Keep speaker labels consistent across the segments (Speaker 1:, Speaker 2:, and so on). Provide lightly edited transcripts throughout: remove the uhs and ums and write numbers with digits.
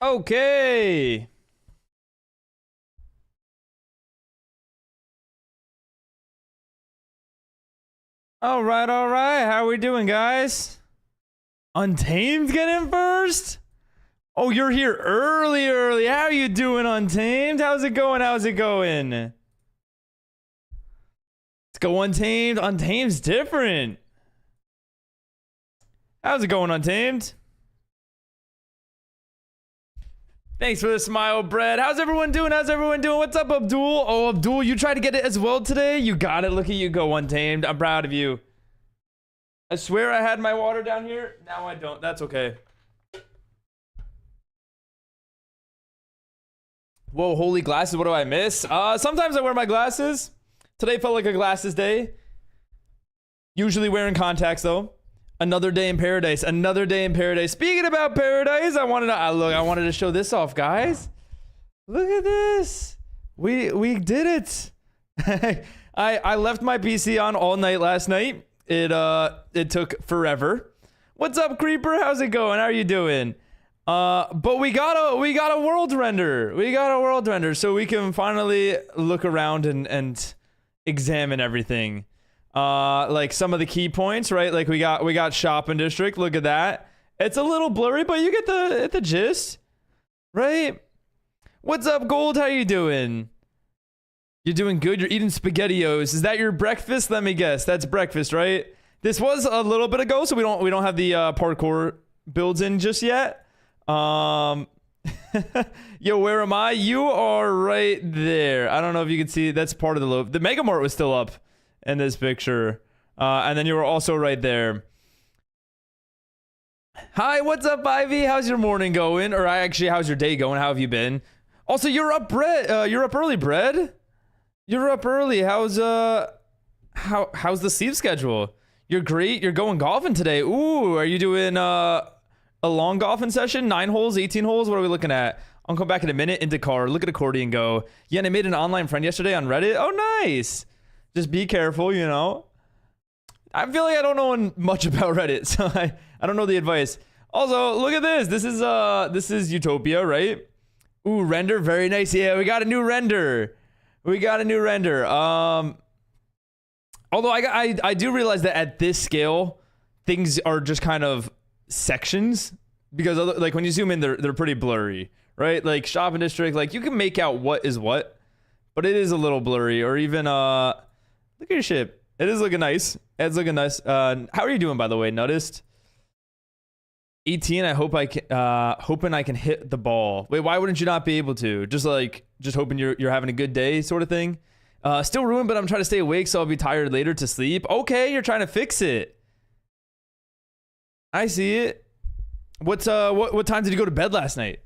Speaker 1: Okay. All right, all right. How are we doing, guys? Untamed get in first? Oh, you're here early. How are you doing, Untamed? How's it going? How's it going? Let's go, Untamed. Untamed's different. How's it going, Untamed? Thanks for the smile, Brad. How's everyone doing? How's everyone doing? What's up, Abdul? Oh, Abdul, you tried to get it as well today? You got it. Look at you go, Untamed. I'm proud of you. I swear I had my water down here. Now I don't. That's okay. Whoa, holy glasses. What do I miss? Sometimes I wear my glasses. Today felt like a glasses day. Usually wearing contacts, though. Another day in paradise. Another day in paradise. Speaking about paradise, I wanted to show this off, guys. Look at this. We did it. I left my PC on all night last night. It took forever. What's up, Creeper? How's it going? How are you doing? But we got a world render. We got a world render, so we can finally look around and examine everything. Like some of the key points, right? Like we got shopping district. Look at that. It's a little blurry, but you get the gist, right? What's up, Gold? How you doing? You're doing good. You're eating SpaghettiOs. Is that your breakfast? Let me guess. That's breakfast, right? This was a little bit ago, so we don't have the parkour builds in just yet. Yo, where am I? You are right there. I don't know if you can see. That's part of the loop. The Mega Mart was still up in this picture, and then you were also right there. Hi, what's up, Ivy? How's your morning going? Or actually, how's your day going? How have you been? Also, you're up, Brett. You're up early, Brett. You're up early. How's the sleep schedule? You're great. You're going golfing today. Ooh, are you doing a long golfing session? 9 holes, 18 holes? What are we looking at? I'll come back in a minute. Into car. Look at accordion go. Yeah, and I made an online friend yesterday on Reddit. Oh, nice. Just be careful, you know. I feel like I don't know much about Reddit, so I don't know the advice. Also, look at this. This is Utopia, right? Ooh, render, very nice. Yeah, we got a new render. We got a new render. Although I do realize that at this scale, things are just kind of sections, because like when you zoom in, they're pretty blurry, right? Like shopping district, like you can make out what is what, but it is a little blurry. Or even look at your ship. It is looking nice. It's looking nice. How are you doing, by the way? Noticed 18. I hope I can hoping I can hit the ball. Wait, why wouldn't you not be able to? Just hoping you're having a good day, sort of thing. Still ruined, but I'm trying to stay awake, so I'll be tired later to sleep. Okay, you're trying to fix it. I see it. What time did you go to bed last night?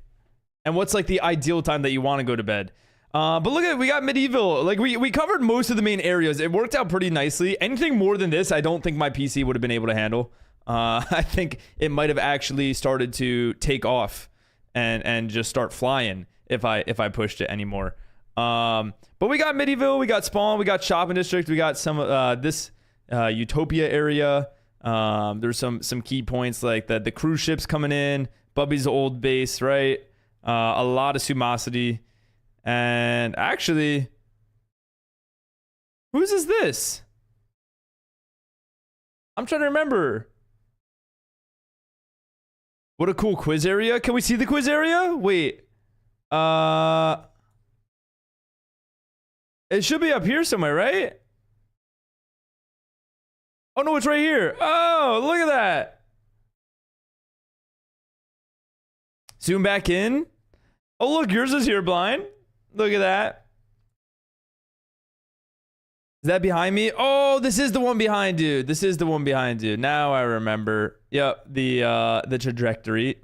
Speaker 1: And what's like the ideal time that you want to go to bed? But look at, we got medieval. Like we covered most of the main areas. It worked out pretty nicely. Anything more than this, I don't think my PC would have been able to handle. I think it might have actually started to take off and just start flying if I pushed it anymore. But we got medieval, we got spawn, we got shopping district, we got some this Utopia area. There's some key points like the cruise ships coming in, Bubby's old base, right? A lot of Sumosity. And actually, whose is this? I'm trying to remember. What a cool quiz area. Can we see the quiz area? Wait. It should be up here somewhere, right? Oh no, it's right here. Oh, look at that. Zoom back in. Oh look, yours is here, Blind. Look at that. Is that behind me? Oh, this is the one behind you. This is the one behind you. Now I remember. Yep, the trajectory.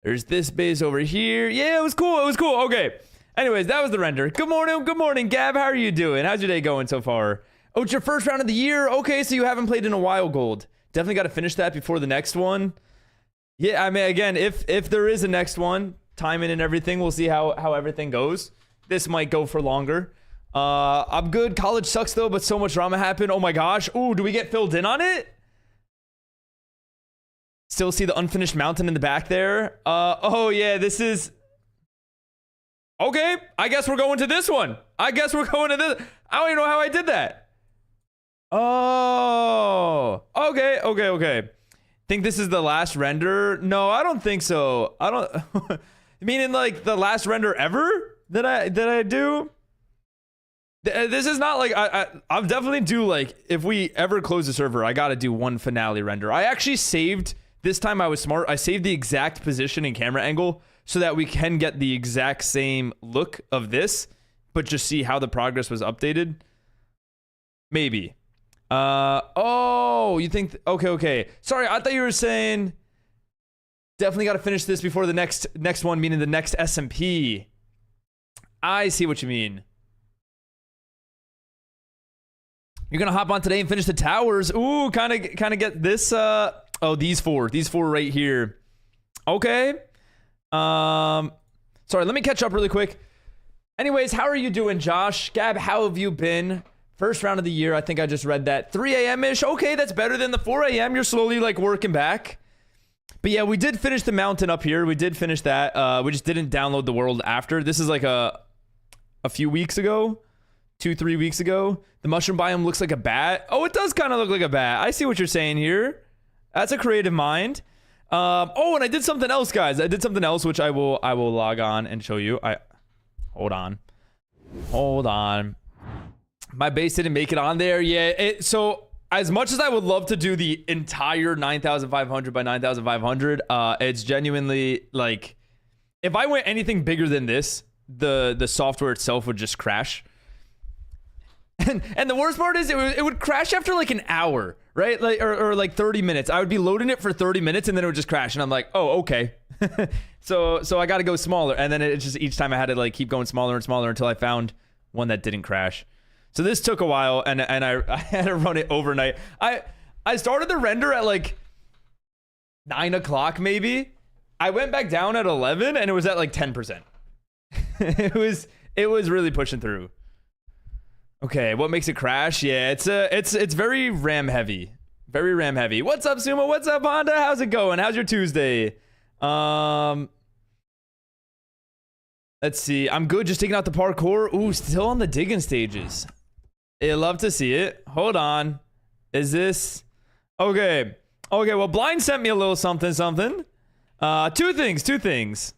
Speaker 1: There's this base over here. Yeah, it was cool. It was cool. Okay. Anyways, that was the render. Good morning. Good morning, Gab. How are you doing? How's your day going so far? Oh, it's your first round of the year. Okay, so you haven't played in a while, Gold. Definitely got to finish that before the next one. Yeah, I mean, again, if there is a next one, timing and everything, we'll see how everything goes. This might go for longer. I'm good. College sucks, though, but so much drama happened. Oh, my gosh. Ooh, do we get filled in on it? Still see the unfinished mountain in the back there. Oh yeah, this is... Okay, I guess we're going to this one. I guess we're going to this. I don't even know how I did that. Oh, okay. Think this is the last render? No, I don't think so. I don't... Meaning like the last render ever that I do? This is not like... I'll definitely do like... If we ever close the server, I gotta do one finale render. I actually saved... This time I was smart. I saved the exact position and camera angle so that we can get the exact same look of this, but just see how the progress was updated. Maybe. Oh, you think... Okay. Sorry, I thought you were saying... Definitely got to finish this before the next one, meaning the next SMP. I see what you mean. You're going to hop on today and finish the towers. Ooh, kind of get this... Oh, these four right here. Okay. Sorry, let me catch up really quick. Anyways, how are you doing, Josh? Gab, how have you been? First round of the year, I think I just read that. 3 a.m.-ish. Okay, that's better than the 4 a.m. You're slowly, like, working back. But yeah, we did finish the mountain up here. We did finish that. We just didn't download the world after. This is like a few weeks ago. 2-3 weeks ago. The mushroom biome looks like a bat. Oh, it does kind of look like a bat. I see what you're saying here. That's a creative mind. Oh, and I did something else, guys. I did something else, which I will log on and show you. Hold on. My base didn't make it on there. Yeah. So as much as I would love to do the entire 9,500 by 9,500, it's genuinely like, if I went anything bigger than this, the software itself would just crash. And the worst part is it would crash after like an hour, right? Like or like 30 minutes. I would be loading it for 30 minutes and then it would just crash. And I'm like, oh, okay. so I got to go smaller. And then it's just each time I had to like keep going smaller and smaller until I found one that didn't crash. So this took a while and I had to run it overnight. I started the render at like 9 o'clock maybe. I went back down at 11 and it was at like 10%. it was really pushing through. Okay, what makes it crash? Yeah, it's very RAM heavy. Very RAM heavy. What's up, Sumo? What's up, Honda? How's it going? How's your Tuesday? Let's see. I'm good, just taking out the parkour. Ooh, still on the digging stages. I'd love to see it. Hold on. Is this... Okay, well, Blind sent me a little something. Two things.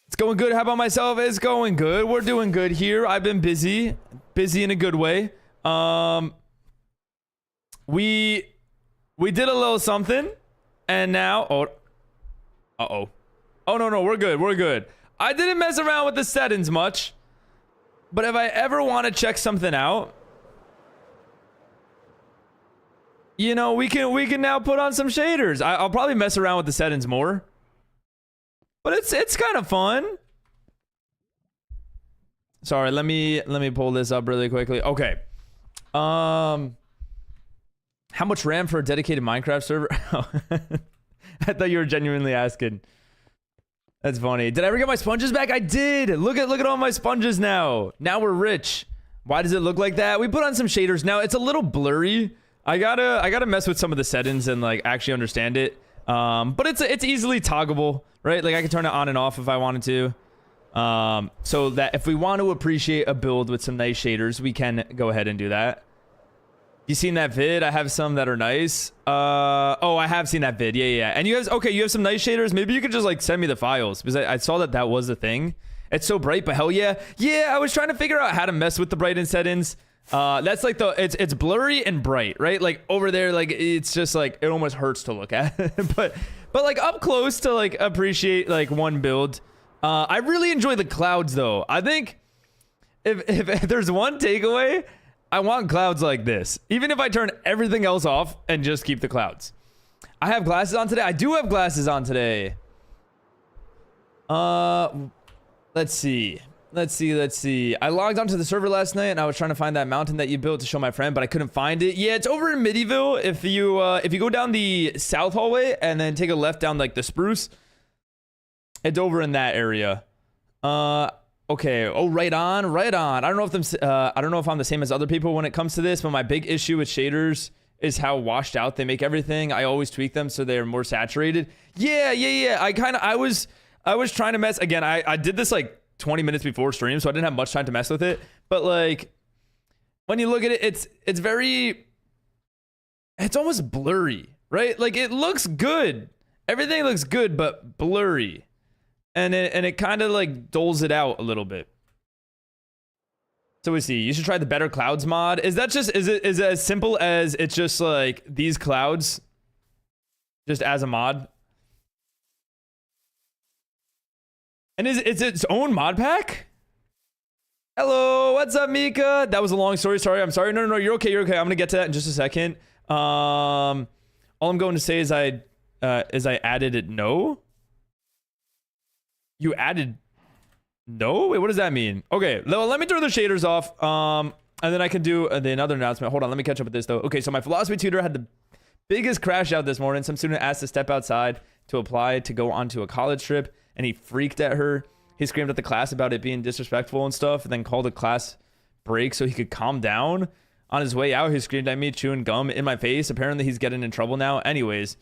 Speaker 1: It's going good. How about myself? It's going good. We're doing good here. I've been busy in a good way. We did a little something, and now oh no, we're good. I didn't mess around with the settings much, but if I ever want to check something out, you know, we can now put on some shaders. I'll probably mess around with the settings more. But it's kind of fun. Sorry, let me pull this up really quickly. Okay. How much RAM for a dedicated Minecraft server? I thought you were genuinely asking. That's funny. Did I ever get my sponges back? I did. Look at all my sponges now. Now we're rich. Why does it look like that? We put on some shaders. Now it's a little blurry. I gotta mess with some of the settings and like actually understand it. But it's easily toggleable, right? Like I can turn it on and off if I wanted to. So that if we want to appreciate a build with some nice shaders, we can go ahead and do that. You seen that vid? I have some that are nice. Oh, I have seen that vid. Yeah. And you guys, okay, you have some nice shaders. Maybe you could just like send me the files because I saw that was the thing. It's so bright, but hell yeah. Yeah, I was trying to figure out how to mess with the brightness settings. That's like it's blurry and bright, right? Like over there, like it's just like it almost hurts to look at. but like up close to like appreciate like one build. I really enjoy the clouds though. I think if there's one takeaway, I want clouds like this. Even if I turn everything else off and just keep the clouds. I have glasses on today. I do have glasses on today. Let's see. I logged onto the server last night and I was trying to find that mountain that you built to show my friend, but I couldn't find it. Yeah, it's over in Midyville. If you go down the south hallway and then take a left down like the spruce, it's over in that area. Okay. Oh, right on. I don't know if I'm the same as other people when it comes to this, but my big issue with shaders is how washed out they make everything. I always tweak them so they're more saturated. Yeah. I was trying to mess again. I did this like 20 minutes before stream, so I didn't have much time to mess with it. But like when you look at it, it's almost blurry, right? Like it looks good. Everything looks good, but blurry. And it kind of like doles it out a little bit. So we see. You should try the Better Clouds mod. Is that just is it as simple as it's just like these clouds just as a mod? And is it's its own mod pack? Hello, what's up, Mika? That was a long story. Sorry, I'm sorry. No, you're okay. You're okay. I'm gonna get to that in just a second. All I'm going to say is I added it. No, you added. No, wait. What does that mean? Okay, let me turn the shaders off. And then I can do another announcement. Hold on, let me catch up with this though. Okay, so my philosophy tutor had the biggest crash out this morning. Some student asked to step outside to apply to go onto a college trip, and he freaked at her. He screamed at the class about it being disrespectful and stuff, and then called a class break so he could calm down. On his way out, he screamed at me, chewing gum in my face. Apparently, he's getting in trouble now. Anyways.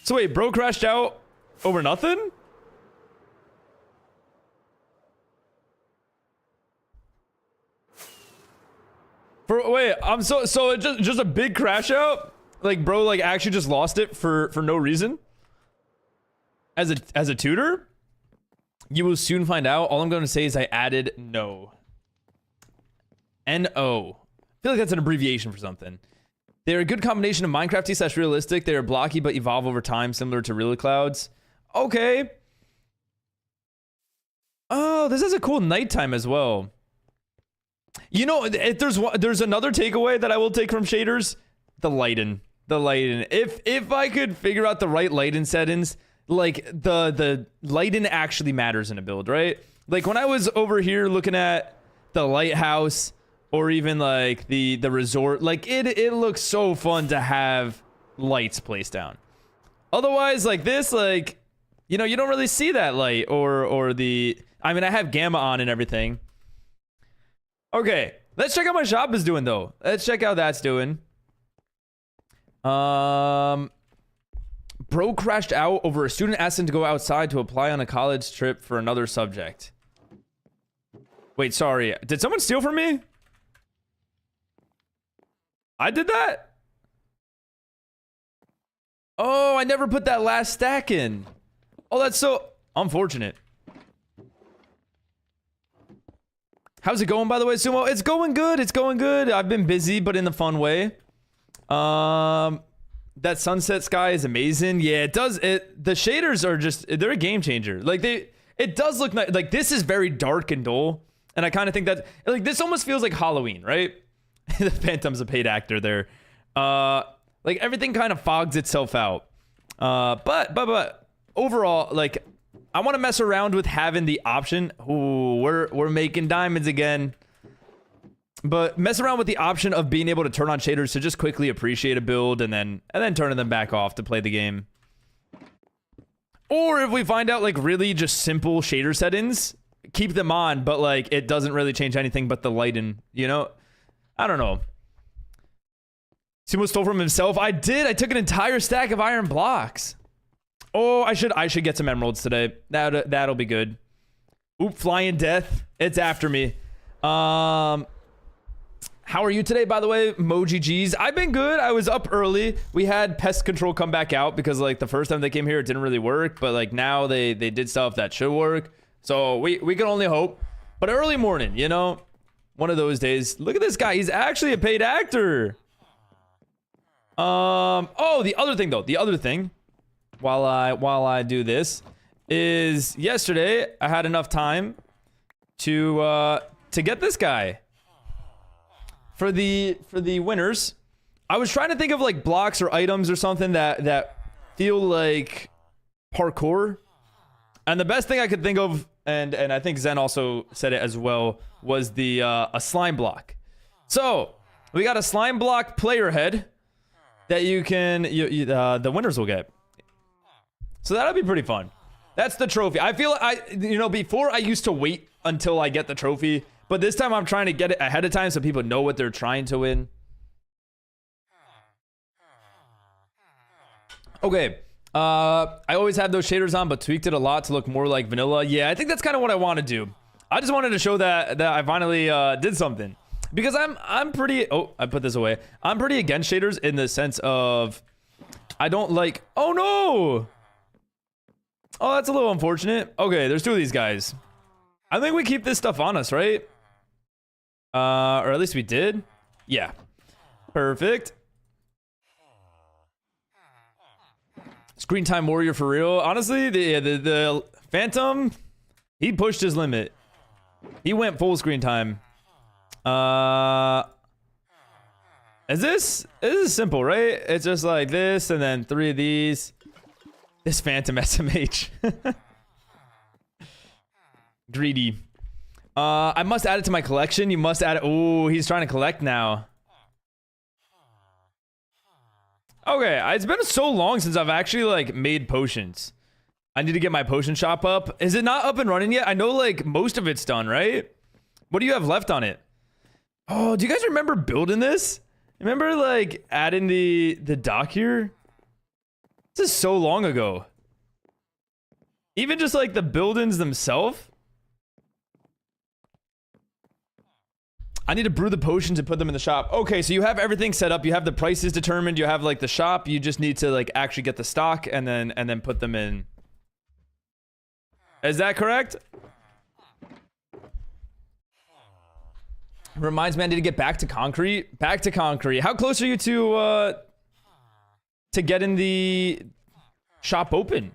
Speaker 1: So wait, bro crashed out over nothing? Wait, I'm so it just a big crash out? Like, bro, like actually just lost it for no reason? As a tutor? You will soon find out. All I'm going to say is I added no. N-O. I feel like that's an abbreviation for something. They're a good combination of Minecrafty / realistic. They are blocky but evolve over time, similar to real clouds. Okay. Oh, this has a cool nighttime as well. You know, if there's another takeaway that I will take from shaders, the lighting. If I could figure out the right lighting settings, like the lighting actually matters in a build, right? Like when I was over here looking at the lighthouse or even like the resort, like it looks so fun to have lights placed down. Otherwise, like this, like, you know, you don't really see that light or the, I mean, I have gamma on and everything. Okay, let's check out my shop is doing though. Let's check out how that's doing. Bro crashed out over a student asked him to go outside to apply on a college trip for another subject. Wait, sorry. Did someone steal from me? I did that? Oh, I never put that last stack in. Oh, that's so unfortunate. How's it going, by the way, Sumo? It's going good. It's going good. I've been busy, but in the fun way. That sunset sky is amazing. Yeah, it does. The shaders are just, they're a game changer. Like it does look nice. Like this is very dark and dull. And I kind of think that, like, this almost feels like Halloween, right? The Phantom's a paid actor there. Like everything kind of fogs itself out. But overall, like, I want to mess around with having the option. Ooh, we're making diamonds again. But mess around with the option of being able to turn on shaders to just quickly appreciate a build and then turning them back off to play the game. Or if we find out like really just simple shader settings, keep them on, but like it doesn't really change anything but the lighting, you know? I don't know. Sumo stole from himself. I did. I took an entire stack of iron blocks. Oh, I should get some emeralds today. That'll be good. Oop, flying death. It's after me. How are you today, by the way, Moji G's? I've been good. I was up early. We had pest control come back out because like the first time they came here, it didn't really work. But like now they did stuff that should work. So we can only hope. But early morning, you know, one of those days. Look at this guy. He's actually a paid actor. Oh, the other thing though. The other thing, while I do this, is yesterday I had enough time to get this guy. For the winners, I was trying to think of like blocks or items or something that feel like parkour, and the best thing I could think of, and I think Zen also said it as well, was the a slime block. So we got a slime block player head that you can the winners will get. So that'll be pretty fun. That's the trophy. I feel before I used to wait until I get the trophy. But this time I'm trying to get it ahead of time so people know what they're trying to win. Okay. I always had those shaders on, but tweaked it a lot to look more like vanilla. Yeah, I think that's kind of what I want to do. I just wanted to show that I finally did something. Because I'm pretty... Oh, I put this away. I'm pretty against shaders in the sense of... I don't like... Oh, no! Oh, that's a little unfortunate. Okay, there's two of these guys. I think we keep this stuff on us, right? Or at least we did. Yeah. Perfect. Screen time warrior for real. Honestly, the Phantom, he pushed his limit. He went full screen time. This is simple, right? It's just like this and then 3 of these. This Phantom SMH. Greedy. I must add it to my collection. You must add it. Oh, he's trying to collect now. Okay, it's been so long since I've actually like made potions. I need to get my potion shop up. Is it not up and running yet? I know like most of it's done, right? What do you have left on it? Oh, do you guys remember building this? Remember like adding the dock here? This is so long ago. Even just like the buildings themselves. I need to brew the potions and put them in the shop. Okay, so you have everything set up. You have the prices determined. You have like the shop. You just need to like actually get the stock and then put them in. Is that correct? Reminds me I need to get back to concrete. Back to concrete. How close are you to getting the shop open?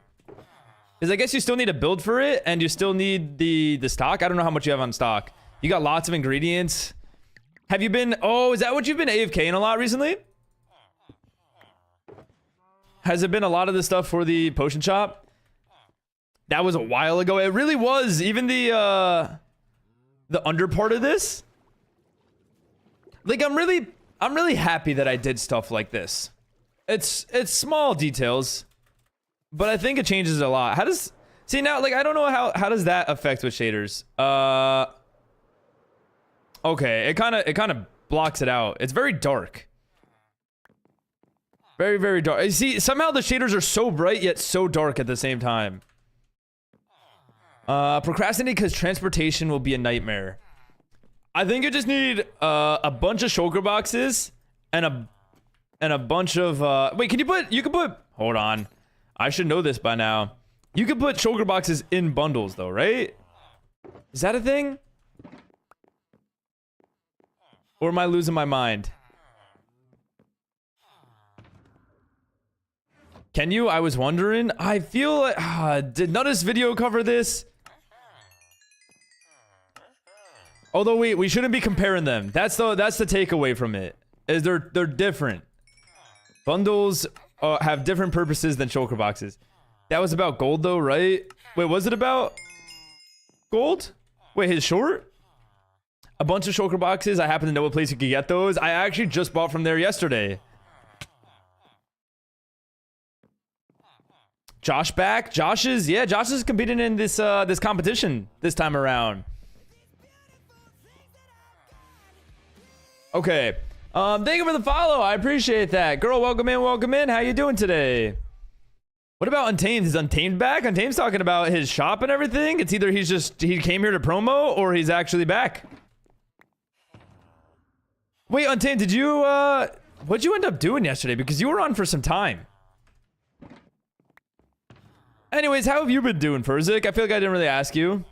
Speaker 1: Because I guess you still need to build for it and you still need the stock. I don't know how much you have on stock. You got lots of ingredients. Have you been... Oh, is that what you've been AFKing a lot recently? Has it been a lot of the stuff for the potion shop? That was a while ago. It really was. Even the under part of this. Like, I'm really happy that I did stuff like this. It's small details, but I think it changes a lot. How does... See, now, like, I don't know how does that affect with shaders? Okay, it kind of blocks it out. It's very dark. Very, very dark. You see, somehow the shaders are so bright yet so dark at the same time. Procrastinate because transportation will be a nightmare. I think you just need a bunch of shulker boxes and a bunch of wait, you can put hold on. I should know this by now. You can put shulker boxes in bundles though, right? Is that a thing? Or am I losing my mind? Can you? I was wondering. I feel like did none of this video cover this? Although we shouldn't be comparing them. That's the takeaway from it. Is they're different. Bundles have different purposes than shulker boxes. That was about gold though, right? Wait, was it about gold? Wait, his short? A bunch of shulker boxes. I happen to know a place you could get those. I actually just bought from there yesterday. Josh back. Josh is competing in this this competition this time around. Okay. Thank you for the follow. I appreciate that. Girl, welcome in, welcome in. How you doing today? What about Untamed? Is Untamed back? Untamed's talking about his shop and everything. It's either he came here to promo or he's actually back. Wait, Untamed, did you what'd you end up doing yesterday? Because you were on for some time. Anyways, how have you been doing, Furzik? I feel like I didn't really ask you.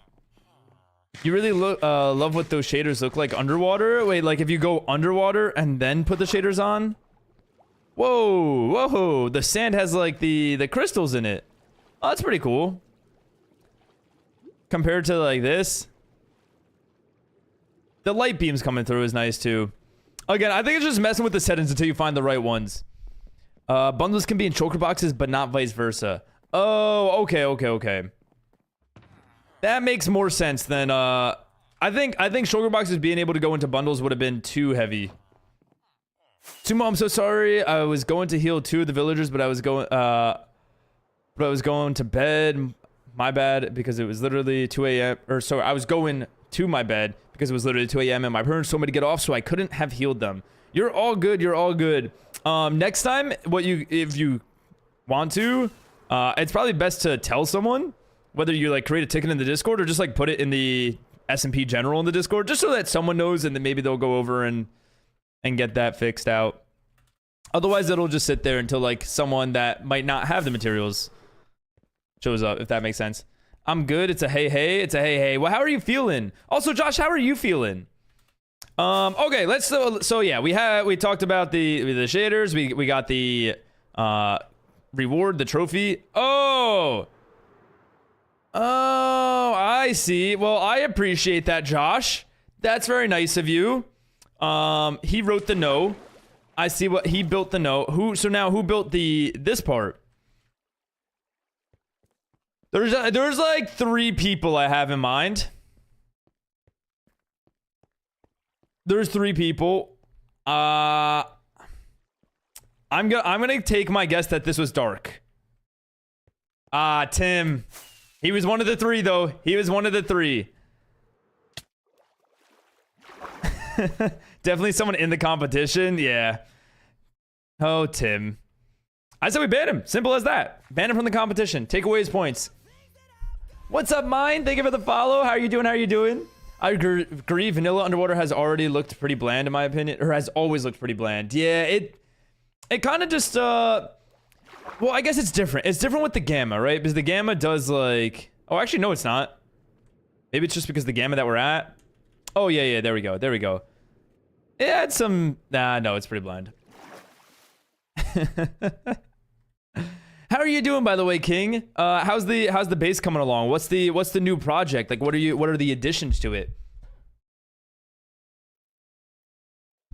Speaker 1: You really love what those shaders look like underwater? Wait, like if you go underwater and then put the shaders on? Whoa, whoa, the sand has like the crystals in it. Oh, that's pretty cool. Compared to like this. The light beams coming through is nice too. Again, I think it's just messing with the settings until you find the right ones. Bundles can be in shulker boxes, but not vice versa. Oh, okay. That makes more sense than I think shulker boxes being able to go into bundles would have been too heavy. Sumo, I'm so sorry. I was going to heal 2 of the villagers, but I was going to bed. My bad, because it was literally 2 a.m. Or sorry, I was going to my bed because it was literally 2 a.m. and my parents told me to get off, so I couldn't have healed them. You're all good. You're all good. Next time, if you want to, it's probably best to tell someone, whether you like create a ticket in the Discord or just like put it in the SMP general in the Discord, just so that someone knows, and then maybe they'll go over and get that fixed out. Otherwise, it'll just sit there until like someone that might not have the materials shows up, if that makes sense. I'm good. It's a hey hey. It's a hey hey. Well, how are you feeling? Also, Josh, how are you feeling? Okay, let's so yeah, we talked about the shaders. We got the reward, the trophy. Oh, I see. Well, I appreciate that, Josh. That's very nice of you. He wrote the no. I see what he built the no. So now who built this part? There's like 3 people I have in mind. There's 3 people. I'm gonna take my guess that this was Dark. Tim. He was one of the 3 though. He was one of the 3. Definitely someone in the competition. Yeah. Oh, Tim. I said we ban him. Simple as that. Ban him from the competition. Take away his points. What's up, Mine? Thank you for the follow. How are you doing? How are you doing? I agree. Vanilla Underwater has already looked pretty bland, in my opinion. Or has always looked pretty bland. Yeah, it kind of just, well, I guess it's different. It's different with the Gamma, right? Because the Gamma does, like... Oh, actually, no, it's not. Maybe it's just because the Gamma that we're at. Oh, yeah, there we go. There we go. Yeah, it's some... Nah, no, it's pretty bland. How are you doing, by the way, King? How's the base coming along? What's the new project? Like, what are the additions to it?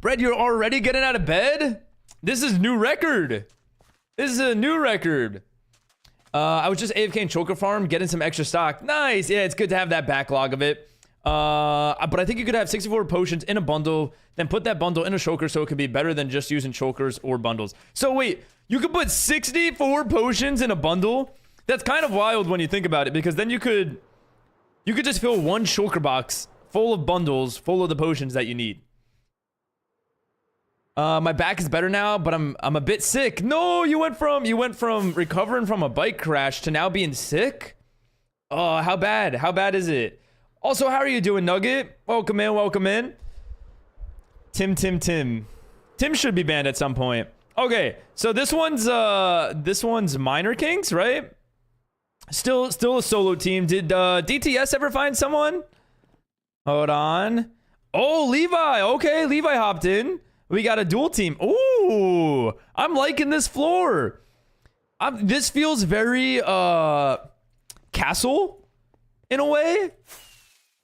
Speaker 1: Brett, you're already getting out of bed? This is new record. This is a new record. I was just AFK in Choker Farm, getting some extra stock. Nice. Yeah, it's good to have that backlog of it. But I think you could have 64 potions in a bundle, then put that bundle in a choker, so it could be better than just using chokers or bundles. So wait, you could put 64 potions in a bundle? That's kind of wild when you think about it, because then you could just fill one choker box full of bundles, full of the potions that you need. My back is better now, but I'm a bit sick. No, you went from recovering from a bike crash to now being sick? Oh, how bad? How bad is it? Also, how are you doing, Nugget? Welcome in, welcome in. Tim. Tim should be banned at some point. Okay, so this one's Minor Kings, right? Still a solo team. Did DTS ever find someone? Hold on. Oh, Levi. Okay, Levi hopped in. We got a dual team. Ooh, I'm liking this floor. This feels very castle in a way.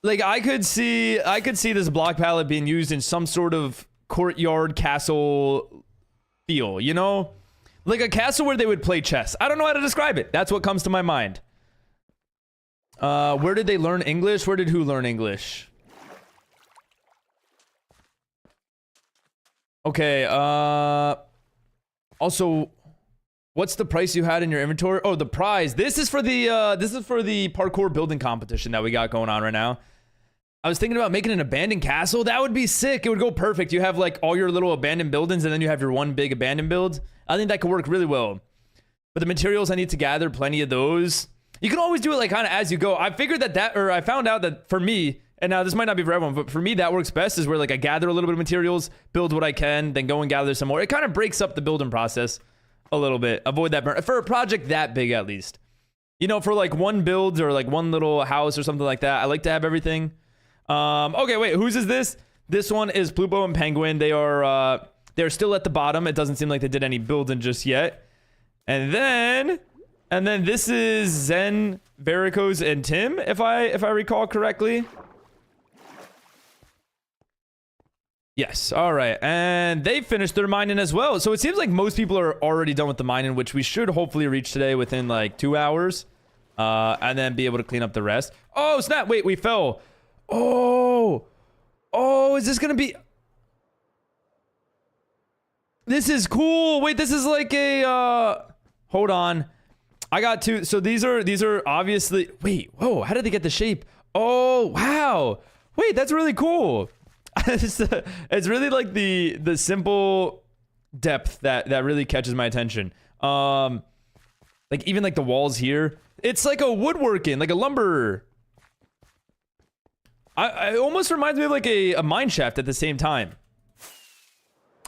Speaker 1: Like I could see this block palette being used in some sort of courtyard castle feel, you know? Like a castle where they would play chess. I don't know how to describe it. That's what comes to my mind. Where did they learn English? Where did who learn English? Okay, also, what's the price you had in your inventory? Oh, the prize. This is for the parkour building competition that we got going on right now. I was thinking about making an abandoned castle. That would be sick. It would go perfect. You have like all your little abandoned buildings, and then you have your one big abandoned build. I think that could work really well. But the materials I need to gather, plenty of those. You can always do it like kind of as you go. I figured I found out that for me, and now this might not be for everyone, but for me that works best, is where like I gather a little bit of materials, build what I can, then go and gather some more. It kind of breaks up the building process a little bit. Avoid that burn for a project that big, at least. You know, for like one build or like one little house or something like that, I like to have everything. Okay, wait, whose is this? This one is Plupo and Penguin. They're still at the bottom. It doesn't seem like they did any building just yet. And then this is Zen, Varicose, and Tim, if I recall correctly. Yes, all right. And they finished their mining as well. So it seems like most people are already done with the mining, which we should hopefully reach today within like 2 hours. And then be able to clean up the rest. Oh, snap. Wait, we fell. Oh, is this gonna be... This is cool. Wait, this is like a, hold on. I got two. So these are obviously, wait, whoa, how did they get the shape? Oh, wow. Wait, that's really cool. It's really like the simple depth that really catches my attention. Like even like the walls here. It's like a woodworking, like a lumber. It almost reminds me of like a mine shaft at the same time.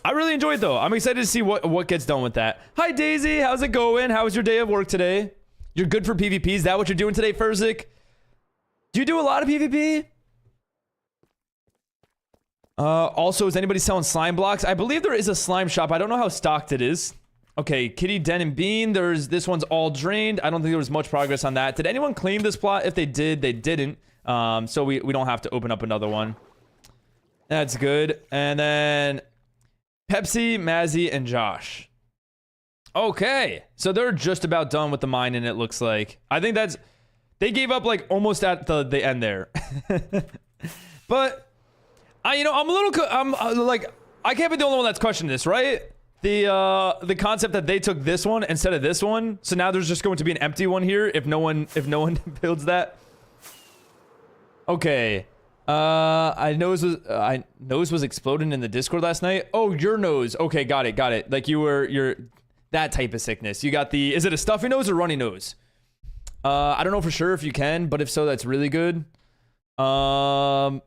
Speaker 1: I really enjoy it though. I'm excited to see what gets done with that. Hi Daisy, how's it going? How was your day of work today? You're good for PvP. Is that what you're doing today, Furzik? Do you do a lot of PvP? Also, is anybody selling slime blocks? I believe there is a slime shop. I don't know how stocked it is. Okay, Kitty, Den, and Bean. This one's all drained. I don't think there was much progress on that. Did anyone claim this plot? If they did, they didn't. So we don't have to open up another one. That's good. And then Pepsi, Mazzy, and Josh. Okay, so they're just about done with the mine, and it looks like. I think that's... They gave up like almost at the end there. But you know, I'm a little like, I can't be the only one that's questioning this, right? The concept that they took this one instead of this one, so now there's just going to be an empty one here if no one builds that. Okay. Nose was exploding in the Discord last night. Oh, your nose. Okay, got it. Like you're that type of sickness. You got the, is it a stuffy nose or runny nose? I don't know for sure if you can, but if so, that's really good. Hold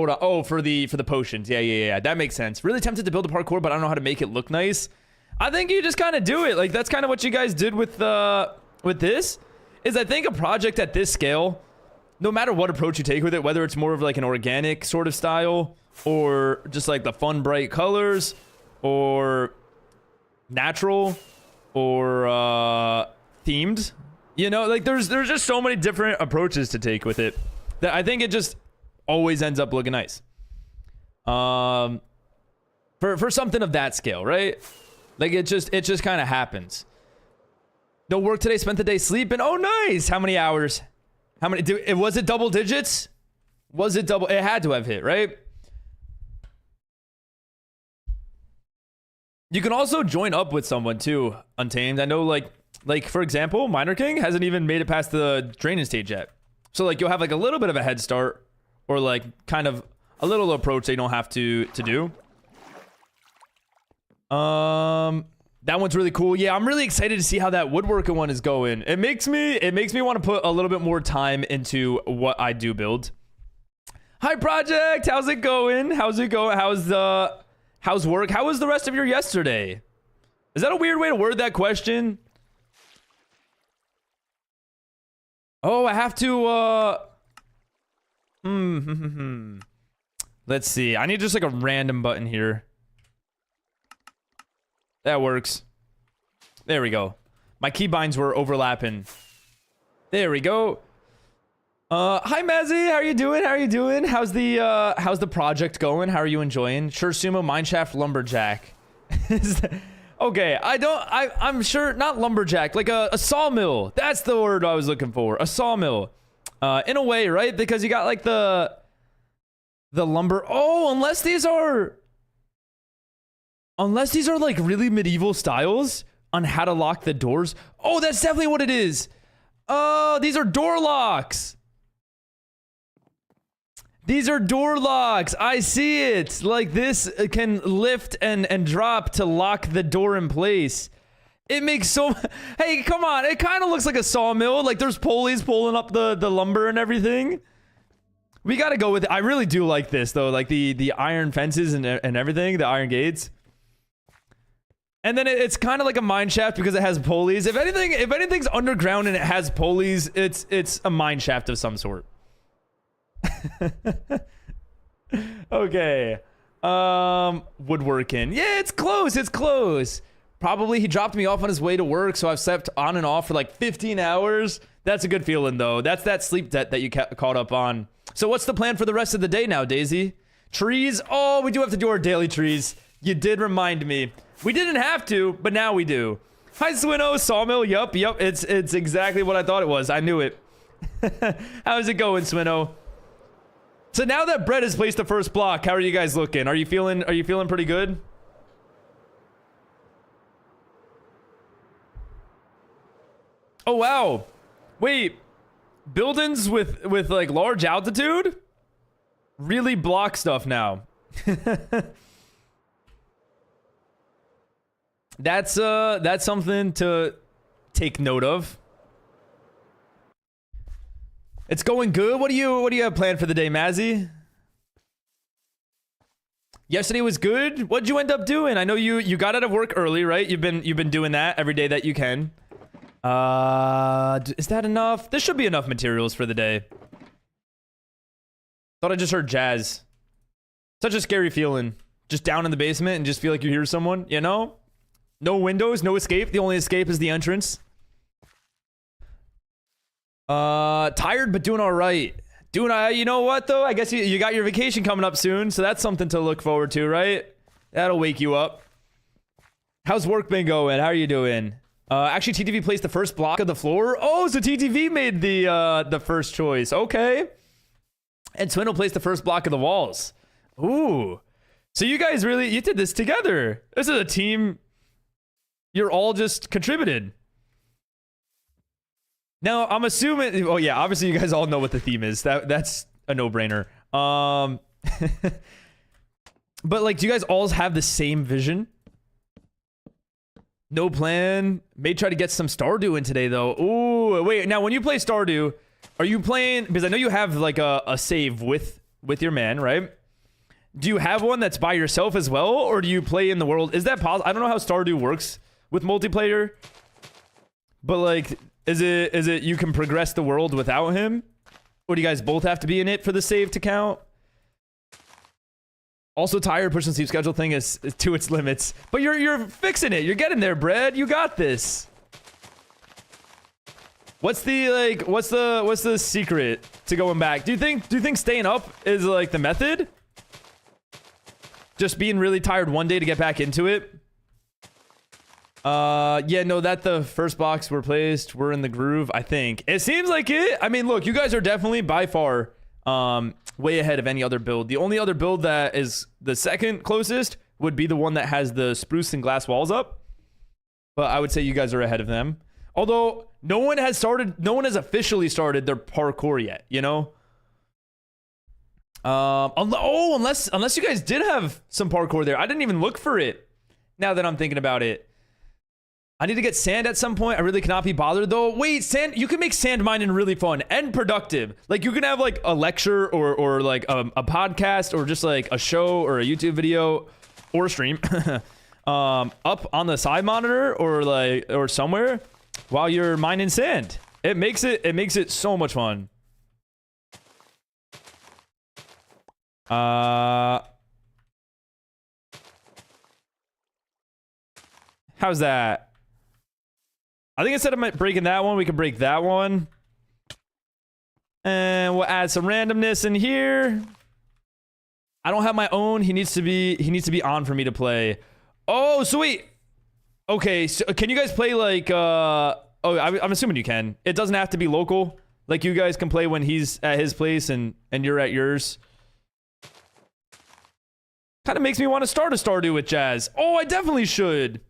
Speaker 1: on. Oh, for the potions. Yeah. That makes sense. Really tempted to build a parkour, but I don't know how to make it look nice. I think you just kind of do it. Like that's kind of what you guys did with this. Is I think a project at this scale, no matter what approach you take with it, whether it's more of like an organic sort of style or just like the fun bright colors or natural or themed, you know, like there's just so many different approaches to take with it that I think it just always ends up looking nice. For something of that scale, right? Like it just kind of happens. No work today, spent the day sleeping. Oh nice. How many hours? How many was it double digits? Was it double? It had to have hit, right? You can also join up with someone too, Untamed. I know like for example, Miner King hasn't even made it past the training stage yet. So like you'll have like a little bit of a head start or like kind of a little approach that you don't have to do. That one's really cool. Yeah, I'm really excited to see how that woodworking one is going. It makes me want to put a little bit more time into what I do build. Hi Project, how's it going? How's work? How was the rest of your yesterday? Is that a weird way to word that question? Oh, I have to let's see. I need just like a random button here. That works. There we go. My keybinds were overlapping. There we go. Hi Mazzy, how are you doing? How's the project going? How are you enjoying? Sure, Sumo, Mineshaft, Lumberjack. Okay, I'm sure, not lumberjack, like a sawmill. That's the word I was looking for. A sawmill. In a way, right? Because you got like the lumber. Oh, unless these are like really medieval styles on how to lock the doors. Oh, that's definitely what it is. Oh, these are door locks. These are door locks. I see it. Like this can lift and drop to lock the door in place. It makes so... Hey, come on. It kind of looks like a sawmill. Like there's pulleys pulling up the lumber and everything. We got to go with it. I really do like this though. Like the iron fences and everything. The iron gates. And then it's kind of like a mine shaft because it has pulleys. If anything's underground and it has pulleys, it's a mine shaft of some sort. Okay. Woodworking. Yeah, it's close. Probably he dropped me off on his way to work, so I've slept on and off for like 15 hours. That's a good feeling though. That's that sleep debt that you caught up on. So what's the plan for the rest of the day now, Daisy? Trees? Oh, we do have to do our daily trees. You did remind me. We didn't have to, but now we do. Hi, Swinno. Sawmill. Yup. It's exactly what I thought it was. I knew it. How's it going, Swinno? So now that Brett has placed the first block, how are you guys looking? Are you feeling pretty good? Oh wow. Wait. Buildings with like large altitude really block stuff now. That's something to take note of. It's going good. What do you have planned for the day, Mazzy? Yesterday was good. What'd you end up doing? I know you got out of work early, right? You've been doing that every day that you can. Is that enough? This should be enough materials for the day. Thought I just heard jazz. Such a scary feeling. Just down in the basement and just feel like you hear someone, you know? No windows, no escape. The only escape is the entrance. Tired but doing all right. You know what though? I guess you got your vacation coming up soon, so that's something to look forward to, right? That'll wake you up. How's work been going? How are you doing? Actually, TTV placed the first block of the floor. Oh, so TTV made the first choice. Okay. And Swindle placed the first block of the walls. Ooh. So you guys you did this together. This is a team. You're all just contributed. Now, I'm assuming... Oh, yeah. Obviously, you guys all know what the theme is. That's a no-brainer. But, like, do you guys all have the same vision? No plan. May try to get some Stardew in today, though. Ooh, wait. Now, when you play Stardew, are you playing... Because I know you have, like, a save with your man, right? Do you have one that's by yourself as well? Or do you play in the world? Is that possible? I don't know how Stardew works with multiplayer. But, like... Is it you can progress the world without him? Or do you guys both have to be in it for the save to count? Also, tired pushing sleep schedule thing is to its limits. But you're fixing it. You're getting there, Brad. You got this. What's the secret to going back? Do you think staying up is like the method? Just being really tired one day to get back into it? Yeah, no, that the first blocks were placed. We're in the groove, I think. It seems like it. I mean, look, you guys are definitely by far way ahead of any other build. The only other build that is the second closest would be the one that has the spruce and glass walls up. But I would say you guys are ahead of them. Although no one has officially started their parkour yet, you know? Unless you guys did have some parkour there. I didn't even look for it. Now that I'm thinking about it. I need to get sand at some point. I really cannot be bothered though. Wait, sand, you can make sand mining really fun and productive. Like you can have like a lecture or like a podcast or just like a show or a YouTube video or a stream up on the side monitor or somewhere while you're mining sand. It makes it so much fun. How's that? I think instead of breaking that one, we can break that one. And we'll add some randomness in here. I don't have my own. He needs to be on for me to play. Oh, so wait. Okay, so can you guys play like I'm assuming you can. It doesn't have to be local. Like you guys can play when he's at his place and you're at yours. Kind of makes me want to start a Stardew with Jazz. Oh, I definitely should.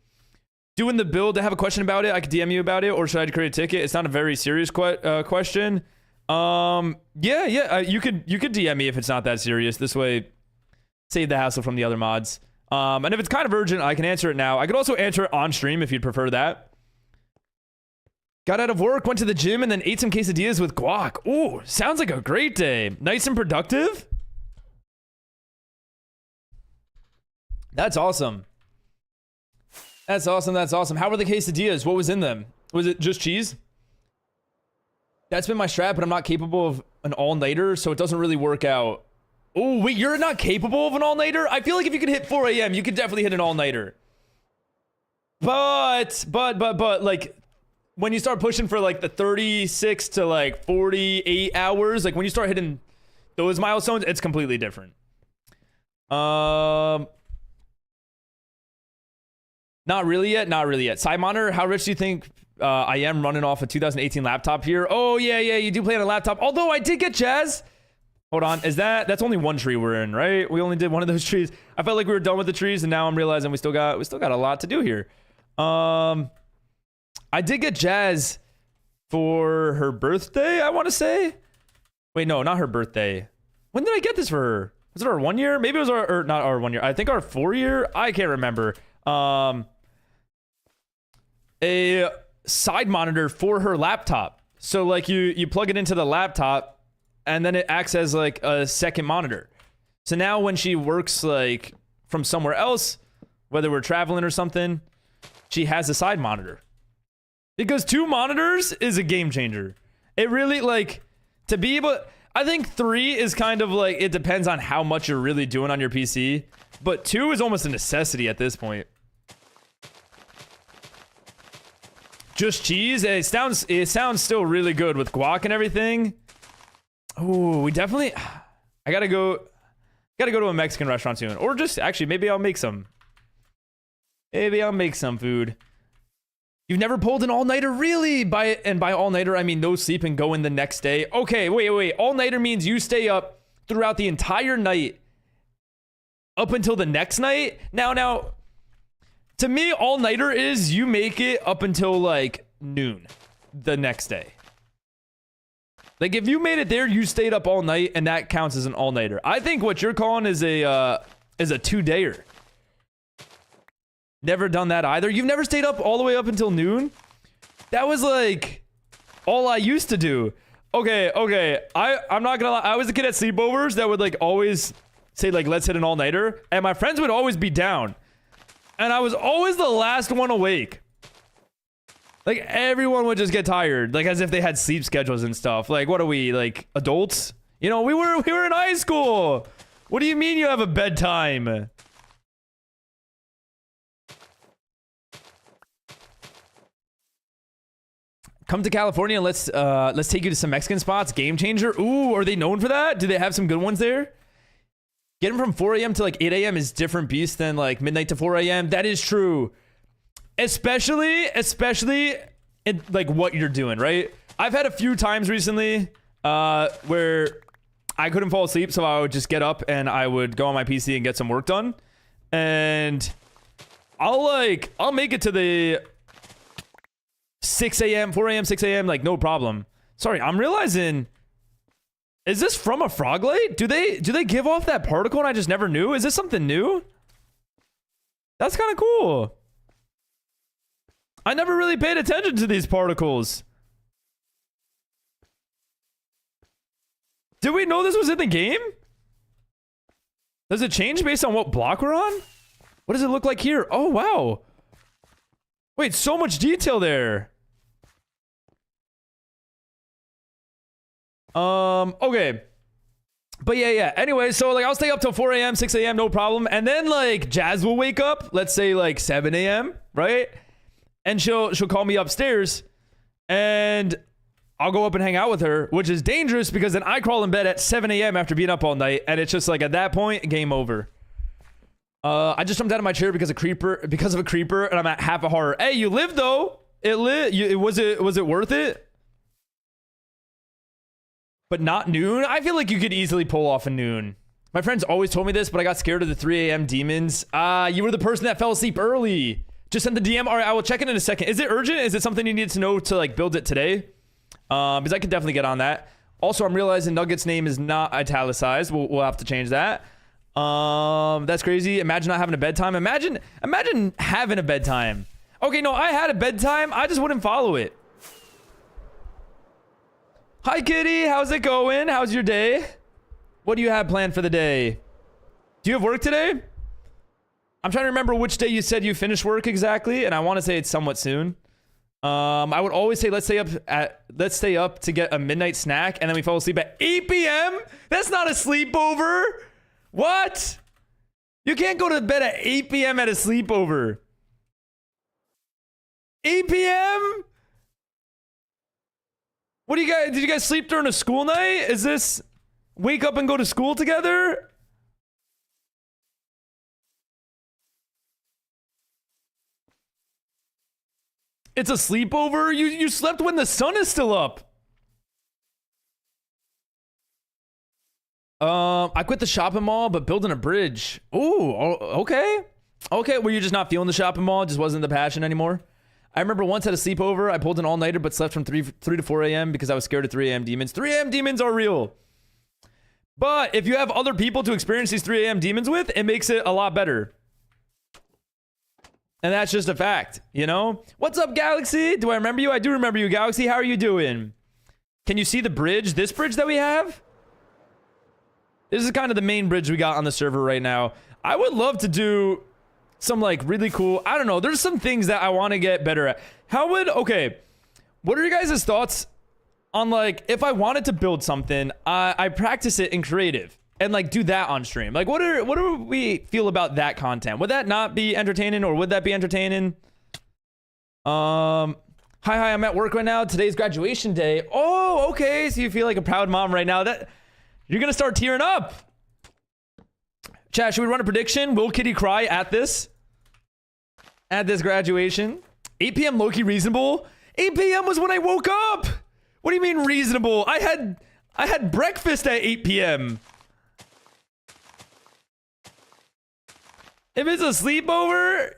Speaker 1: Doing the build, I have a question about it. I could DM you about it, or should I create a ticket? It's not a very serious question. Yeah. You could DM me if it's not that serious. This way, save the hassle from the other mods. And if it's kind of urgent, I can answer it now. I could also answer it on stream if you'd prefer that. Got out of work, went to the gym, and then ate some quesadillas with guac. Ooh, sounds like a great day. Nice and productive. That's awesome. That's awesome. How were the quesadillas? What was in them? Was it just cheese? That's been my strat, but I'm not capable of an all-nighter, so it doesn't really work out. Oh, wait, you're not capable of an all-nighter? I feel like if you could hit 4 a.m., you could definitely hit an all-nighter. But, like, when you start pushing for, like, the 36 to, like, 48 hours, like, when you start hitting those milestones, it's completely different. Not really yet. Side monitor, how rich do you think I am running off a 2018 laptop here? Oh, yeah, you do play on a laptop. Although I did get Jazz. Hold on, that's only one tree we're in, right? We only did one of those trees. I felt like we were done with the trees, and now I'm realizing we still got a lot to do here. I did get Jazz for her birthday, I want to say. Wait, no, not her birthday. When did I get this for her? Was it our 1 year? Maybe it was not our 1 year. I think our 4 year. I can't remember. a side monitor for her laptop. So like you plug it into the laptop and then it acts as like a second monitor. So now when she works like from somewhere else, whether we're traveling or something, she has a side monitor. Because 2 monitors is a game changer. It really, like, to be able... I think 3 is kind of like, it depends on how much you're really doing on your PC. But 2 is almost a necessity at this point. Just cheese? It sounds still really good with guac and everything. Oh, we definitely... I gotta go to a Mexican restaurant soon. Or just, actually, maybe I'll make some. Maybe I'll make some food. You've never pulled an all-nighter? Really? By all-nighter, I mean no sleep and go in the next day. Okay, wait. All-nighter means you stay up throughout the entire night up until the next night? Now, to me, all-nighter is you make it up until, like, noon the next day. Like, if you made it there, you stayed up all night, and that counts as an all-nighter. I think what you're calling is a 2-dayer. Never done that either. You've never stayed up all the way up until noon? That was like all I used to do. Okay. I'm not gonna lie. I was a kid at sleepovers that would like always say like, let's hit an all-nighter. And my friends would always be down. And I was always the last one awake. Like everyone would just get tired. Like as if they had sleep schedules and stuff. Like what are we, like adults? You know, we were in high school. What do you mean you have a bedtime? Come to California and let's take you to some Mexican spots. Game changer. Ooh, are they known for that? Do they have some good ones there? Getting from 4 a.m. to like 8 a.m. is different beast than like midnight to 4 a.m. That is true. Especially in like what you're doing, right? I've had a few times recently where I couldn't fall asleep, so I would just get up and I would go on my PC and get some work done. And I'll make it to the 6 a.m., 4 a.m., 6 a.m., like no problem. Sorry, I'm realizing, is this from a frog light? Do they give off that particle and I just never knew? Is this something new? That's kind of cool. I never really paid attention to these particles. Did we know this was in the game? Does it change based on what block we're on? What does it look like here? Oh, wow. Wait, so much detail there. Okay. But yeah. Anyway, so like I'll stay up till 4 a.m., 6 a.m., no problem. And then like Jazz will wake up, let's say like 7 a.m., right? And she'll call me upstairs and I'll go up and hang out with her, which is dangerous because then I crawl in bed at 7 a.m. after being up all night. And it's just like at that point, game over. I just jumped out of my chair because of a creeper and I'm at half a heart. Hey, you lived though. Was it worth it? But not noon? I feel like you could easily pull off a noon. My friends always told me this, but I got scared of the 3 a.m. demons. You were the person that fell asleep early. Just send the DM. All right, I will check it in a second. Is it urgent? Is it something you need to know to like build it today? Because I could definitely get on that. Also, I'm realizing Nugget's name is not italicized. We'll have to change that. That's crazy. Imagine not having a bedtime. Imagine having a bedtime. Okay, no, I had a bedtime. I just wouldn't follow it. Hi, Kitty. How's it going? How's your day? What do you have planned for the day? Do you have work today? I'm trying to remember which day you said you finished work exactly, and I want to say it's somewhat soon. I would always say let's stay up to get a midnight snack, and then we fall asleep at 8 p.m. That's not a sleepover. What? You can't go to bed at 8 p.m. at a sleepover. 8 p.m.? What do you guys, did you guys sleep during a school night? Is this wake up and go to school together? It's a sleepover? You slept when the sun is still up. I quit the shopping mall, but building a bridge. Ooh, okay. Okay, were you just not feeling the shopping mall? It just wasn't the passion anymore? I remember once at a sleepover, I pulled an all-nighter, but slept from 3 to 4 a.m. because I was scared of 3 a.m. demons. 3 a.m. demons are real. But if you have other people to experience these 3 a.m. demons with, it makes it a lot better. And that's just a fact, you know? What's up, Galaxy? Do I remember you? I do remember you, Galaxy. How are you doing? Can you see the bridge? This bridge that we have? This is kind of the main bridge we got on the server right now. I would love to do some like really cool, I don't know. There's some things that I want to get better at. Okay, what are your guys' thoughts on like, if I wanted to build something, I practice it in creative and like do that on stream? Like what do we feel about that content? Would that not be entertaining, or would that be entertaining? Hi, I'm at work right now. Today's graduation day. Oh, okay. So you feel like a proud mom right now. That you're gonna start tearing up. Chat, should we run a prediction? Will Kitty cry at this graduation? 8 p.m. low-key reasonable? 8 p.m. was when I woke up. What do you mean reasonable? I had breakfast at 8 p.m. If it's a sleepover,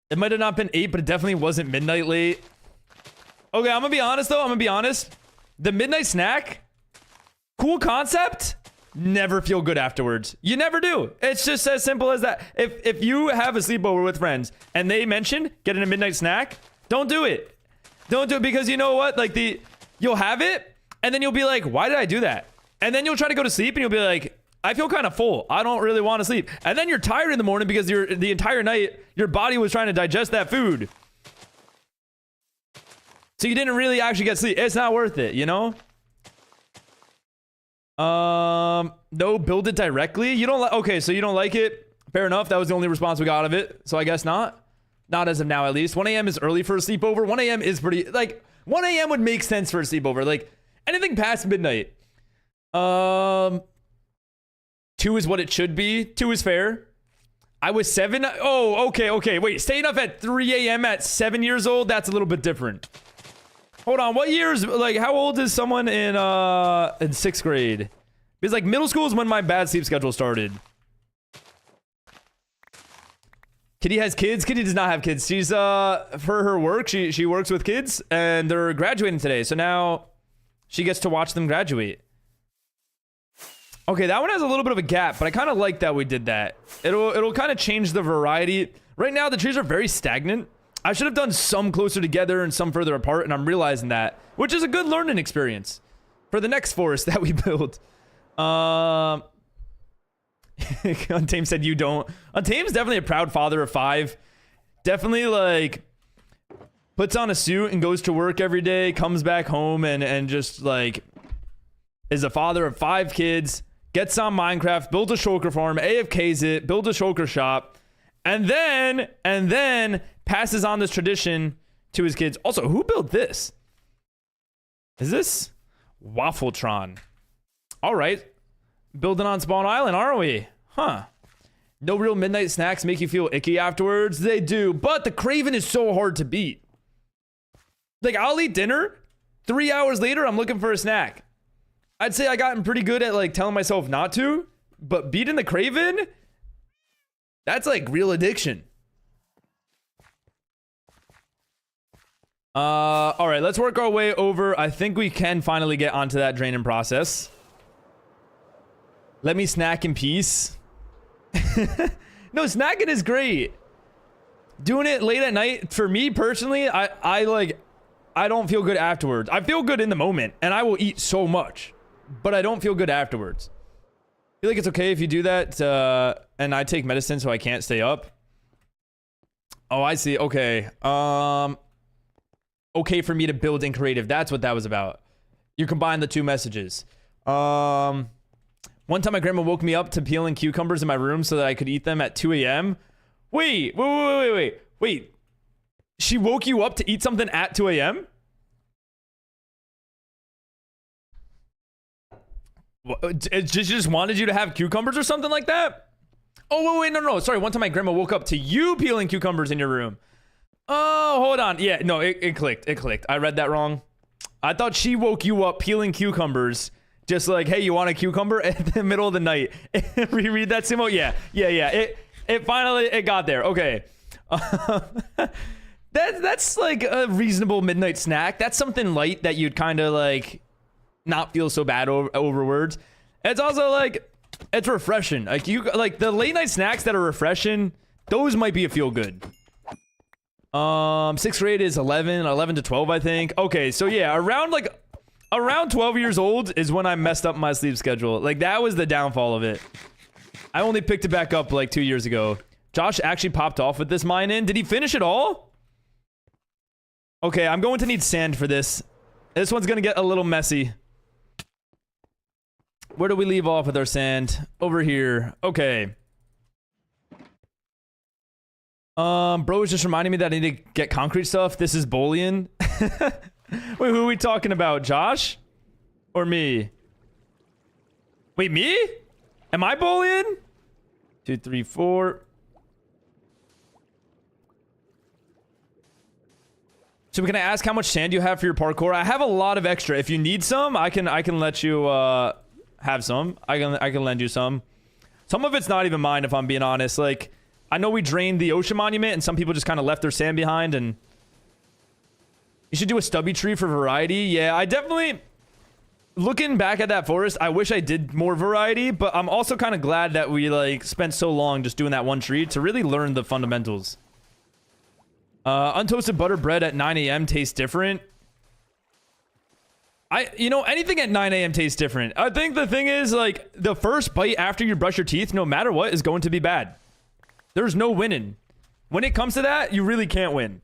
Speaker 1: it might have not been 8, but it definitely wasn't midnight late. Okay, I'm gonna be honest though. The midnight snack, cool concept, never feel good afterwards. You never do. It's just as simple as that. If you have a sleepover with friends and they mention getting a midnight snack, don't do it. Don't do it, because you know what? Like you'll have it and then you'll be like, why did I do that? And then you'll try to go to sleep and you'll be like, I feel kind of full. I don't really want to sleep. And then you're tired in the morning because the entire night your body was trying to digest that food. So you didn't really actually get sleep. It's not worth it, you know? No, build it directly. You don't like, okay, so you don't like it. Fair enough. That was the only response we got of it. So I guess not. Not as of now, at least. 1 a.m. is early for a sleepover. 1 a.m. is pretty, like, 1 a.m. would make sense for a sleepover. Like, anything past midnight. 2 is what it should be. 2 is fair. I was 7. Oh, okay. Wait, staying up at 3 a.m. at 7 years old? That's a little bit different. Hold on, what years, like, how old is someone in 6th grade? Because, like, middle school is when my bad sleep schedule started. Kitty has kids? Kitty does not have kids. She's, for her work, she works with kids, and they're graduating today, so now she gets to watch them graduate. Okay, that one has a little bit of a gap, but I kind of like that we did that. It'll kind of change the variety. Right now, the trees are very stagnant. I should have done some closer together and some further apart, and I'm realizing that, which is a good learning experience for the next forest that we build. Untamed said you don't. Untamed's definitely a proud father of 5. Definitely, like, puts on a suit and goes to work every day, comes back home and just, like, is a father of 5 kids, gets on Minecraft, builds a shulker farm, AFKs it, builds a shulker shop, and then passes on this tradition to his kids. Also, who built this? Is this Waffletron? All right. Building on Spawn Island, aren't we? Huh. No real midnight snacks make you feel icky afterwards? They do, but the craving is so hard to beat. Like, I'll eat dinner. 3 hours later, I'm looking for a snack. I'd say I gotten pretty good at, like, telling myself not to, but beating the craving, that's, like, real addiction. All right, let's work our way over. I think we can finally get onto that draining process. Let me snack in peace. No, snacking is great. Doing it late at night, for me personally, I don't feel good afterwards. I feel good in the moment, and I will eat so much, but I don't feel good afterwards. I feel like it's okay if you do that, and I take medicine so I can't stay up. Oh, I see. Okay. Okay for me to build in creative. That's what that was about. You combine the 2 messages. One time my grandma woke me up to peeling cucumbers in my room so that I could eat them at 2 a.m. Wait. She woke you up to eat something at 2 a.m.? She just wanted you to have cucumbers or something like that? Oh, wait, no. Sorry, one time my grandma woke up to you peeling cucumbers in your room. Oh, hold on. Yeah, no, it clicked. It clicked. I read that wrong. I thought she woke you up peeling cucumbers. Just like, hey, you want a cucumber at the middle of the night? Reread that, Simo? Yeah. It finally got there. Okay. That's like a reasonable midnight snack. That's something light that you'd kind of like not feel so bad over words. It's also like, It's refreshing. Like like the late night snacks that are refreshing, those might be a feel good. 6th grade is 11 to 12, I think. Okay, so yeah, around 12 years old is when I messed up my sleep schedule. Like that was the downfall of it. I only picked it back up like 2 years ago. Josh actually popped off with this mine in. Did he finish it all? Okay, I'm going to need sand for this. This one's gonna get a little messy. Where do we leave off with our sand? Over here. Okay. Bro was just reminding me that I need to get concrete stuff. This is bullion. Wait, who are we talking about? Josh? Or me? Wait, me? Am I bullion? 2, 3, 4. So can I ask how much sand you have for your parkour? I have a lot of extra. If you need some, I can let you have some. I can lend you some. Some of it's not even mine, if I'm being honest. Like, I know we drained the ocean monument and some people just kind of left their sand behind, and you should do a stubby tree for variety. Yeah, I definitely, looking back at that forest, I wish I did more variety, but I'm also kind of glad that we like spent so long just doing that one tree to really learn the fundamentals. Untoasted butter bread at 9 a.m. tastes different. You know, anything at 9 a.m. tastes different. I think the thing is, like, the first bite after you brush your teeth, no matter what, is going to be bad. There's no winning. When it comes to that, you really can't win.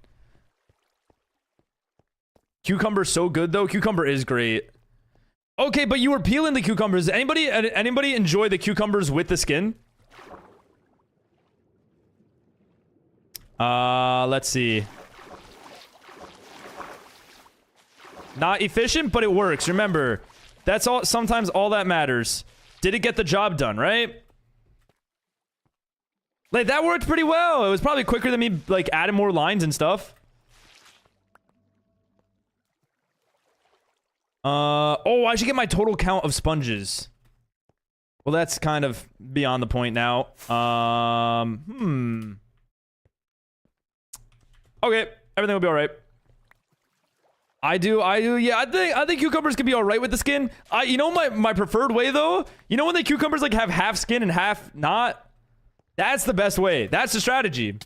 Speaker 1: Cucumber's so good, though. Cucumber is great. Okay, but you were peeling the cucumbers. Anybody enjoy the cucumbers with the skin? Let's see. Not efficient, but it works. Remember, that's all. Sometimes all that matters. Did it get the job done, right? Like, that worked pretty well. It was probably quicker than me, like, adding more lines and stuff. Oh, I should get my total count of sponges. Well, that's kind of beyond the point now. Okay, everything will be all right. I do. Yeah, I think cucumbers can be all right with the skin. You know my preferred way though. You know when the cucumbers like have half skin and half not. That's the best way. That's the strategy.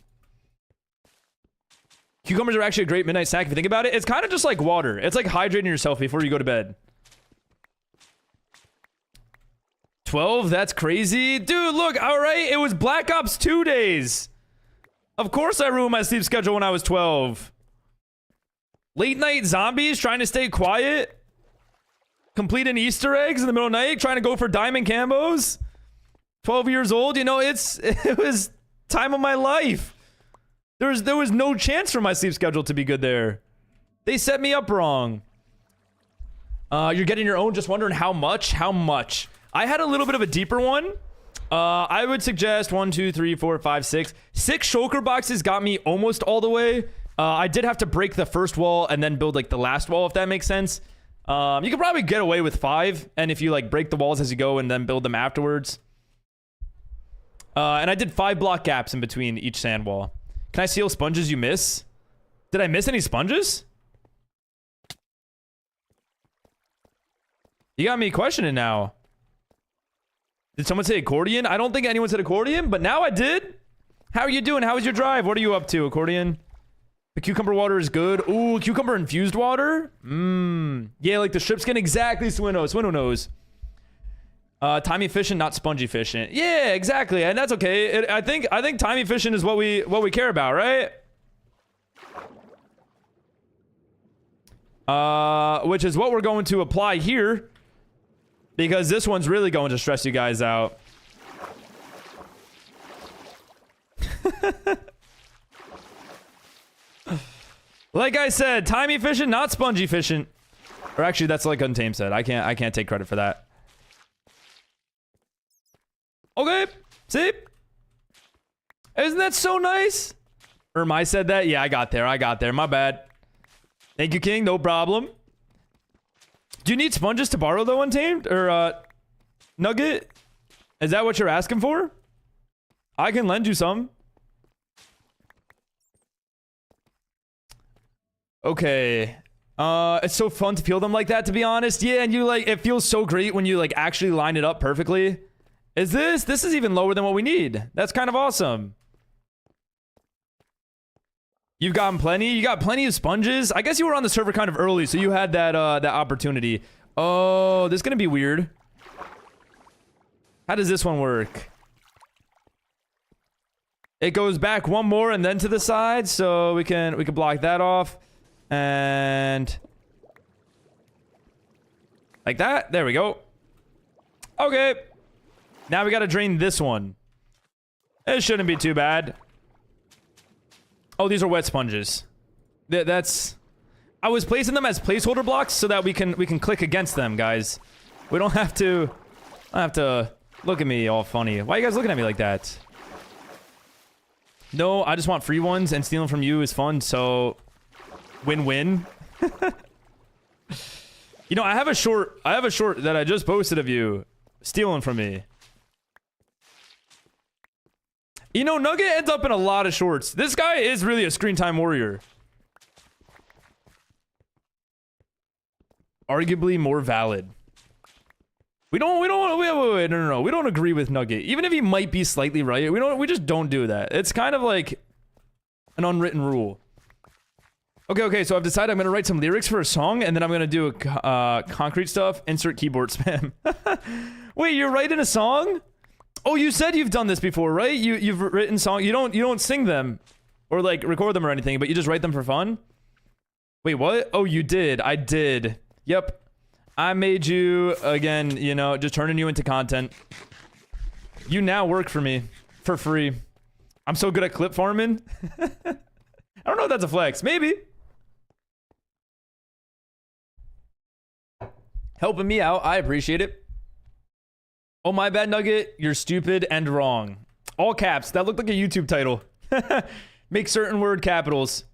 Speaker 1: Cucumbers are actually a great midnight snack if you think about it. It's kind of just like water. It's like hydrating yourself before you go to bed. 12? That's crazy. Dude, look, all right. It was Black Ops 2 days. Of course I ruined my sleep schedule when I was 12. Late night zombies trying to stay quiet. Completing Easter eggs in the middle of the night. Trying to go for diamond cambos. 12 years old. You know, it was time of my life. There was no chance for my sleep schedule to be good there. They set me up wrong. You're getting your own. Just wondering how much? How much? I had a little bit of a deeper one. I would suggest 1, 2, 3, 4, 5, 6. 6 shulker boxes got me almost all the way. I did have to break the first wall and then build like the last wall, if that makes sense. You could probably get away with 5, and if you like break the walls as you go and then build them afterwards. And I did 5 block gaps in between each sand wall. Can I steal sponges you miss? Did I miss any sponges? You got me questioning now. Did someone say accordion? I don't think anyone said accordion, but now I did. How are you doing? How was your drive? What are you up to, accordion? The cucumber water is good. Ooh, cucumber infused water? Yeah, like the strip skin. Exactly, Swinno. Swinno knows. Time efficient, not sponge efficient. Yeah, exactly. And that's okay. I think time efficient is what we care about, right? Which is what we're going to apply here. Because this one's really going to stress you guys out. Like I said, time efficient, not sponge efficient. Or actually, that's like Untamed said. I can't take credit for that. Okay, see? Isn't that so nice? I said that? Yeah, I got there. My bad. Thank you, King. No problem. Do you need sponges to borrow, though, Untamed? Or, Nugget? Is that what you're asking for? I can lend you some. Okay. It's so fun to peel them like that, to be honest. Yeah, and you, like, it feels so great when you, like, actually line it up perfectly. Is this? This is even lower than what we need. That's kind of awesome. You've gotten plenty. You got plenty of sponges. I guess you were on the server kind of early, so you had that that opportunity. Oh, this is gonna be weird. How does this one work? It goes back one more and then to the side, so we can block that off, and like that. There we go. Okay. Now we gotta drain this one. It shouldn't be too bad. Oh, these are wet sponges. That's... I was placing them as placeholder blocks so that we can click against them, guys. We don't have to... I have to look at me all funny. Why are you guys looking at me like that? No, I just want free ones, and stealing from you is fun, so... Win-win. You know, I have a short that I just posted of you stealing from me. You know, Nugget ends up in a lot of shorts. This guy is really a screen time warrior. Arguably more valid. Wait, no. We don't agree with Nugget. Even if he might be slightly right, we just don't do that. It's kind of like an unwritten rule. Okay, so I've decided I'm gonna write some lyrics for a song, and then I'm gonna do concrete stuff. Insert keyboard spam. Wait, you're writing a song? Oh, you said you've done this before, right? You've written songs. You don't sing them or like record them or anything, but you just write them for fun? Wait, what? Oh, you did. I did. Yep. I made you again, you know, just turning you into content. You now work for me for free. I'm so good at clip farming. I don't know if that's a flex. Maybe. Helping me out. I appreciate it. Oh, my bad, Nugget. You're stupid and wrong. All caps. That looked like a YouTube title. Make certain word capitals.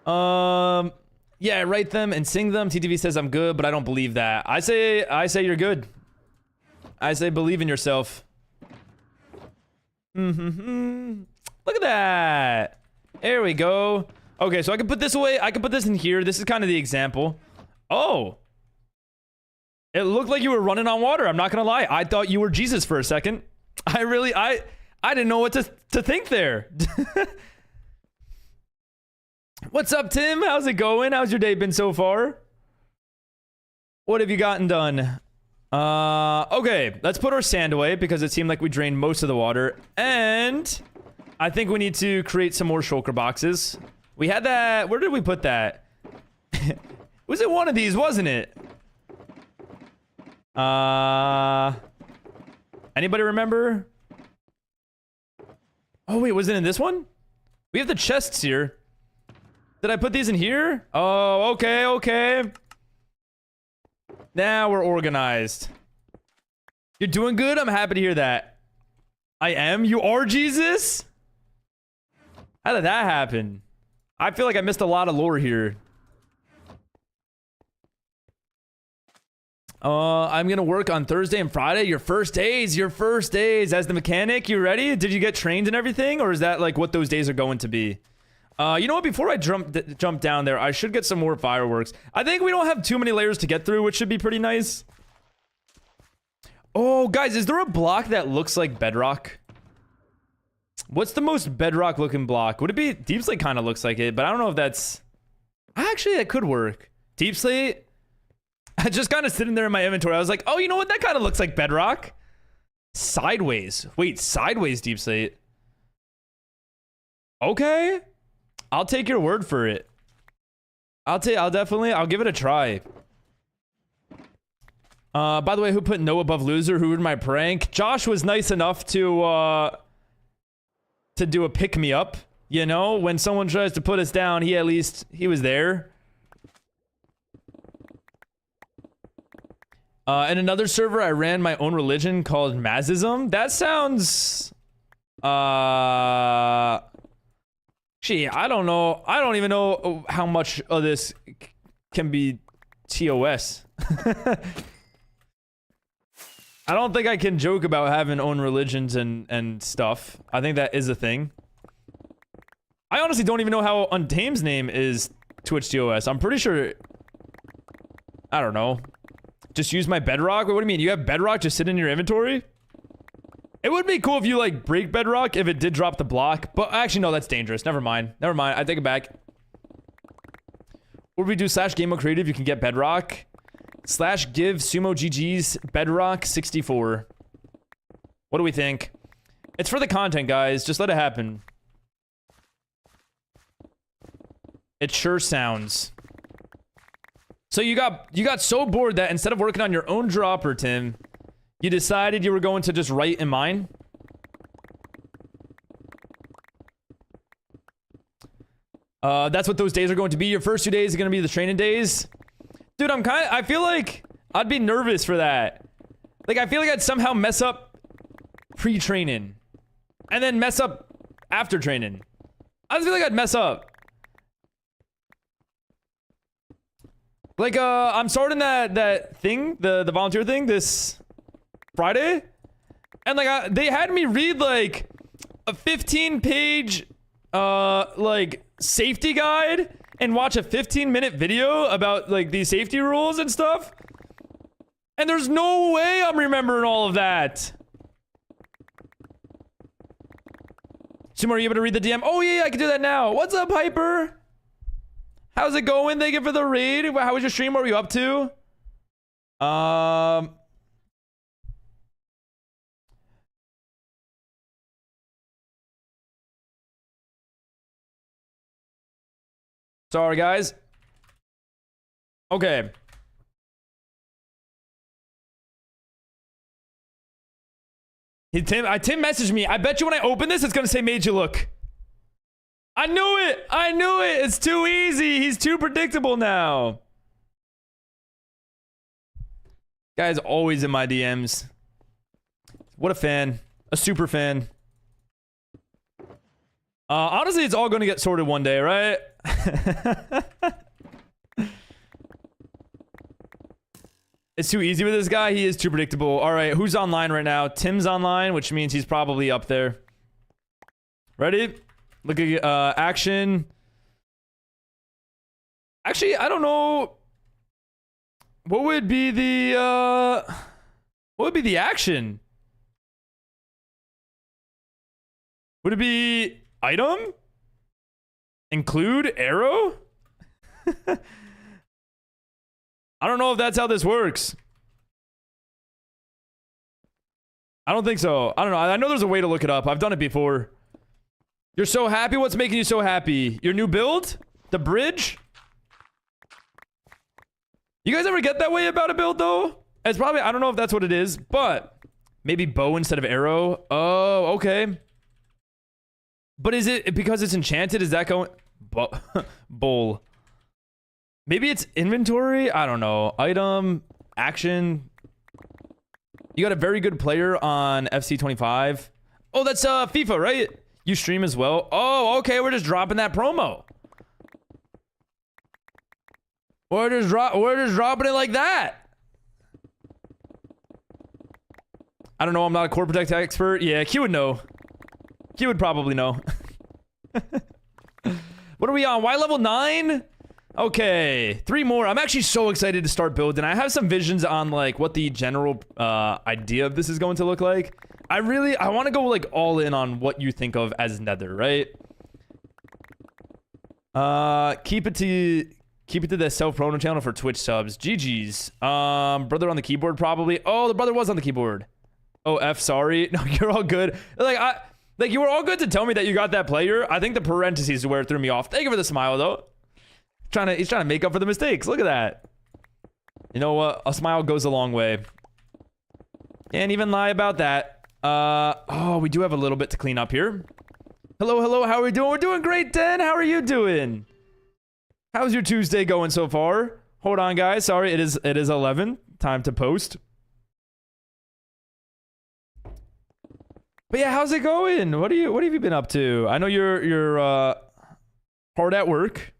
Speaker 1: Yeah, write them and sing them. TTV says I'm good, but I don't believe that. I say you're good. I say believe in yourself. Look at that. There we go. Okay, so I can put this away. I can put this in here. This is kind of the example. Oh. It looked like you were running on water. I'm not gonna lie. I thought you were Jesus for a second. I didn't know what to think there. What's up, Tim? How's it going? How's your day been so far? What have you gotten done? Okay, let's put our sand away because it seemed like we drained most of the water. And I think we need to create some more shulker boxes. We had that. Where did we put that? Was it one of these, wasn't it? Anybody remember? Oh, wait, was it in this one? We have the chests here. Did I put these in here? Oh, okay. Now we're organized. You're doing good? I'm happy to hear that. I am? You are Jesus? How did that happen? I feel like I missed a lot of lore here. I'm gonna work on Thursday and Friday. Your first days as the mechanic. You ready? Did you get trained and everything, or is that like what those days are going to be? You know what? Before I jump down there, I should get some more fireworks. I think we don't have too many layers to get through, which should be pretty nice. Oh, guys, is there a block that looks like bedrock? What's the most bedrock looking block? Would it be Deep Slate? Kind of looks like it, but I don't know if that's... Actually, that could work. Deep Slate? I just kind of sitting there in my inventory. I was like, oh, you know what? That kind of looks like bedrock. Sideways. Wait, sideways Deep Slate. Okay. I'll take your word for it. I'll give it a try. By the way, who put no above loser? Who would my prank? Josh was nice enough to do a pick me up. You know, when someone tries to put us down, he was there. In another server, I ran my own religion called Mazism. That sounds... Gee, I don't know. I don't even know how much of this can be TOS. I don't think I can joke about having own religions and stuff. I think that is a thing. I honestly don't even know how Untamed's name is Twitch TOS. I'm pretty sure... I don't know. Just use my bedrock? Wait, what do you mean? You have bedrock just sitting in your inventory? It would be cool if you like break bedrock if it did drop the block. But actually, no, that's dangerous. Never mind. Never mind. I take it back. What do we do? / game mode creative. You can get bedrock. / give sumo GG's bedrock 64. What do we think? It's for the content, guys. Just let it happen. It sure sounds. So you got so bored that instead of working on your own dropper, Tim, you decided you were going to just write in mine? That's what those days are going to be. Your first 2 days are going to be the training days. Dude, I feel like I'd be nervous for that. Like, I feel like I'd somehow mess up pre-training. And then mess up after training. I just feel like I'd mess up. Like, I'm starting that thing, the volunteer thing this Friday. And like, they had me read like a 15-page, like safety guide and watch a 15-minute video about like these safety rules and stuff. And there's no way I'm remembering all of that. Sumo, are you able to read the DM? Oh yeah, I can do that now. What's up, Hyper? How's it going? Thank you for the raid. How was your stream? What were you up to? Sorry, guys. Okay. Tim messaged me. I bet you when I open this, it's gonna say made you look. I knew it! I knew it! It's too easy! He's too predictable now. Guy's always in my DMs. What a fan. A super fan. Honestly, it's all gonna get sorted one day, right? It's too easy with this guy. He is too predictable. Alright, who's online right now? Tim's online, which means he's probably up there. Ready? Look at action. Actually, I don't know. What would be the action? Would it be item? Include arrow? I don't know if that's how this works. I don't think so. I don't know. I know there's a way to look it up. I've done it before. You're so happy? What's making you so happy? Your new build? The bridge? You guys ever get that way about a build, though? It's probably... I don't know if that's what it is, but... Maybe bow instead of arrow? Oh, okay. But is it... Because it's enchanted, is that going... Bowl. Maybe it's inventory? I don't know. Item... Action... You got a very good player on FC25. Oh, that's FIFA, right? You stream as well? Oh, okay, we're just dropping that promo. We're just dropping it like that. I don't know, I'm not a core protect expert. Yeah, Q would know. Q would probably know. What are we on? Y level 9? Okay, 3 more. I'm actually so excited to start building. I have some visions on like what the general idea of this is going to look like. I want to go like all in on what you think of as Nether, right? Keep it to the self-promo channel for Twitch subs. GG's. Brother on the keyboard probably. Oh, the brother was on the keyboard. Oh, F, sorry. No, you're all good. Like you were all good to tell me that you got that player. I think the parentheses is where it threw me off. Thank you for the smile though. He's trying to make up for the mistakes. Look at that. You know what? A smile goes a long way. Can't even lie about that. Oh, we do have a little bit to clean up here. Hello, how are we doing? We're doing great, Den. How are you doing? How's your Tuesday going so far? Hold on, guys. Sorry, it is 11. Time to post. But yeah, how's it going? What have you been up to? I know you're hard at work.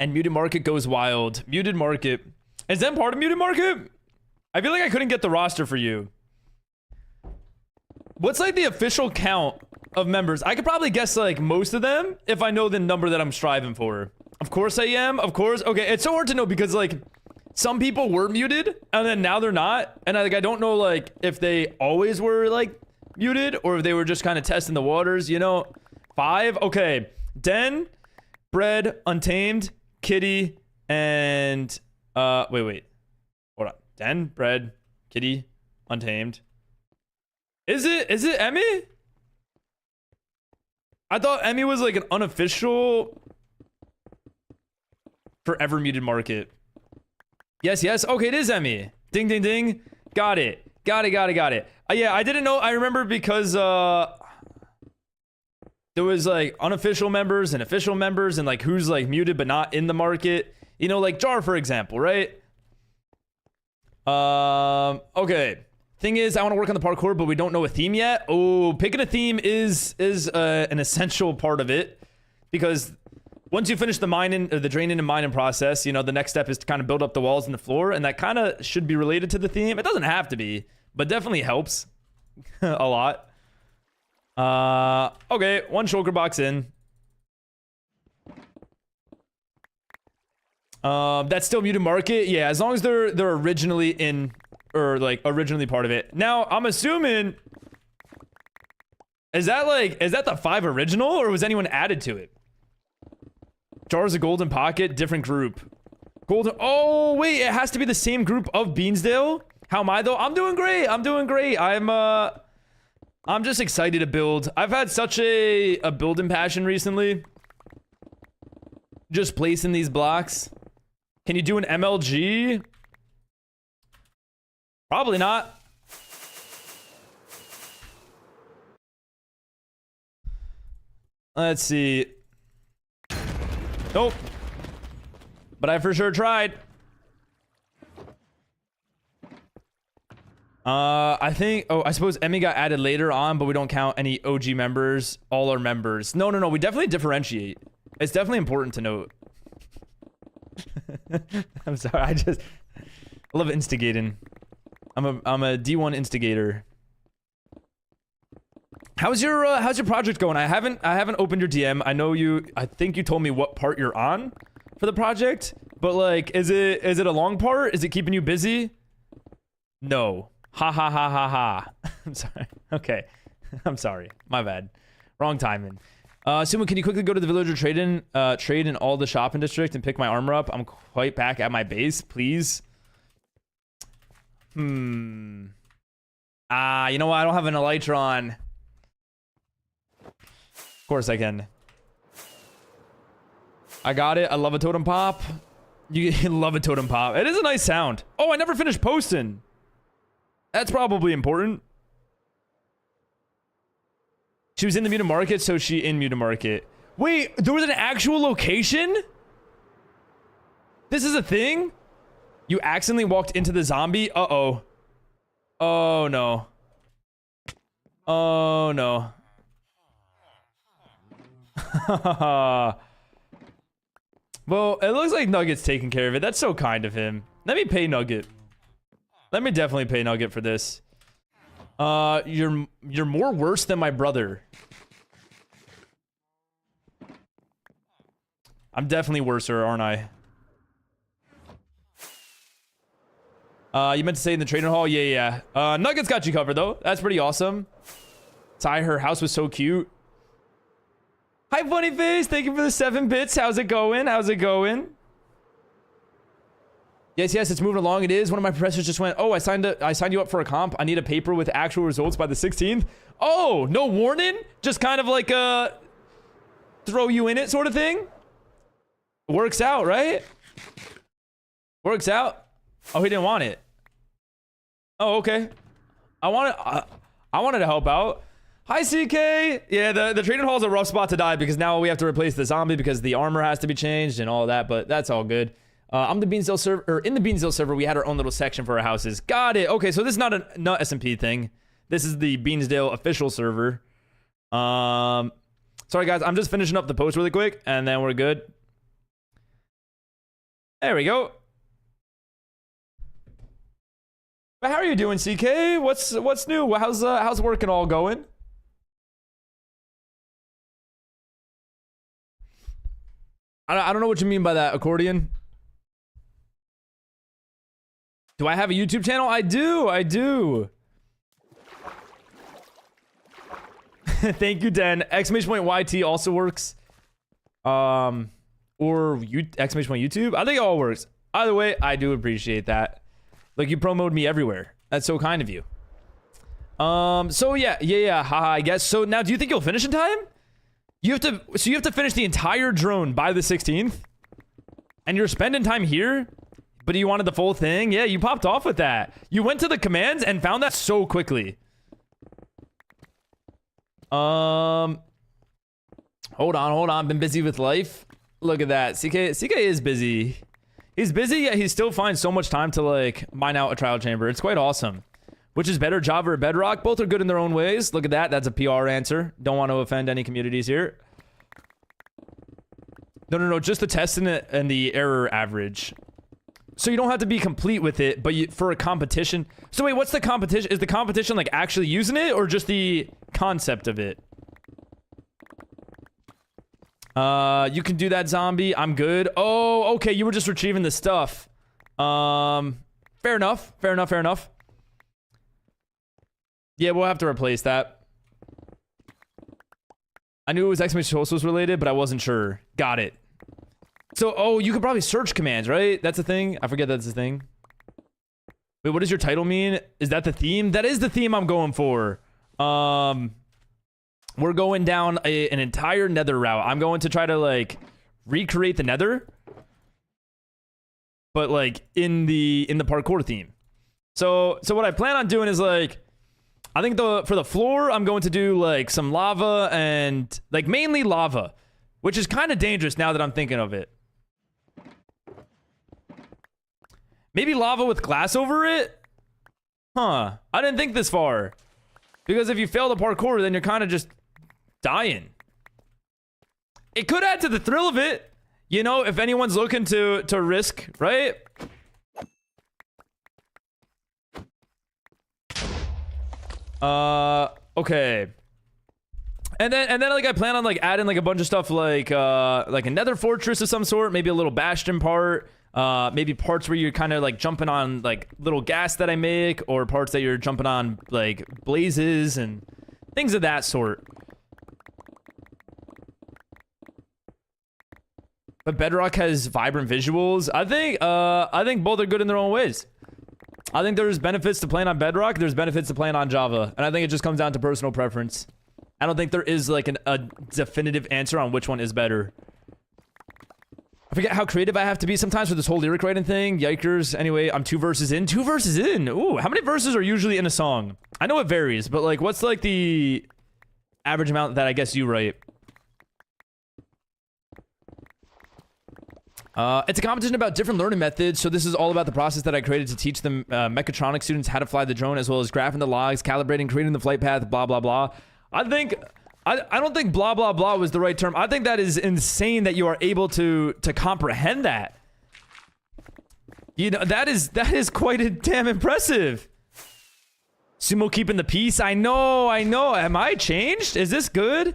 Speaker 1: And Muted Market goes wild. Muted Market. Is that part of Muted Market? I feel like I couldn't get the roster for you. What's like the official count of members. I could probably guess like most of them if I know the number that I'm striving for. Of course I am. Of course. Okay, it's so hard to know because like some people were muted and then now they're not. And I don't know like if they always were like muted or if they were just kind of testing the waters, you know. 5. Okay. Den, Bread, Untamed, Kitty, and wait. Hold on. Den, Bread, Kitty, Untamed. Is it Emmy? I thought Emmy was like an unofficial forever muted market. Yes. Okay, it is Emmy. Ding, ding, ding. Got it. Yeah, I didn't know. I remember because there was like unofficial members and official members and like who's like muted but not in the market. You know, like Jar, for example, right? Okay. Thing is, I want to work on the parkour, but we don't know a theme yet. Oh, picking a theme is an essential part of it because once you finish the mining or the draining and mining process, you know, the next step is to kind of build up the walls and the floor, and that kind of should be related to the theme. It doesn't have to be, but definitely helps a lot. Okay, 1 shulker box in. That's still muted market. Yeah, as long as they're originally in or like originally part of it. Now, I'm assuming is that the 5 original or was anyone added to it? Jars of Golden Pocket, different group. Golden. Oh, wait, it has to be the same group of Beansdale. How am I though? I'm doing great. I'm just excited to build. I've had such a building passion recently. Just placing these blocks. Can you do an MLG? Probably not. Let's see. Nope. But I for sure tried. I think, I suppose Emmy got added later on, but we don't count any OG members. All our members. No. We definitely differentiate. It's definitely important to note. I'm sorry. I love instigating. I'm a D1 instigator. How's your project going? I haven't opened your DM. I think you told me what part you're on for the project, but like, is it a long part? Is it keeping you busy? No. Ha. I'm sorry. Okay. I'm sorry. My bad. Wrong timing. Sumo, can you quickly go to the villager trade in all the shopping district and pick my armor up? I'm quite back at my base, please. You know what? I don't have an elytron. Of course I can. I got it. I love a totem pop. You love a totem pop. It is a nice sound. Oh, I never finished posting. That's probably important. She was in the mutant market, so she in mutant market. Wait, there was an actual location? This is a thing? You accidentally walked into the zombie? Uh-oh. Oh, no. Oh, no. Well, it looks like Nugget's taking care of it. That's so kind of him. Let me pay Nugget. Let me definitely pay Nugget for this. You're more worse than my brother. I'm definitely worser, aren't I? You meant to say in the trainer hall? Yeah. Nugget's got you covered, though. That's pretty awesome. Ty, her house was so cute. Hi, Funny Face. Thank you for the 7 bits. How's it going? Yes, it's moving along. It is. One of my professors just went, oh, I signed you up for a comp. I need a paper with actual results by the 16th. Oh, no warning? Just kind of like throw you in it sort of thing? Works out, right? Works out. Oh, he didn't want it. Oh, okay. I wanted to help out. Hi, CK. Yeah, the training hall is a rough spot to die because now we have to replace the zombie because the armor has to be changed and all that, but that's all good. I'm the Beansdale server, or in the Beansdale server, we had our own little section for our houses. Got it. Okay, so this is not SMP thing. This is the Beansdale official server. Sorry guys, I'm just finishing up the post really quick, and then we're good. There we go. But how are you doing, CK? What's new? How's work and all going? I don't know what you mean by that, accordion. Do I have a YouTube channel? I do. Thank you, Den. Exclamation point YT also works. Or exclamation point YouTube. I think it all works. Either way, I do appreciate that. Like, you promoted me everywhere. That's so kind of you. So yeah, haha, I guess. So now, do you think you'll finish in time? You have to finish the entire drone by the 16th? And you're spending time here? But you wanted the full thing? Yeah, you popped off with that. You went to the commands and found that so quickly. Hold on. Been busy with life. Look at that. CK is busy. He's busy, yet he still finds so much time to, like, mine out a trial chamber. It's quite awesome. Which is better, Java or Bedrock? Both are good in their own ways. Look at that. That's a PR answer. Don't want to offend any communities here. No. Just the test and the error average. So you don't have to be complete with it, but for a competition. So wait, what's the competition? Is the competition, like, actually using it or just the concept of it? You can do that, zombie. I'm good. Oh, okay. You were just retrieving the stuff. Fair enough. Yeah, we'll have to replace that. I knew it was exclamation was related, but I wasn't sure. Got it. So, oh, you could probably search commands, right? That's a thing. I forget that's a thing. Wait, what does your title mean? Is that the theme? That is the theme I'm going for. We're going down an entire nether route. I'm going to try to, like, recreate the nether, but, like, in the parkour theme. So what I plan on doing is, like, I think for the floor, I'm going to do, like, some lava and, like, mainly lava, which is kind of dangerous now that I'm thinking of it. Maybe lava with glass over it? Huh. I didn't think this far. Because if you fail the parkour, then you're kind of just dying. It could add to the thrill of it. You know, if anyone's looking to risk, right? Okay. And then like I plan on like adding like a bunch of stuff like a nether fortress of some sort, maybe a little bastion part, maybe parts where you're kind of like jumping on like little gas that I make, or parts that you're jumping on like blazes and things of that sort. But Bedrock has vibrant visuals. I think both are good in their own ways. I think there's benefits to playing on Bedrock. There's benefits to playing on Java. And I think it just comes down to personal preference. I don't think there is like a definitive answer on which one is better. I forget how creative I have to be sometimes with this whole lyric writing thing. Yikers. Anyway, I'm 2 verses in. 2 verses in. Ooh, how many verses are usually in a song? I know it varies, but like what's like the average amount that I guess you write? It's a competition about different learning methods, so this is all about the process that I created to teach the mechatronics students how to fly the drone, as well as graphing the logs, calibrating, creating the flight path, blah, blah, blah. I don't think blah, blah, blah was the right term. I think that is insane that you are able to comprehend that. You know, that is quite a damn impressive. Sumo keeping the peace. I know. Am I changed? Is this good?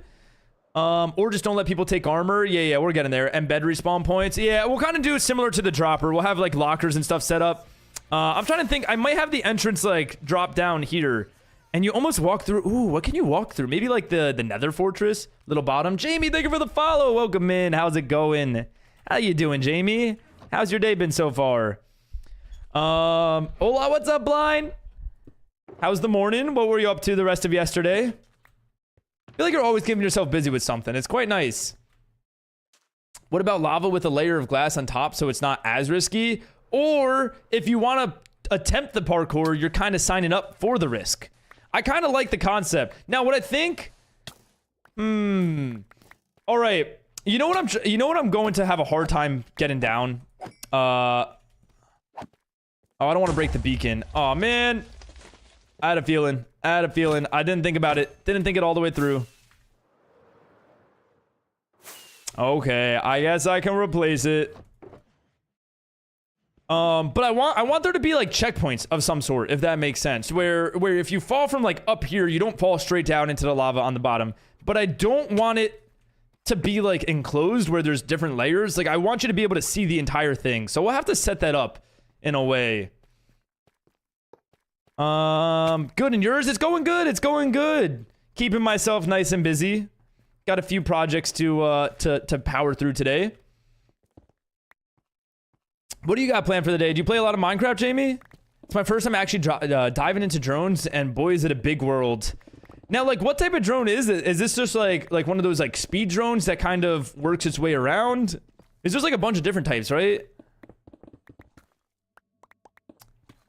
Speaker 1: Or just don't let people take armor. Yeah, we're getting there. Embed respawn points. Yeah, we'll kind of do it similar to the dropper. We'll have like lockers and stuff set up. I'm trying to think. I might have the entrance like drop down here, and you almost walk through. Ooh, what can you walk through? Maybe like the nether fortress, little bottom. Jamie, thank you for the follow. Welcome in. How's it going? How you doing, Jamie? How's your day been so far? Hola, what's up, Blind? How's the morning? What were you up to the rest of yesterday? I feel like you're always keeping yourself busy with something. It's quite nice. What about lava with a layer of glass on top so it's not as risky? Or if you want to attempt the parkour, you're kind of signing up for the risk. I kind of like the concept. Now, what I think... All right. You know what I'm going to have a hard time getting down? Oh, I don't want to break the beacon. Oh, man. I had a feeling. I didn't think about it. Didn't think it all the way through. Okay, I guess I can replace it. But I want there to be like checkpoints of some sort, if that makes sense. Where if you fall from like up here, you don't fall straight down into the lava on the bottom. But I don't want it to be like enclosed where there's different layers. Like I want you to be able to see the entire thing. So we'll have to set that up in a way. Good. And yours? It's going good. It's going good. Keeping myself nice and busy. Got a few projects to power through today. What do you got planned for the day? Do you play a lot of Minecraft, Jamie? It's my first time actually diving into drones, and boy, is it a big world. Now, like, what type of drone is it? Is this just like one of those like speed drones that kind of works its way around? Is there's like a bunch of different types, right?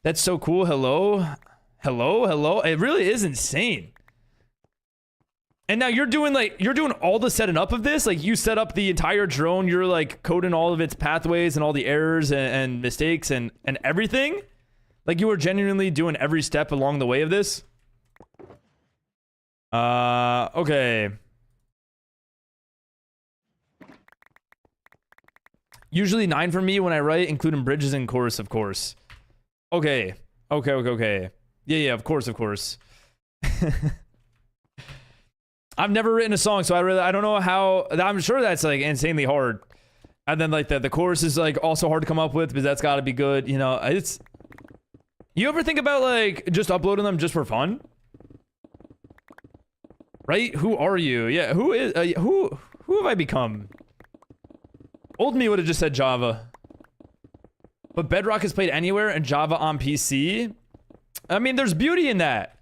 Speaker 1: That's so cool. Hello, hello, hello. It really is insane. And now you're doing all the setting up of this. Like you set up the entire drone. You're like coding all of its pathways and all the errors and mistakes and everything. Like you were genuinely doing every step along the way of this. Okay. Usually 9 for me when I write, including bridges and chorus, of course. Okay. Okay. Yeah, of course. I've never written a song, so I don't know how. I'm sure that's like insanely hard. And then like the chorus is like also hard to come up with because that's got to be good. You know, it's. You ever think about like just uploading them just for fun? Right? Who are you? Yeah. Who is? Who have I become? Old me would have just said Java. But Bedrock is played anywhere and Java on PC. I mean, there's beauty in that.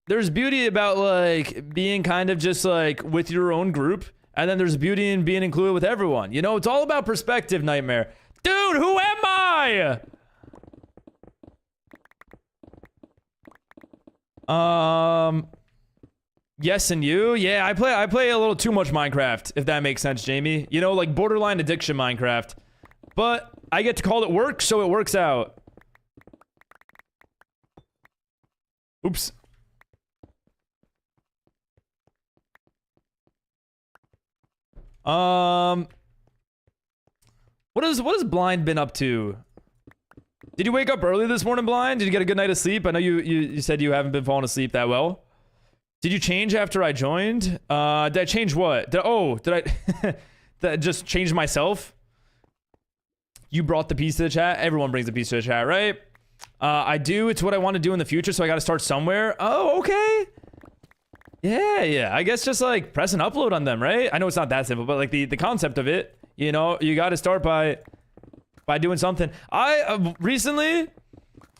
Speaker 1: There's beauty about like being kind of just like with your own group, and then there's beauty in being included with everyone. You know, it's all about perspective, Nightmare. Dude, who am I? Yes, and you? Yeah, I play a little too much Minecraft, if that makes sense, Jamie. You know, like borderline addiction Minecraft. But I get to call it work, so it works out. Oops. What has Blind been up to? Did you wake up early this morning, Blind? Did you get a good night of sleep? I know you said you haven't been falling asleep that well. Did you change after I joined? Did I change what? Did I just change myself? You brought the piece to the chat. Everyone brings a piece to the chat, right? I do. It's what I want to do in the future, so I got to start somewhere. Oh, okay. Yeah. I guess just like press and upload on them, right? I know it's not that simple, but like the concept of it, you know, you got to start by doing something. I recently,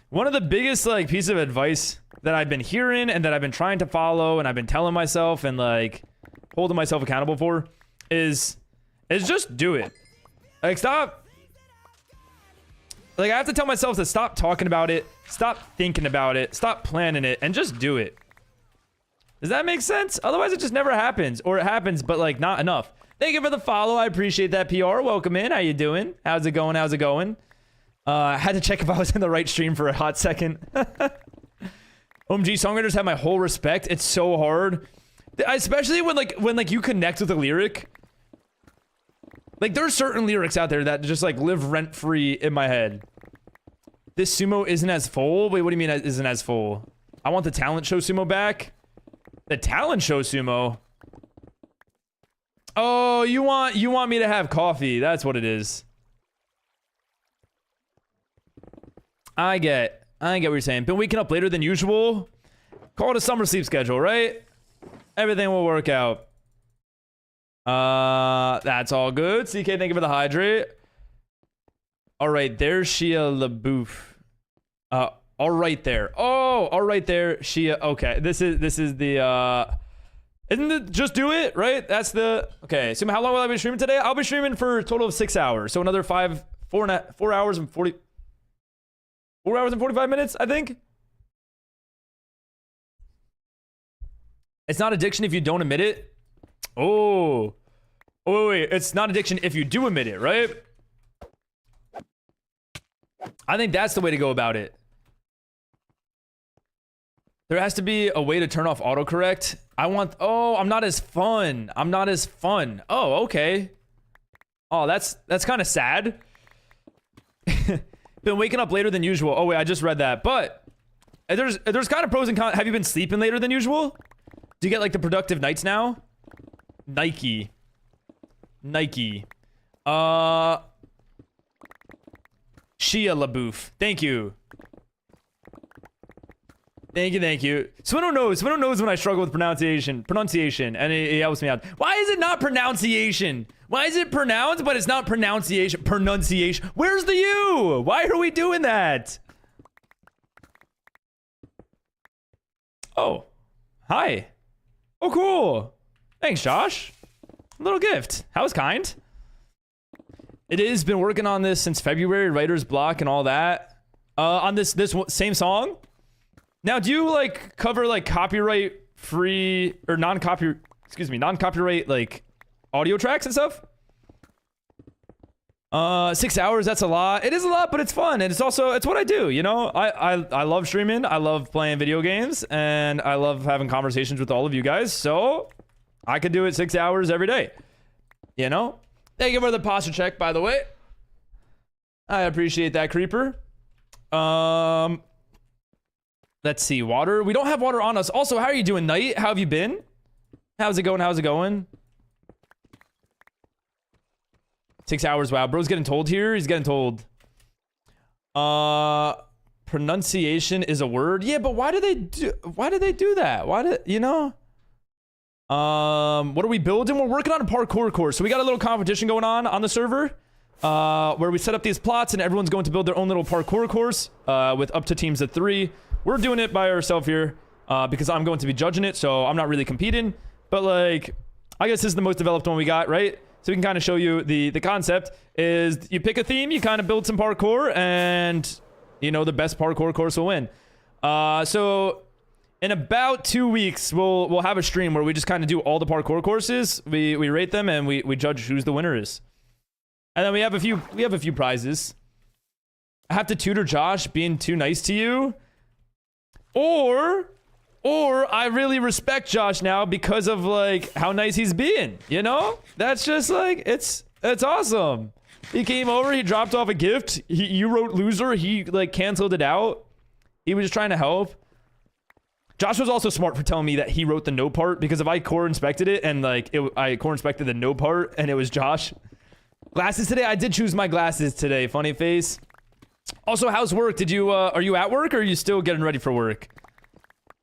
Speaker 1: one of the biggest like piece of advice that I've been hearing and that I've been trying to follow and I've been telling myself and like holding myself accountable for is just do it. Like stop. Like I have to tell myself to stop talking about it, stop thinking about it, stop planning it, and just do it. Does that make sense? Otherwise it just never happens, or it happens but like not enough. Thank you for the follow. I appreciate that, PR. Welcome in. How you doing? How's it going? I had to check if I was in the right stream for a hot second. OMG, songwriters have my whole respect. It's so hard, especially when you connect with a lyric. Like there's certain lyrics out there that just like live rent free in my head. This sumo isn't as full. Wait, what do you mean it isn't as full? I want the talent show sumo back. The talent show sumo. Oh, you want me to have coffee? That's what it is. I get what you're saying. Been waking up later than usual. Call it a summer sleep schedule, right? Everything will work out. That's all good. CK, thank you for the hydrate. All right, there's Shia LaBeouf. All right there. Oh, all right there, Shia. Okay, this is the isn't it just do it, right? That's the okay. So how long will I be streaming today? I'll be streaming for a total of 6 hours. So another 4 hours and 45 minutes, I think. It's not addiction if you don't admit it. Oh, wait. It's not addiction if you do admit it, right? I think that's the way to go about it. There has to be a way to turn off autocorrect. Oh, I'm not as fun. Oh, okay. Oh, that's kind of sad. Been waking up later than usual. Oh, wait, I just read that. But there's kind of pros and cons. Have you been sleeping later than usual? Do you get like the productive nights now? Nike. Nike. Shia LaBeouf. Thank you. Thank you. Swindle knows when I struggle with pronunciation, and he helps me out. Why is it not pronunciation? Why is it pronounced, but it's not pronunciation? Pronunciation. Where's the U? Why are we doing that? Oh, hi. Oh, cool. Thanks, Josh. Little gift. That was kind. It has been working on this since February, writer's block and all that. On this same song. Now, do you like cover like copyright free or non-copyright like audio tracks and stuff? 6 hours, that's a lot. It is a lot, but it's fun. And it's what I do, you know? I love streaming. I love playing video games, and I love having conversations with all of you guys. So I could do it 6 hours every day, you know? Thank you for the posture check, by the way. I appreciate that, Creeper. Let's see, water. We don't have water on us. Also, how are you doing, Knight? How have you been? How's it going? 6 hours. Wow, bro's getting told here. He's getting told. Pronunciation is a word. Yeah, but why do they do that? You know? What are we building? We're working on a parkour course. So we got a little competition going on the server. Where we set up these plots and everyone's going to build their own little parkour course with up to teams of 3. We're doing it by ourselves here because I'm going to be judging it, so I'm not really competing. But like, I guess this is the most developed one we got, right? So we can kind of show you the concept is you pick a theme, you kind of build some parkour, and you know the best parkour course will win. So in about 2 weeks, we'll have a stream where we just kind of do all the parkour courses. We rate them and we judge who's the winner is. And then we have a few prizes. I have to tutor Josh being too nice to you. Or I really respect Josh now because of like how nice he's being, you know? That's just like, it's awesome. He came over, he dropped off a gift. You wrote loser, he like canceled it out. He was just trying to help. Josh was also smart for telling me that he wrote the no part because if I core inspected it and like I core inspected the no part and it was Josh. Glasses today, I did choose my glasses today, funny face. Also, how's work? Are you at work or are you still getting ready for work?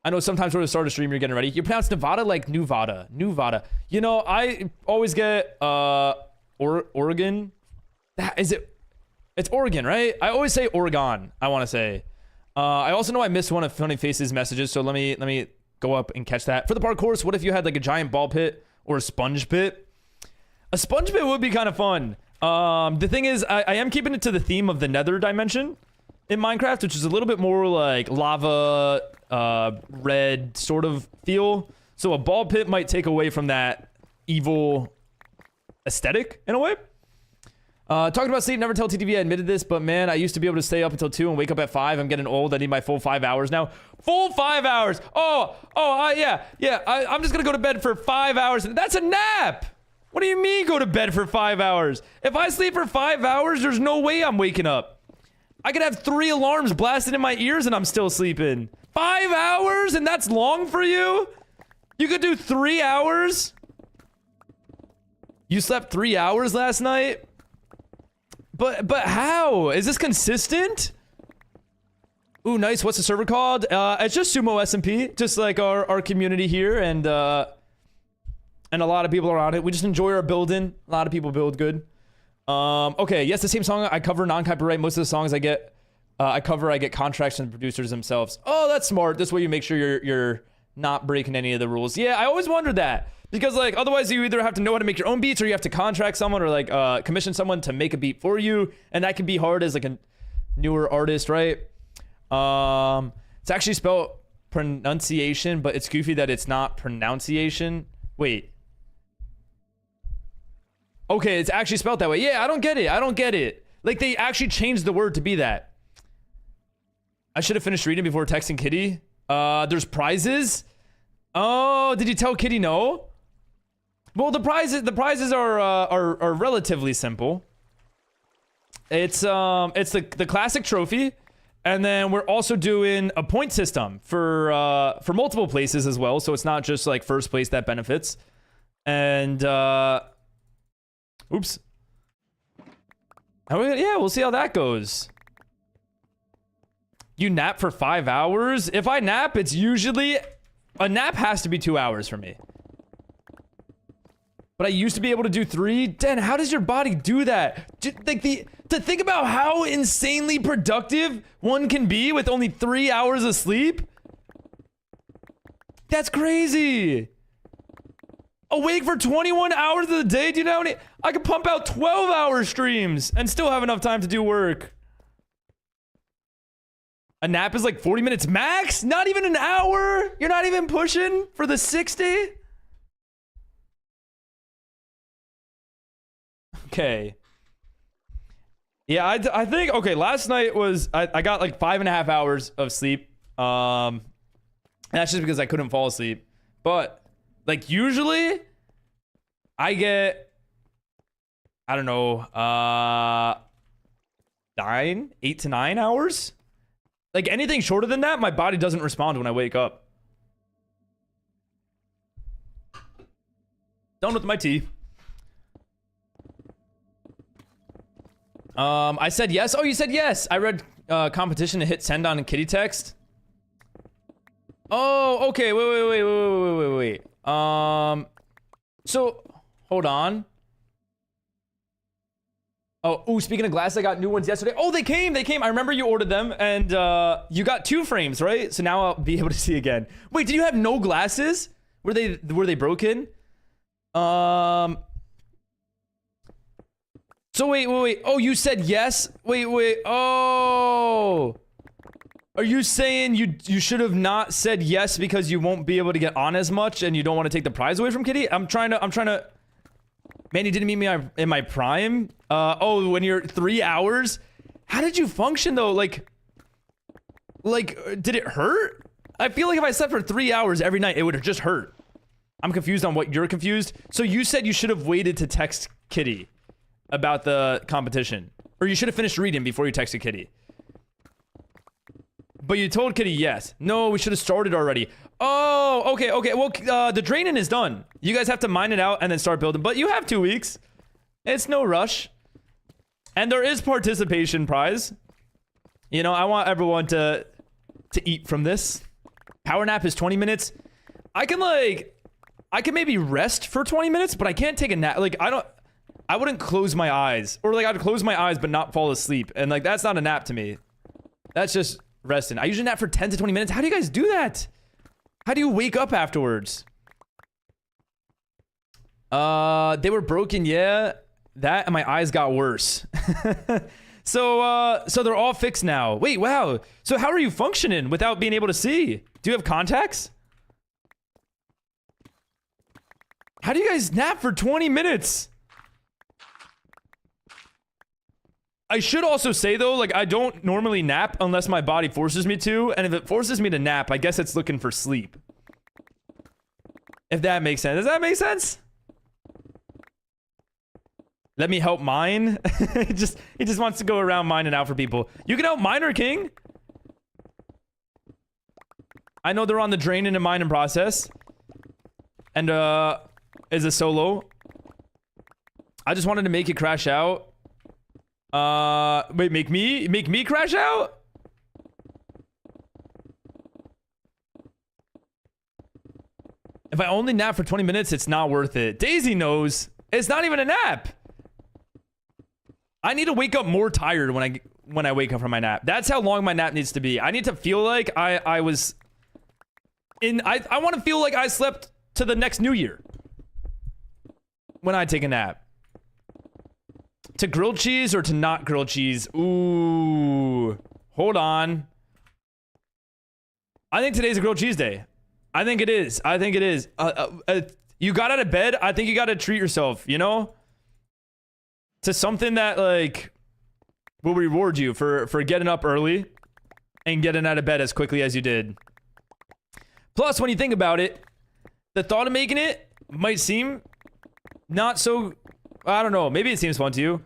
Speaker 1: I know sometimes when we start a stream, you're getting ready. You pronounce Nevada like Nuvada. You know, I always get, Oregon. It's Oregon, right? I always say Oregon, I want to say. I also know I missed one of Funny Face's messages, so let me go up and catch that. For the parkour, what if you had like a giant ball pit or a sponge pit? A sponge pit would be kind of fun. The thing is, I am keeping it to the theme of the Nether dimension in Minecraft, which is a little bit more like lava, red sort of feel. So a ball pit might take away from that evil aesthetic in a way. Talking about sleep, never tell TTV I admitted this, but man, I used to be able to stay up until 2 and wake up at 5. I'm getting old. I need my full 5 hours now. Full 5 hours. Yeah. I'm just gonna go to bed for 5 hours. That's a nap. What do you mean go to bed for 5 hours? If I sleep for 5 hours, there's no way I'm waking up. I could have 3 alarms blasted in my ears and I'm still sleeping. 5 hours? And that's long for you? You could do 3 hours? You slept 3 hours last night? But how? Is this consistent? Ooh, nice. What's the server called? It's just SumoSMP. Just like our community here and a lot of people are on it. We just enjoy our building. A lot of people build good. Okay, yes, the same song I cover non-copyright. Most of the songs I get contracts from the producers themselves. Oh, that's smart. This way you make sure you're not breaking any of the rules. Yeah, I always wondered that. Because like otherwise you either have to know how to make your own beats or you have to contract someone or like commission someone to make a beat for you. And that can be hard as like a newer artist, right? It's actually spelled pronunciation, but it's goofy that it's not pronunciation. Wait. Okay, it's actually spelled that way. Yeah, I don't get it. Like they actually changed the word to be that. I should have finished reading before texting Kitty. There's prizes. Oh, did you tell Kitty no? Well, the prizes are relatively simple. It's the classic trophy, and then we're also doing a point system for multiple places as well. So it's not just like first place that benefits, and Oops. Yeah, we'll see how that goes. You nap for 5 hours? If I nap, it's usually... A nap has to be 2 hours for me. But I used to be able to do 3. Dan, how does your body do that? To think about how insanely productive one can be with only 3 hours of sleep? That's crazy. Awake for 21 hours of the day? Do you know how many? I could pump out 12-hour streams and still have enough time to do work. A nap is like 40 minutes max? Not even an hour? You're not even pushing for the 60? Okay. Yeah, I think, okay, last night was, I got like 5.5 hours of sleep. That's just because I couldn't fall asleep. But, like, usually, I get, I don't know, 8 to 9 hours? Like, anything shorter than that, my body doesn't respond when I wake up. Done with my tea. I said yes. Oh, you said yes. I read competition to hit send on kitty text. Oh, okay. Wait. So, hold on. Oh, speaking of glass, I got new ones yesterday. Oh, they came. I remember you ordered them, and you got 2 frames, right? So now I'll be able to see again. Wait, did you have no glasses? Were they broken? So wait. Oh, you said yes? Wait. Oh. Are you saying you should have not said yes because you won't be able to get on as much and you don't want to take the prize away from Kitty? I'm trying to... Man, you didn't meet me in my prime? Oh, when you're 3 hours? How did you function though? Like, did it hurt? I feel like if I slept for 3 hours every night, it would have just hurt. I'm confused on what you're confused. So you said you should have waited to text Kitty about the competition. Or you should have finished reading before you texted Kitty. But you told Kitty yes. No, we should have started already. Oh, okay. Well, the draining is done. You guys have to mine it out and then start building. But you have 2 weeks. It's no rush. And there is participation prize. You know, I want everyone to eat from this. Power nap is 20 minutes. I can maybe rest for 20 minutes, but I can't take a nap. Like, I wouldn't close my eyes. Or like, I'd close my eyes but not fall asleep. And like, that's not a nap to me. That's just resting. I usually nap for 10 to 20 minutes. How do you guys do that? How do you wake up afterwards? They were broken, yeah. That and my eyes got worse. So they're all fixed now. Wait, wow. So how are you functioning without being able to see? Do you have contacts? How do you guys nap for 20 minutes? I should also say though, like, I don't normally nap unless my body forces me to, and if it forces me to nap, I guess it's looking for sleep. If that makes sense. Does that make sense? Let me help mine. He just wants to go around mining out for people. You can help Miner King. I know they're on the draining and mining process. And is a solo. I just wanted to make it crash out. Wait, make me crash out? If I only nap for 20 minutes, it's not worth it. Daisy knows. It's not even a nap. I need to wake up more tired when I wake up from my nap. That's how long my nap needs to be. I need to feel like I was in... I want to feel like I slept to the next New Year when I take a nap. To grilled cheese or to not grilled cheese? Ooh. Hold on. I think today's a grilled cheese day. I think it is. You got out of bed. I think you got to treat yourself, you know? To something that, like, will reward you for getting up early and getting out of bed as quickly as you did. Plus, when you think about it, the thought of making it might seem not so... I don't know. Maybe it seems fun to you.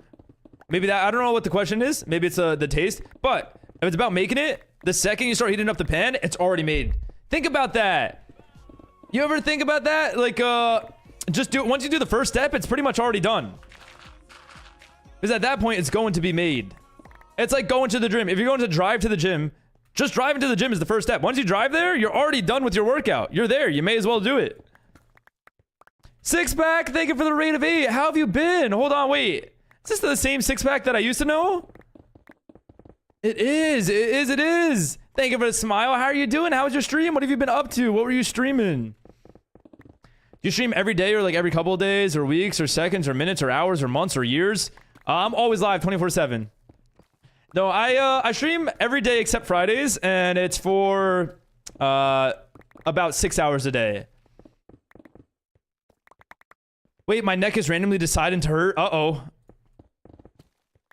Speaker 1: Maybe that... I don't know what the question is. Maybe it's the taste. But if it's about making it, the second you start heating up the pan, it's already made. Think about that. You ever think about that? Like, just do it. Once you do the first step, it's pretty much already done. Because at that point, it's going to be made. It's like going to the gym. If you're going to drive to the gym, just driving to the gym is the first step. Once you drive there, you're already done with your workout. You're there. You may as well do it. Six-pack, thank you for the rate of 8. How have you been? Hold on, wait. Is this the same six-pack that I used to know? It is. It is. It is. Thank you for the smile. How are you doing? How was your stream? What have you been up to? What were you streaming? Do you stream every day or like every couple of days or weeks or seconds or minutes or hours or months or years? I'm always live 24/7. No, I stream every day except Fridays, and it's for about 6 hours a day. Wait, my neck is randomly deciding to hurt. Uh-oh.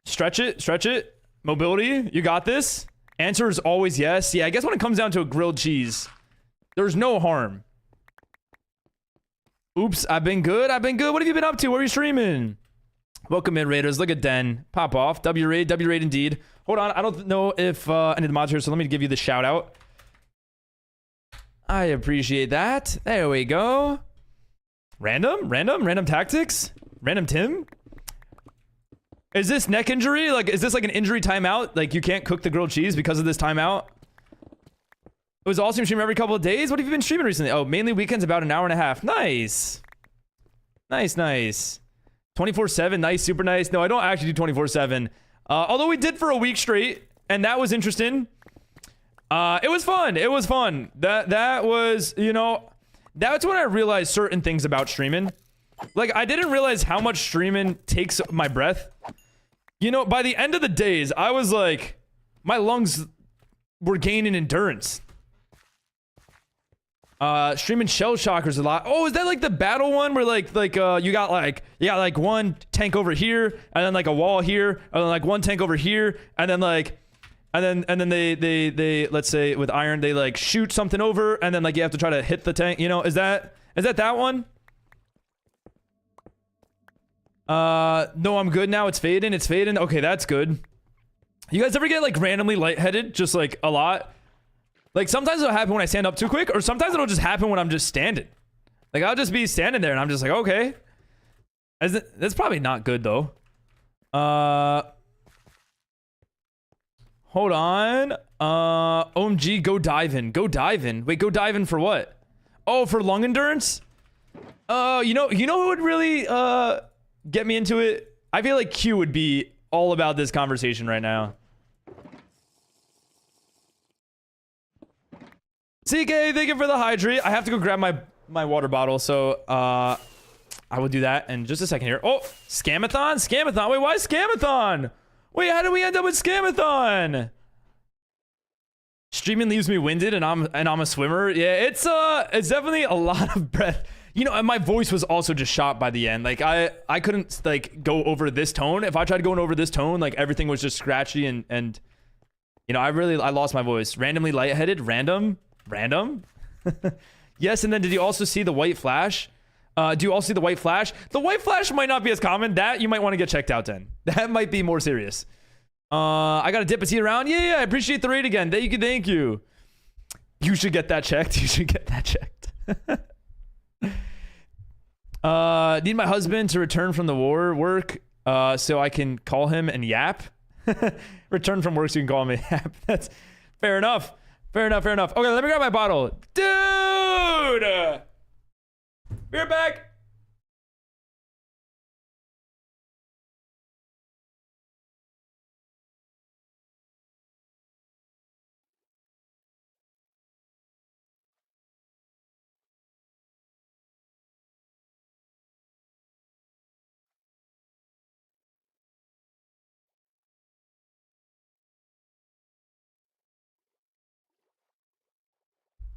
Speaker 1: Stretch it, stretch it. Mobility, you got this? Answer is always yes. Yeah, I guess when it comes down to a grilled cheese, there's no harm. Oops, I've been good. I've been good. What have you been up to? What are you streaming? Welcome in, Raiders. Look at Den. Pop off. W-raid indeed. Hold on. I don't know if any of the mods here, so let me give you the shout out. I appreciate that. There we go. Random tactics? Random Tim? Is this neck injury? Like, is this like an injury timeout? Like, you can't cook the grilled cheese because of this timeout? It was awesome stream every couple of days. What have you been streaming recently? Oh, mainly weekends, about an hour and a half. Nice. Nice, nice. 24/7, nice, super nice. No, I don't actually do 24/7. Although we did for a week straight, and that was interesting. It was fun. It was fun. That was, you know, that's when I realized certain things about streaming. Like, I didn't realize how much streaming takes my breath. You know, by the end of the days, I was like, my lungs were gaining endurance. Streaming Shell Shockers a lot. Oh, is that like the battle one where you got like one tank over here and then like a wall here and then like one tank over here and then like and then they let's say with iron they like shoot something over and then like you have to try to hit the tank, you know? Is that one? No, I'm good now. It's fading. It's fading. Okay, that's good. You guys ever get like randomly lightheaded? Just like a lot? Like sometimes it'll happen when I stand up too quick, or sometimes it'll just happen when I'm just standing. Like I'll just be standing there and I'm just like, okay. That's probably not good though. Hold on. OMG, go diving. Go diving. Wait, go diving for what? Oh, for lung endurance? You know who would really get me into it? I feel like Q would be all about this conversation right now. CK, thank you for the hydrate. I have to go grab my water bottle, so I will do that in just a second here. Oh, Scamathon? Scamathon? Wait, why Scamathon? Wait, how did we end up with Scamathon? Streaming leaves me winded and I'm a swimmer. Yeah, it's definitely a lot of breath. You know, and my voice was also just shot by the end. Like I couldn't like go over this tone. If I tried going over this tone, like everything was just scratchy and you know, I lost my voice. Randomly lightheaded, random. Yes, and then did you also see the white flash? Do you also see the white flash? The white flash might not be as common. That you might want to get checked out then. That might be more serious. I got a dip a tea around. Yeah, I appreciate the raid again. Thank you. You should get that checked. You should get that checked. Need my husband to return from the work so I can call him and yap. Return from work so you can call him and yap. That's fair enough. Fair enough. Okay, let me grab my bottle. Dude! Be right back.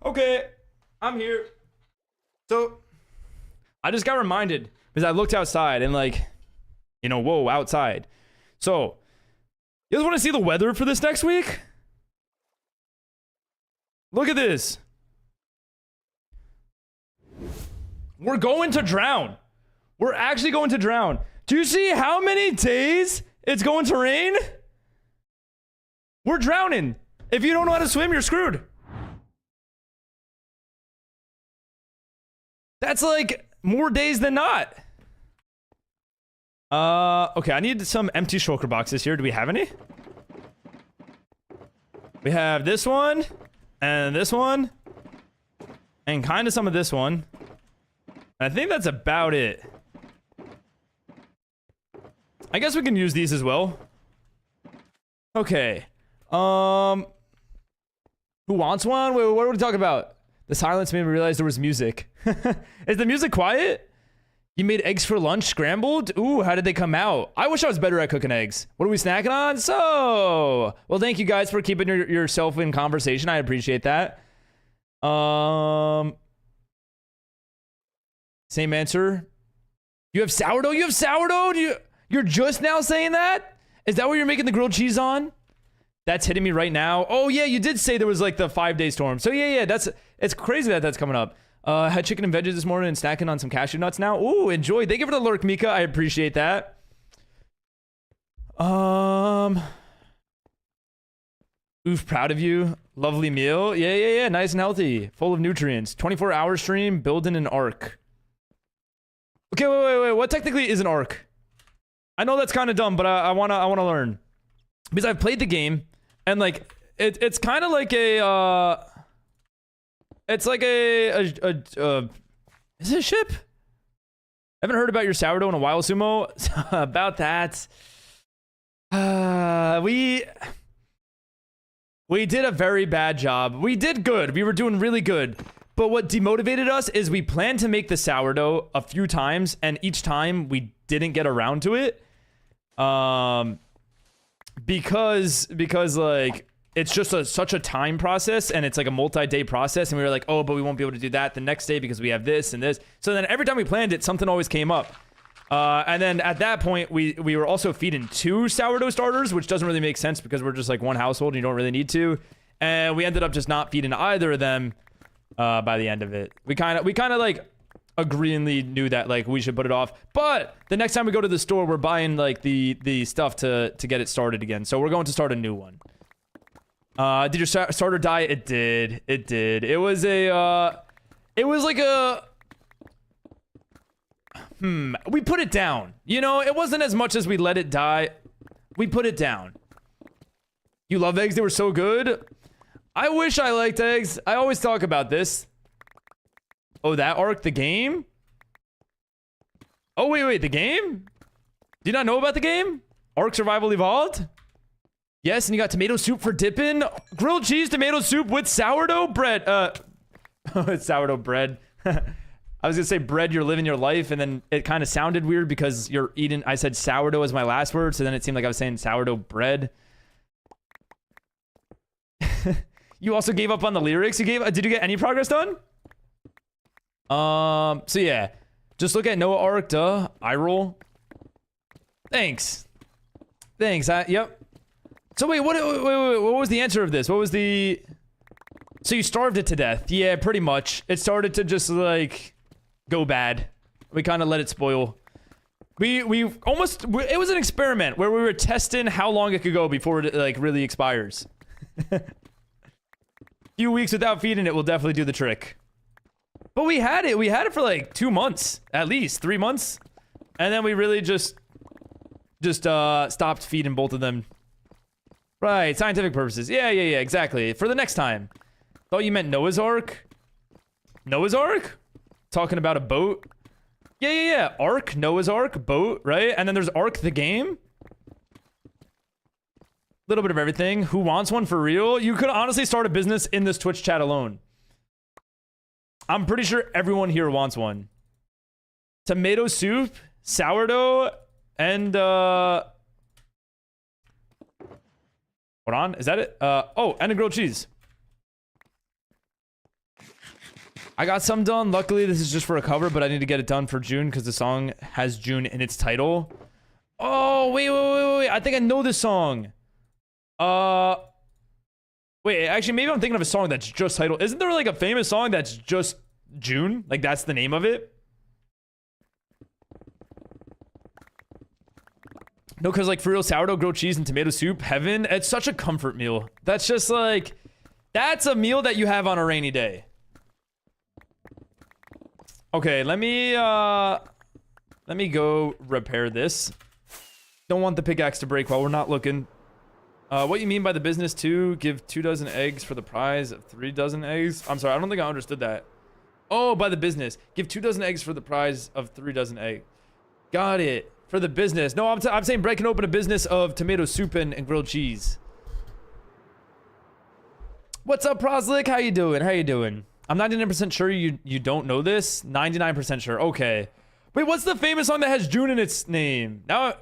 Speaker 1: Okay, I'm here. So, I just got reminded because I looked outside and like, you know, whoa, outside. So, you guys want to see the weather for this next week? Look at this. We're going to drown. We're actually going to drown. Do you see how many days it's going to rain? We're drowning. If you don't know how to swim, you're screwed. That's like more days than not. Okay, I need some empty shulker boxes here. Do we have any? We have this one, and this one, and kind of some of this one. I think that's about it. I guess we can use these as well. Okay. Who wants one? Wait, what are we talking about? The silence made me realize there was music. Is the music quiet? You made eggs for lunch, scrambled? Ooh, how did they come out? I wish I was better at cooking eggs. What are we snacking on? So, well, thank you guys for keeping yourself in conversation. I appreciate that. Same answer. You have sourdough? You have sourdough? You're just now saying that? Is that what you're making the grilled cheese on? That's hitting me right now. Oh, yeah, you did say there was like the 5-day storm. So, yeah, it's crazy that that's coming up. Had chicken and veggies this morning and snacking on some cashew nuts now. Ooh, enjoy. Thank you for the lurk, Mika. I appreciate that. Oof, proud of you. Lovely meal. Yeah. Nice and healthy. Full of nutrients. 24-hour stream, building an arc. Okay, wait. What technically is an arc? I know that's kind of dumb, but I wanna learn. Because I've played the game, and like, it's kind of like a, it's like is it a ship? I haven't heard about your sourdough in a while, Sumo. About that. We did a very bad job. We did good. We were doing really good. But what demotivated us is we planned to make the sourdough a few times, and each time we didn't get around to it. Because like, it's just such a time process, and it's like a multi-day process, and we were like, oh, but we won't be able to do that the next day because we have this and this. So then every time we planned it, something always came up. And then at that point, we were also feeding 2 sourdough starters, which doesn't really make sense because we're just like one household and you don't really need to. And we ended up just not feeding either of them by the end of it. We kind of like agreeingly knew that like we should put it off. But the next time we go to the store, we're buying like the stuff to get it started again. So we're going to start a new one. Did your starter die? It did. It was like a we put it down. You know, it wasn't as much as we let it die. We put it down. You love eggs? They were so good. I wish I liked eggs. I always talk about this. Oh, that arc, the game? Oh, wait, the game? Do you not know about the game? Ark Survival Evolved? Yes, and you got tomato soup for dipping. Grilled cheese tomato soup with sourdough bread. It's sourdough bread. I was gonna say bread, you're living your life, and then it kind of sounded weird because you're eating. I said sourdough as my last word, so then it seemed like I was saying sourdough bread. You also gave up on the lyrics. Did you get any progress done? So yeah, just look at Noah Arc, duh. I roll. Thanks. Yep. So wait, what was the answer of this? What was the? So you starved it to death? Yeah, pretty much. It started to just like go bad. We kind of let it spoil. We almost. It was an experiment where we were testing how long it could go before it like really expires. Few weeks without feeding it will definitely do the trick. But we had it for like 2 months, at least 3 months, and then we really just stopped feeding both of them. Right, scientific purposes. Yeah, exactly. For the next time. Thought you meant Noah's Ark. Noah's Ark? Talking about a boat? Yeah. Ark, Noah's Ark, boat, right? And then there's Ark the game. Little bit of everything. Who wants one for real? You could honestly start a business in this Twitch chat alone. I'm pretty sure everyone here wants one. Tomato soup, sourdough, and hold on, is that it? Oh, and a grilled cheese. I got some done. Luckily, this is just for a cover, but I need to get it done for June because the song has June in its title. Oh, wait. I think I know this song. Wait, actually, maybe I'm thinking of a song that's just titled. Isn't there like a famous song that's just June? Like that's the name of it? No, because like for real, sourdough, grilled cheese, and tomato soup, heaven. It's such a comfort meal. That's just like, that's a meal that you have on a rainy day. Okay, let me go repair this. Don't want the pickaxe to break while we're not looking. What you mean by the business too? Give 2 dozen eggs for the prize of 3 dozen eggs? I'm sorry, I don't think I understood that. Oh, by the business. Give 2 dozen eggs for the prize of 3 dozen eggs. Got it. For the business. No, I'm saying breaking open a business of tomato soup and grilled cheese. What's up, Proslick? How you doing? How you doing? I'm 99% sure you don't know this. 99% sure. Okay. Wait, what's the famous song that has June in its name? Now,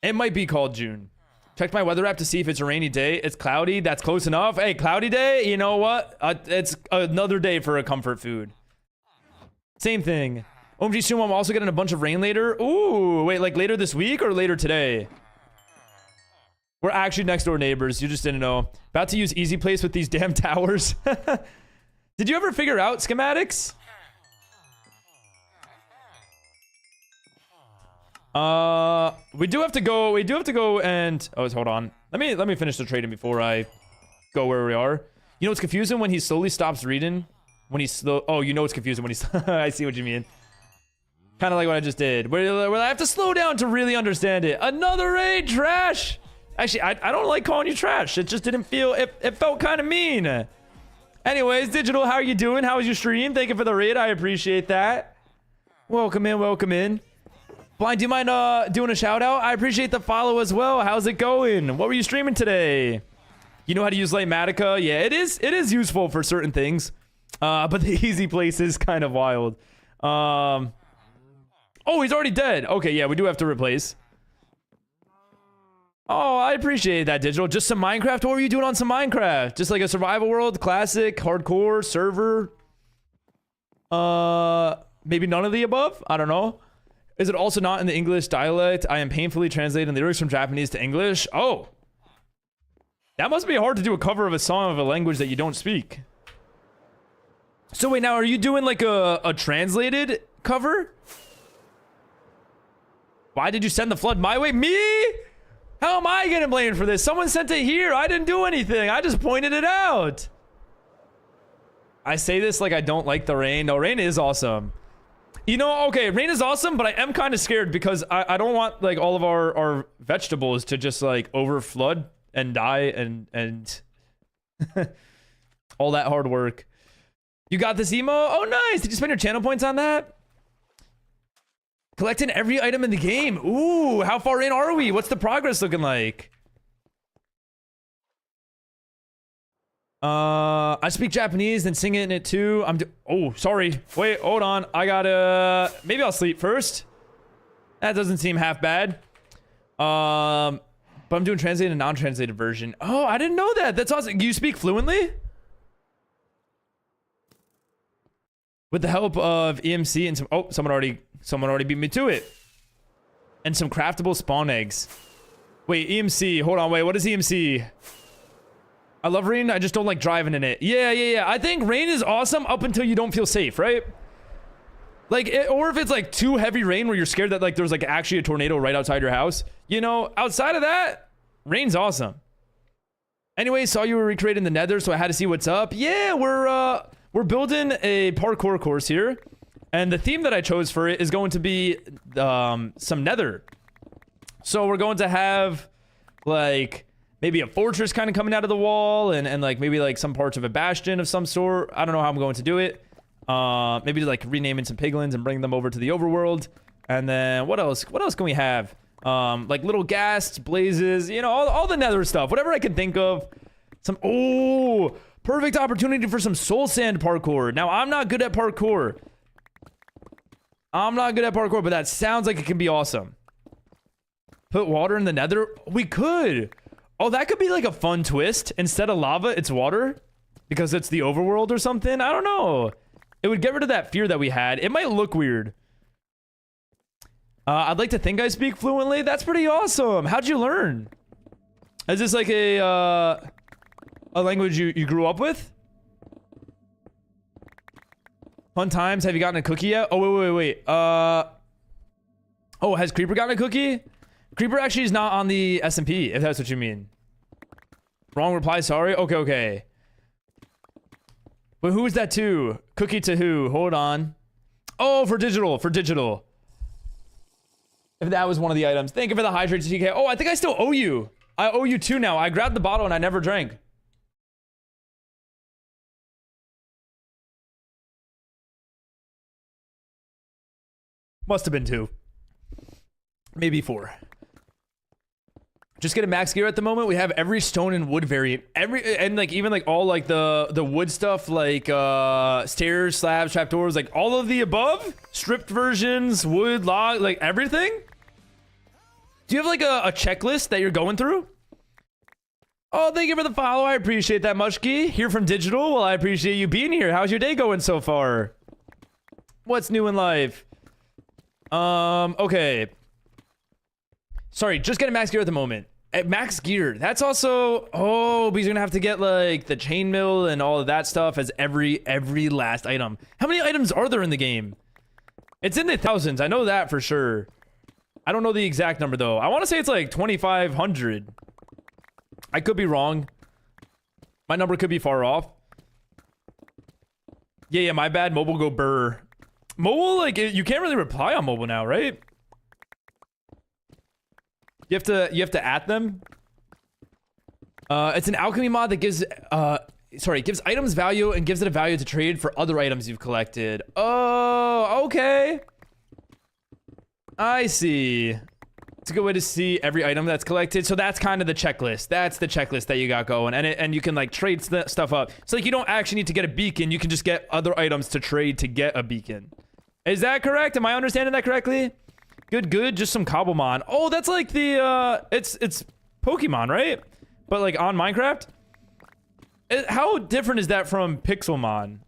Speaker 1: it might be called June. Checked my weather app to see if it's a rainy day. It's cloudy. That's close enough. Hey, cloudy day. You know what? It's another day for a comfort food. Same thing. OMG Sumo, I'm also getting a bunch of rain later. Ooh, wait, like later this week or later today? We're actually next door neighbors. You just didn't know. About to use Easy Place with these damn towers. Did you ever figure out schematics? We do have to go and hold on. Let me finish the trading before I go where we are. You know what's confusing? When he slowly stops reading. When he's slow. Oh, you know what's confusing when he's I see what you mean. Kind of like what I just did. Where I have to slow down to really understand it. Another raid, trash. Actually, I don't like calling you trash. It just didn't feel it felt kind of mean. Anyways, Digital, how are you doing? How was your stream? Thank you for the raid. I appreciate that. Welcome in, welcome in. Blind, do you mind doing a shout out? I appreciate the follow as well. How's it going? What were you streaming today? You know how to use Lightmatica? Yeah, it is useful for certain things. But the Easy Place is kind of wild. Oh, he's already dead. Okay, yeah, we do have to replace. Oh, I appreciate that, Digital. Just some Minecraft? What were you doing on some Minecraft? Just like a survival world, classic, hardcore, server? Maybe none of the above? I don't know. Is it also not in the English dialect? I am painfully translating the lyrics from Japanese to English. Oh. That must be hard to do a cover of a song of a language that you don't speak. So wait, now are you doing like a translated cover? Why did you send the flood my way? Me? How am I getting blamed for this? Someone sent it here. I didn't do anything. I just pointed it out. I say this like I don't like the rain. No, rain is awesome. You know, okay, rain is awesome, but I am kind of scared because I don't want like all of our vegetables to just like over flood and die and all that hard work. You got this emo? Oh, nice. Did you spend your channel points on that? Collecting every item in the game. Ooh, how far in are we? What's the progress looking like? I speak Japanese, then sing it in it too. Oh, sorry. Wait, hold on. I gotta... Maybe I'll sleep first. That doesn't seem half bad. But I'm doing translated and non-translated version. Oh, I didn't know that. That's awesome. You speak fluently? With the help of EMC and some... Oh, someone already beat me to it. And some craftable spawn eggs. Wait, EMC. Hold on, wait. What is EMC? I love rain. I just don't like driving in it. Yeah. I think rain is awesome up until you don't feel safe, right? Like, or if it's like too heavy rain where you're scared that like there's like actually a tornado right outside your house. You know, outside of that, rain's awesome. Anyway, saw you were recreating the Nether, so I had to see what's up. Yeah, we're building a parkour course here. And the theme that I chose for it is going to be some Nether. So we're going to have like maybe a fortress kind of coming out of the wall and like maybe like some parts of a bastion of some sort. I don't know how I'm going to do it. Maybe like renaming some piglins and bring them over to the overworld. And then what else? What else can we have? Like little ghasts, blazes, you know, all the Nether stuff. Whatever I can think of. Oh, perfect opportunity for some soul sand parkour. Now, I'm not good at parkour. But that sounds like it can be awesome. Put water in the Nether? We could. Oh, that could be like a fun twist. Instead of lava, it's water. Because it's the overworld or something. I don't know. It would get rid of that fear that we had. It might look weird. I'd like to think I speak fluently. That's pretty awesome. How'd you learn? Is this like a language you grew up with? Fun times. Have you gotten a cookie yet? Oh, wait. Oh, has Creeper gotten a cookie? Creeper actually is not on the SMP, if that's what you mean. Wrong reply, sorry. Okay. But who is that to? Cookie to who? Hold on. Oh, for digital. If that was one of the items. Thank you for the hydrates, TK. Oh, I think I still owe you. I owe you 2 now. I grabbed the bottle and I never drank. Must have been 2. Maybe 4. Just get a max gear at the moment. We have every stone and wood variant. And like even like all like the wood stuff, like stairs, slabs, trapdoors, like all of the above. Stripped versions, wood, log, like everything. Do you have like a checklist that you're going through? Oh, thank you for the follow. I appreciate that, Mushki. Here from Digital. Well, I appreciate you being here. How's your day going so far? What's new in life? Okay. Sorry, just getting max gear at the moment. At max gear, that's also... Oh, but he's gonna have to get, like, the chainmail and all of that stuff as every last item. How many items are there in the game? It's in the thousands. I know that for sure. I don't know the exact number, though. I want to say it's, like, 2,500. I could be wrong. My number could be far off. Yeah, my bad. Mobile go burr. Mobile, like, you can't really reply on mobile now, right? You have to at them. It's an alchemy mod that gives gives items value and gives it a value to trade for other items you've collected. Oh, okay. I see. It's a good way to see every item that's collected. So that's kind of the checklist. That's the checklist that you got going, and you can like trade stuff up. So like you don't actually need to get a beacon. You can just get other items to trade to get a beacon. Is that correct? Am I understanding that correctly? Good. Just some Cobblemon. Oh, that's like the, it's Pokemon, right? But like on Minecraft? How different is that from Pixelmon?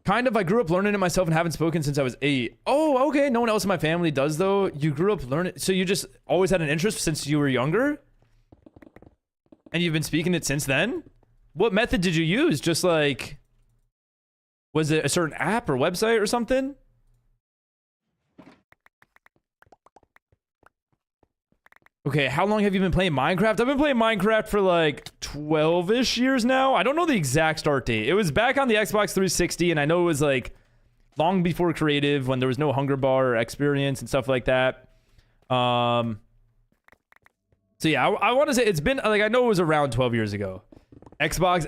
Speaker 1: Kind of. I grew up learning it myself and haven't spoken since I was 8. Oh, okay. No one else in my family does, though. You grew up learning... So you just always had an interest since you were younger? And you've been speaking it since then? What method did you use? Just like... Was it a certain app or website or something? Okay, how long have you been playing Minecraft? I've been playing Minecraft for like 12-ish years now. I don't know the exact start date. It was back on the Xbox 360, and I know it was like long before creative when there was no hunger bar or experience and stuff like that. So yeah, I want to say it's been like, I know it was around 12 years ago. Xbox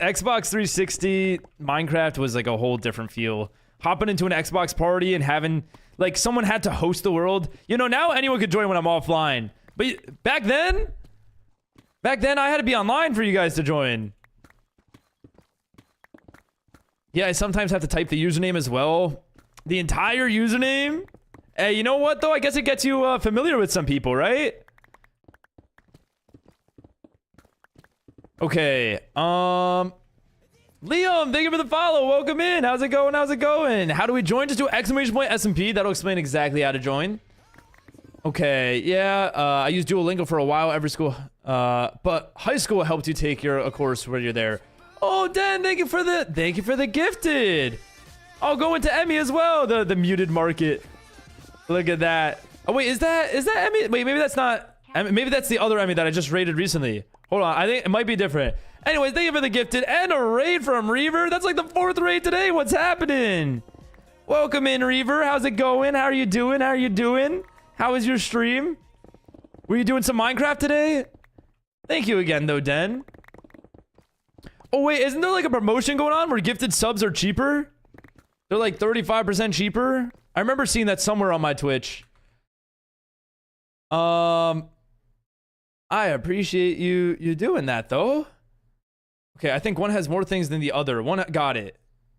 Speaker 1: 360 Minecraft was like a whole different feel. Hopping into an Xbox party and having like someone had to host the world. You know, now anyone could join when I'm offline. But back then I had to be online for you guys to join. Yeah, I sometimes have to type the username as well. The entire username? Hey, you know what though? I guess it gets you familiar with some people, right? Okay, Liam, thank you for the follow. Welcome in. How's it going? How do we join? Just do !SMP. That'll explain exactly how to join. Okay, yeah, I used Duolingo for a while, every school, but high school helped you take a course where you're there. Oh, Dan, thank you for the gifted. I'll go into Emmy as well, the muted market. Look at that. Oh, wait, is that Emmy? Wait, maybe that's not, maybe that's the other Emmy that I just raided recently. Hold on, I think it might be different. Anyways, thank you for the gifted and a raid from Reaver. That's like the 4th raid today. What's happening? Welcome in, Reaver. How's it going? How are you doing? How was your stream? Were you doing some Minecraft today? Thank you again, though, Den. Oh, wait, isn't there like a promotion going on where gifted subs are cheaper? They're like 35% cheaper? I remember seeing that somewhere on my Twitch. I appreciate you doing that, though. Okay, I think one has more things than the other. One got it.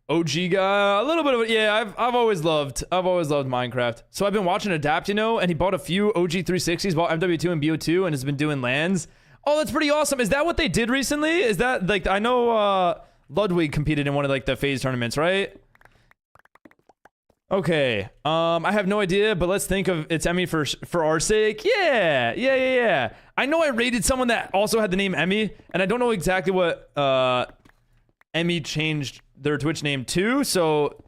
Speaker 1: OG guy, a little bit of it. Yeah, I've always loved Minecraft. So I've been watching Adapt, you know, and he bought a few OG 360s, bought MW2 and BO2, and has been doing lands. Oh, that's pretty awesome. Is that what they did recently? Is that like, I know Ludwig competed in one of like the phase tournaments, right? Okay, I have no idea, but let's think of it's Emmy for our sake. Yeah. I know I rated someone that also had the name Emmy, and I don't know exactly what Emmy changed their Twitch name to, so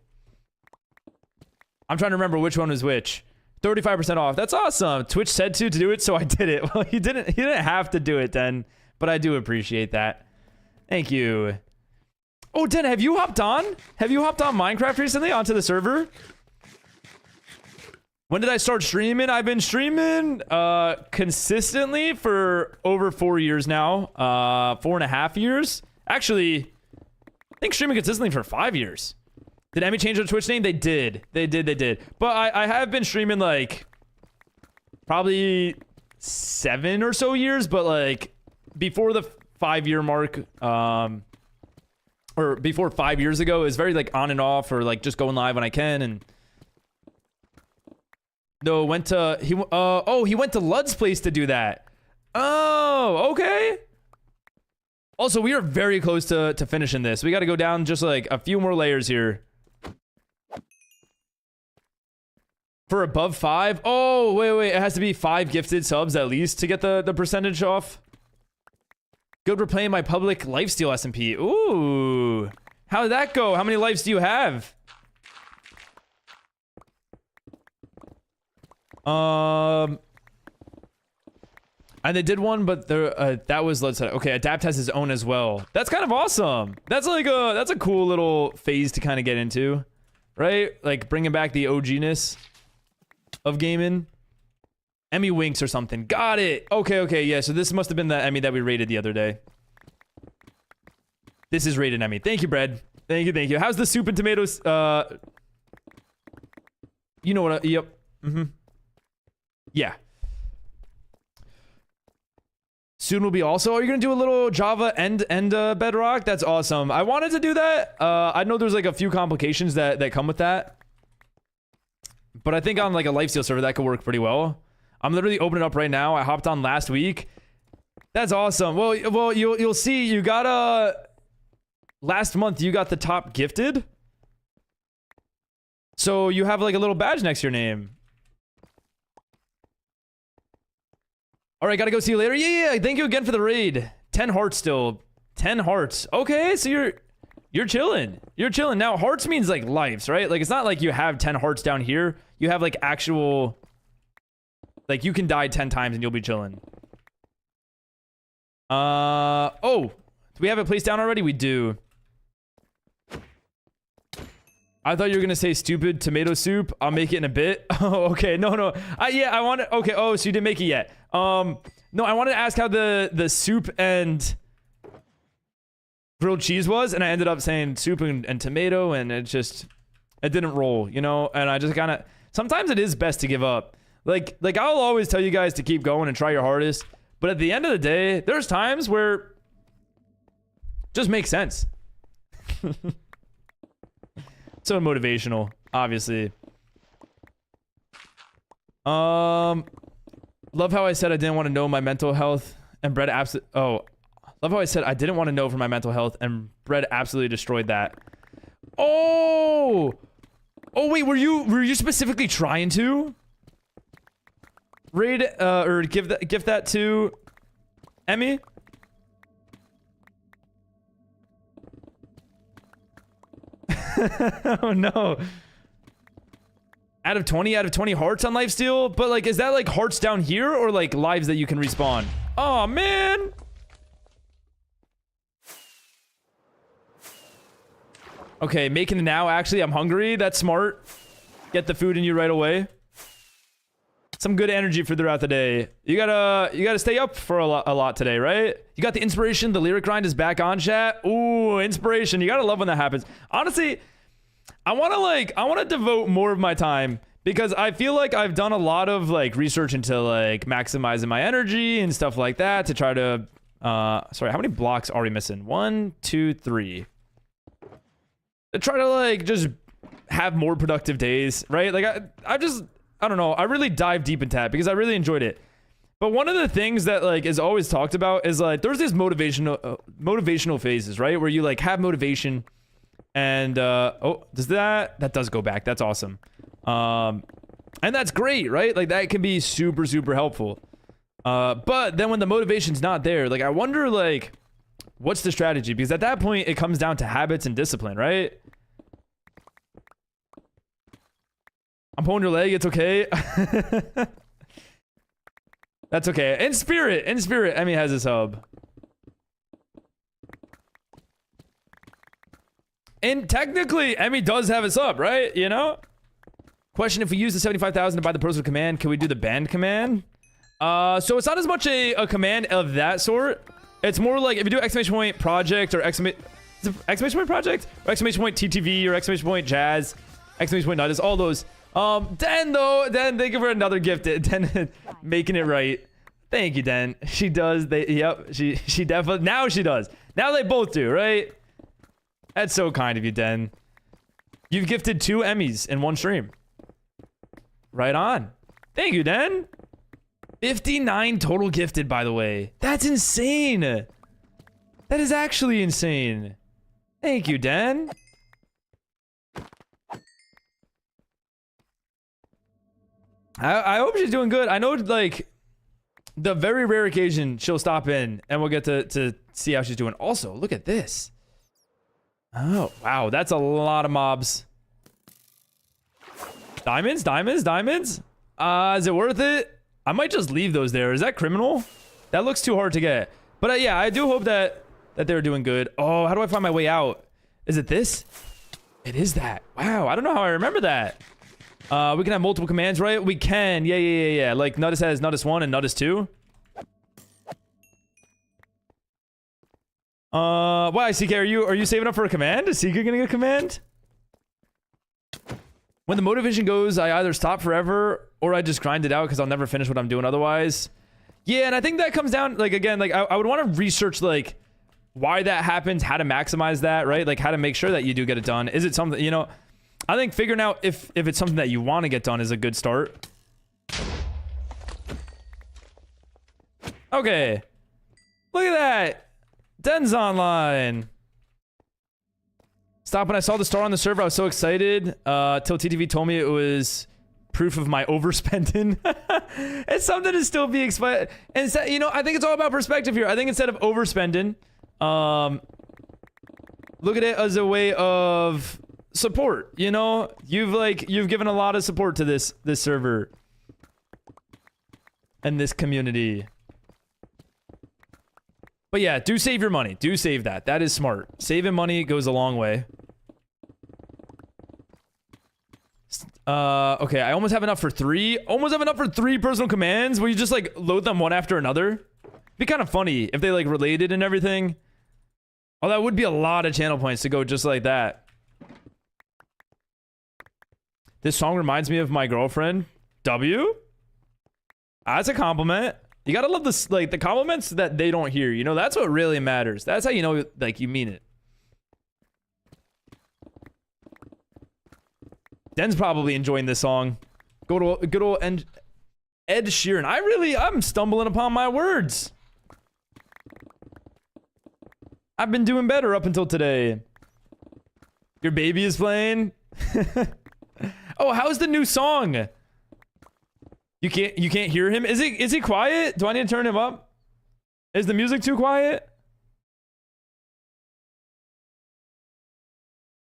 Speaker 1: I'm trying to remember which one was which. 35% off. That's awesome. Twitch said to do it, so I did it. Well, he didn't have to do it then, but I do appreciate that. Thank you. Oh, Den, have you hopped on? Have you hopped on Minecraft recently onto the server? When did I start streaming? I've been streaming consistently for over 4 years now. 4.5 years. Actually, I think streaming consistently for 5 years. Did Emmy change their Twitch name? They did. They did. But I have been streaming like probably 7 or so years, but like before the 5-year mark, or before 5 years ago, it was very like on and off, or like just going live when I can. And no, went to he went to Lud's place to do that. Oh, okay. Also, we are very close to finishing this. We got to go down just like a few more layers here. For above 5? Oh, wait. It has to be 5 gifted subs at least to get the percentage off. Good for playing my public lifesteal SMP. Ooh. How did that go? How many lives do you have? And they did one, but that was, let's say, okay, Adapt has his own as well. That's kind of awesome. That's like that's a cool little phase to kind of get into, right? Like bringing back the OG-ness of gaming. Emmy winks or something. Got it. Okay, yeah. So this must have been the Emmy that we rated the other day. This is rated Emmy. Thank you, Bread. Thank you. How's the soup and tomatoes? You know what? Yep. Yeah. Soon will be also. Are you gonna do a little Java and Bedrock? That's awesome. I wanted to do that. I know there's like a few complications that come with that, but I think on like a lifesteal server that could work pretty well. I'm literally opening it up right now. I hopped on last week. That's awesome. Well, you'll see. You got last month you got the top gifted, so you have like a little badge next to your name. All right, gotta go. See you later. Yeah. Thank you again for the raid. 10 hearts still. 10 hearts. Okay, so you're chilling. You're chilling. Now, hearts means like lives, right? Like it's not like you have 10 hearts down here. You have like actual, like you can die 10 times and you'll be chilling. Oh, do we have a place down already? We do. I thought you were gonna say stupid tomato soup. I'll make it in a bit. Oh, okay. No. Yeah, I want to. Okay. Oh, so you didn't make it yet. No, I wanted to ask how the soup and grilled cheese was, and I ended up saying soup and tomato, and it didn't roll, you know. And I just kind of, sometimes it is best to give up. Like I'll always tell you guys to keep going and try your hardest, but at the end of the day, there's times where it just makes sense. So motivational, obviously. Love how I said I didn't want to know my mental health, and Bread love how I said I didn't want to know for my mental health, and Bread absolutely destroyed that. Oh wait, were you specifically trying to raid or gift that to Emmy? Oh no. Out of 20 hearts on lifesteal? But like, is that like hearts down here or like lives that you can respawn? Oh man. Okay, making it now. Actually, I'm hungry. That's smart. Get the food in you right away. Some good energy for throughout the day. You gotta stay up for a lot today, right? You got the inspiration. The lyric grind is back on, chat. Ooh, inspiration. You gotta love when that happens. Honestly, I wanna devote more of my time, because I feel like I've done a lot of like research into like maximizing my energy and stuff like that to try to sorry, how many blocks are we missing? 1, 2, 3. To try to like just have more productive days, right? Like I don't know. I really dive deep into that because I really enjoyed it. But one of the things that like is always talked about is like there's this motivational phases, right? Where you like have motivation and oh, that does go back. That's awesome. And that's great, right? Like that can be super helpful. But then when the motivation's not there, like I wonder like what's the strategy? Because at that point it comes down to habits and discipline, right? I'm pulling your leg. It's okay. That's okay. In spirit, Emmy has a sub. And technically, Emmy does have a sub, right? You know? Question, if we use the 75,000 to buy the personal command, can we do the band command? So it's not as much a command of that sort. It's more like if you do exclamation point project or exclamation point project or exclamation point TTV or exclamation point jazz, exclamation point nut is all those. Den though, Den, thank you for another gift. Den making it right. Thank you, Den. She does. Yep. She definitely. Now she does. Now they both do, right? That's so kind of you, Den. You've gifted 2 Emmys in one stream. Right on. Thank you, Den. 59 total gifted, by the way. That's insane. That is actually insane. Thank you, Den. I hope she's doing good. I know, like, the very rare occasion she'll stop in and we'll get to see how she's doing. Also, look at this. Oh, wow. That's a lot of mobs. Diamonds, diamonds, diamonds. Is it worth it? I might just leave those there. Is that criminal? That looks too hard to get. But yeah, I do hope that they're doing good. Oh, how do I find my way out? Is it this? It is that. Wow, I don't know how I remember that. We can have multiple commands, right? We can. Yeah. Like Nuttis has Nuttis 1 and Nuttis 2. Why, CK, are you saving up for a command? Is CK gonna get a command? When the motivation goes, I either stop forever or I just grind it out because I'll never finish what I'm doing otherwise. Yeah, and I think that comes down, like, again, like, I would want to research, like, why that happens, how to maximize that, right? Like, how to make sure that you do get it done. Is it something, you know, I think figuring out if it's something that you want to get done is a good start. Okay. Look at that. Den's online. Stop when I saw the star on the server. I was so excited. Till TTV told me it was proof of my overspending. It's something to still be excited. And you know, I think it's all about perspective here. I think instead of overspending, look at it as a way of support. You know, you've given a lot of support to this server and this community. But yeah, do save your money. Do save that. That is smart. Saving money goes a long way. Okay, I almost have enough for 3. Almost have enough for 3 personal commands where you just, like, load them one after another. Be kind of funny if they, like, related and everything. Oh, that would be a lot of channel points to go just like that. This song reminds me of my girlfriend. W? That's a compliment. You gotta love this, like, the compliments that they don't hear. You know, that's what really matters. That's how you know, like, you mean it. Den's probably enjoying this song. Good old Ed Sheeran. I'm stumbling upon my words. I've been doing better up until today. Your baby is playing. Oh, how's the new song? You can't hear him? Is he quiet? Do I need to turn him up? Is the music too quiet?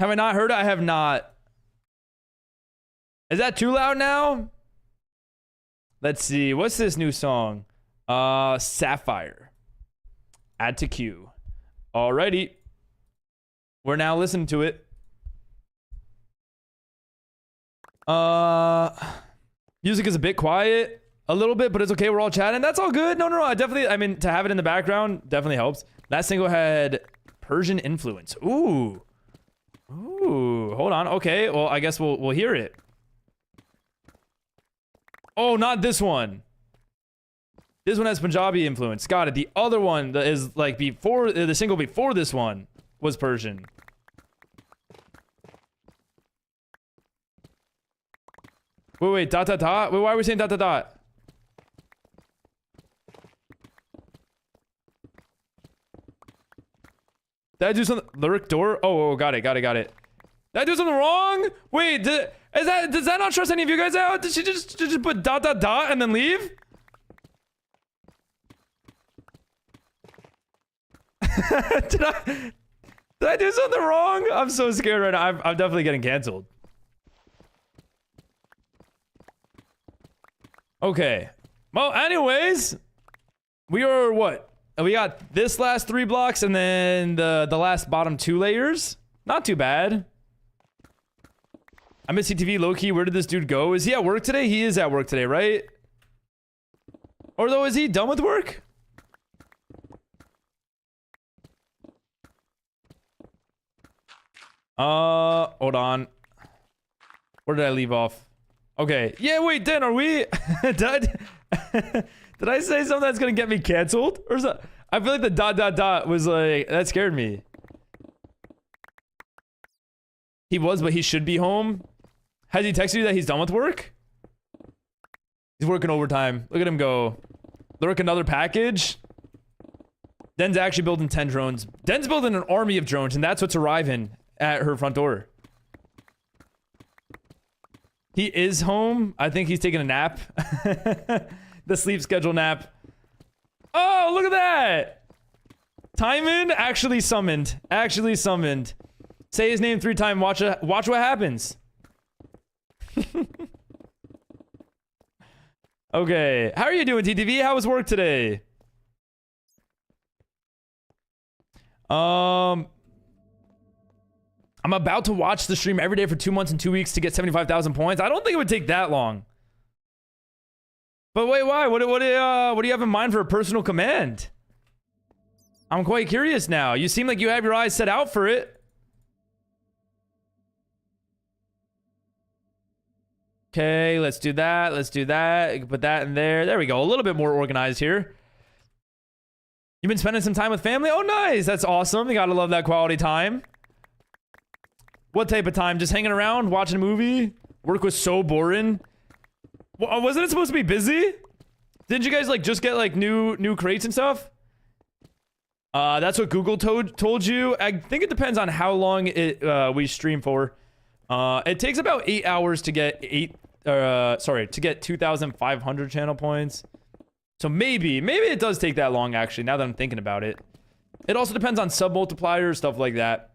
Speaker 1: Have I not heard it? I have not. Is that too loud now? Let's see. What's this new song? Sapphire. Add to queue. Alrighty. We're now listening to it. Music is a bit quiet. A little bit, but it's okay. We're all chatting. That's all good. No. I mean, to have it in the background definitely helps. That single had Persian influence. Ooh. Hold on. Okay. Well, I guess we'll hear it. Oh, not this one. This one has Punjabi influence. Got it. The other one that is like before the single before this one was Persian. Wait, dot. Wait, why are we saying dot? Did I do something? Lyric door? Oh, got it. Did I do something wrong? Wait, does that not stress any of you guys out? Did she just put dot and then leave? Did I do something wrong? I'm so scared right now. I'm definitely getting canceled. Okay. Well, anyways, we are what? We got this last 3 blocks and then the last bottom 2 layers. Not too bad. I miss CTV low-key. Where did this dude go? Is he at work today? He is at work today, right? Or though, is he done with work? Hold on. Where did I leave off? Okay. Yeah, wait, Dan, are we... did I say something that's gonna get me canceled? Or is that... I feel like the ... was like... That scared me. He was, but he should be home. Has he texted you that he's done with work? He's working overtime. Look at him go. Lurk another package. Den's actually building 10 drones. Den's building an army of drones, and that's what's arriving at her front door. He is home. I think he's taking a nap. The sleep schedule nap. Oh, look at that. Timon actually summoned. Actually summoned. Say his name 3 times. Watch what happens. Okay. How are you doing, TTV? How was work today? I'm about to watch the stream every day for 2 months and 2 weeks to get 75,000 points. I don't think it would take that long. But wait, why? What do you have in mind for a personal command? I'm quite curious now. You seem like you have your eyes set out for it. Okay, let's do that. Let's do that. Put that in there. There we go. A little bit more organized here. You've been spending some time with family? Oh, nice. That's awesome. You gotta love that quality time. What type of time? Just hanging around, watching a movie? Work was so boring. Wasn't it supposed to be busy? Didn't you guys like just get like new crates and stuff? That's what Google told you. I think it depends on how long we stream for. It takes about 8 hours to get 2,500 channel points. So maybe it does take that long actually, now that I'm thinking about it. It also depends on sub multipliers, stuff like that.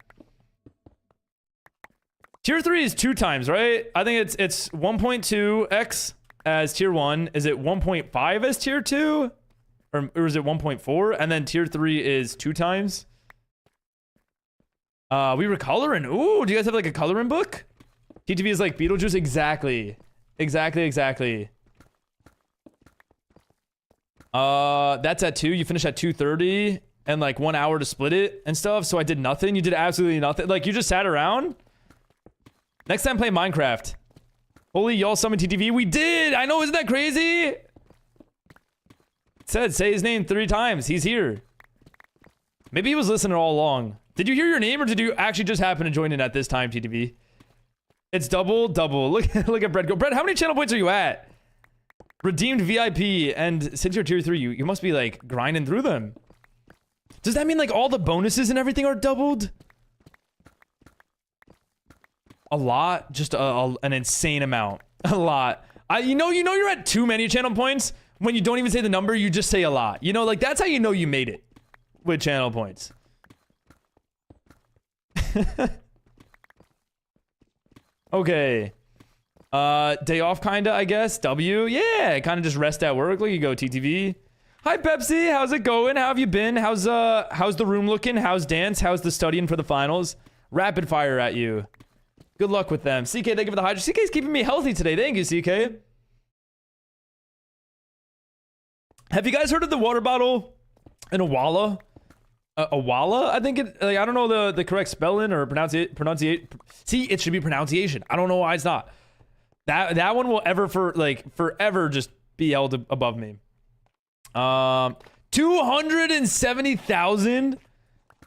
Speaker 1: Tier 3 is 2 times, right? I think it's 1.2x as tier 1. Is it 1.5 as tier 2? Or is it 1.4? And then tier 3 is 2 times. We were coloring. Ooh, do you guys have like a coloring book? TTV is like Beetlejuice. Exactly. Exactly. That's at 2. You finished at 2:30 and like 1 hour to split it and stuff. So I did nothing. You did absolutely nothing. Like you just sat around. Next time play Minecraft. Holy, y'all summoned TTV. We did. I know. Isn't that crazy? It said, say his name 3 times. He's here. Maybe he was listening all along. Did you hear your name or did you actually just happen to join in at this time, TTV? It's double. Look at Brett go. Brett, how many channel points are you at? Redeemed VIP, and since you're tier 3, you must be like grinding through them. Does that mean like all the bonuses and everything are doubled? A lot? Just an insane amount. A lot. You know you're at too many channel points when you don't even say the number, you just say a lot. You know, like that's how you know you made it with channel points. Okay. Day off kinda, I guess. W. Yeah, kinda just rest at work. Look, you go, TTV. Hi, Pepsi. How's it going? How have you been? How's the room looking? How's dance? How's the studying for the finals? Rapid fire at you. Good luck with them. CK, thank you for the hydro. CK's keeping me healthy today. Thank you, CK. Have you guys heard of the water bottle in Awala? Awala? I think it, like, I don't know the correct spelling or pronunciation. See, it should be pronunciation. I don't know why it's not. That one will forever just be held above me. 270,000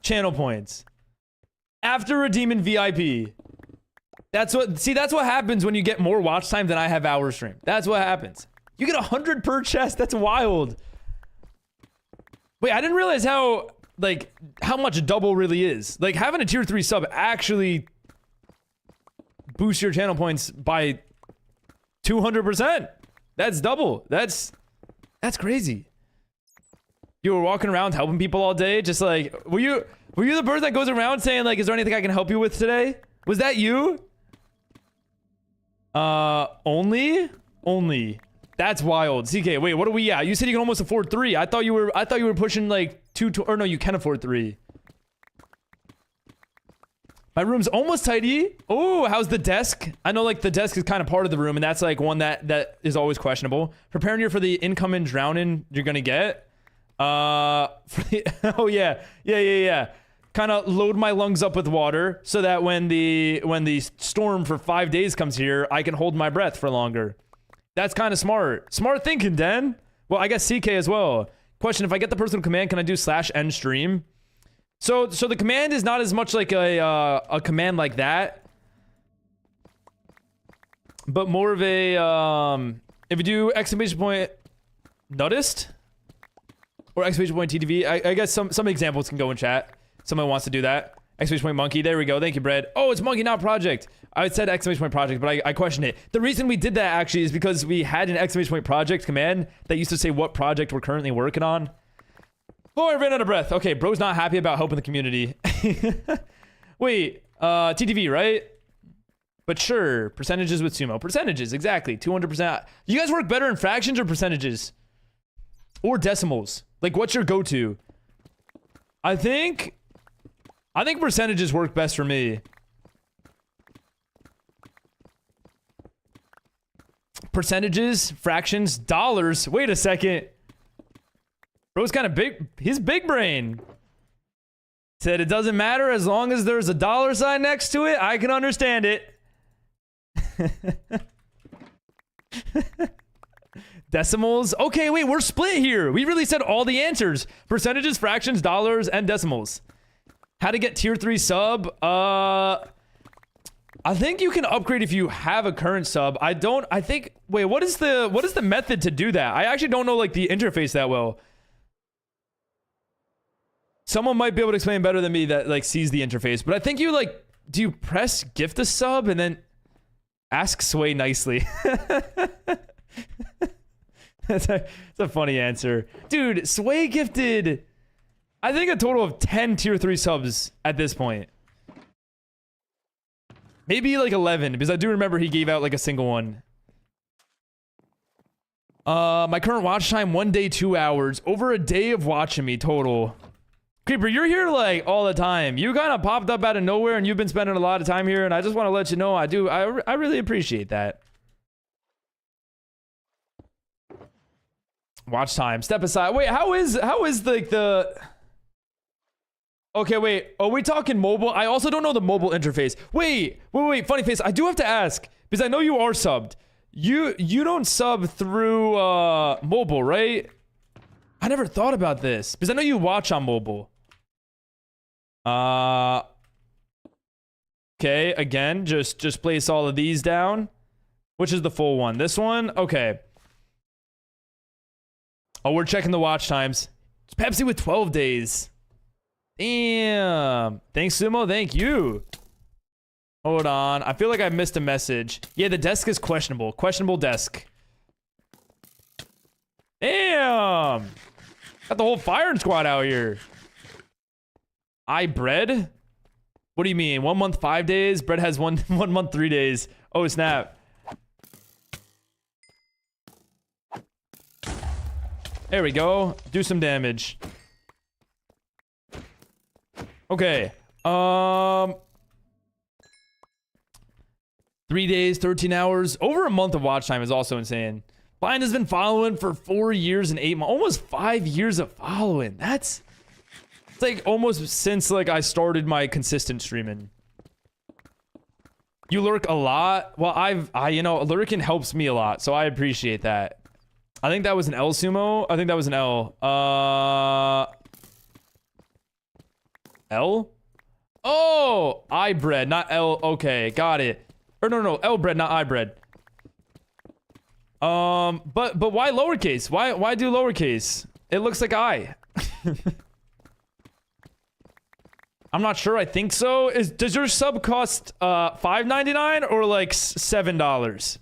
Speaker 1: channel points after redeeming VIP. That's what happens when you get more watch time than I have hour stream. That's what happens. You get 100 per chest. That's wild. Wait, I didn't realize how much double really is. Like having a tier 3 sub actually boosts your channel points by 200%. That's double. That's crazy. You were walking around helping people all day, just like, were you the person that goes around saying like, is there anything I can help you with today? Was that you? Only. That's wild. CK, wait, what are we at? You said you can almost afford 3. I thought you were pushing like 2 or no, you can afford 3. My room's almost tidy. Oh, how's the desk? I know like the desk is kind of part of the room, and that's like one that is always questionable. Preparing you for the incoming drowning you're gonna get. Oh yeah. Kind of load my lungs up with water so that when the storm for 5 days comes here, I can hold my breath for longer. That's kind of smart. Smart thinking, Dan. Well, I guess CK as well. Question, if I get the personal command, can I do /end stream? So the command is not as much like a command like that, but more of a if you do exclamation point noticed or exclamation point TTV, I guess some examples can go in chat. Someone wants to do that. Exclamation point monkey. There we go. Thank you, Bread. Oh, it's monkey, not project. I said exclamation point project, but I questioned it. The reason we did that actually is because we had an exclamation point project command that used to say what project we're currently working on. Oh, I ran out of breath. Okay, bro's not happy about helping the community. Wait, TTV, right? But sure, percentages with Sumo. Percentages, exactly. 200%. You guys work better in fractions or percentages? Or decimals? Like, what's your go-to? I think percentages work best for me. Percentages, fractions, dollars. Wait a second. Bro's kind of big. He's big brain. Said it doesn't matter as long as there's a dollar sign next to it. I can understand it. Decimals. Okay, wait, we're split here. We really said all the answers. Percentages, fractions, dollars, and decimals. How to get tier 3 sub? I think you can upgrade if you have a current sub. Wait, what is the method to do that? I actually don't know like the interface that well. Someone might be able to explain better than me that like sees the interface, but I think you like, do you press gift a sub and then ask Sway nicely? That's a funny answer. Dude, Sway gifted, I think, a total of 10 tier 3 subs at this point. Maybe like 11, because I do remember he gave out like a single one. My current watch time, 1 day, 2 hours. Over a day of watching me total. Creeper, you're here like all the time. You kind of popped up out of nowhere and you've been spending a lot of time here, and I just want to let you know I really appreciate that. Watch time. Step aside. Wait, how is like the... Okay, wait. Are we talking mobile? I also don't know the mobile interface. Wait. Funny face. I do have to ask, because I know you are subbed. You don't sub through mobile, right? I never thought about this, because I know you watch on mobile. Okay, again, just place all of these down. Which is the full one? This one? Okay. Oh, we're checking the watch times. It's Pepsi with 12 days. Damn. Thanks, Sumo. Thank you. Hold on. I feel like I missed a message. Yeah, the desk is questionable. Questionable desk. Damn. Got the whole firing squad out here. Bread? What do you mean? 1 month, 5 days? Bread has one month, 3 days. Oh, snap. There we go. Do some damage. Okay. 3 days, 13 hours. Over a month of watch time is also insane. Blind has been following for 4 years and 8 months. Almost 5 years of following. It's like almost since like I started my consistent streaming. You lurk a lot. Well, you know, lurking helps me a lot, so I appreciate that. I think that was an L, Sumo. I think that was an L. L? Oh, bread, not L. Okay, got it. Or no, L bread, not bread. But why lowercase? Why do lowercase? It looks like I. I'm not sure. I think so. Does your sub cost $5.99 or like $7?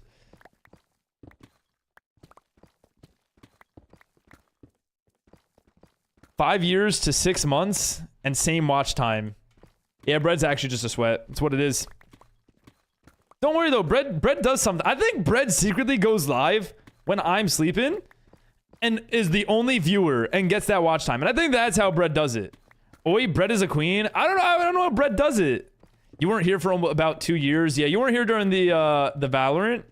Speaker 1: $5 years to 6 months and same watch time. Yeah, bread's actually just a sweat. It's what it is. Don't worry though, bread does something. I think bread secretly goes live when I'm sleeping and is the only viewer and gets that watch time. And I think that's how bread does it. Oi, bread is a queen. I don't know how bread does it. You weren't here for about 2 years. Yeah, you weren't here during the Valorant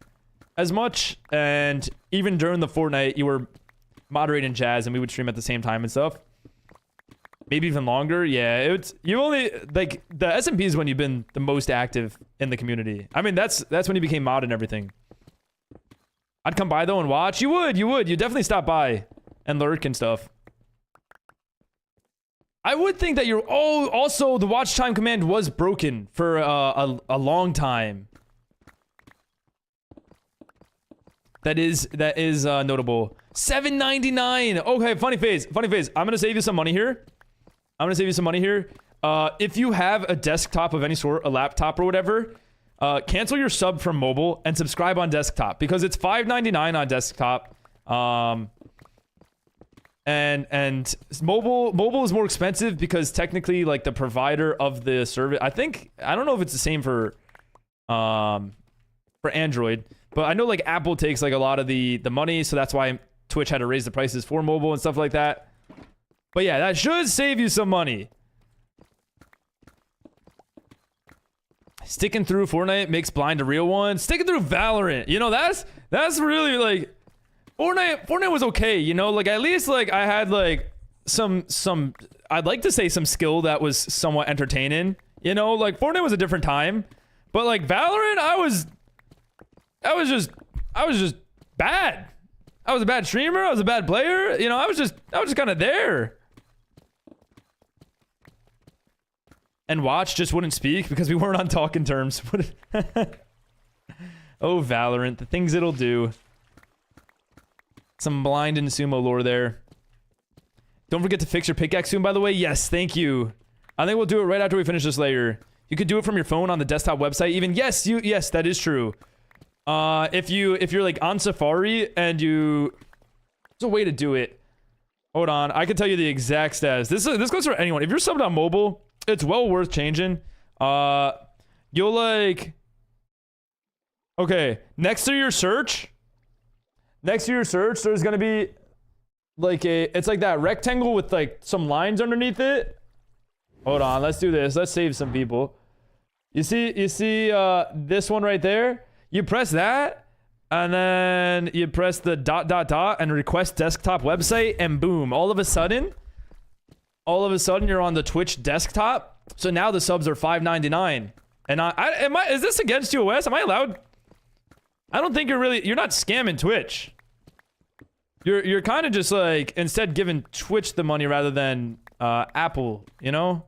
Speaker 1: as much, and even during the Fortnite, you were moderating Jazz, and we would stream at the same time and stuff. Maybe even longer. Yeah, you only like the SMP is when you've been the most active in the community. I mean, that's when you became mod and everything. I'd come by though and watch. You would. You definitely stop by and lurk and stuff. I would think that you're. Oh, also the watch time command was broken for a long time. That is notable. $7.99. Okay, funny face. I'm gonna save you some money here. If you have a desktop of any sort, a laptop or whatever, cancel your sub from mobile and subscribe on desktop because it's $5.99 on desktop. And mobile is more expensive because technically, like, the provider of the service, I don't know if it's the same for Android, but I know like Apple takes like a lot of the money, so that's why Twitch had to raise the prices for mobile and stuff like that. But yeah, that should save you some money. Sticking through Fortnite makes blind a real one. Sticking through Valorant, you know, that's really like Fortnite was okay, you know, like at least like I had like some I'd like to say some skill that was somewhat entertaining, you know, like Fortnite was a different time, but like Valorant, I was just bad. I was a bad streamer, I was a bad player, you know, I was just kind of there. And Watch just wouldn't speak because we weren't on talking terms. Oh, Valorant, the things it'll do. Some blind and sumo lore there. Don't forget to fix your pickaxe soon, by the way. Yes, thank you. I think we'll do it right after we finish this layer. You could do it from your phone on the desktop website even. Yes, that is true. If you're like on Safari and there's a way to do it. Hold on, I can tell you the exact status. This goes for anyone. If you're subbed on mobile, it's well worth changing. You'll like, okay, next to your search, there's gonna be like it's like that rectangle with like some lines underneath it. Hold on, let's do this. Let's save some people. You see this one right there? You press that, and then you press the ... and request desktop website, and boom, all of a sudden you're on the Twitch desktop. So now the subs are $5.99. And is this against TOS? Am I allowed? I don't think you're not scamming Twitch. You're kind of just like instead giving Twitch the money rather than Apple, you know?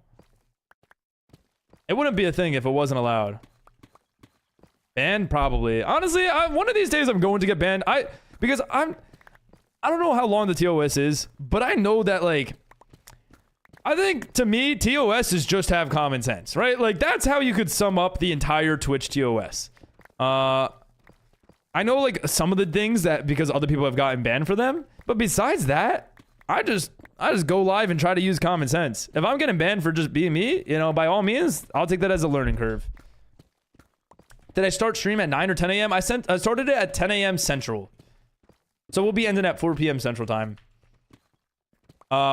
Speaker 1: It wouldn't be a thing if it wasn't allowed. Banned? Probably. Honestly, one of these days I'm going to get banned. Because I don't know how long the TOS is, but I know that like I think to me TOS is just have common sense, right? Like that's how you could sum up the entire Twitch TOS. I know like some of the things that because other people have gotten banned for them, but besides that, I just go live and try to use common sense. If I'm getting banned for just being me, you know, by all means, I'll take that as a learning curve. Did I start stream at 9 or 10 a.m.? I started it at 10 a.m. Central. So we'll be ending at 4 p.m. Central time.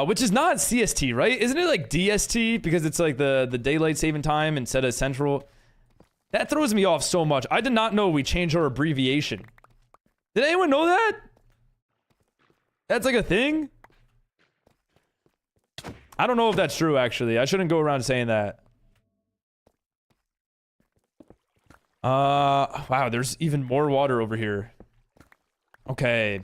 Speaker 1: Which is not CST, right? Isn't it like DST? Because it's like the daylight saving time instead of Central. That throws me off so much. I did not know we changed our abbreviation. Did anyone know that? That's like a thing? I don't know if that's true, actually. I shouldn't go around saying that. Wow, there's even more water over here. Okay.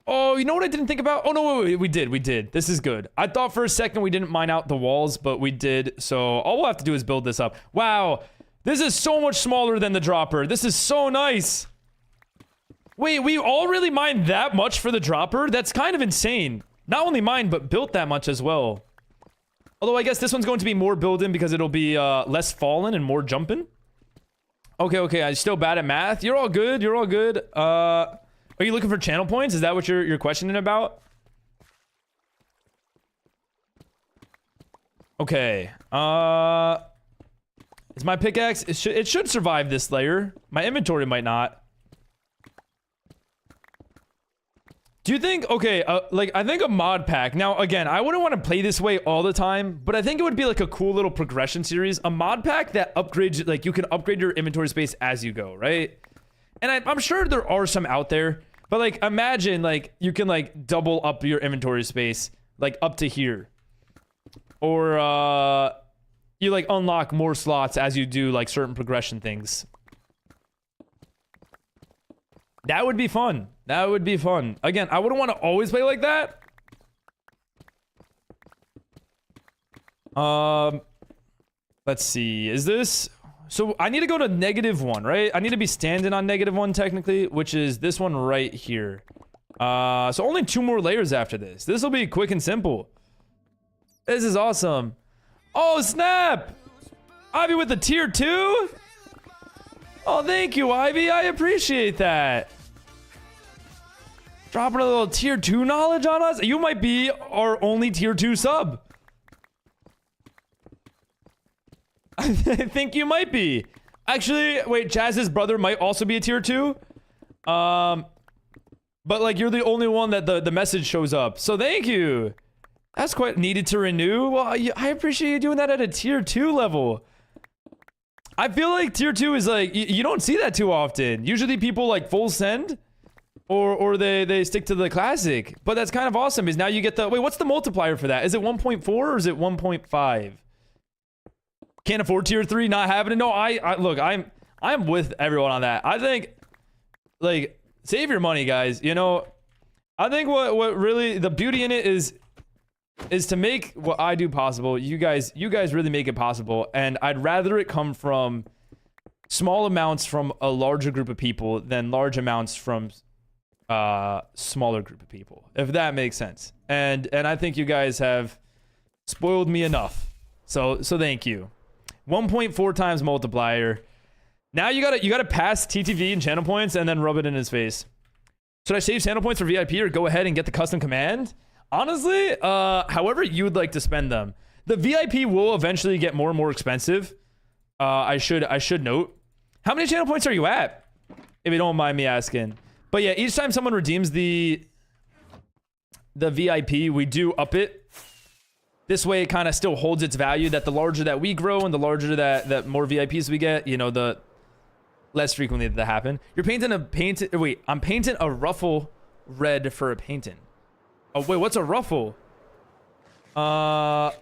Speaker 1: Oh, you know what I didn't think about? Oh, no, wait, we did. This is good. I thought for a second we didn't mine out the walls, but we did. So all we'll have to do is build this up. Wow, this is so much smaller than the dropper. This is so nice. Wait, we all really mined that much for the dropper? That's kind of insane. Not only mined, but built that much as well. Although I guess this one's going to be more building because it'll be less falling and more jumping. Okay, I'm still bad at math. You're all good. Are you looking for channel points? Is that what you're questioning about? Okay. Is my pickaxe? It should survive this layer. My inventory might not. Do you think, okay, like, I think a mod pack, now, again, I wouldn't want to play this way all the time, but I think it would be like a cool little progression series. A mod pack that upgrades, like, you can upgrade your inventory space as you go, right? And I'm sure there are some out there, but, like, imagine, like, you can, like, double up your inventory space, like, up to here. Or, you, like, unlock more slots as you do, like, certain progression things. That would be fun. That would be fun. Again, I wouldn't want to always play like that. Let's see. Is this... So, I need to go to -1, right? I need to be standing on -1, technically, which is this one right here. So only 2 more layers after this. This will be quick and simple. This is awesome. Oh, snap! Ivy with the tier 2? Oh, thank you, Ivy. I appreciate that. Dropping a little tier 2 knowledge on us. You might be our only tier 2 sub. I think you might be. Actually, wait, Chaz's brother might also be a tier 2. But like, you're the only one that the message shows up. So thank you. That's quite needed to renew. Well, I appreciate you doing that at a tier 2 level. I feel like tier 2 is like, you don't see that too often. Usually people like full send or they stick to the classic. But that's kind of awesome is now you get the, wait, what's the multiplier for that? Is it 1.4 or is it 1.5? Can't afford tier 3, not having it. No, I look, I'm with everyone on that. I think, like, save your money, guys. You know, I think what really the beauty in it is to make what I do possible. You guys really make it possible, and I'd rather it come from small amounts from a larger group of people than large amounts from smaller group of people, if that makes sense. And I think you guys have spoiled me enough. So thank you. 1.4 times multiplier. Now you gotta pass TTV and channel points and then rub it in his face. Should I save channel points for VIP or go ahead and get the custom command? Honestly, however you would like to spend them. The VIP will eventually get more and more expensive. I should note. How many channel points are you at? If you don't mind me asking. But yeah, each time someone redeems the VIP, we do up it. This way it kind of still holds its value, that the larger that we grow and the larger that more VIPs we get, you know, the less frequently that happen. You're painting I'm painting a ruffle red for a painting. Oh, wait, what's a ruffle? Oh,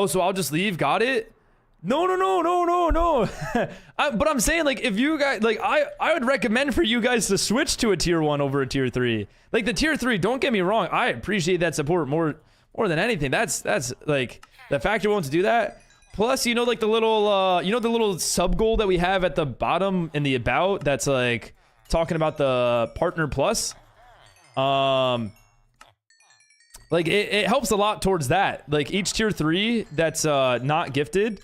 Speaker 1: so I'll just leave? Got it? No. But I'm saying, like, if you guys, like, I would recommend for you guys to switch to a tier 1 over a tier 3. Like, the tier 3, don't get me wrong, I appreciate that support more than anything. That's like, the fact you're willing to do that. Plus, you know, like the little, you know, the little sub goal that we have at the bottom in the about that's like talking about the partner plus. Like it helps a lot towards that. Like each tier 3 that's not gifted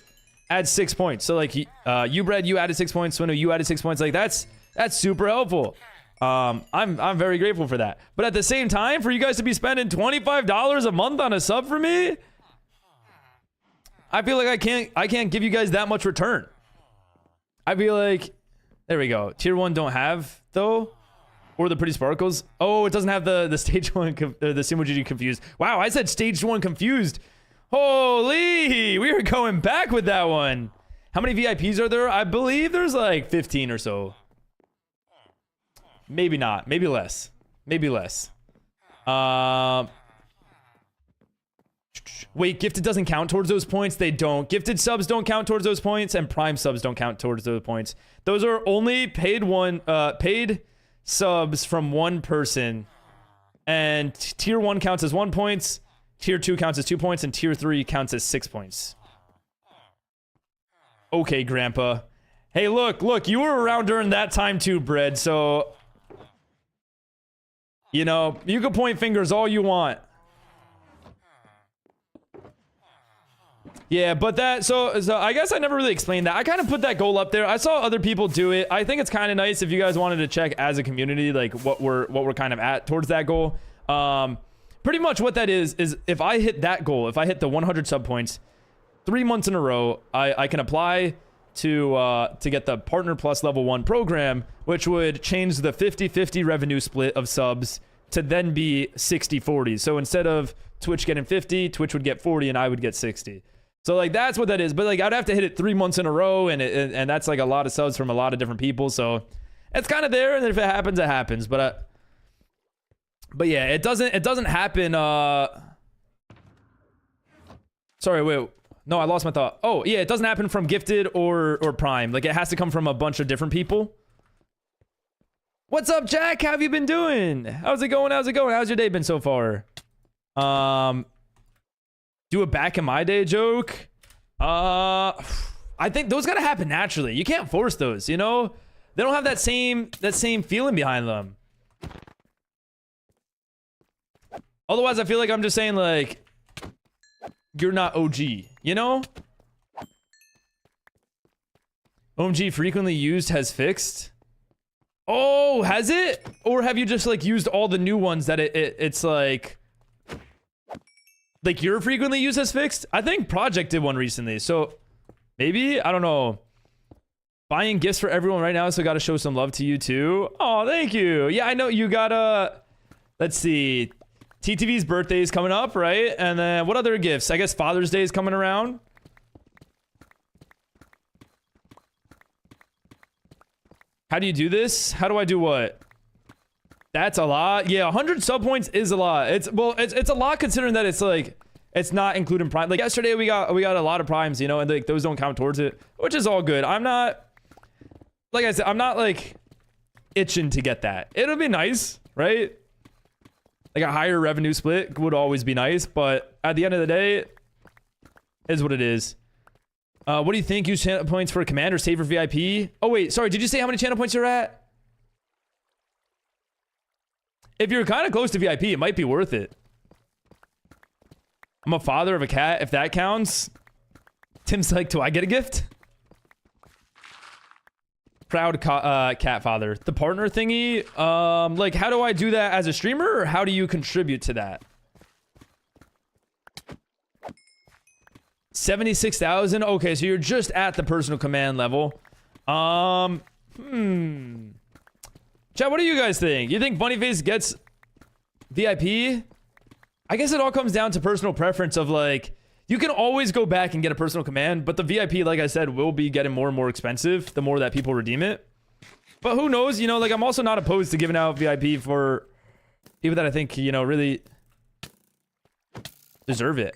Speaker 1: adds 6 points. So like Ubred, you added 6 points. Swino, you added 6 points. Like that's super helpful. I'm very grateful for that. But at the same time, for you guys to be spending $25 a month on a sub for me, I feel like I can't give you guys that much return. I feel like, there we go. Tier 1 don't have though, or the pretty sparkles. Oh, it doesn't have the stage 1 the Sumo confused. Wow, I said stage 1 confused. Holy, we are going back with that one. How many VIPs are there? I believe there's like 15 or so. Maybe not. Maybe less. Maybe less. Wait, gifted doesn't count towards those points? They don't. Gifted subs don't count towards those points, and prime subs don't count towards those points. Those are only paid subs from one person. And tier 1 counts as 1 point, tier 2 counts as 2 points, and tier 3 counts as 6 points. Okay, Grandpa. Hey, look, you were around during that time too, Bread, so... You know, you can point fingers all you want. Yeah, but that, so I guess I never really explained that. I kind of put that goal up there. I saw other people do it. I think it's kind of nice if you guys wanted to check as a community, like what we're kind of at towards that goal. Pretty much what that is if I hit that goal, if I hit the 100 sub points 3 months in a row, I can apply to get the Partner Plus Level 1 program, which would change the 50-50 revenue split of subs to then be 60-40. So instead of Twitch getting 50, Twitch would get 40 and I would get 60. So like that's what that is. But like I'd have to hit it 3 months in a row, and that's like a lot of subs from a lot of different people. So it's kind of there, and if it happens, it happens. But yeah, it doesn't happen. Sorry, wait. No, I lost my thought. Oh, yeah, it doesn't happen from gifted or prime. Like it has to come from a bunch of different people. What's up, Jack? How have you been doing? How's it going? How's it going? How's your day been so far? Do a back in my day joke. I think those gotta happen naturally. You can't force those, you know? They don't have that same feeling behind them. Otherwise, I feel like I'm just saying like, you're not OG, you know? OMG frequently used has fixed. Oh, has it? Or have you just like used all the new ones that it's like your frequently used has fixed? I think Project did one recently, so maybe, I don't know. Buying gifts for everyone right now, so gotta show some love to you too. Oh, thank you. Yeah, I know you gotta, let's see. TTV's birthday is coming up, right? And then what other gifts? I guess Father's Day is coming around. How do you do this? How do I do what? That's a lot. Yeah, 100 sub points is a lot. It's a lot considering that it's like it's not including prime. Like yesterday we got a lot of primes, you know, and like those don't count towards it, which is all good. I'm not, like I said, I'm not like itching to get that. It'll be nice, right? Like a higher revenue split would always be nice, but at the end of the day, is what it is. What do you think? Use channel points for a command or save for VIP? Oh wait, sorry, did you say how many channel points you're at? If you're kind of close to VIP, it might be worth it. I'm a father of a cat, if that counts. Tim's like, do I get a gift? Proud cat father. The partner thingy, like how do I do that as a streamer, or how do you contribute to that? 76,000. Okay, so you're just at the personal command level. Chat, what do you guys think? You think Bunnyface gets VIP? I guess it all comes down to personal preference of like, you can always go back and get a personal command, but the VIP, like I said, will be getting more and more expensive the more that people redeem it. But who knows, you know, like I'm also not opposed to giving out VIP for people that I think, you know, really deserve it.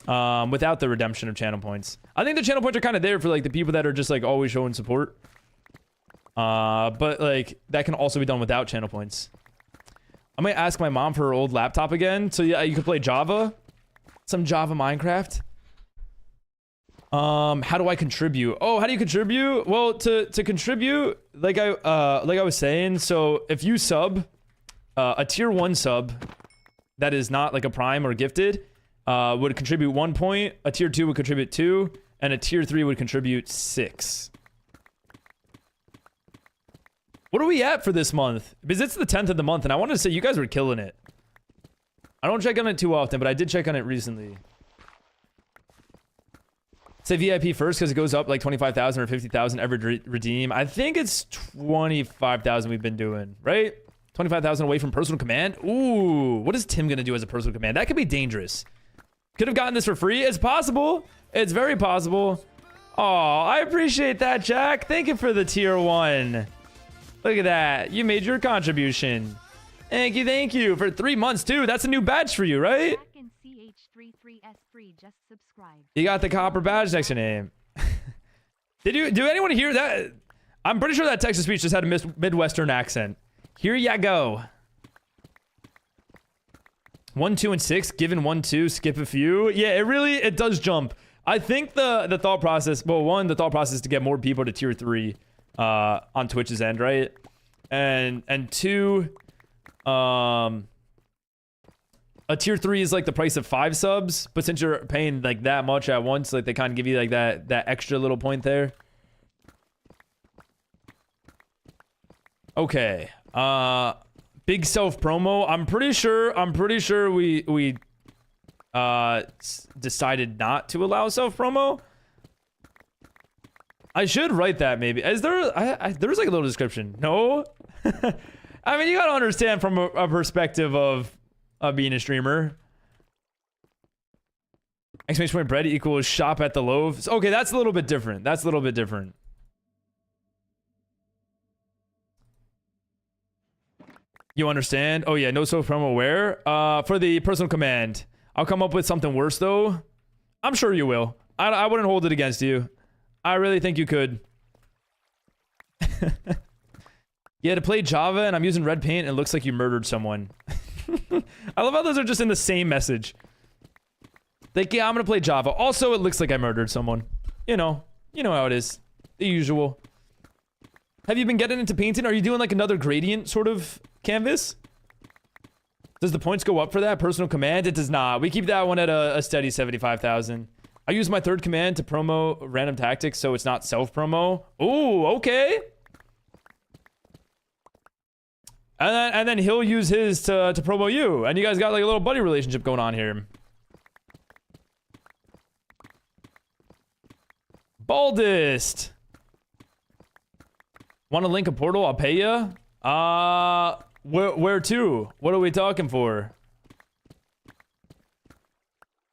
Speaker 1: Without the redemption of channel points. I think the channel points are kind of there for like the people that are just like always showing support. But like that can also be done without channel points. I might ask my mom for her old laptop again. So yeah, you could play Java. Some Java Minecraft. How do I contribute? Oh, how do you contribute? Well, to contribute, like I was saying, so if you sub a tier 1 sub that is not like a prime or gifted, would contribute 1 point, a tier 2 would contribute 2, and a tier 3 would contribute 6. What are we at for this month? Because it's the 10th of the month, and I wanted to say you guys were killing it. I don't check on it too often, but I did check on it recently. Say VIP first because it goes up like 25,000 or 50,000 every redeem. I think it's 25,000 we've been doing, right? 25,000 away from personal command. Ooh, what is Tim gonna do as a personal command? That could be dangerous. Could have gotten this for free. It's possible. It's very possible. Oh, I appreciate that, Jack. Thank you for the tier 1. Look at that. You made your contribution. Thank you for 3 months too. That's a new badge for you, right? You got the copper badge next to your name. Do anyone hear that? I'm pretty sure that text-to-speech just had a Midwestern accent. Here ya go. 1, 2, and 6. Given 1, 2, skip a few. Yeah, it does jump. I think the thought process. Well, one, the thought process is to get more people to tier 3 on Twitch's end, right? And 2, a tier 3 is like the price of 5 subs, but since you're paying like that much at once, like they kind of give you like that extra little point there. Okay. Big self promo. I'm pretty sure we decided not to allow self promo. I should write that maybe. Is there? There's like a little description. No. I mean, you gotta understand from a perspective of being a streamer. Exclamation point bread equals shop at the loaves. Okay, that's a little bit different. That's a little bit different. You understand? Oh yeah, no self promo where? For the personal command. I'll come up with something worse though. I'm sure you will. I wouldn't hold it against you. I really think you could. Yeah, to play Java and I'm using red paint and it looks like you murdered someone. I love how those are just in the same message. Like, yeah, I'm gonna play Java. Also, it looks like I murdered someone. You know how it is. The usual. Have you been getting into painting? Are you doing like another gradient sort of canvas? Does the points go up for that? Personal command? It does not. We keep that one at a steady 75,000. I use my third command to promo random tactics so it's not self-promo. Ooh, okay. And then he'll use his to promo you. And you guys got like a little buddy relationship going on here. Baldest. Want to link a portal? I'll pay you. Where to? What are we talking for?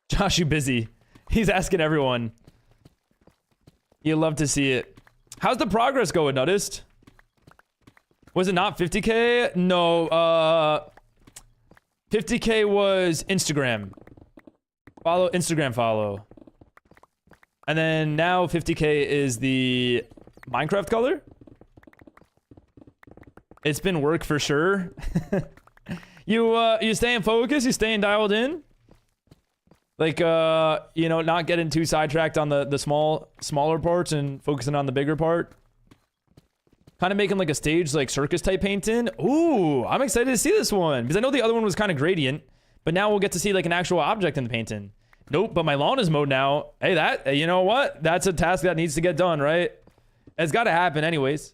Speaker 1: Josh, you busy? He's asking everyone. You love to see it. How's the progress going, Nuttist? Was it not 50k? No, 50k was Instagram. Instagram follow. And then now 50k is the Minecraft color. It's been work for sure. You staying focused? You staying dialed in? Like, you know, not getting too sidetracked on the smaller parts and focusing on the bigger part. Kind of making like a stage, like circus type painting. Ooh, I'm excited to see this one because I know the other one was kind of gradient, but now we'll get to see like an actual object in the painting. Nope, but my lawn is mowed now. Hey, you know what? That's a task that needs to get done, right? It's got to happen anyways.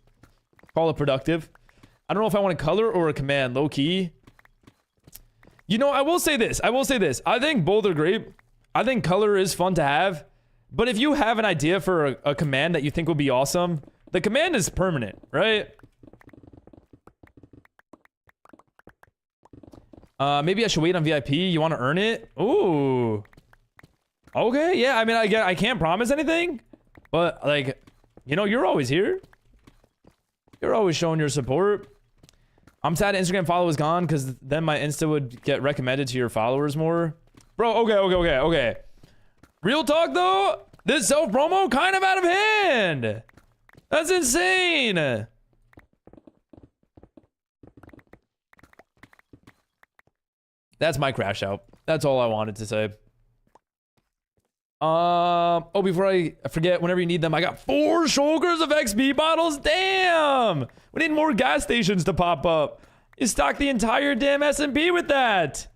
Speaker 1: Call it productive. I don't know if I want a color or a command, low key. You know, I will say this. I think both are great. I think color is fun to have, but if you have an idea for a command that you think would be awesome, the command is permanent, right? Maybe I should wait on VIP. You want to earn it? Ooh. Okay, yeah. I mean, I can't promise anything, but like, you know, you're always here. You're always showing your support. I'm sad Instagram follow is gone because then my Insta would get recommended to your followers more. Bro, okay. Real talk though, this self-promo kind of out of hand. That's insane. That's my crash out. That's all I wanted to say. Oh, before I forget, whenever you need them, I got 4 shulkers of XP bottles. Damn! We need more gas stations to pop up. You stock the entire damn SMP with that.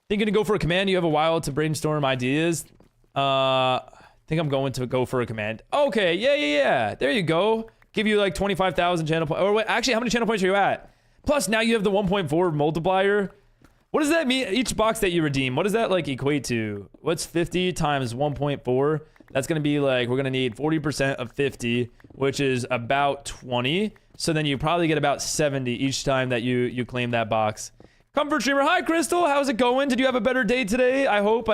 Speaker 1: Thinking to go for a command? You have a while to brainstorm ideas. Think I'm going to go for a command. Okay, yeah. There you go. Give you like 25,000 channel points. Or wait, actually, how many channel points are you at? Plus, now you have the 1.4 multiplier. What does that mean? Each box that you redeem, what does that like equate to? What's 50 times 1.4? That's going to be like, we're going to need 40% of 50, which is about 20. So then you probably get about 70 each time that you claim that box. Comfort streamer, hi Crystal, how's it going? Did you have a better day today? I hope.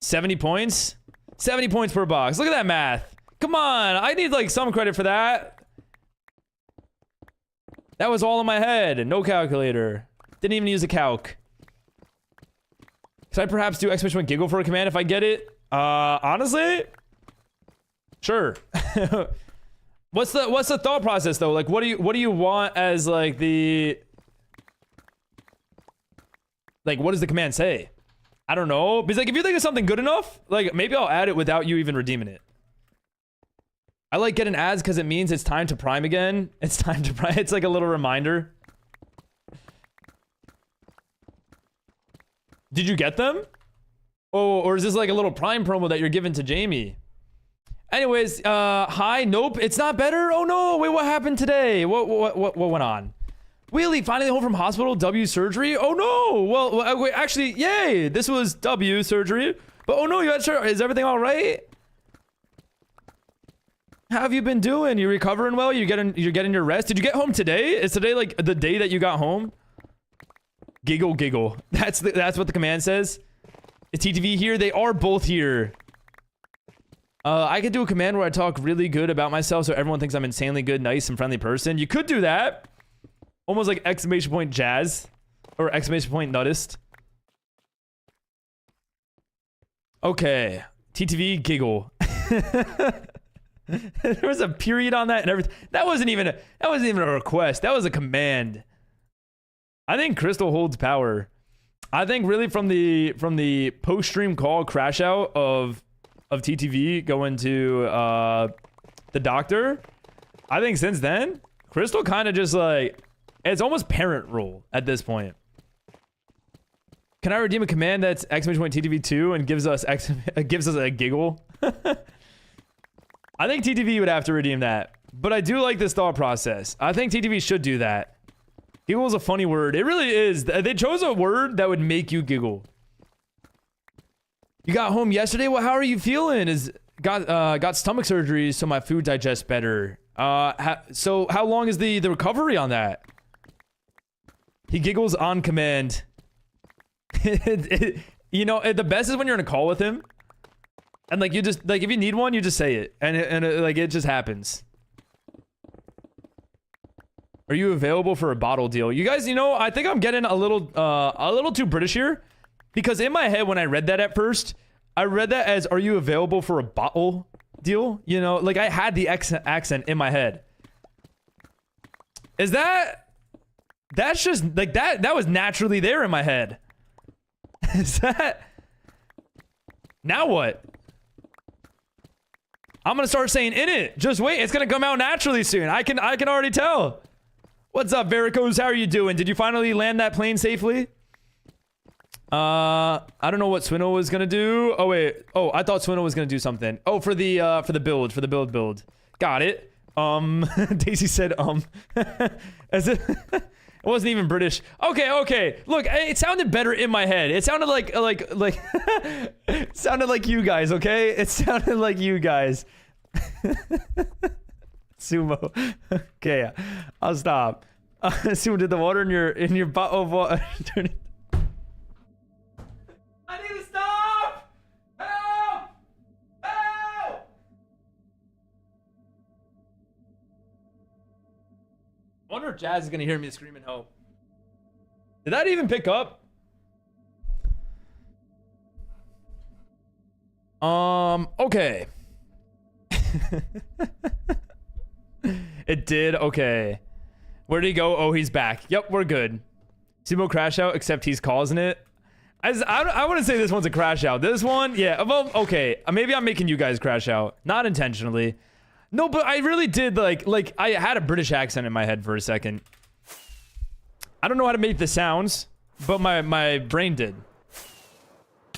Speaker 1: 70 points? 70 points per box. Look at that math. Come on, I need like some credit for that. That was all in my head. No calculator. Didn't even use a calc. Could I perhaps do exclamation point giggle for a command if I get it? Honestly? Sure. What's the thought process though? Like what do you want as like the like what does the command say? I don't know. Because like if you think of something good enough, like maybe I'll add it without you even redeeming it. I like getting ads because it means it's time to prime again. It's time to prime. It's like a little reminder. Did you get them? Oh, or is this like a little prime promo that you're giving to Jamie? Anyways, hi. Nope, it's not better. Oh no. Wait, what happened today? What went on? Wheelie, finally home from hospital. W surgery. Oh no. Well, wait, actually, yay. This was W surgery. But oh no, you had surgery. Is everything all right? How have you been doing? You recovering well? You're getting your rest? Did you get home today? Is today like the day that you got home? Giggle, giggle. That's what the command says. Is TTV here? They are both here. I could do a command where I talk really good about myself so everyone thinks I'm insanely good, nice, and friendly person. You could do that. Almost like exclamation point jazz. Or exclamation point nuttist. Okay. TTV giggle. There was a period on that and everything. That wasn't even a request. That was a command. I think Crystal holds power. I think really from the post-stream call crash out of TTV going to the doctor, I think since then, Crystal kind of just like, it's almost parent role at this point. Can I redeem a command that's exclamation point TTV2 and gives us a giggle? I think TTV would have to redeem that. But I do like this thought process. I think TTV should do that. Giggle is a funny word. It really is. They chose a word that would make you giggle. You got home yesterday? Well, how are you feeling? Got stomach surgery so my food digests better. So how long is the recovery on that? He giggles on command. You know, the best is when you're in a call with him. And like you just like if you need one, you just say it, and like it just happens. Are you available for a bottle deal? You guys, you know, I think I'm getting a little too British here, because in my head when I read that at first, I read that as "Are you available for a bottle deal?" You know, like I had the accent in my head. Is that's just like that was naturally there in my head. Is that now what? I'm gonna start saying in it. Just wait, it's gonna come out naturally soon. I can already tell. What's up, Varicose? How are you doing? Did you finally land that plane safely? I don't know what Swinno was gonna do. Oh wait. Oh, I thought Swinno was gonna do something. Oh, for the build. Got it. Daisy said as it it wasn't even British. Okay. Look, it sounded better in my head. It sounded like it sounded like you guys, okay? It sounded like you guys. Sumo. Okay, I'll stop. Sumo, did the water in your bottle of water turn it? I need to stop! Help! Help! I wonder if Jazz is gonna hear me screaming help. Did that even pick up? Okay. It did? Okay. Where'd he go? Oh, he's back. Yep, we're good. Sumo crash out, except he's causing it. I wouldn't say this one's a crash out. This one, yeah, well, okay. Maybe I'm making you guys crash out. Not intentionally. No, but I really did, like I had a British accent in my head for a second. I don't know how to make the sounds, but my brain did.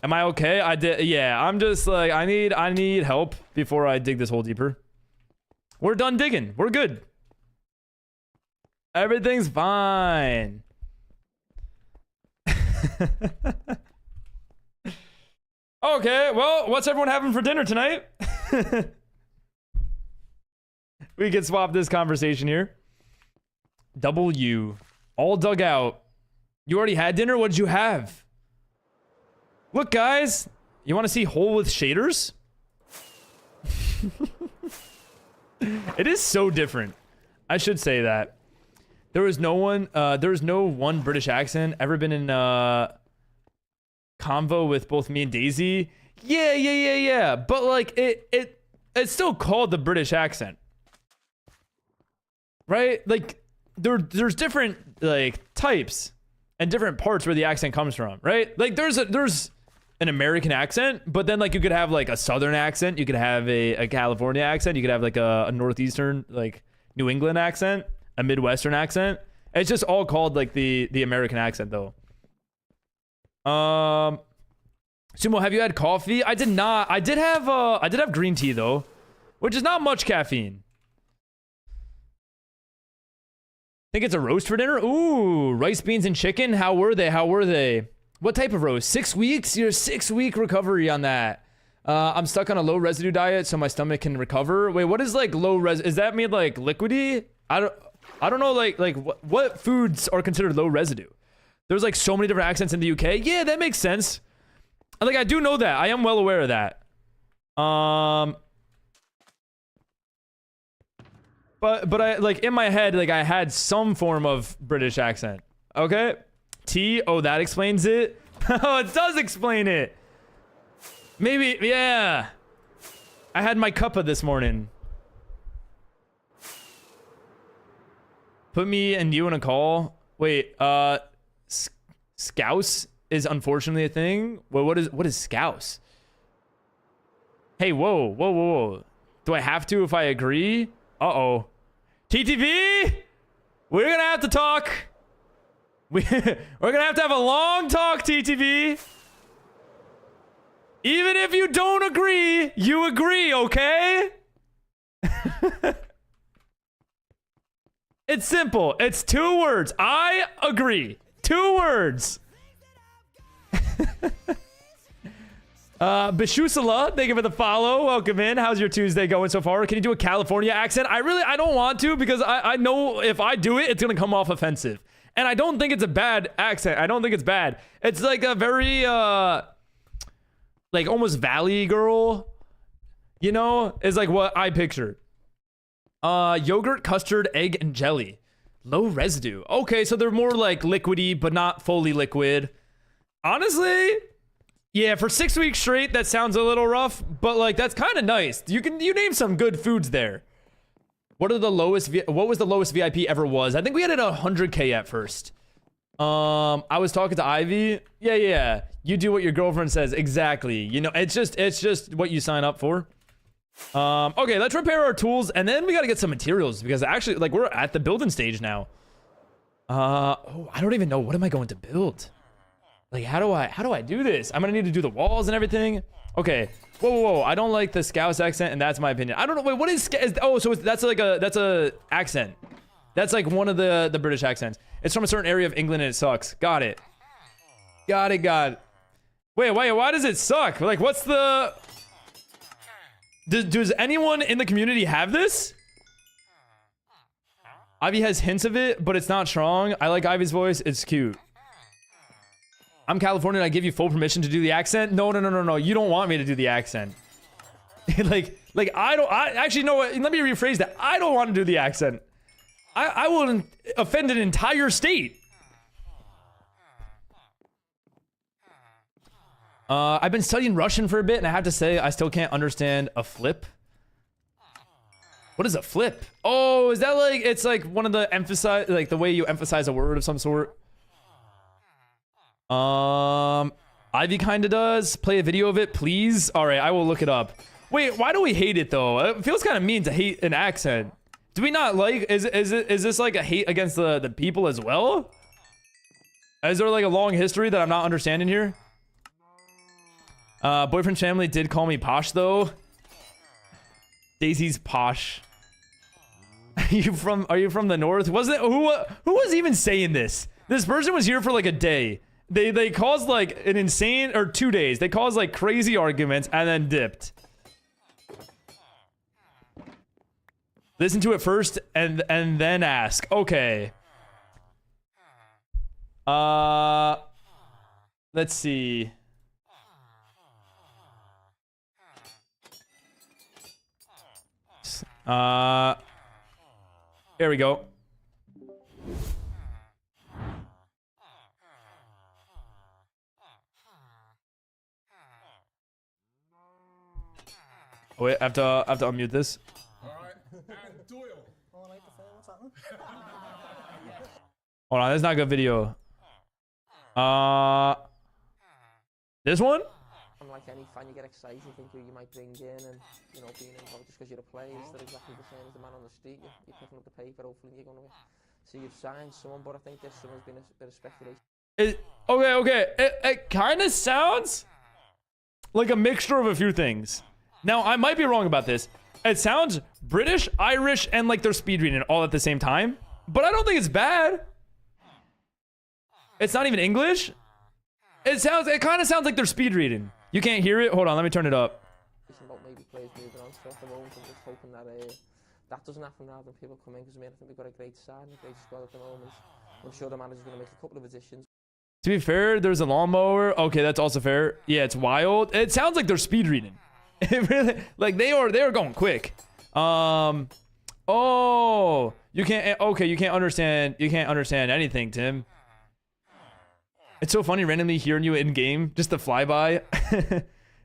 Speaker 1: Am I okay? I did. Yeah, I'm just like, I need help before I dig this hole deeper. We're done digging. We're good. Everything's fine. Okay, well, what's everyone having for dinner tonight? We can swap this conversation here. W. All dug out. You already had dinner? What did you have? Look, guys. You want to see hole with shaders? It is so different. I should say that. There was no one British accent ever been in convo with both me and Daisy. Yeah. But like it's still called the British accent. Right? Like there's different like types and different parts where the accent comes from, right? Like there's an American accent, but then like you could have like a Southern accent, you could have a California accent, you could have like a Northeastern, like New England accent, a Midwestern accent. It's just all called like the American accent though. Sumo, have you had coffee? I did not. I did have green tea though, which is not much caffeine. Think it's a roast for dinner? Ooh, rice, beans, and chicken. How were they? How were they? What type of roast? 6 weeks? You're 6-week recovery on that. I'm stuck on a low residue diet so my stomach can recover. Wait, what is like low res? Is that mean like liquidy? I don't know. Like what foods are considered low residue? There's like so many different accents in the UK. Yeah, that makes sense. Like I do know that. I am well aware of that. But I like in my head like I had some form of British accent. Okay. Tea. Oh, that explains it. Oh, it does explain it. Maybe, yeah. I had my cuppa this morning. Put me and you in a call. Wait, scouse is unfortunately a thing. Well, what is scouse? Hey, whoa. Do I have to if I agree? Uh-oh. TTV? We're gonna have to talk. We're gonna have a long talk, TTV. Even if you don't agree, you agree, okay? It's simple. It's 2 words. I agree. 2 words. Bishusala, thank you for the follow. Welcome in. How's your Tuesday going so far? Can you do a California accent? I don't want to because I know if I do it, it's gonna come off offensive. And I don't think it's a bad accent. I don't think it's bad. It's like a very like almost Valley Girl, you know, is like what I pictured. Yogurt, custard, egg, and jelly. Low residue. Okay, so they're more like liquidy, but not fully liquid. Honestly, yeah, for 6 weeks straight, that sounds a little rough, but like that's kind of nice. You name some good foods there. What was the lowest VIP ever was? I think we had it at 100K at first. I was talking to Ivy. Yeah. You do what your girlfriend says. Exactly. You know, it's just what you sign up for. Okay, let's repair our tools and then we got to get some materials because actually like we're at the building stage now. Oh, I don't even know. What am I going to build? Like, how do I do this? I'm going to need to do the walls and everything. Okay. Whoa. I don't like the Scouse accent and that's my opinion. I don't know. Wait, what is, oh, so that's a accent. That's like one of the British accents. It's from a certain area of England and it sucks. Got it. Wait, why does it suck? Like, what's the... Does anyone in the community have this? Ivy has hints of it, but it's not strong. I like Ivy's voice. It's cute. I'm Californian. I give you full permission to do the accent. No. You don't want me to do the accent. like I actually know what. Let me rephrase that. I don't want to do the accent. I will offend an entire state. I've been studying Russian for a bit, and I have to say, I still can't understand a flip. What is a flip? Oh, is that like, it's like one of the emphasize, like the way you emphasize a word of some sort? Ivy kind of does. Play a video of it, please. All right, I will look it up. Wait, why do we hate it though? It feels kind of mean to hate an accent. Do we not like, is this like a hate against the people as well? Is there like a long history that I'm not understanding here? Boyfriend's family did call me posh though. Daisy's posh. Are you from the north? Was it who was even saying this? This person was here for like a day. They caused like an insane, or 2 days. They caused like crazy arguments and then dipped. Listen to it first and then ask. Okay. Let's see. There we go. Oh, wait, I have to unmute this.
Speaker 2: Alright, and Doyle.
Speaker 3: Oh, I like the phone. What's happening?
Speaker 1: Hold on, that's not a good video. This one?
Speaker 3: Like any fan, you get excited, you think who you might bring in, and you know, being involved just because you're a player is not exactly the same as the man on the street. You're picking up the paper, hopefully you're going to see you've signed someone, but I think this summer's been a bit of speculation.
Speaker 1: Okay. It kind of sounds like a mixture of a few things. Now, I might be wrong about this. It sounds British, Irish, and like they're speed reading all at the same time. but I don't think it's bad. It's not even English. It kind of sounds like they're speed reading. You can't hear it? Hold on, let me turn it up.
Speaker 3: About maybe players moving on. So at the moment, I'm just hoping that that doesn't happen now when people come in, because I think we've got a great side and a great squad at the moment. I'm sure the manager's going to make a couple of additions.
Speaker 1: To be fair, there's a lawnmower. Okay, that's also fair. Yeah, it's wild. It sounds like they're speed reading. It really, like they are going quick. Oh, you can't. Okay, you can't understand. You can't understand anything, Tim. It's so funny randomly hearing you in game, just the flyby,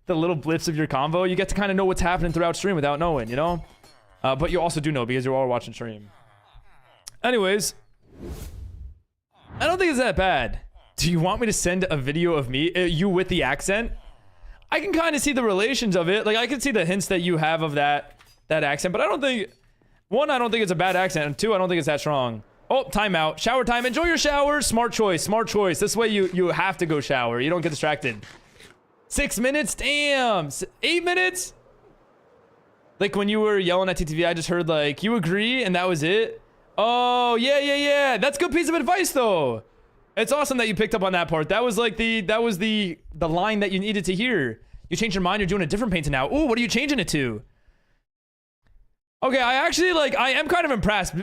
Speaker 1: the little blips of your combo. You get to kind of know what's happening throughout stream without knowing, you know. But you also do know because you're all watching stream. Anyways, I don't think it's that bad. Do you want me to send a video of me, you with the accent? I can kind of see the relations of it. Like, I can see the hints that you have of that accent, but I don't think, one, I don't think it's a bad accent, and two, I don't think it's that strong. Oh, timeout. Shower time. Enjoy your shower. Smart choice. Smart choice. This way you have to go shower. You don't get distracted. 6 minutes? Damn. 8 minutes? Like, when you were yelling at TTV, I just heard, like, you agree, and that was it? Oh, yeah. That's a good piece of advice, though. It's awesome that you picked up on that part. That was like the line that you needed to hear. You changed your mind. You're doing a different painting now. Ooh, what are you changing it to? Okay, I actually I am kind of impressed.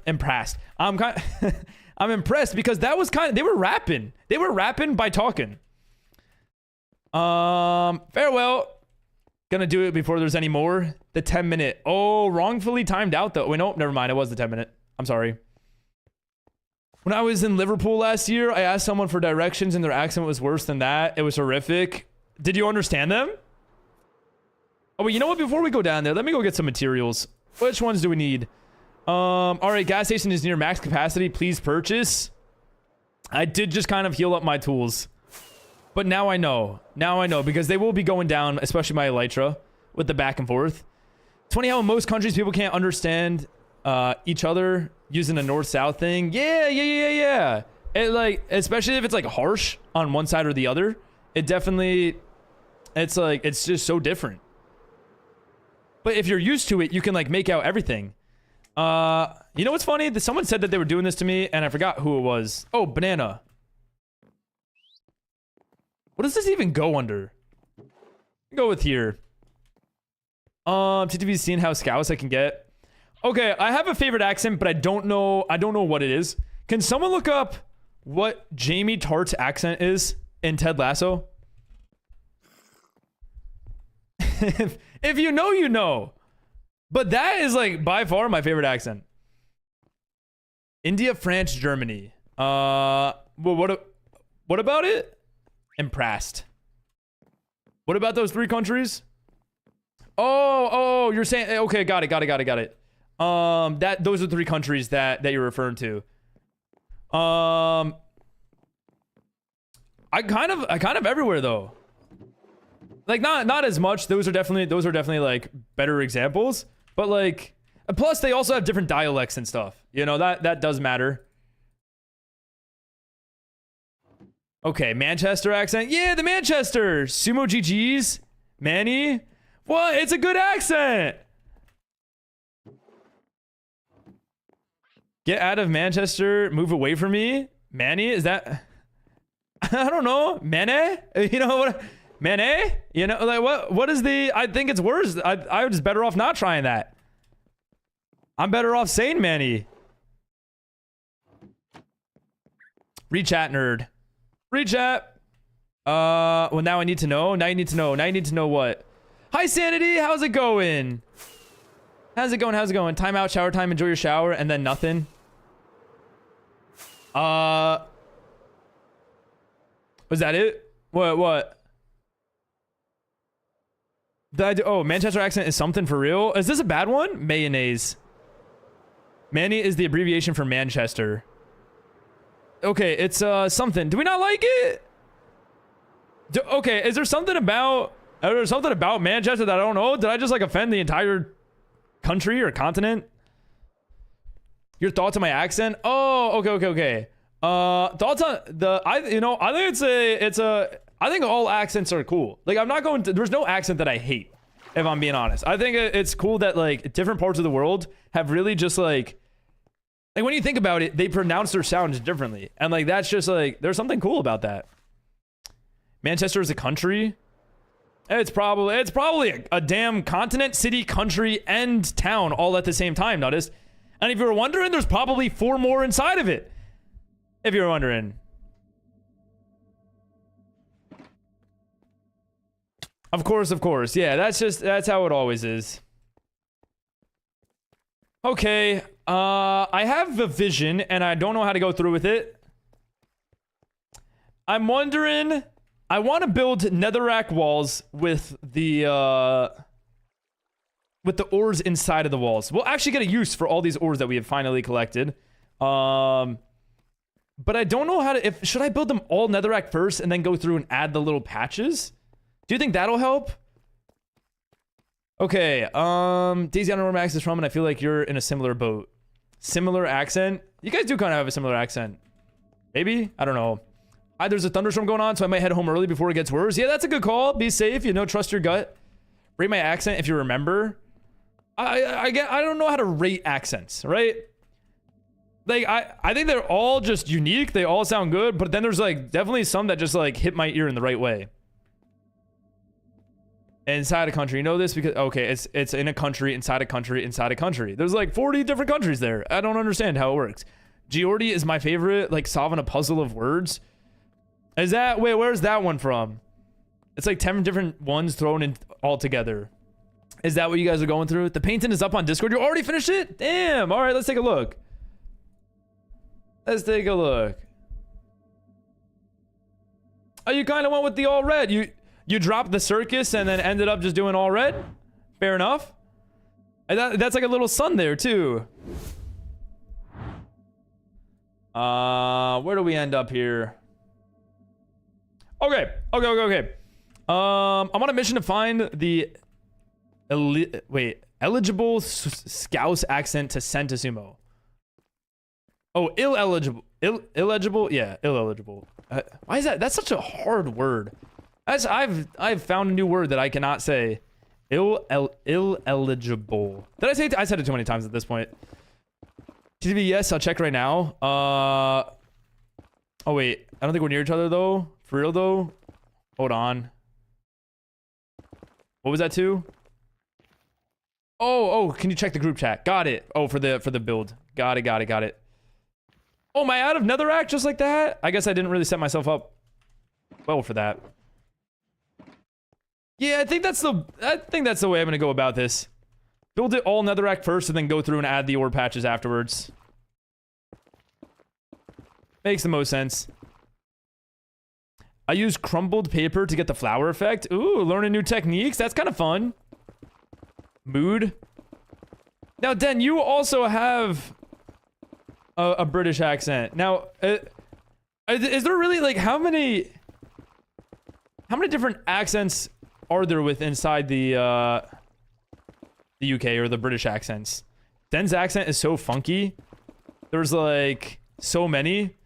Speaker 1: Impressed. I'm impressed because that was they were rapping. They were rapping by talking. Farewell. Gonna do it before there's any more. The 10-minute. Oh, wrongfully timed out though. Wait, nope, never mind. It was the 10-minute. I'm sorry. When I was in Liverpool last year, I asked someone for directions and their accent was worse than that. It was horrific. Did you understand them? Oh, wait, you know what? Before we go down there, let me go get some materials. Which ones do we need? All right, gas station is near max capacity. Please purchase. I did just kind of heal up my tools. But now I know. Now I know, because they will be going down, especially my Elytra, with the back and forth. It's funny how in most countries people can't understand each other using a north-south thing. Yeah. It, like, especially if it's like harsh on one side or the other. It definitely, it's like, it's just so different. But if you're used to it, you can like make out everything. You know what's funny? Someone said that they were doing this to me and I forgot who it was. Oh, banana. What does this even go under? Go with here. TTV's seeing how scouse I can get. Okay, I have a favorite accent, but I don't know what it is. Can someone look up what Jamie Tartt's accent is in Ted Lasso? If you know, you know. But that is like by far my favorite accent. India, France, Germany. Well, what about it? Impressed. What about those 3 countries? Oh, you're saying, okay, got it. Those are 3 countries that you're referring to. I kind of everywhere though. Like not as much. Those are definitely like better examples. But like, plus they also have different dialects and stuff. You know, that does matter. Okay, Manchester accent. Yeah, the Manchester. Sumo GG's. Manny. What? It's a good accent. Get out of Manchester. Move away from me. Manny, is that... I don't know. Mane? You know what? Mane? You know, like what is the... I think it's worse. I was better off not trying that. I'm better off saying Manny. Rechat, nerd. Rechat. Well, now I need to know. Now you need to know. Now you need to know what? Hi, Sanity. How's it going? How's it going? Timeout, shower time, enjoy your shower, and then nothing. Was that it? What? Did I do? Oh, Manchester accent is something for real? Is this a bad one? Mayonnaise. Manny is the abbreviation for Manchester. Okay, it's something. Do we not like it? Okay, is there something about Manchester that I don't know? Did I just like offend the entire country or continent? Your thoughts on my accent? Oh, okay. Thoughts on the I think all accents are cool. Like, I'm not going to, there's no accent that I hate, if I'm being honest. I think it's cool that like different parts of the world have really just like Like when you think about it, they pronounce their sounds differently. And like that's just like there's something cool about that. Manchester is a country. It's probably a damn continent, city, country, and town all at the same time, notice. And if you were wondering, there's probably 4 more inside of it. If you were wondering. Of course. Yeah, that's how it always is. Okay, I have a vision and I don't know how to go through with it. I'm wondering, I want to build netherrack walls with the ores inside of the walls. We'll actually get a use for all these ores that we have finally collected. But I don't know how to, should I build them all netherrack first and then go through and add the little patches? Do you think that'll help? Okay, Daisy, I don't know where Max is from, and I feel like you're in a similar boat. Similar accent? You guys do kind of have a similar accent. Maybe? I don't know. There's a thunderstorm going on, so I might head home early before it gets worse. Yeah, that's a good call. Be safe, you know, trust your gut. Rate my accent if you remember. I don't know how to rate accents, right? Like, I think they're all just unique. They all sound good, but then there's, like, definitely some that just, like, hit my ear in the right way. Inside a country, you know this because okay, it's in a country, inside a country, inside a country. There's like 40 different countries there. I don't understand how it works. Geordie is my favorite, like solving a puzzle of words. Is that, wait, where's that one from? It's like 10 different ones thrown in all together. Is that what you guys are going through? The painting is up on Discord. You already finished it? Damn. All right, let's take a look. Let's take a look. Oh, you kind of went with the all red. You dropped the circus and then ended up just doing all red? Fair enough. And that's like a little sun there, too. Where do we end up here? Okay. I'm on a mission to find the eligible Scouse accent to send to Sumo. Oh, illegible? Yeah, illegible. Why is that? That's such a hard word. I've found a new word that I cannot say. Illegible. Did I say it? I said it too many times at this point. TTV, yes, I'll check right now. Oh wait, I don't think we're near each other though. For real though. Hold on. What was that too? Oh, can you check the group chat? Got it. Oh, for the build. Got it. Oh, am I out of netherrack just like that? I guess I didn't really set myself up well for that. Yeah, I think that's the way I'm gonna go about this. Build it all netherrack first and then go through and add the ore patches afterwards. Makes the most sense. I use crumbled paper to get the flower effect. Ooh, learning new techniques. That's kind of fun. Mood. Now, Den, you also have a British accent. Now, is there really like how many different accents are there with inside the UK or the British accents? Den's accent is so funky. There's like so many.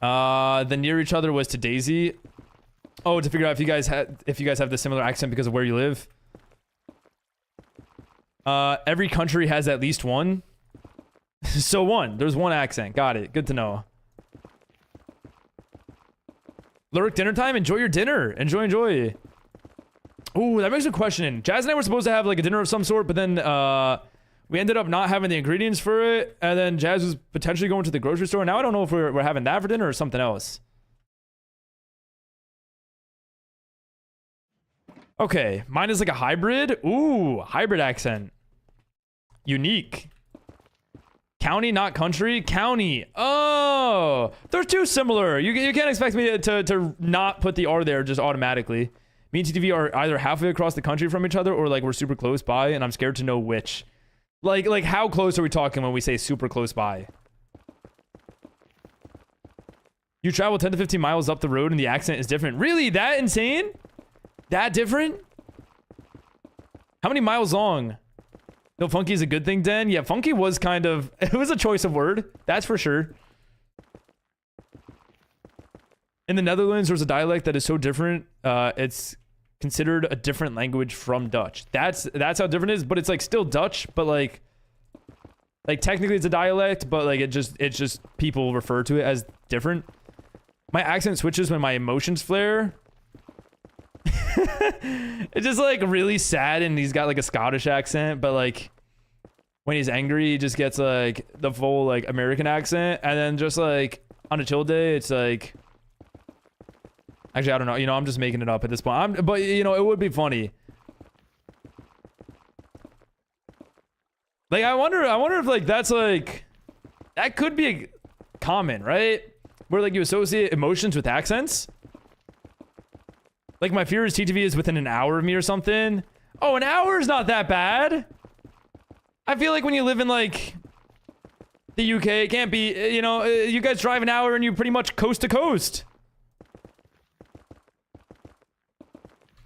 Speaker 1: The near each other was to Daisy. Oh, to figure out if you guys have the similar accent because of where you live. Every country has at least one. So there's one accent. Got it. Good to know. Lurk, dinner time? Enjoy your dinner. Enjoy. Ooh, that makes me question. Jazz and I were supposed to have like a dinner of some sort, but then we ended up not having the ingredients for it, and then Jazz was potentially going to the grocery store. Now I don't know if we're having that for dinner or something else. Okay, mine is like a hybrid. Ooh, hybrid accent. Unique. County, not country. County. Oh, they're too similar. You can't expect me to not put the R there just automatically. Me and TTV are either halfway across the country from each other or like we're super close by, and I'm scared to know which. Like how close are we talking when we say super close by? You travel 10 to 15 miles up the road and the accent is different. Really? That insane? That different? How many miles long? No, funky is a good thing, Den. Yeah, funky was kind of... It was a choice of word. That's for sure. In the Netherlands, there's a dialect that is so different. It's considered a different language from Dutch. That's how different it is, but it's like still Dutch, but like Like technically it's a dialect, but like it's just people refer to it as different. My accent switches when my emotions flare. It's just like really sad, and he's got like a Scottish accent, but like when he's angry, he just gets like the full like American accent, and then just like on a chill day, it's like, actually I don't know, you know, I'm just making it up at this point. But you know, it would be funny. Like I wonder if like that's like, that could be a common, right? Where like you associate emotions with accents. Like my fear is TTV is within an hour of me or something. Oh, an hour is not that bad. I feel like when you live in like the UK, it can't be, you know, you guys drive an hour and you're pretty much coast to coast.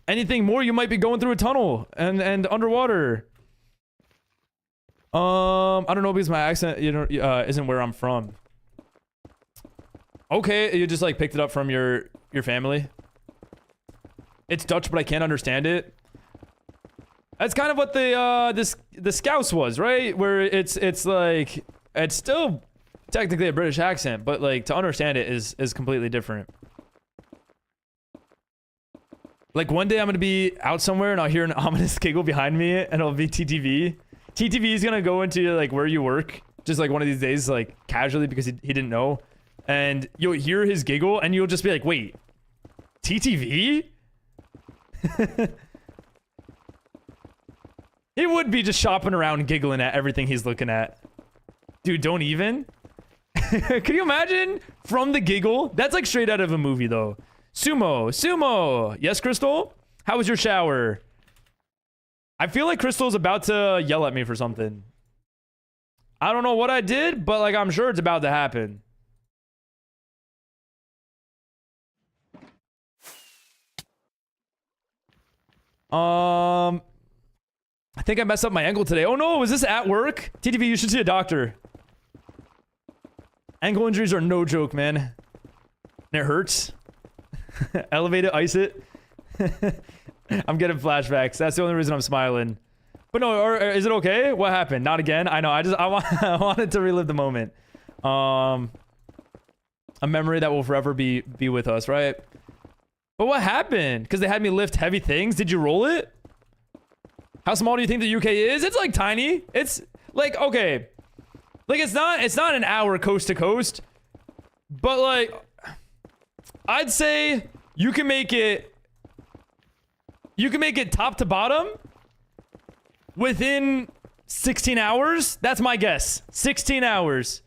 Speaker 1: Anything more, you might be going through a tunnel and underwater. I don't know, because my accent, you know, isn't where I'm from. Okay, you just like picked it up from your family. It's Dutch, but I can't understand it. That's kind of what the Scouse was, right? Where it's like, it's still technically a British accent, but like to understand it is completely different. Like one day I'm gonna be out somewhere and I'll hear an ominous giggle behind me and it'll be TTV. TTV is gonna go into like where you work, just like one of these days, like casually, because he didn't know, and you'll hear his giggle and you'll just be like, wait, TTV? He would be just shopping around giggling at everything he's looking at. Dude, don't even. Can you imagine? From the giggle? That's like straight out of a movie though. Sumo. Yes, Crystal? How was your shower? I feel like Crystal's about to yell at me for something. I don't know what I did, but like I'm sure it's about to happen. I think I messed up my ankle today. Oh no, was this at work? TTV, you should see a doctor. Ankle injuries are no joke, man. And it hurts. Elevate it, ice it. I'm getting flashbacks. That's the only reason I'm smiling. But no, or is it okay? What happened? Not again. I know. I wanted to relive the moment. A memory that will forever be with us, right? But what happened? Because they had me lift heavy things. Did you roll it? How small do you think the UK is? It's like tiny. It's like, okay. Like it's not an hour coast to coast. But like, I'd say you can make it top to bottom within 16 hours. That's my guess. 16 hours.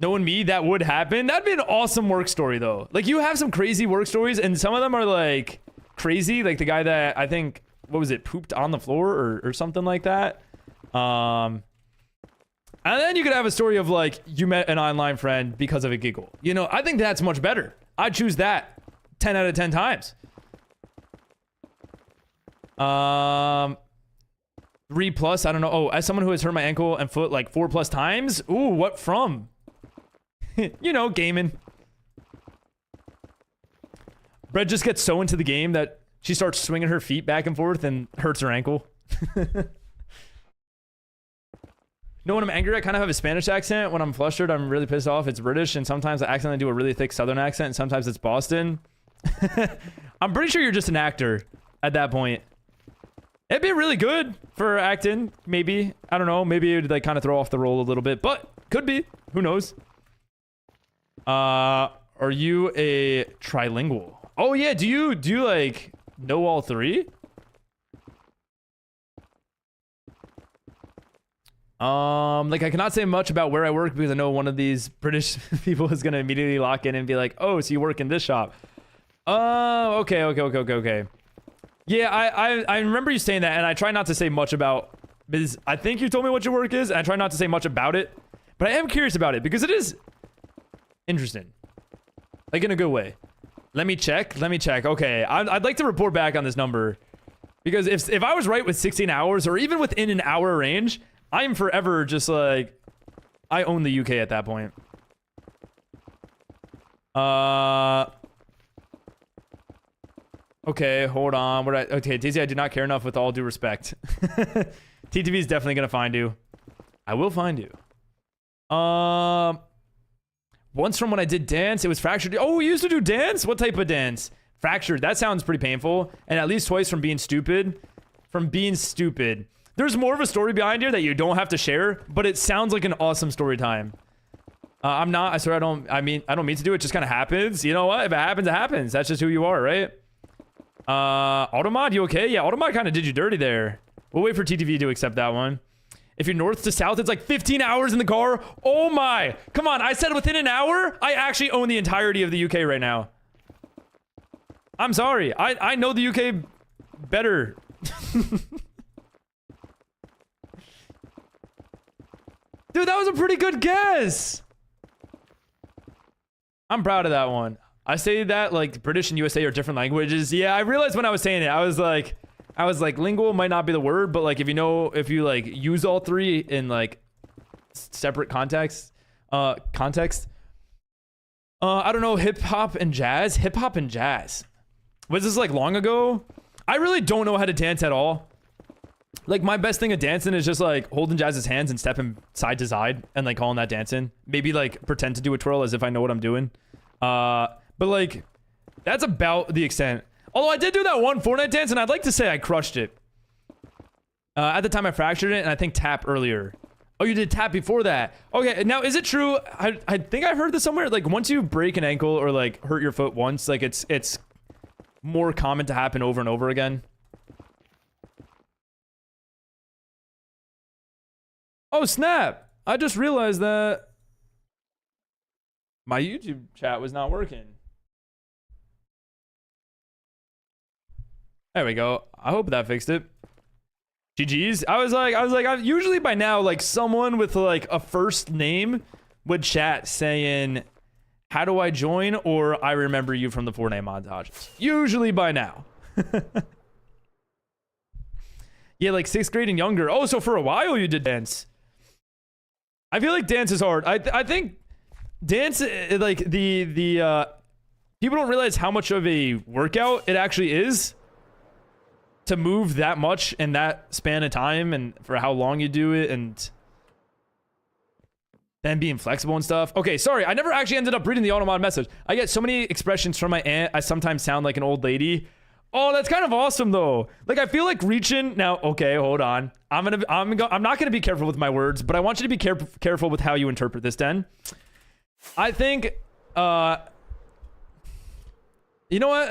Speaker 1: Knowing me, that would happen. That'd be an awesome work story though. Like you have some crazy work stories and some of them are like crazy. Like the guy that I think, what was it, pooped on the floor or something like that. And then you could have a story of like you met an online friend because of a giggle. You know, I think that's much better. I'd choose that 10 out of 10 times. 3+, I don't know. Oh, as someone who has hurt my ankle and foot like 4+ times. Ooh, what from? You know, gaming. Brett just gets so into the game that she starts swinging her feet back and forth and hurts her ankle. You know, when I'm angry, I kind of have a Spanish accent. When I'm flustered, I'm really pissed off. It's British, and sometimes I accidentally do a really thick Southern accent, and sometimes it's Boston. I'm pretty sure you're just an actor at that point. It'd be really good for acting, maybe. I don't know. Maybe it would like kind of throw off the role a little bit, but could be. Who knows? Are you a trilingual? Oh yeah, do you like know all three? Like I cannot say much about where I work because I know one of these British people is gonna immediately lock in and be like, oh, so you work in this shop. Okay. Yeah, I remember you saying that, and I try not to say much about, because I think you told me what your work is, and I try not to say much about it, but I am curious about it because it is interesting, like in a good way. Let me check. Okay, I'd like to report back on this number, because if I was right with 16 hours or even within an hour range, I'm forever just like, I own the UK at that point. Okay, hold on. Okay, Daisy, I do not care enough with all due respect. TTV is definitely gonna find you. I will find you. Once from when I did dance, it was fractured. Oh, we used to do dance? What type of dance? Fractured. That sounds pretty painful. And at least twice from being stupid. From being stupid. There's more of a story behind here that you don't have to share, but it sounds like an awesome story time. I'm not, I swear I don't mean to do it. It just kind of happens. You know what? If it happens, it happens. That's just who you are, right? Automod, you okay? Yeah, Automod kind of did you dirty there. We'll wait for TTV to accept that one. If you're north to south, it's like 15 hours in the car. Oh my. Come on, I said within an hour? I actually own the entirety of the UK right now. I'm sorry. I know the UK better. Dude, that was a pretty good guess. I'm proud of that one. I say that like British and USA are different languages. Yeah, I realized when I was saying it, I was like lingual might not be the word, but like if you like use all three in like separate context. I don't know, hip hop and jazz. Was this like long ago? I really don't know how to dance at all. Like my best thing at dancing is just like holding Jazz's hands and stepping side to side and like calling that dancing. Maybe like pretend to do a twirl as if I know what I'm doing. But like that's about the extent. Although I did do that one Fortnite dance and I'd like to say I crushed it. At the time I fractured it and I think tap earlier. Oh, you did tap before that. Okay, now is it true? I think I've heard this somewhere. Like once you break an ankle or like hurt your foot once, like it's more common to happen over and over again. Oh, snap. I just realized that my YouTube chat was not working. There we go. I hope that fixed it. GG's. I was like, usually by now, like someone with like a first name would chat saying, how do I join? Or I remember you from the Fortnite montages. Usually by now. Yeah, like 6th grade and younger. Oh, so for a while you did dance. I feel like dance is hard. I think dance, like the people don't realize how much of a workout it actually is to move that much in that span of time and for how long you do it and then being flexible and stuff. Okay, sorry. I never actually ended up reading the Automod message. I get so many expressions from my aunt. I sometimes sound like an old lady. Oh, that's kind of awesome though. Like I feel like reaching now. Okay, hold on. I'm not gonna be careful with my words, but I want you to be careful with how you interpret this. Den. I think. You know what?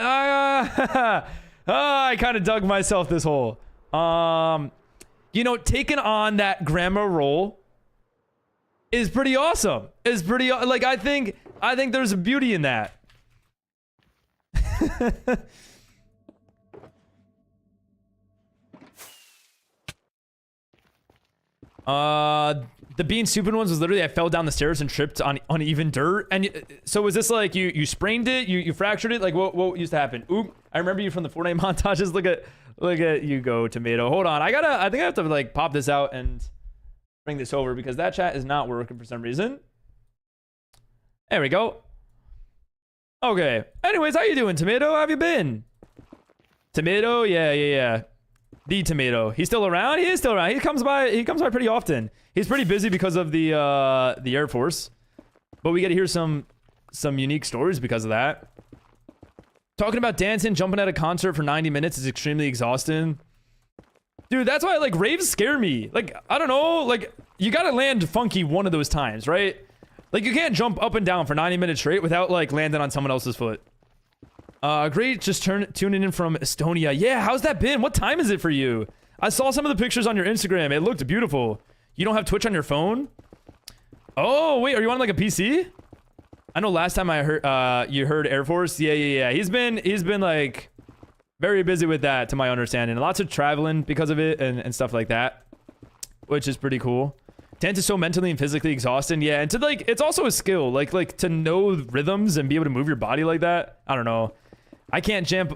Speaker 1: I kind of dug myself this hole. You know, taking on that grammar role is pretty awesome. Is pretty like I think there's a beauty in that. The being stupid ones was literally I fell down the stairs and tripped on uneven dirt. And so was this like you sprained it, you fractured it? Like what used to happen? Oop! I remember you from the Fortnite montages. Look at you go, Tomato. Hold on, I think I have to like pop this out and bring this over because that chat is not working for some reason. There we go. Okay. Anyways, how you doing, Tomato? How have you been? Tomato, yeah. The Tomato. He's still around? He is still around. He comes by pretty often. He's pretty busy because of the Air Force. But we get to hear some unique stories because of that. Talking about dancing, jumping at a concert for 90 minutes is extremely exhausting. Dude, that's why like raves scare me. Like, I don't know, like you gotta land funky one of those times, right? Like you can't jump up and down for 90 minutes straight without like landing on someone else's foot. Great, just tuning in from Estonia. Yeah, how's that been? What time is it for you? I saw some of the pictures on your Instagram. It looked beautiful. You don't have Twitch on your phone? Oh, wait, are you on like a PC? I know last time I heard you heard Air Force. Yeah. He's been like very busy with that to my understanding. Lots of traveling because of it and stuff like that, which is pretty cool. Dance is so mentally and physically exhausting. Yeah, and to like it's also a skill. Like to know rhythms and be able to move your body like that. I don't know. I can't jump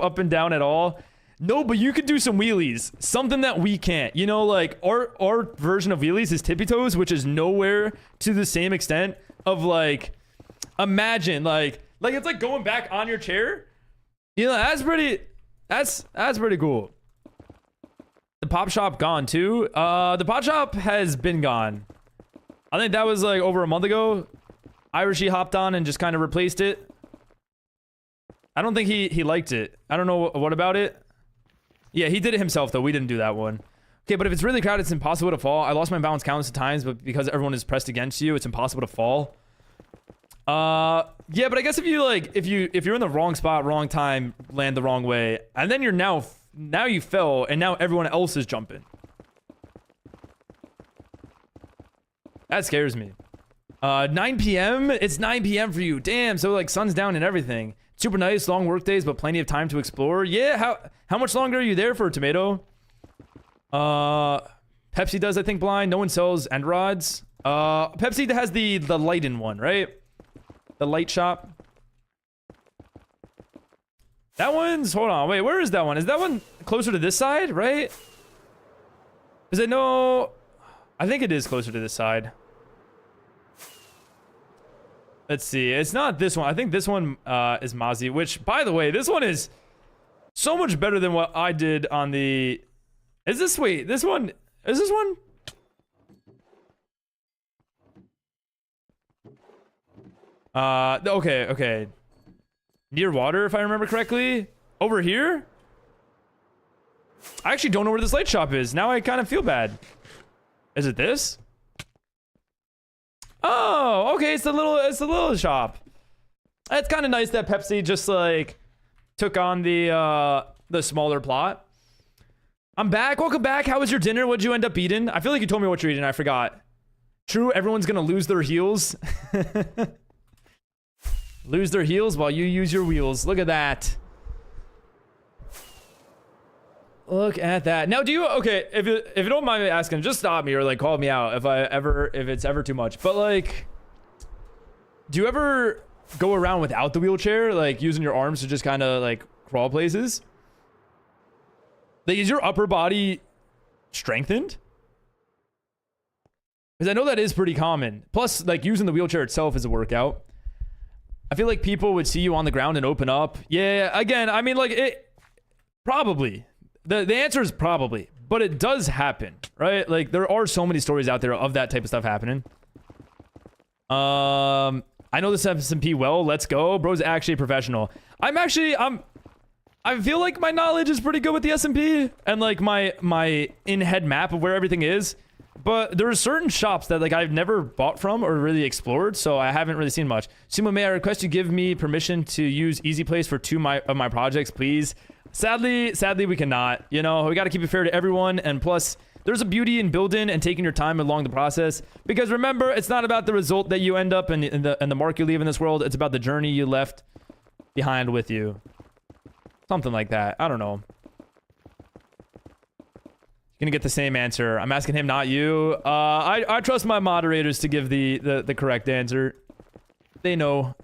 Speaker 1: up and down at all. No, but you could do some wheelies. Something that we can't. You know, like our version of wheelies is tippy toes, which is nowhere to the same extent of like imagine like it's like going back on your chair. You know, that's pretty cool. The pop shop gone too? The pop shop has been gone. I think that was like over a month ago. Irishie hopped on and just kind of replaced it. I don't think he liked it. I don't know what about it. Yeah, he did it himself though. We didn't do that one. Okay, but if it's really crowded, it's impossible to fall. I lost my balance countless times, but because everyone is pressed against you, it's impossible to fall. Yeah, but I guess if you like, if you're in the wrong spot, wrong time, land the wrong way, and then you're now you fell, and now everyone else is jumping. That scares me. 9 p.m. It's 9 p.m. for you. Damn. So like sun's down and everything. Super nice, long work days, but plenty of time to explore. Yeah. How much longer are you there for, Tomato? Pepsi does, I think, blind. No one sells end rods. Pepsi has the light-in one, right? The light shop. That one's, hold on, wait, where is that one? Is that one closer to this side, right? Is it no? I think it is closer to this side. Let's see. It's not this one. I think this one is Mozzie, which, by the way, this one is so much better than what I did on the... Is this... Wait, this one... Is this one? Okay. Near water, if I remember correctly. Over here? I actually don't know where this light shop is. Now I kind of feel bad. Is it this? Oh, okay. It's the little shop. It's kind of nice that Pepsi just like took on the smaller plot. I'm back. Welcome back. How was your dinner? What'd you end up eating? I feel like you told me what you're eating. I forgot. True. Everyone's gonna lose their heels. Lose their heels while you use your wheels. Look at that. Look at that. Now, do you... Okay, if you don't mind me asking, just stop me or, like, call me out if it's ever too much. But, like... Do you ever go around without the wheelchair? Like, using your arms to just kind of, like, crawl places? Like, is your upper body strengthened? Because I know that is pretty common. Plus, like, using the wheelchair itself is a workout. I feel like people would see you on the ground and open up. Yeah, again, I mean, like, it... Probably. The answer is probably, but it does happen, right? Like, there are so many stories out there of that type of stuff happening. I know this SMP well. Let's go. Bro's actually a professional. I feel like my knowledge is pretty good with the SMP and like my in-head map of where everything is. But there are certain shops that like I've never bought from or really explored, so I haven't really seen much. Sumo, may I request you give me permission to use Easy Place for 2 of my projects, please? Sadly, we cannot. You know, we got to keep it fair to everyone, and plus, there's a beauty in building and taking your time along the process. Because remember, it's not about the result that you end up and the mark you leave in this world. It's about the journey you left behind with you. Something like that. I don't know. Gonna get the same answer. I'm asking him, not you. I trust my moderators to give the correct answer. They know.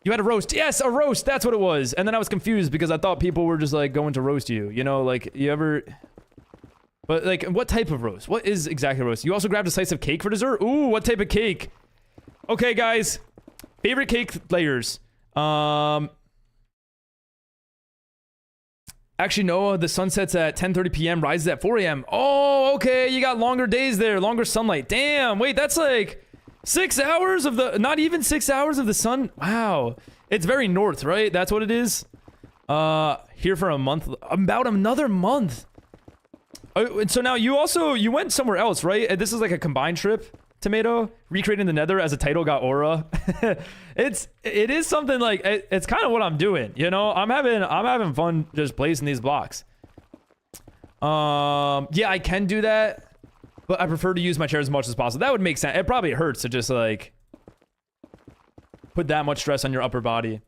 Speaker 1: You had a roast. Yes, a roast. That's what it was. And then I was confused because I thought people were just like going to roast you. You know, like you ever... But like, what type of roast? What is exactly roast? You also grabbed a slice of cake for dessert? Ooh, what type of cake? Okay, guys. Favorite cake layers. Actually, no, the sun sets at 10:30 p.m., rises at 4 a.m. Oh, okay, you got longer days there, longer sunlight. Damn, wait, that's like 6 hours of the, not even 6 hours of the sun. Wow, it's very north, right? That's what it is. Here for a month, about another month. Oh, and so now you went somewhere else, right? This is like a combined trip. Tomato recreating the Nether as a title got aura. it is something like it's kind of what I'm doing, you know. I'm having fun just placing these blocks. Yeah, I can do that, but I prefer to use my chair as much as possible. That would make sense. It probably hurts to just like put that much stress on your upper body.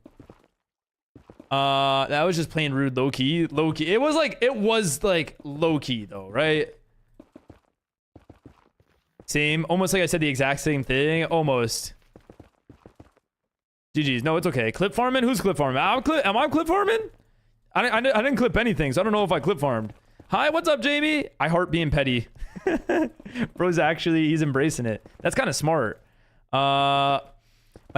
Speaker 1: That was just plain rude, low key. It was like low key though, right? Same, almost like I said the exact same thing, almost. GG's, no, it's okay. Clip farming? Who's clip farming? Am I clip farming? I didn't clip anything, so I don't know if I clip farmed. Hi, what's up, Jamie? I heart being petty. Bro's he's embracing it. That's kind of smart. My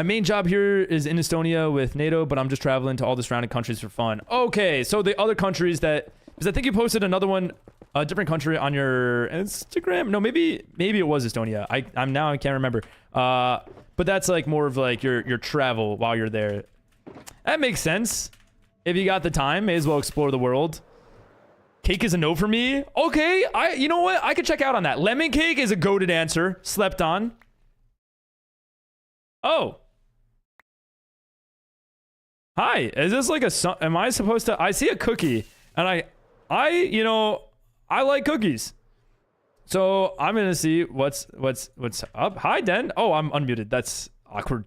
Speaker 1: main job here is in Estonia with NATO, but I'm just traveling to all the surrounding countries for fun. Okay, so the other countries that Because I think you posted another one, a different country on your Instagram. No, maybe it was Estonia. I can't remember. But that's like more of like your travel while you're there. That makes sense. If you got the time, may as well explore the world. Cake is a no for me. Okay, you know what? I could check out on that. Lemon cake is a goated answer. Slept on. Oh. Hi. Is this like am I supposed to? I see a cookie, and you know, I like cookies. So I'm gonna see what's up. Hi, Den. Oh, I'm unmuted. That's awkward.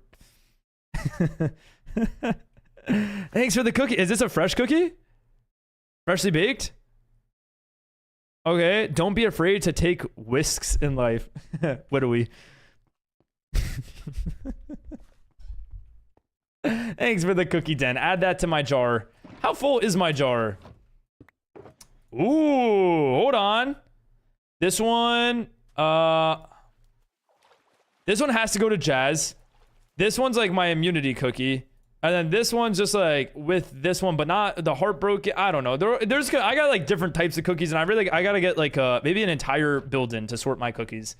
Speaker 1: Thanks for the cookie. Is this a fresh cookie? Freshly baked? Okay, don't be afraid to take risks in life. What are we? Thanks for the cookie, Den. Add that to my jar. How full is my jar? Ooh, hold on. This one has to go to Jazz. This one's like my immunity cookie. And then this one's just like with this one, but not the heartbroken. I don't know. I got like different types of cookies, and I gotta get like maybe an entire build-in to sort my cookies.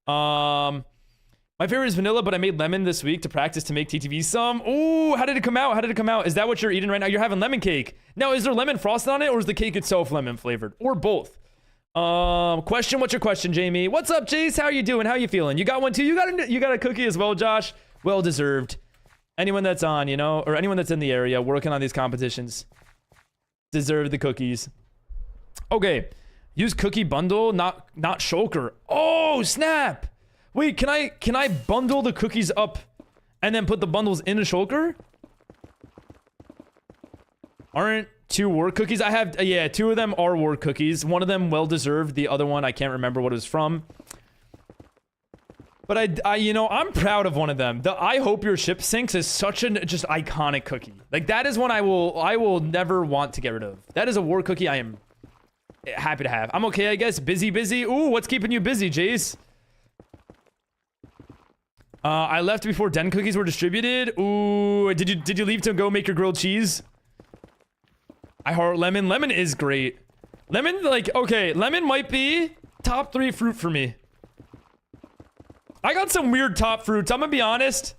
Speaker 1: My favorite is vanilla, but I made lemon this week to practice to make TTV some. Ooh, how did it come out? How did it come out? Is that what you're eating right now? You're having lemon cake. Now, is there lemon frosted on it, or is the cake itself lemon flavored, or both? Question. What's your question, Jamie? What's up, Jace? How are you doing? How are you feeling? You got one too? You got a cookie as well, Josh? Well deserved. Anyone that's on, you know, or anyone that's in the area working on these competitions deserve the cookies. Okay, use cookie bundle, not shulker. Oh, snap! Wait, can I bundle the cookies up and then put the bundles in a shulker? Aren't 2 work cookies? I have, yeah, 2 of them are work cookies. One of them well deserved. The other one I can't remember what it was from. But I you know, I'm proud of one of them. The I hope your ship sinks is such an just iconic cookie. Like that is one I will never want to get rid of. That is a war cookie I am happy to have. I'm okay, I guess. Busy. Ooh, what's keeping you busy, Jace? I left before Den cookies were distributed. Ooh, did you leave to go make your grilled cheese? I heart lemon. Lemon is great. Lemon, like, okay, lemon might be top 3 fruit for me. I got some weird top fruits. I'm gonna be honest.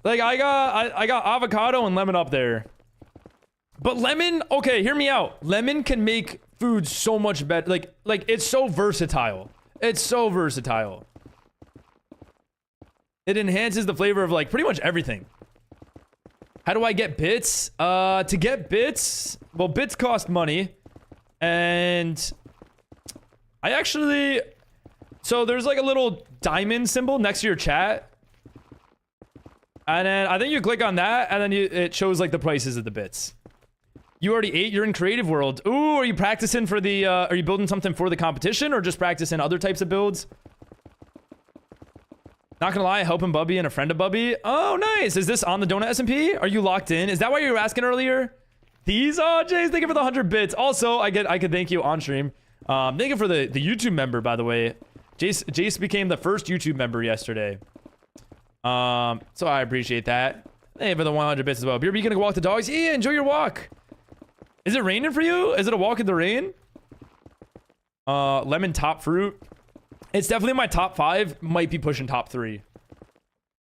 Speaker 1: Like I got avocado and lemon up there. But lemon, okay, hear me out. Lemon can make food so much better. Like it's so versatile. It's so versatile. It enhances the flavor of like pretty much everything. How do I get bits? To get bits, well, bits cost money. And I actually, so there's like a little diamond symbol next to your chat. And then I think you click on that and then it shows like the prices of the bits. You already ate, you're in creative world. Ooh, are you practicing for the, are you building something for the competition or just practicing other types of builds? Not gonna lie, helping Bubby and a friend of Bubby. Oh, nice. Is this on the Donut SMP? Are you locked in? Is that why you were asking earlier? These? Oh, Jays, thank you for the 100 bits. Also, I could thank you on stream. Thank you for the YouTube member, by the way. Jace became the first YouTube member yesterday. So I appreciate that. Thank you for the 100 bits as well. Are you gonna walk the dogs? Yeah, enjoy your walk. Is it raining for you? Is it a walk in the rain? Lemon top fruit. It's definitely my top 5. Might be pushing top 3.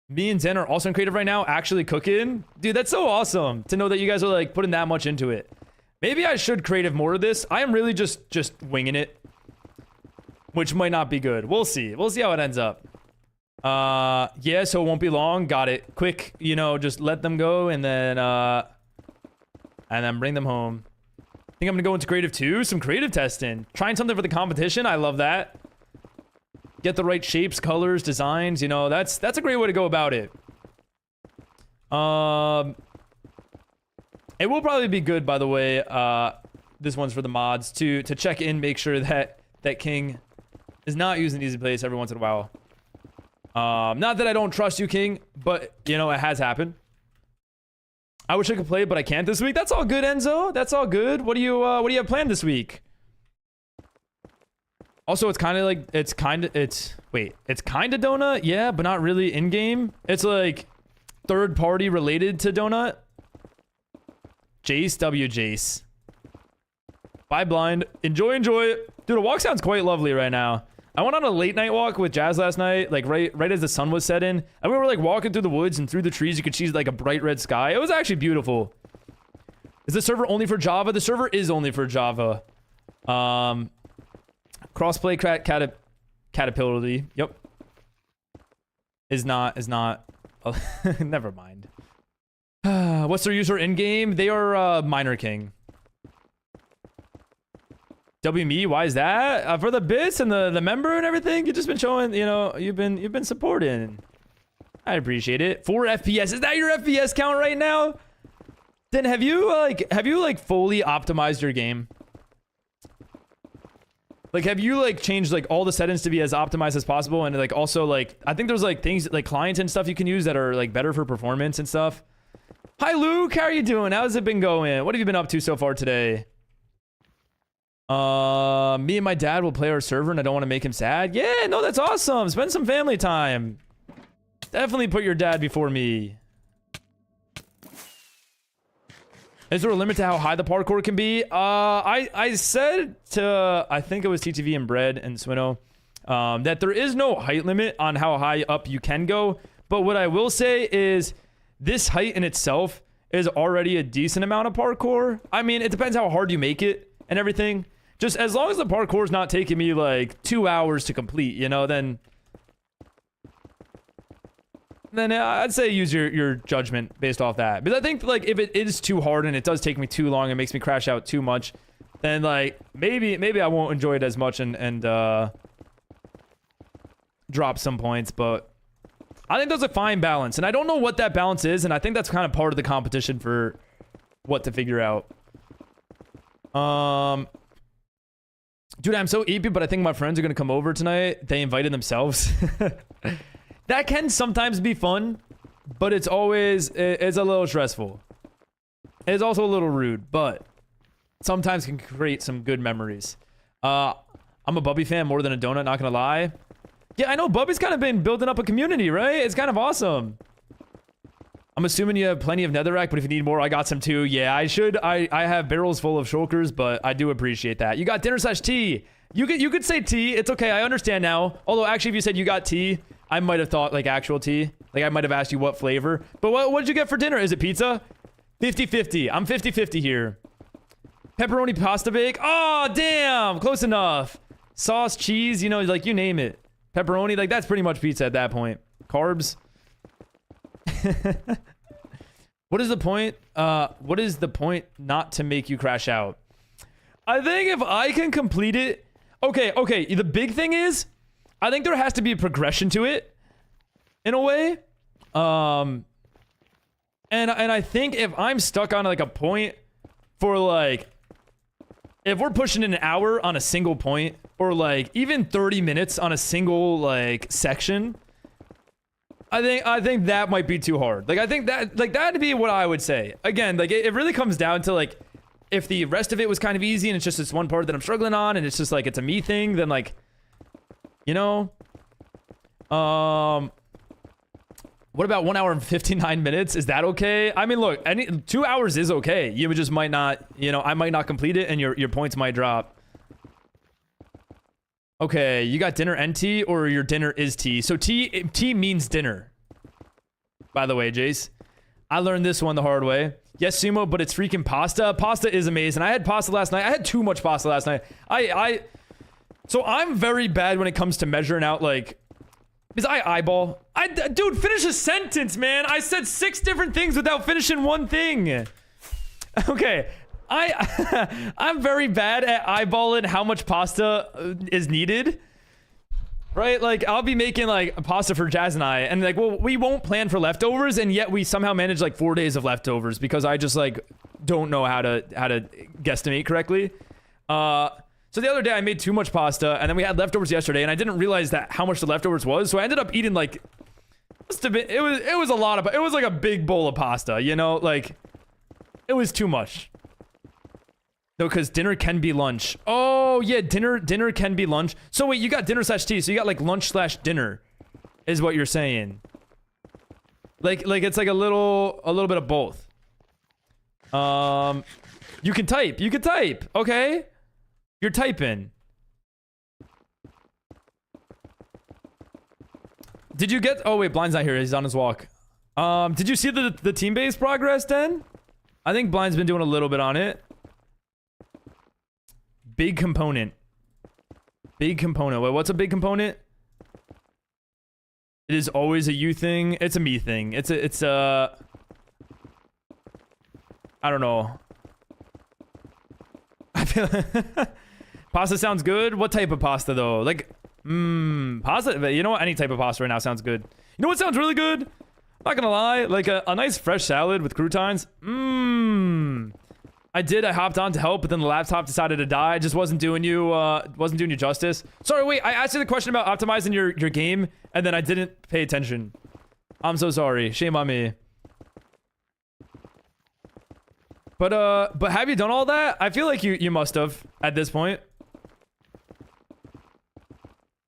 Speaker 1: Me and Zen are also in creative right now, actually cooking. Dude, that's so awesome to know that you guys are like putting that much into it. Maybe I should creative more of this. I am really just winging it, which might not be good. We'll see. We'll see how it ends up. Yeah, so it won't be long. Got it. Quick, you know, just let them go and then bring them home. I think I'm gonna go into creative too. Some creative testing. Trying something for the competition. I love that. Get the right shapes, colors, designs. You know, that's a great way to go about it. It will probably be good, by the way. This one's for the mods to check in, make sure that King is not using Easy Place every once in a while. Not that I don't trust you, King, but you know it has happened. I wish I could play, but I can't this week. That's all good, Enzo. That's all good. What do you have planned this week? Also, it's kind of Donut, yeah, but not really in-game. It's like third-party related to Donut. Jace, W. Jace. Bye, blind. Enjoy, enjoy. Dude, a walk sounds quite lovely right now. I went on a late night walk with Jazz last night, like right as the sun was setting. And we were like walking through the woods and through the trees. You could see like a bright red sky. It was actually beautiful. Is the server only for Java? The server is only for Java. Crossplay caterpillarity. Yep. Is not. Never mind. What's their user in game? They are Minor King. WME, why is that? For the bits and the member and everything. You've just been showing, you know, you've been supporting. I appreciate it. 4 FPS. Is that your FPS count right now? Then have you fully optimized your game? Like, have you like changed like all the settings to be as optimized as possible? And like also like, I think there's like things like clients and stuff you can use that are like better for performance and stuff. Hi Luke, how are you doing? How's it been going? What have you been up to so far today? Me and my dad will play our server and I don't want to make him sad. Yeah, no, that's awesome. Spend some family time. Definitely put your dad before me. Is there a limit to how high the parkour can be? I said to, I think it was TTV and Bread and Swino, that there is no height limit on how high up you can go. But what I will say is this height in itself is already a decent amount of parkour. I mean, it depends how hard you make it and everything. Just as long as the parkour is not taking me like 2 hours to complete, you know, then I'd say use your judgment based off that. Because I think like if it is too hard and it does take me too long and makes me crash out too much, then like maybe I won't enjoy it as much and drop some points. But I think there's a fine balance, and I don't know what that balance is, and I think that's kind of part of the competition for what to figure out. Dude, I'm so eepy, but I think my friends are gonna come over tonight. They invited themselves. That can sometimes be fun, but it's a little stressful. It's also a little rude, but sometimes can create some good memories. I'm a Bubby fan more than a donut, not gonna lie. Yeah, I know Bubby's kind of been building up a community, right? It's kind of awesome. I'm assuming you have plenty of netherrack, but if you need more, I got some too. Yeah, I have barrels full of shulkers, but I do appreciate that. You got dinner/tea. You could say tea. It's okay. I understand now. Although actually, if you said you got tea, I might have thought like actual tea. Like I might have asked you what flavor. But what did you get for dinner? Is it pizza? 50-50. I'm 50-50 here. Pepperoni pasta bake. Oh, damn. Close enough. Sauce, cheese, you know, like you name it. Pepperoni, like that's pretty much pizza at that point. Carbs. What is the point? What is the point not to make you crash out? I think if I can complete it. Okay. The big thing is, I think there has to be a progression to it, in a way. And I think if I'm stuck on like a point for like, if we're pushing an hour on a single point, or like even 30 minutes on a single like section, I think that might be too hard. Like I think that like that'd be what I would say. Again, like it really comes down to like, if the rest of it was kind of easy and it's just this one part that I'm struggling on and it's just like it's a me thing, then like, you know, what about 1 hour and 59 minutes? Is that okay? I mean, look, 2 hours is okay. You just might not, you know, I might not complete it and your points might drop. Okay, you got dinner and tea, or your dinner is tea. So tea means dinner. By the way, Jace, I learned this one the hard way. Yes, Sumo, but it's freaking pasta. Pasta is amazing. I had pasta last night. I had too much pasta last night. So I'm very bad when it comes to measuring out, like, because I eyeball. Dude, finish a sentence, man. I said 6 different things without finishing one thing. Okay. I'm very bad at eyeballing how much pasta is needed. Right? Like, I'll be making, like, pasta for Jazz and I, and, like, well, we won't plan for leftovers, and yet we somehow manage, like, 4 days of leftovers because I just, like, don't know how to guesstimate correctly. So the other day I made too much pasta, and then we had leftovers yesterday, and I didn't realize that how much the leftovers was, so I ended up eating, like, it was a lot of, it was like a big bowl of pasta, you know? Like, it was too much. No, because dinner can be lunch. Oh, yeah, dinner can be lunch. So wait, you got dinner/tea, so you got like lunch/dinner, is what you're saying. Like it's like a little bit of both. You can type. Okay. You're typing. Did you get... Oh, wait. Blind's not here. He's on his walk. Did you see the team-based progress, Den? I think Blind's been doing a little bit on it. Big component. Big component. Wait, what's a big component? It is always a you thing. It's a me thing. It's a... I don't know. I feel... Pasta sounds good. What type of pasta, though? Like... pasta, you know what? Any type of pasta right now sounds good. You know what sounds really good? Not gonna lie, like a nice fresh salad with croutons. I hopped on to help, but then the laptop decided to die. It just wasn't doing you justice. Sorry, wait, I asked you the question about optimizing your game, and then I didn't pay attention. I'm so sorry. Shame on me. But have you done all that? I feel like you must have at this point.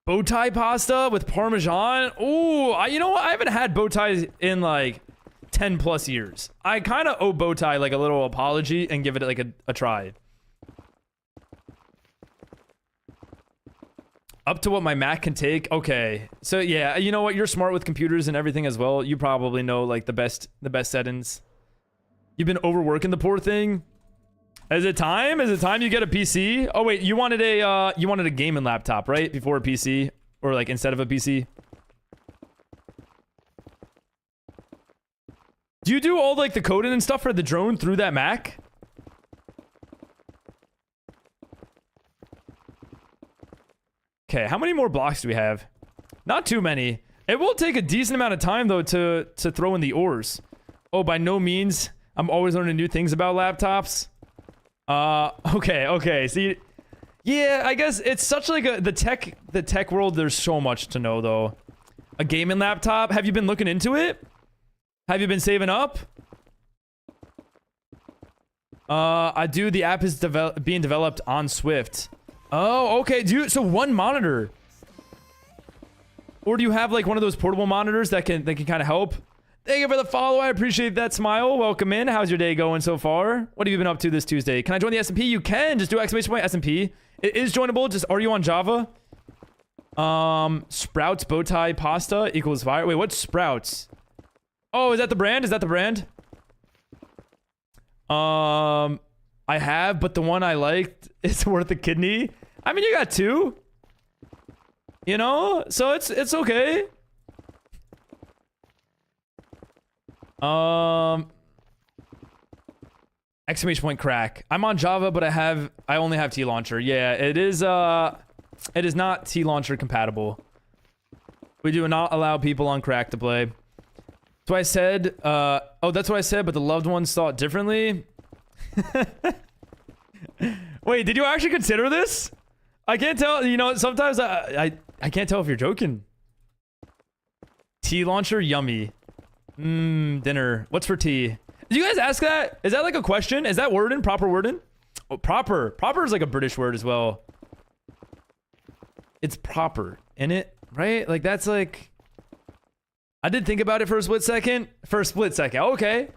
Speaker 1: Bow tie pasta with Parmesan. Ooh, you know what? I haven't had bow ties in like 10 plus years. I kind of owe bow tie like a little apology and give it like a try. Up to what my Mac can take. Okay. So yeah, you know what? You're smart with computers and everything as well. You probably know like the best settings. You've been overworking the poor thing. Is it time? Is it time you get a PC? Oh wait, you wanted a gaming laptop, right? Before a PC, or like instead of a PC. Do you do all like the coding and stuff for the drone through that Mac? Okay, how many more blocks do we have? Not too many. It will take a decent amount of time though to throw in the ores. Oh, by no means. I'm always learning new things about laptops. Okay. See, yeah, I guess it's such like the tech world. There's so much to know though. A gaming laptop. Have you been looking into it? Have you been saving up? I do. The app is being developed on Swift. Oh, okay. So one monitor, or do you have like one of those portable monitors that can kind of help? Thank you for the follow. I appreciate that smile. Welcome in. How's your day going so far? What have you been up to this Tuesday? Can I join the SMP? You can. Just do exclamation point SMP. It is joinable. Just are you on Java? Sprouts bowtie pasta equals fire. Wait, what's Sprouts? Oh, is that the brand? Is that the brand? I have, but the one I liked is worth a kidney. I mean, you got two. You know, so it's okay. Exclamation point crack. I'm on Java, but I only have T-Launcher. Yeah, it is not T-Launcher compatible. We do not allow people on crack to play. That's what I said. Oh, that's what I said, but the loved ones thought differently. Wait, did you actually consider this? I can't tell. You know, sometimes I can't tell if you're joking. T-Launcher, yummy. Dinner. What's for tea? Did you guys ask that? Is that like a question? Is that wording? Proper wording? Oh, proper. Proper is like a British word as well. It's proper, in it, right? Like that's like... I did think about it for a split second. Okay.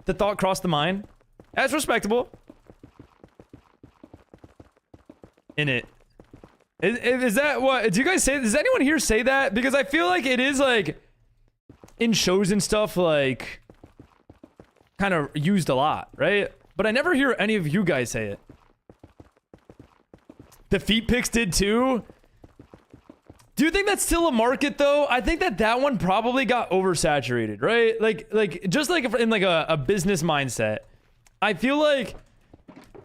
Speaker 1: The thought crossed the mind. That's respectable. In it. Is that what... Do you guys say... Does anyone here say that? Because I feel like it is like... in shows and stuff, like kind of used a lot, right? But I never hear any of you guys say it. The feet pics did too. Do you think that's still a market though? I think that one probably got oversaturated, right? Like just like in like a business mindset. I feel like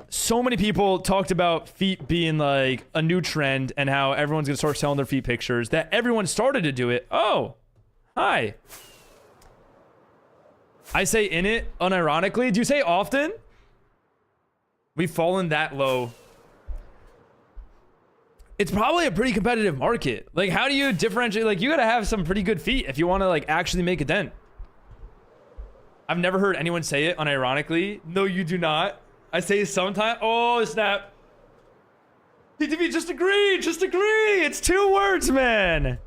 Speaker 1: so many people talked about feet being like a new trend and how everyone's gonna start selling their feet pictures, that everyone started to do it. Oh, hi. I say in it unironically. Do you say often? We've fallen that low. It's probably a pretty competitive market. Like, how do you differentiate? Like, you gotta have some pretty good feet if you want to like actually make a dent. I've never heard anyone say it unironically. No, you do not. I say it sometimes. Oh, snap. TTV, just agree. Just agree. It's 2 words, man.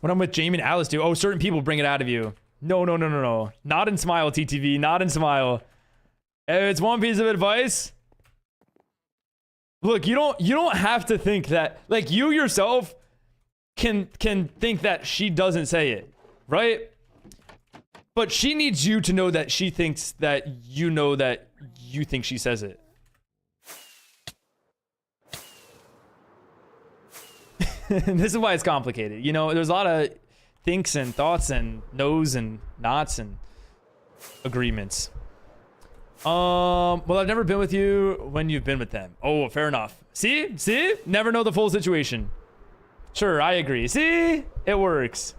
Speaker 1: When I'm with Jamie and Alice, do certain people bring it out of you. No. Not in Smile, TTV. Not in Smile. It's one piece of advice. Look, you don't have to think that, like, you yourself can think that she doesn't say it, right? But she needs you to know that she thinks that you know that you think she says it. This is why it's complicated. You know, there's a lot of thinks and thoughts and no's and nots and agreements. Well, I've never been with you when you've been with them. Oh, fair enough. See? Never know the full situation. Sure, I agree. See? It works.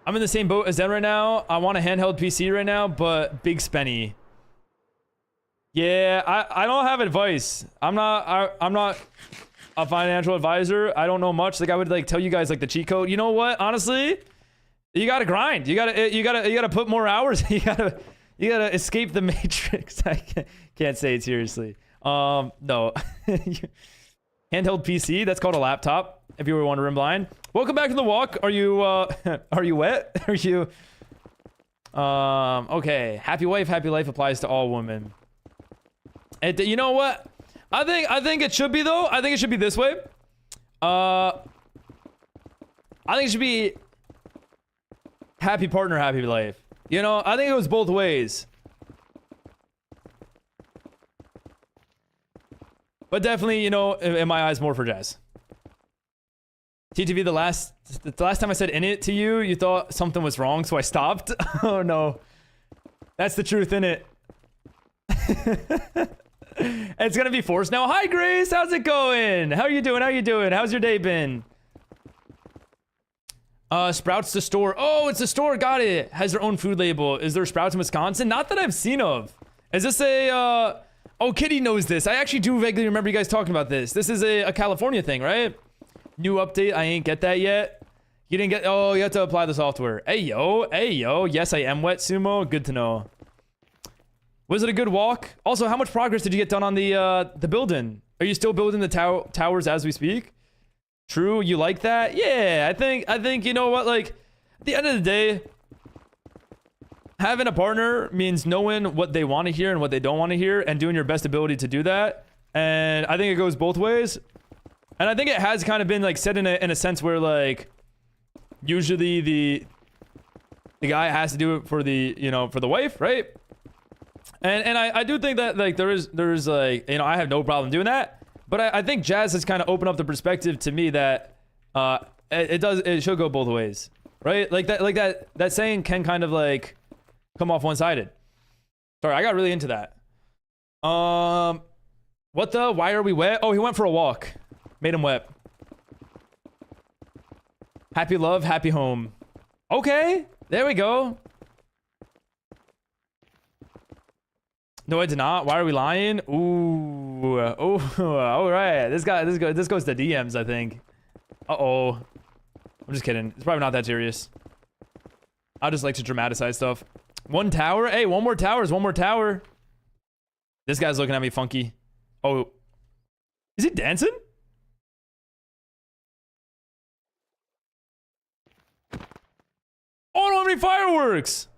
Speaker 1: I'm in the same boat as them right now. I want a handheld PC right now, but big spenny. Yeah, I don't have advice. I'm not a financial advisor. I don't know much. Like, I would like tell you guys like the cheat code. You know what? Honestly, you gotta grind. You gotta put more hours. You gotta escape the matrix. I can't say it seriously. No. Handheld PC. That's called a laptop. If you were wondering, blind. Welcome back to the walk. Are you are you wet? Are you? Okay. Happy wife, happy life applies to all women. And you know what? I think it should be though. I think it should be this way. I think it should be happy partner, happy life. You know, I think it was both ways. But definitely, you know, in my eyes, more for Jazz. TTV, the last time I said in it to you, you thought something was wrong, so I stopped. Oh no. That's the truth, innit? It's gonna be forced now. Hi Grace, how's it going? How you doing? How's your day been? Sprouts the store. Oh, it's a store. Got it. Has their own food label. Is there Sprouts in Wisconsin? Not that I've seen of. Is this a oh, Kitty knows this. I actually do vaguely remember you guys talking about this. This is a California thing, right? New update. I ain't get that yet. You didn't get. Oh, you have to apply the software. Hey yo. Yes, I am wet, Sumo. Good to know. Was it a good walk? Also, how much progress did you get done on the building? Are you still building the towers as we speak? True, you like that? Yeah, I think you know what, like, at the end of the day, having a partner means knowing what they want to hear and what they don't want to hear and doing your best ability to do that. And I think it goes both ways. And I think it has kind of been like said in a sense where like usually the guy has to do it for the, you know, for the wife, right? And I do think that like there's like, you know, I have no problem doing that. But I think Jazz has kind of opened up the perspective to me that it should go both ways, right? Like that saying can kind of like come off one-sided. Sorry, I got really into that. What the? Why are we wet? Oh, he went for a walk. Made him wet. Happy love, happy home. Okay, there we go. No, I did not. Why are we lying? Ooh. Oh, all right. This goes to DMs, I think. Uh-oh. I'm just kidding. It's probably not that serious. I just like to dramatize stuff. One tower? Hey, one more tower is one more tower. This guy's looking at me funky. Oh. Is he dancing? Oh, I don't have any fireworks.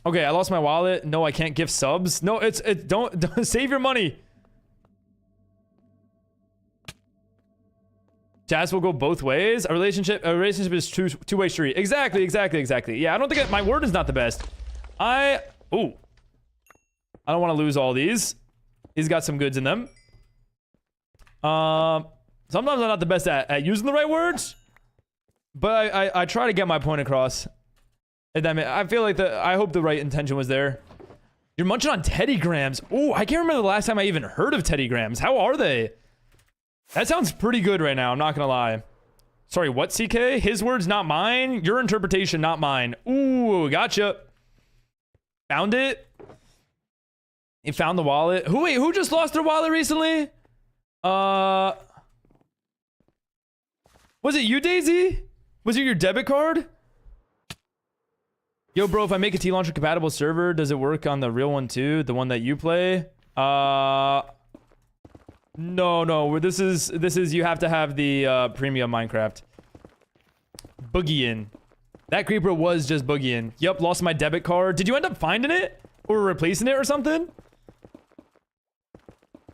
Speaker 1: Okay, I lost my wallet. No, I can't gift subs. No, don't save your money. Jazz will go both ways. A relationship is two-way street. Exactly. Yeah, I don't think my word is not the best. I don't want to lose all these. These got some goods in them. Sometimes I'm not the best at using the right words, but I try to get my point across. And I feel like I hope the right intention was there. You're munching on Teddy Grams. Oh, I can't remember the last time I even heard of Teddy Grams. How are they? That sounds pretty good right now. I'm not gonna lie. Sorry, what, CK? His words, not mine. Your interpretation, not mine. Ooh, gotcha. Found it. He found the wallet. Who just lost their wallet recently? Was it you, Daisy? Was it your debit card? Yo, bro, if I make a T-Launcher compatible server, does it work on the real one too? The one that you play? No. This is you have to have the premium Minecraft. Boogie in. That creeper was just boogieing. Yup, lost my debit card. Did you end up finding it? Or replacing it or something?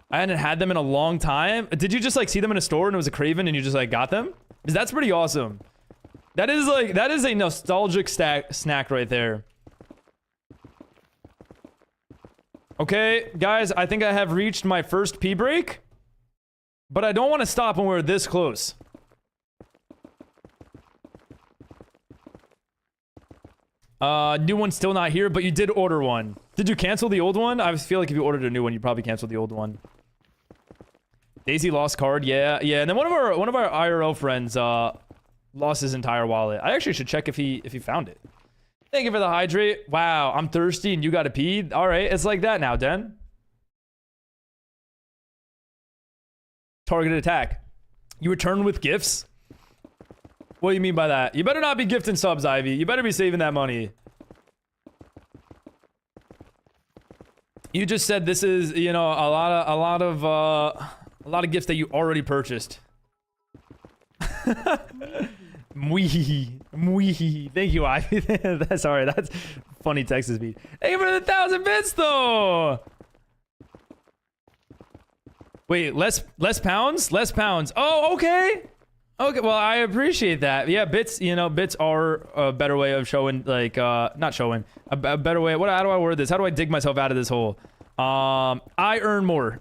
Speaker 1: I hadn't had them in a long time. Did you just like see them in a store and it was a Craven and you just like got them? Because that's pretty awesome. That is like, that is a nostalgic snack right there. Okay, guys, I think I have reached my first pee break. But I don't want to stop when we're this close. New one's still not here, but you did order one. Did you cancel the old one? I feel like if you ordered a new one, you probably canceled the old one. Daisy lost card, yeah. And then one of our IRL friends lost his entire wallet. I actually should check if he found it. Thank you for the hydrate. Wow, I'm thirsty and you gotta pee. All right, it's like that now, Den. Targeted attack. You return with gifts? What do you mean by that? You better not be gifting subs, Ivy. You better be saving that money. You just said this is, you know, a lot of gifts that you already purchased. Mwee. Thank you, Ivy. Sorry, that's funny Texas beat. Thank you for the 1,000 bits, though. Wait, less pounds? Less pounds. Oh, okay. Okay, well, I appreciate that. Yeah, bits, you know, bits are a better way of showing, like, not showing. A better way. How do I word this? How do I dig myself out of this hole? I earn more.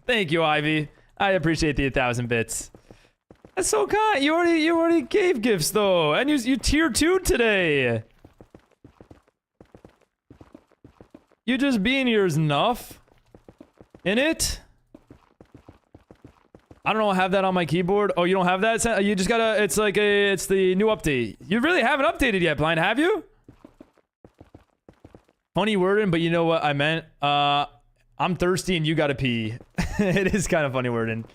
Speaker 1: Thank you, Ivy. I appreciate the 1,000 bits. That's so kind. You already gave gifts, though. And you tier 2 today. You just being here is enough. In it? I don't know, have that on my keyboard. Oh, you don't have that? You just gotta, it's like it's the new update. You really haven't updated yet, Blind, have you? Funny wording, but you know what I meant? I'm thirsty and you gotta pee. It is kind of funny wording.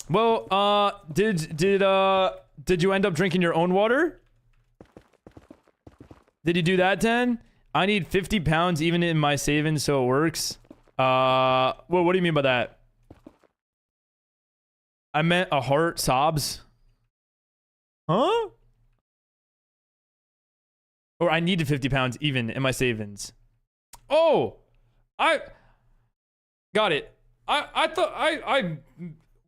Speaker 1: Well, did you end up drinking your own water? Did you do that, 10? I need 50 pounds even in my savings so it works. Well, what do you mean by that? I meant a heart sobs. Huh? Or I needed 50 pounds even in my savings. Oh! I got it. I thought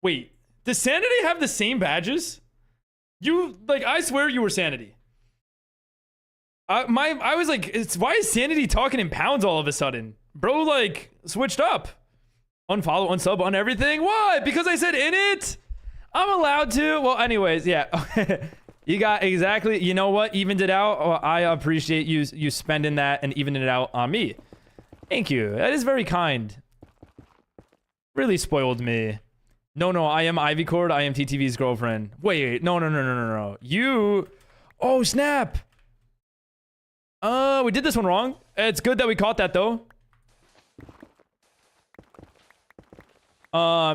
Speaker 1: wait. Does Sanity have the same badges? You, like, I swear you were Sanity. I was like, why is Sanity talking in pounds all of a sudden? Bro, like, switched up. Unfollow, unsub on everything? What? Because I said in it? I'm allowed to? Well, anyways, yeah. You got exactly, you know what? Evened it out. Oh, I appreciate you spending that and evening it out on me. Thank you. That is very kind. Really spoiled me. No, I am Ivy Cord. I am TTV's girlfriend. Wait, no. You... Oh, snap. We did this one wrong. It's good that we caught that, though.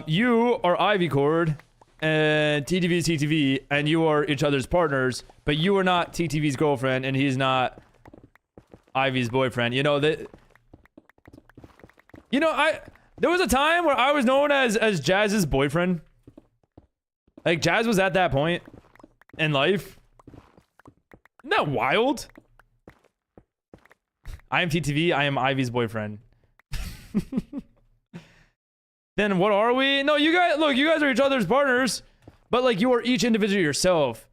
Speaker 1: You are Ivy Cord, and TTV's TTV, and you are each other's partners, but you are not TTV's girlfriend, and he's not Ivy's boyfriend. You know, that... You know, there was a time where I was known as Jazz's boyfriend. Like, Jazz was at that point in life. Isn't that wild? I am TTV, I am Ivy's boyfriend. Then what are we? No, you guys, look, you guys are each other's partners, but like you are each individual yourself.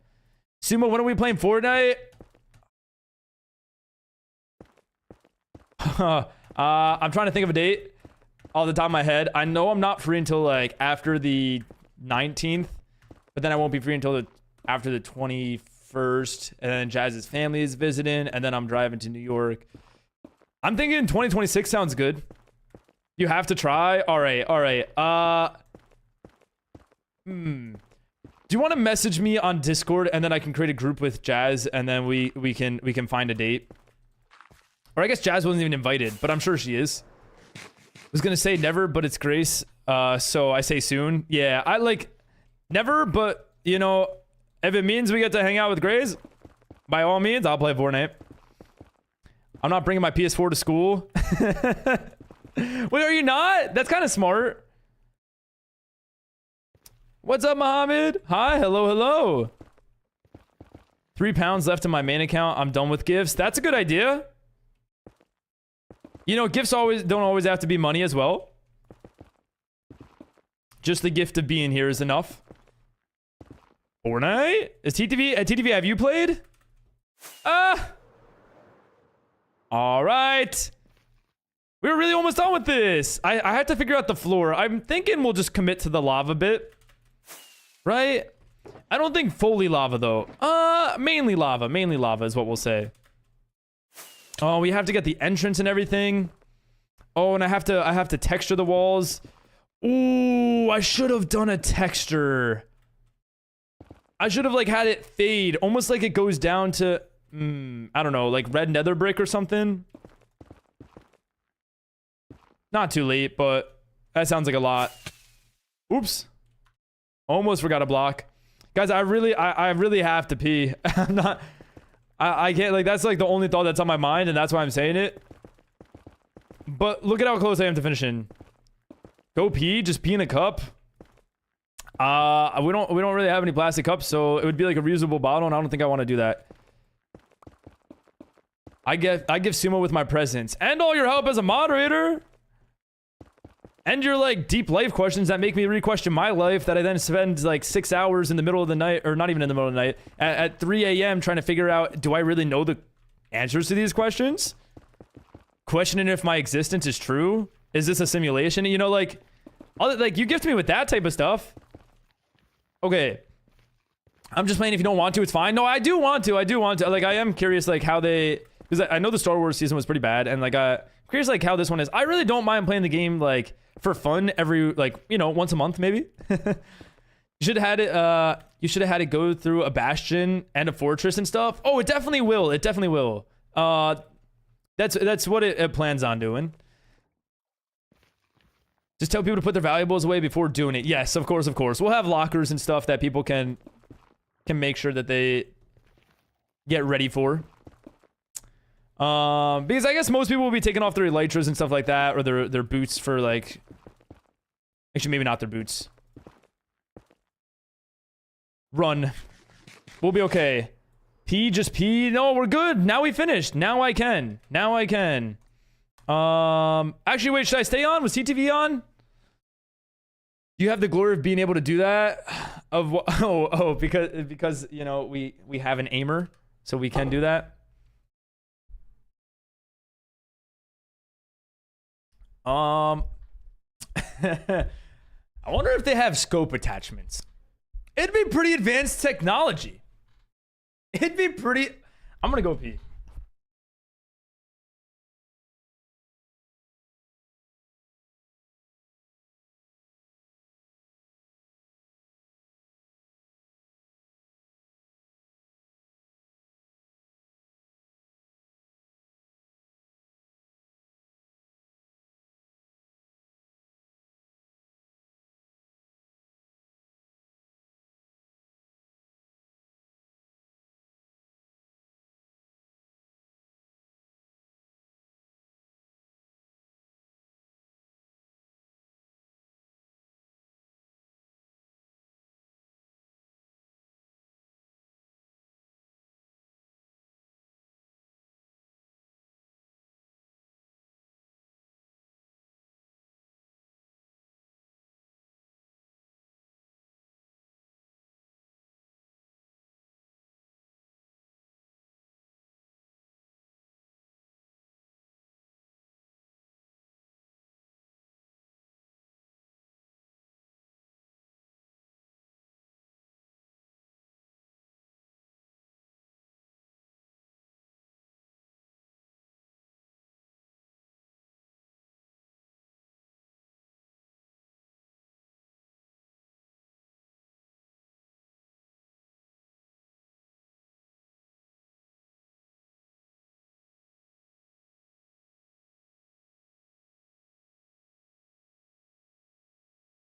Speaker 1: Sumo, when are we playing Fortnite? I'm trying to think of a date off the top of my head. I know I'm not free until like after the 19th, but then I won't be free until after the 21st, and then Jazz's family is visiting, and then I'm driving to New York. I'm thinking 2026 sounds good. You have to try. All right. Do you want to message me on Discord and then I can create a group with Jazz and then we can find a date? Or I guess Jazz wasn't even invited, but I'm sure she is. I was gonna say never, but it's Grace. So I say soon. Yeah, I like never, but you know, if it means we get to hang out with Grace, by all means, I'll play Fortnite. I'm not bringing my PS4 to school. Wait, are you not? That's kind of smart. What's up, Mohammed? Hi, hello. £3 left in my main account. I'm done with gifts. That's a good idea. You know, gifts don't always have to be money as well. Just the gift of being here is enough. Fortnite? Is TTV, have you played? All right. We're really almost done with this. I had to figure out the floor. I'm thinking we'll just commit to the lava bit. Right? I don't think fully lava though. Mainly lava. Mainly lava is what we'll say. Oh, we have to get the entrance and everything. Oh, and I have to texture the walls. Ooh, I should have done a texture. I should have like had it fade, almost like it goes down to I don't know, like red nether brick or something. Not too late, but that sounds like a lot. Oops. Almost forgot a block. Guys, I really have to pee. I can't, like, that's like the only thought that's on my mind, and that's why I'm saying it. But look at how close I am to finishing. Go pee, just pee in a cup. We don't really have any plastic cups, so it would be like a reusable bottle, and I don't think I want to do that. I give Sumo with my presence and all your help as a moderator. And your like deep life questions that make me re-question my life, that I then spend like 6 hours in the middle of the night, or not even in the middle of the night, at 3 a.m. trying to figure out, do I really know the answers to these questions? Questioning if my existence is true. Is this a simulation? You know, like you gift me with that type of stuff. Okay. I'm just playing. If you don't want to, it's fine. No, I do want to. Like, I am curious, like, how they... Because I know the Star Wars season was pretty bad, and, like, curious, like, how this one is. I really don't mind playing the game, like, for fun every, like, you know, once a month, maybe. You should have had it go through a bastion and a fortress and stuff. Oh, it definitely will. It definitely will. That's what it plans on doing. Just tell people to put their valuables away before doing it. Yes, of course, of course. We'll have lockers and stuff that people can make sure that they get ready for. Because I guess most people will be taking off their elytras and stuff like that, or their boots for like... Actually, maybe not their boots. Run. We'll be okay. Pee, just pee. No, we're good. Now we finished. Now I can. Actually, wait, should I stay on? Was TTV on? Do you have the glory of being able to do that? Of what? Oh, because you know, we have an aimer, so we can do that. I wonder if they have scope attachments. It'd be pretty advanced technology. It'd be pretty... I'm gonna go pee.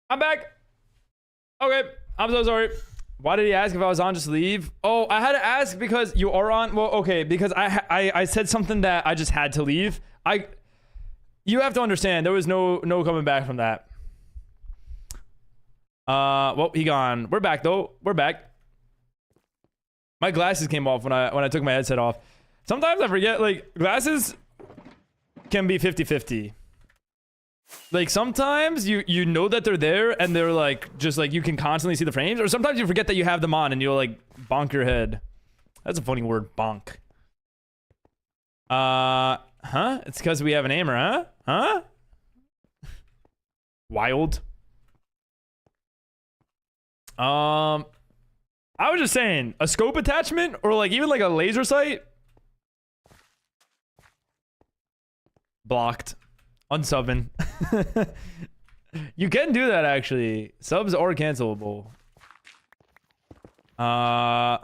Speaker 1: I'm back. Okay, I'm so sorry. Why did he ask if I was on? Just leave. Oh, I had to ask because you are on. Well, okay, because I said something that I just had to leave. You have to understand, there was no coming back from that. Well, he gone. We're back though. We're back. My glasses came off when I took my headset off. Sometimes I forget, like, glasses can be 50-50. Like, sometimes you know that they're there and they're like, just like, you can constantly see the frames, or sometimes you forget that you have them on and you'll like bonk your head. That's a funny word, bonk. Huh? It's because we have an aimer, huh? Huh? Wild. I was just saying, a scope attachment or like even like a laser sight. Blocked. Unsubbing. You can do that actually. Subs are cancelable. Wonder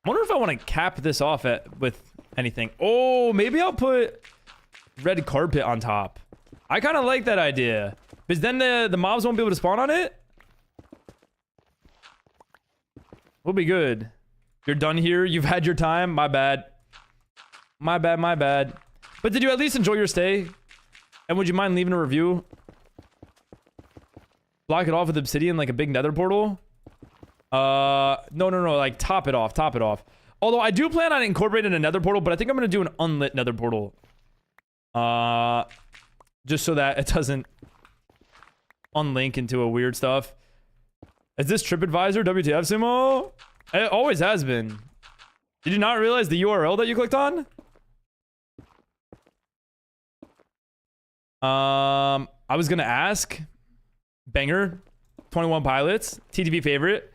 Speaker 1: if I want to cap this off with anything. Oh, maybe I'll put red carpet on top. I kind of like that idea. Because then the mobs won't be able to spawn on it. We'll be good. You're done here. You've had your time. My bad. My bad, my bad. But did you at least enjoy your stay? And would you mind leaving a review? Block it off with obsidian like a big nether portal? No, like top it off, top it off. Although I do plan on incorporating a nether portal, but I think I'm gonna do an unlit nether portal. Just so that it doesn't unlink into a weird stuff. Is this TripAdvisor WTF Sumo? It always has been. Did you not realize the URL that you clicked on? I was gonna ask. Banger. 21 Pilots. TTV favorite.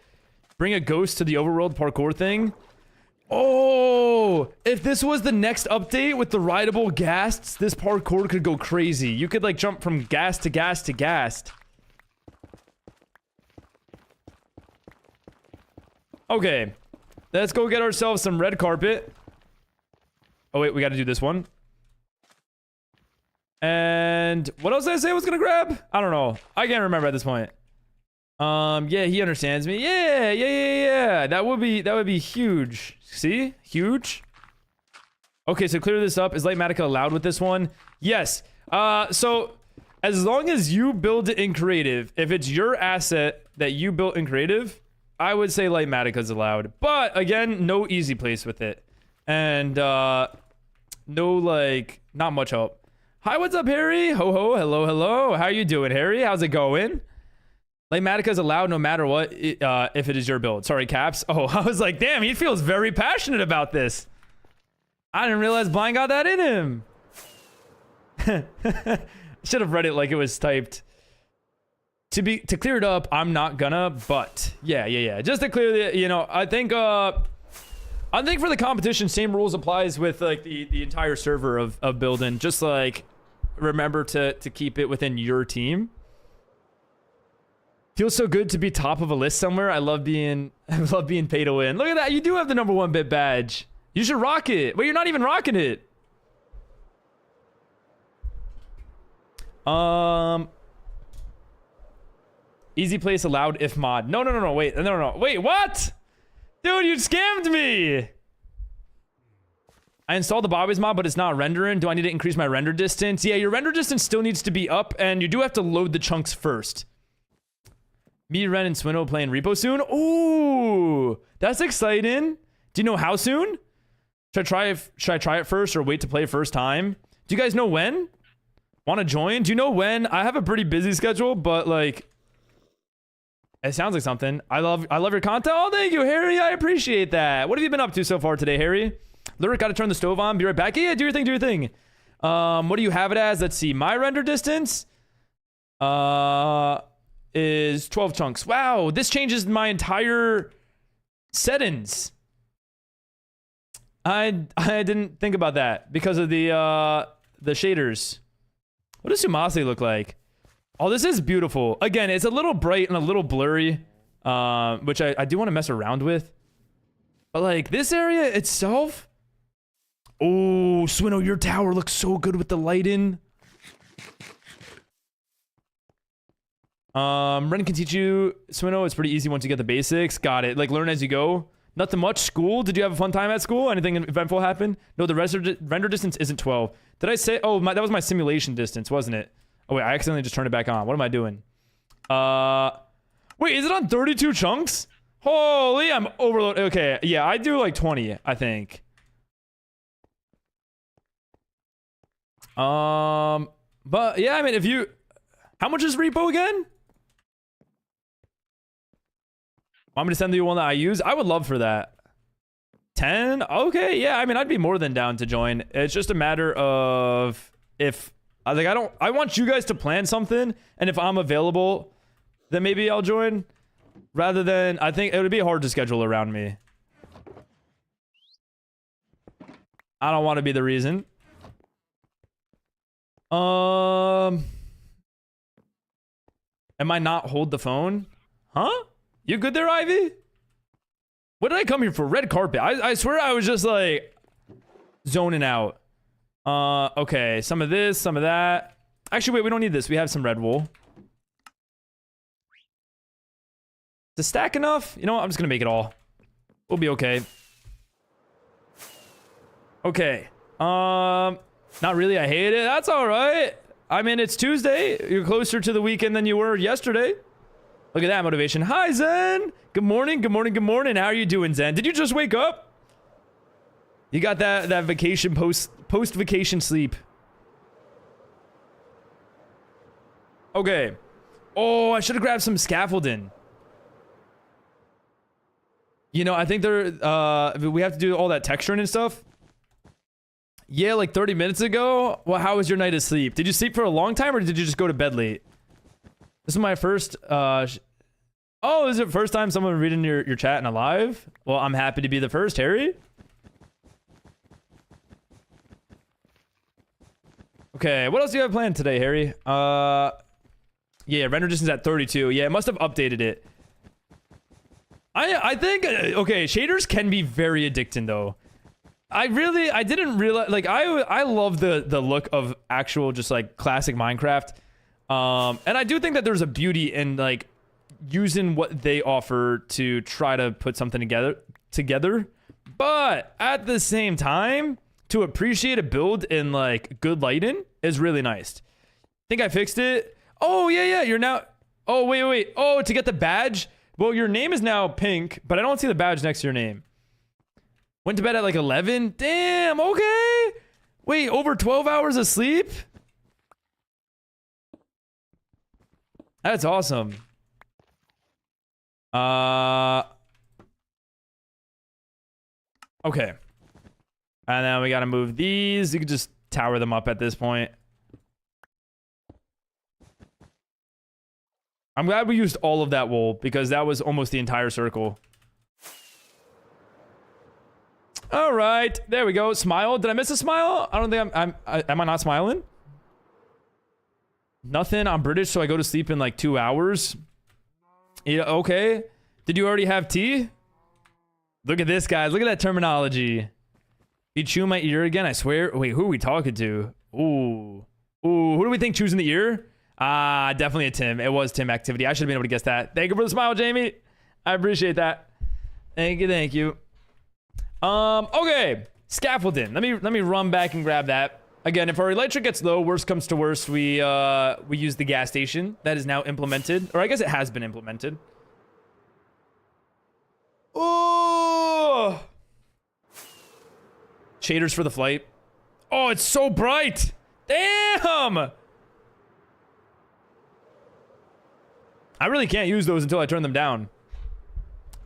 Speaker 1: Bring a ghost to the overworld parkour thing. Oh! If this was the next update with the rideable ghasts, this parkour could go crazy. You could like jump from ghast to ghast to ghast. Okay. Let's go get ourselves some red carpet. Oh wait, we gotta do this one. And what else did I say I was gonna grab? I don't know. I can't remember at this point. Yeah, he understands me. Yeah. That would be huge. See? Huge. Okay, so clear this up. Is Lightmatica allowed with this one? Yes. So as long as you build it in creative, if it's your asset that you built in creative, I would say Lightmatica is allowed. But again, no easy place with it. And no like not much help. Hi, what's up, Harry? Ho ho, hello. How you doing, Harry? How's it going? Lightmatica is allowed no matter what, if it is your build. Sorry, Caps. Oh, I was like, damn, he feels very passionate about this. I didn't realize Blind got that in him. Should have read it like it was typed. To clear it up, I'm not gonna, but yeah. Just to clear the, you know, I think for the competition, same rules applies with like the entire server of building. Just like remember to keep it within your team. Feels so good to be top of a list somewhere. I love being pay to win. Look at that. You do have the #1 bit badge. You should rock it. Wait, you're not even rocking it. Easy place allowed if mod. No. Wait, no. Wait, what? Dude, you scammed me. I installed the Bobby's mod, but it's not rendering. Do I need to increase my render distance? Yeah, your render distance still needs to be up, and you do have to load the chunks first. Me, Ren, and Swinno playing Repo soon? Ooh, that's exciting. Do you know how soon? Should I try it first or wait to play first time? Do you guys know when? Want to join? Do you know when? I have a pretty busy schedule, but like, it sounds like something. I love your content. Oh, thank you, Harry. I appreciate that. What have you been up to so far today, Harry? Lyric, gotta turn the stove on. Be right back. Yeah, do your thing. What do you have it as? Let's see. My render distance is 12 chunks. Wow, this changes my entire settings. I didn't think about that because of the shaders. What does SumoSMP look like? Oh, this is beautiful. Again, it's a little bright and a little blurry, which I do want to mess around with. But like this area itself. Oh, Swinno, your tower looks so good with the light in. Ren can teach you, Swinno. It's pretty easy once you get the basics. Got it. Like learn as you go. Nothing much. School? Did you have a fun time at school? Anything eventful happen? No, the render distance isn't 12. Did I say? Oh, that was my simulation distance, wasn't it? Oh wait, I accidentally just turned it back on. What am I doing? Wait, is it on 32 chunks? Holy, I'm overloaded. Okay, yeah, I do like 20, I think. But yeah, I mean, if you, how much is repo again? Want me to send you one that I use? I would love for that. 10? Okay, yeah, I mean, I'd be more than down to join. It's just a matter of if, like, I want you guys to plan something, and if I'm available, then maybe I'll join. Rather than, I think it would be hard to schedule around me. I don't want to be the reason. Am I not hold the phone? Huh? You good there, Ivy? What did I come here for? Red carpet. I swear I was just like zoning out. Okay. Some of this, some of that. Actually, wait, we don't need this. We have some red wool. Is the stack enough? You know what? I'm just gonna make it all. We'll be okay. Okay. Not really. I hate it. That's all right. I mean, it's Tuesday. You're closer to the weekend than you were yesterday. Look at that motivation. Hi, Zen. Good morning. Good morning. Good morning. How are you doing, Zen? Did you just wake up? You got that vacation post vacation sleep. Okay. Oh, I should have grabbed some scaffolding. You know, I think we have to do all that texturing and stuff. Yeah, like 30 minutes ago. Well, how was your night of sleep? Did you sleep for a long time or did you just go to bed late? This is my first, oh, is it first time someone reading your chat in a live? Well, I'm happy to be the first, Harry. Okay, what else do you have planned today, Harry? Yeah, render distance at 32. Yeah, it must have updated it. I think, okay, shaders can be very addicting though. I didn't realize, like, I love the look of actual just like classic Minecraft. And I do think that there's a beauty in like using what they offer to try to put something together. But at the same time, to appreciate a build in like good lighting is really nice. Think I fixed it? Oh yeah, you're now, oh wait. Oh, to get the badge? Well, your name is now pink, but I don't see the badge next to your name. Went to bed at like 11? Damn, okay. Wait, over 12 hours of sleep? That's awesome. Okay. And then we gotta move these. You can just tower them up at this point. I'm glad we used all of that wool because that was almost the entire circle. All right, there we go. Smile. Did I miss a smile? I don't think am I not smiling? Nothing. I'm British, so I go to sleep in like 2 hours. Yeah, okay. Did you already have tea? Look at this, guys. Look at that terminology. You chew my ear again? I swear. Wait, who are we talking to? Ooh. Who do we think choosing the ear? Definitely a Tim. It was Tim activity. I should have been able to guess that. Thank you for the smile, Jamie. I appreciate that. Thank you. Okay. Scaffolding. Let me run back and grab that. Again, if our electric gets low, worst comes to worst, we use the gas station. That is now implemented. Or I guess it has been implemented. Oh! Shaders for the flight. Oh, it's so bright! Damn! I really can't use those until I turn them down.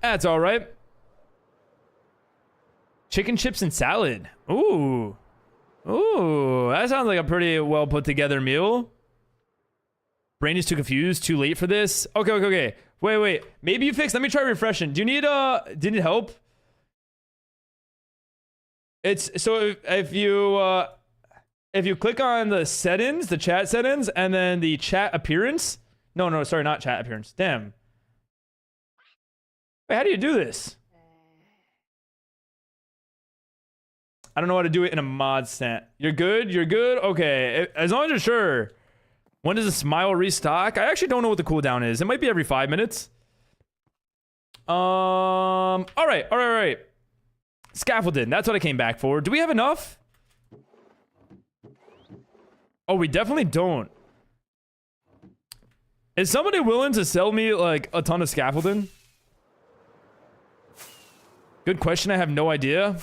Speaker 1: That's alright. Chicken chips and salad. Ooh. Ooh, that sounds like a pretty well put together meal. Brain is too confused, too late for this. Okay. Wait. Maybe you fixed. Let me try refreshing. Do you need help? It's so if you click on the settings, the chat settings, and then the chat appearance. No, sorry, not chat appearance. Damn. Wait, how do you do this? I don't know how to do it in a mod stat. You're good? Okay. As long as you're sure. When does the smile restock? I actually don't know what the cooldown is. It might be every 5 minutes. All right. Scaffolding. That's what I came back for. Do we have enough? Oh, we definitely don't. Is somebody willing to sell me like a ton of scaffolding? Good question. I have no idea.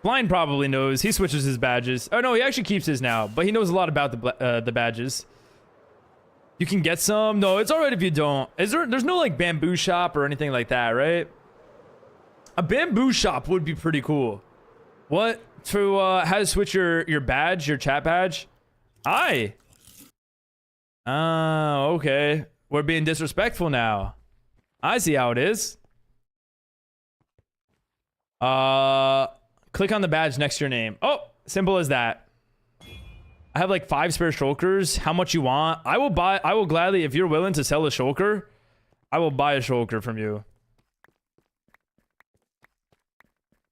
Speaker 1: Blind probably knows. He switches his badges. Oh no, he actually keeps his now, but he knows a lot about the badges. You can get some. No, it's alright if you don't. There's no like bamboo shop or anything like that, right? A bamboo shop would be pretty cool. What? To how to switch your badge, your chat badge? Aye. Oh, okay. We're being disrespectful now. I see how it is. Click on the badge next to your name. Oh, simple as that. I have like 5 spare shulkers. How much you want? I will gladly, if you're willing to sell a shulker, I will buy a shulker from you.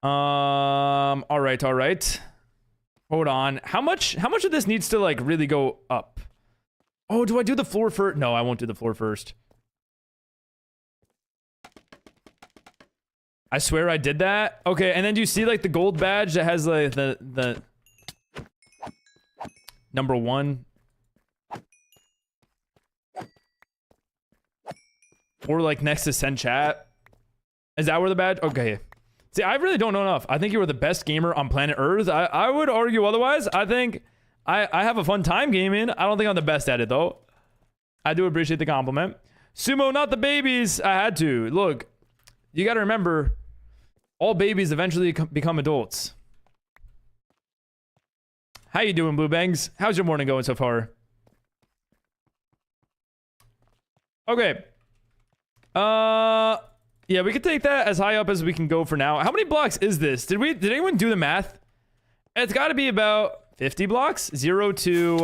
Speaker 1: All right. Hold on. How much of this needs to like really go up? Oh, do I do the floor first? No, I won't do the floor first. I swear I did that. Okay, and then do you see like the gold badge that has like the number 1? Or like next to send chat? Is that where the badge? Okay. See, I really don't know enough. I think you were the best gamer on planet Earth. I would argue otherwise. I think I have a fun time gaming. I don't think I'm the best at it though. I do appreciate the compliment. Sumo, not the babies. I had to. Look, you got to remember, all babies eventually become adults. How you doing, Blue Bangs? How's your morning going so far? Okay. Yeah, we could take that as high up as we can go for now. How many blocks is this? Did anyone do the math? It's got to be about 50 blocks. 0 to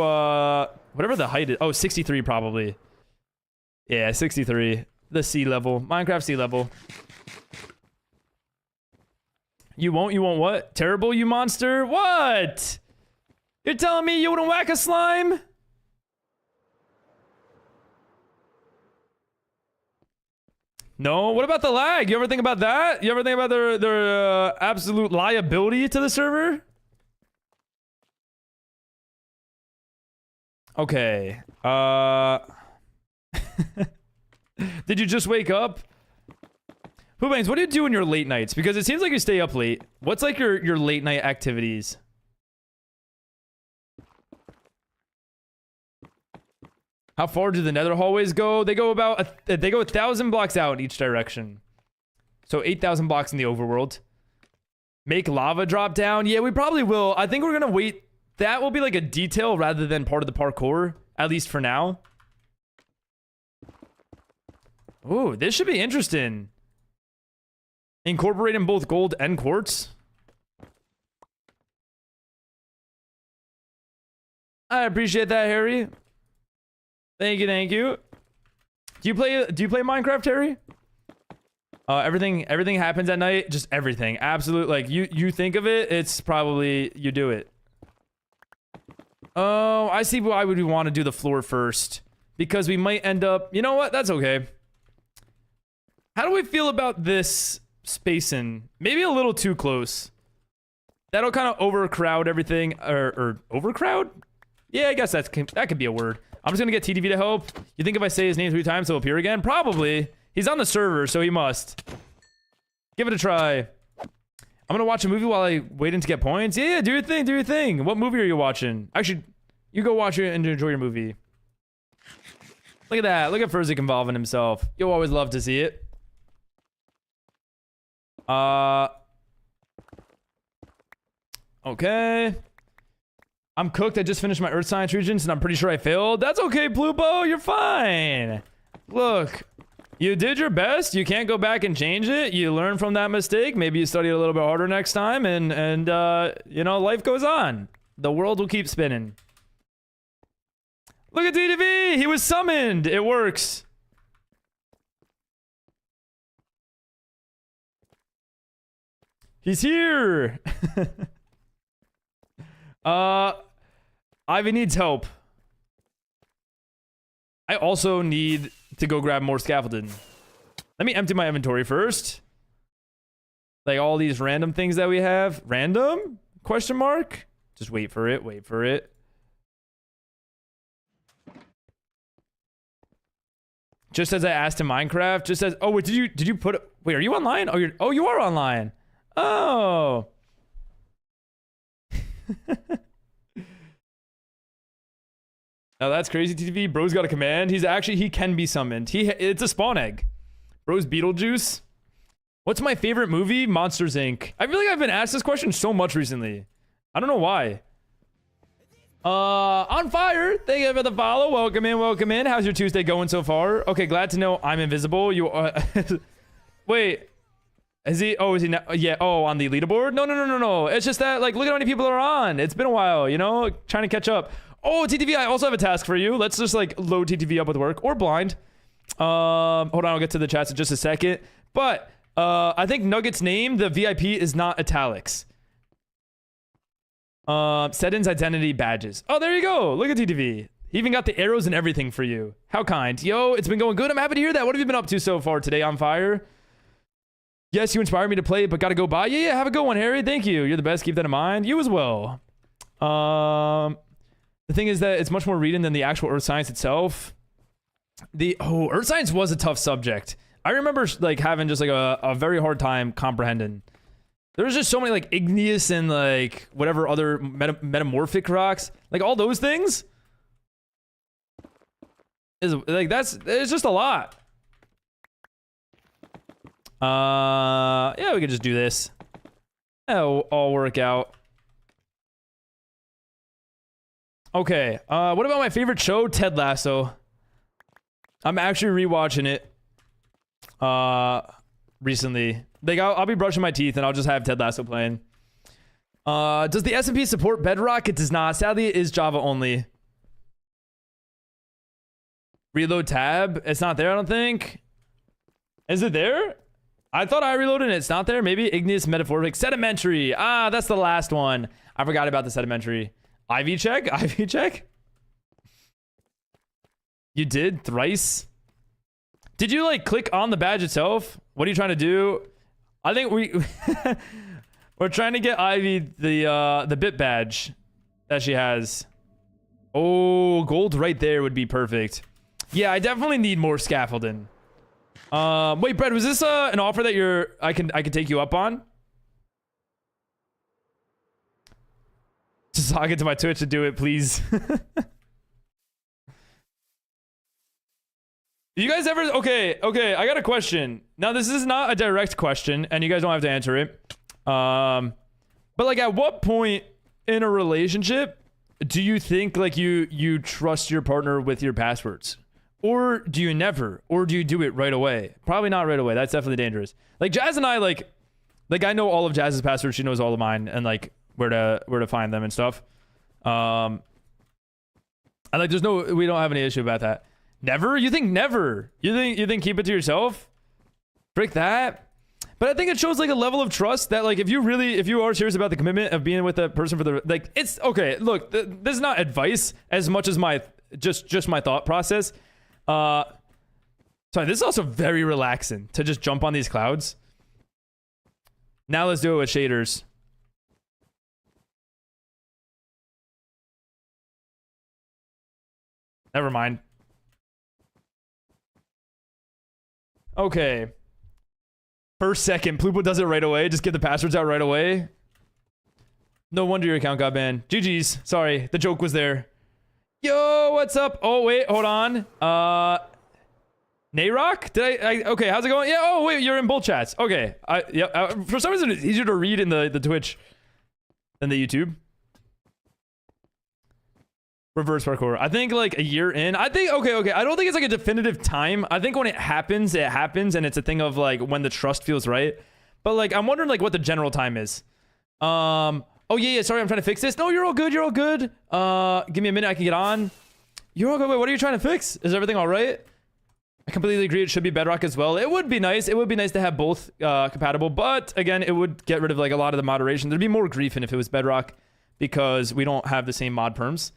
Speaker 1: whatever the height is. Oh, 63 probably. Yeah, 63. The sea level. Minecraft sea level. You won't what? Terrible, you monster? What? You're telling me you wouldn't whack a slime? No? What about the lag? You ever think about that? You ever think about their absolute liability to the server? Okay. Did you just wake up? Poobangs, what do you do in your late nights? Because it seems like you stay up late. What's like your late night activities? How far do the nether hallways go? They go about they go 1,000 blocks out in each direction. So 8,000 blocks in the overworld. Make lava drop down? Yeah, we probably will. I think we're gonna wait. That will be like a detail rather than part of the parkour, at least for now. Ooh, this should be interesting. Incorporating both gold and quartz. I appreciate that, Harry. Thank you. Do you play Minecraft, Harry? Everything happens at night. Just everything. Absolute. Like you think of it, it's probably you do it. Oh, I see why would we want to do the floor first. Because we might end up. You know what? That's okay. How do we feel about this spacing? Maybe a little too close. That'll kind of overcrowd everything. Or overcrowd? Yeah, I guess that could be a word. I'm just gonna get TDV to help. You think if I say his name 3 times, he'll appear again? Probably. He's on the server, so he must. Give it a try. I'm gonna watch a movie while I wait to get points. Yeah, do your thing, do your thing. What movie are you watching? Actually, you go watch it and enjoy your movie. Look at that. Look at Furzik involving himself. You'll always love to see it. Okay. I'm cooked. I just finished my Earth Science Regents and I'm pretty sure I failed. That's okay, Plupo. You're fine. Look, you did your best. You can't go back and change it. You learn from that mistake. Maybe you study a little bit harder next time and you know, life goes on. The world will keep spinning. Look at TDV. He was summoned. It works. He's here. Ivy needs help. I also need to go grab more scaffolding. Let me empty my inventory first. Like all these random things that we have. Random? Question mark? Just wait for it. Wait for it. Just as I asked in Minecraft, just as, oh wait, did you put, wait, are you online? Oh, you are online. Oh. Oh, that's crazy, TTV. Bro's got a command. He can be summoned. It's a spawn egg. Bro's Beetlejuice. What's my favorite movie? Monsters, Inc. I feel like I've been asked this question so much recently. I don't know why. On fire. Thank you for the follow. Welcome in. How's your Tuesday going so far? Okay, glad to know I'm invisible. You wait. Is he not? Yeah. Oh, on the leaderboard? No. It's just that, like, look at how many people are on. It's been a while, you know, trying to catch up. Oh, TTV, I also have a task for you. Let's just like load TTV up with work or blind. Hold on, I'll get to the chats in just a second. But I think Nugget's name, the VIP, is not italics. Settings, identity, badges. Oh, there you go. Look at TTV. He even got the arrows and everything for you. How kind. Yo, it's been going good. I'm happy to hear that. What have you been up to so far today on fire? Yes, you inspired me to play, but gotta go by. Yeah, have a good one, Harry. Thank you. You're the best. Keep that in mind. You as well. The thing is that it's much more reading than the actual earth science itself. Earth science was a tough subject. I remember like having just like a very hard time comprehending. There was just so many like igneous and like whatever other metamorphic rocks, like all those things. Is like it's just a lot. Yeah, we could just do this. It'll all work out. Okay, what about my favorite show, Ted Lasso? I'm actually rewatching it recently. Like I'll be brushing my teeth and I'll just have Ted Lasso playing. Does the SMP support Bedrock? It does not. Sadly, it is Java only. Reload tab. It's not there, I don't think. Is it there? I thought I reloaded it. It's not there. Maybe igneous metaphoric sedimentary. Ah, that's the last one. I forgot about the sedimentary. IV check? IV check? You did? Thrice? Did you like click on the badge itself? What are you trying to do? I think we're trying to get Ivy the bit badge that she has. Oh, gold right there would be perfect. Yeah, I definitely need more scaffolding. Wait, Brett, was this an offer that I can take you up on? Just log into my Twitch to do it, please. You guys ever... Okay, I got a question. Now, this is not a direct question, and you guys don't have to answer it. But, like, at what point in a relationship do you think, like, you trust your partner with your passwords? Or do you never? Or do you do it right away? Probably not right away. That's definitely dangerous. Like, Jazz and I, like I know all of Jazz's passwords. She knows all of mine, and, like, where to find them and stuff. And, like, we don't have any issue about that. Never? You think never? You think keep it to yourself? Frick that. But I think it shows like a level of trust that like if you are serious about the commitment of being with that person for the like it's okay. Look, this is not advice as much as my just my thought process. Sorry, this is also very relaxing to just jump on these clouds. Now let's do it with shaders. Never mind. Okay. First second, Plupo does it right away. Just get the passwords out right away. No wonder your account got banned. GG's. Sorry, the joke was there. Yo, what's up? Oh, wait, hold on. Nayrock? Okay, how's it going? Yeah, oh, wait, you're in both chats. Okay. For some reason, it's easier to read in the Twitch than the YouTube. Reverse parkour. I think like a year in. I think okay. I don't think it's like a definitive time. I think when it happens, and it's a thing of like when the trust feels right. But like I'm wondering like what the general time is. Oh yeah. Sorry, I'm trying to fix this. No, you're all good. You're all good. Give me a minute. I can get on. You're all good. Wait, what are you trying to fix? Is everything all right? I completely agree. It should be Bedrock as well. It would be nice. It would be nice to have both compatible. But again, it would get rid of like a lot of the moderation. There'd be more griefing if it was Bedrock because we don't have the same mod perms.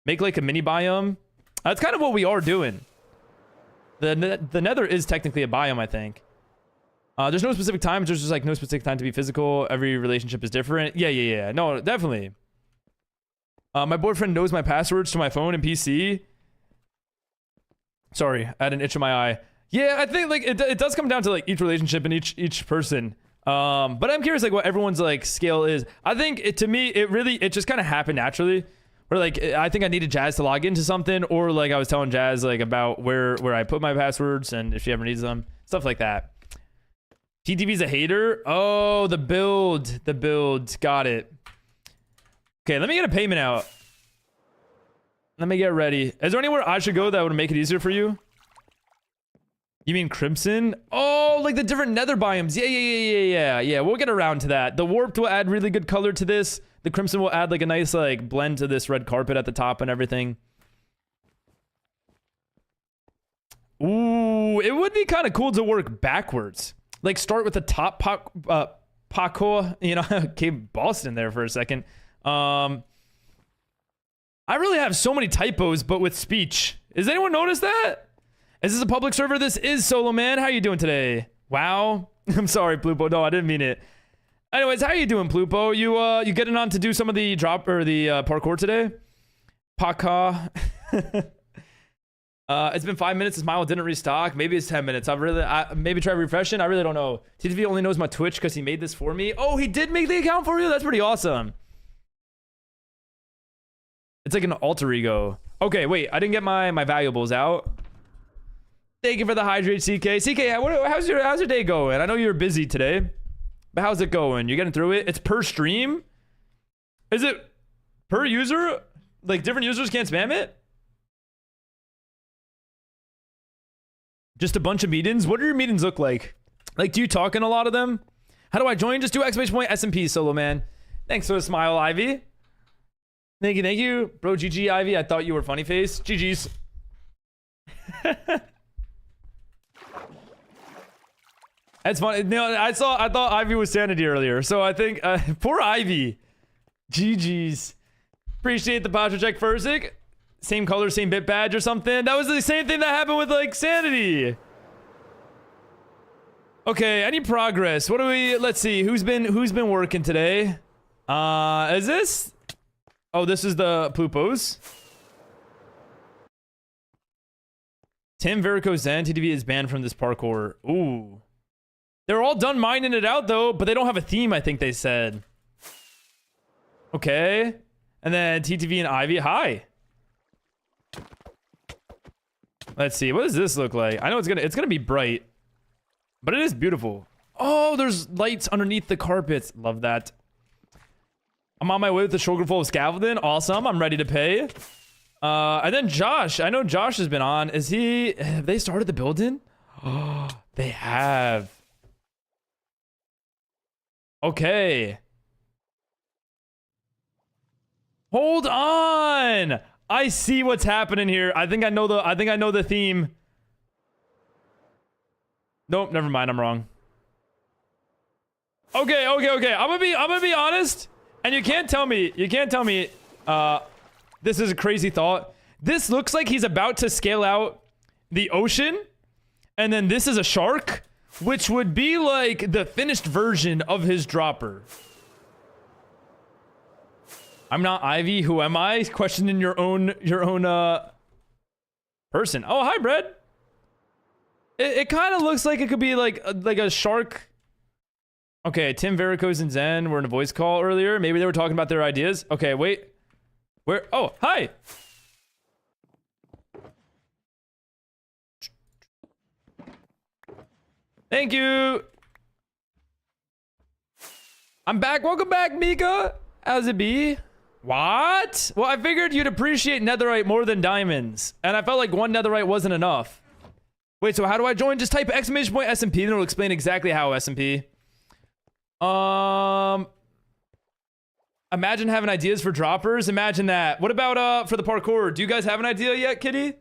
Speaker 1: Make like a mini biome. That's kind of what we are doing. The Nether is technically a biome, I think. There's no specific time. There's just like no specific time to be physical. Every relationship is different. Yeah. No, definitely. My boyfriend knows my passwords to my phone and PC. Sorry, I had an itch in my eye. Yeah, I think like it does come down to like each relationship and each person. But I'm curious like what everyone's like scale is. I think to me it just kind of happened naturally. Where like I think I needed Jazz to log into something, or like I was telling Jazz like about where I put my passwords and if she ever needs them, stuff like that. TTV's a hater. Oh, the build, got it. Okay, let me get a payment out. Let me get ready. Is there anywhere I should go that would make it easier for you? You mean Crimson? Oh, like the different nether biomes. Yeah. We'll get around to that. The warped will add really good color to this. The Crimson will add like a nice like blend to this red carpet at the top and everything. Ooh, it would be kind of cool to work backwards. Like start with the top parkour, you know, came Boston there for a second. I really have so many typos, but with speech. Does anyone notice that? Is this a public server? This is Solo Man. How you doing today? Wow. I'm sorry, Plupo. No, I didn't mean it. Anyways, how you doing, Plupo? You getting on to do some of the drop or the parkour today? Paka. It's been 5 minutes. Smile didn't restock. Maybe it's 10 minutes. Maybe try refreshing. I really don't know. TTV only knows my Twitch because he made this for me. Oh, he did make the account for you? That's pretty awesome. It's like an alter ego. Okay, wait. I didn't get my valuables out. Thank you for the hydrate, CK. CK, how's your day going? I know you're busy today, but how's it going? You getting through it? It's per stream? Is it per user? Like different users can't spam it? Just a bunch of meetings? What do your meetings look like? Like, do you talk in a lot of them? How do I join? Just do !SMP, Solo Man. Thanks for the smile, Ivy. Thank you. Bro, GG, Ivy. I thought you were funny face. GG's. That's funny. No, I thought Ivy was Sanity earlier. So I think, poor Ivy. GG's. Appreciate the posture check, Furzik. Same color, same bit badge or something. That was the same thing that happened with like Sanity. Okay, any progress? What do we, let's see. Who's been working today? Is this? Oh, this is the Pupos. Tim Verico Zen TTV is banned from this parkour. Ooh. They're all done mining it out though, but they don't have a theme, I think they said. Okay. And then TTV and Ivy, hi. Let's see, what does this look like? I know it's gonna be bright, but it is beautiful. Oh, there's lights underneath the carpets. Love that. I'm on my way with the shoulder full of scaffolding. Awesome, I'm ready to pay. And then Josh, I know Josh has been on. Have they started the building? Oh, they have. Okay. Hold on. I see what's happening here. I think I know the theme. Nope, never mind. I'm wrong. Okay. I'm gonna be honest. And you can't tell me, this is a crazy thought. This looks like he's about to scale out the ocean. And then this is a shark, which would be like the finished version of his dropper. I'm not Ivy. Who am I? Questioning your own person. Oh, hi, Brad. It kind of looks like it could be like a shark. Okay, Tim Veracruz and Zen were in a voice call earlier. Maybe they were talking about their ideas. Okay, wait. Where? Oh, hi. Thank you. I'm back. Welcome back, Mika. How's it be? What? Well, I figured you'd appreciate netherite more than diamonds. And I felt like one netherite wasn't enough. Wait, so how do I join? Just type !SMP and it'll explain exactly how SMP. Imagine having ideas for droppers. Imagine that. What about for the parkour? Do you guys have an idea yet, Kitty?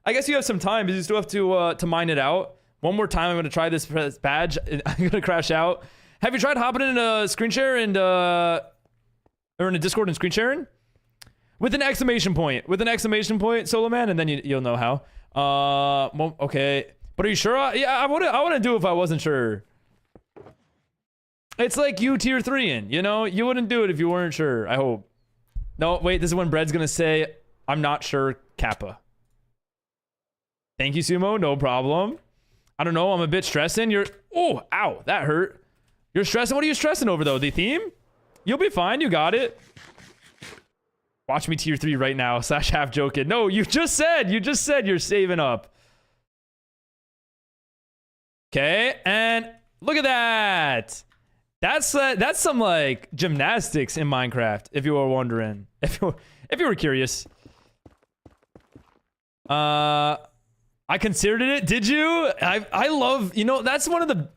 Speaker 1: I guess you have some time, but you still have to mine it out. One more time, I'm gonna try this badge. I'm gonna crash out. Have you tried hopping in a screen share and or in a Discord and screen sharing? With an exclamation point. With an exclamation point, Solo Man, and then you'll know how. Well, okay. But are you sure? Yeah, I wouldn't do it if I wasn't sure. It's like you tier 3-ing, you know? You wouldn't do it if you weren't sure, I hope. No, wait, this is when Bread's gonna say, I'm not sure, Kappa. Thank you, Sumo. No problem. I don't know. I'm a bit stressing. You're... Oh, ow. That hurt. You're stressing? What are you stressing over, though? The theme? You'll be fine. You got it. Watch me tier 3 right now. / half joking. No, you just said you're saving up. Okay, and look at that. That's some like gymnastics in Minecraft, if you were wondering. If you were curious. I considered it. Did you? I love, you know, that's one of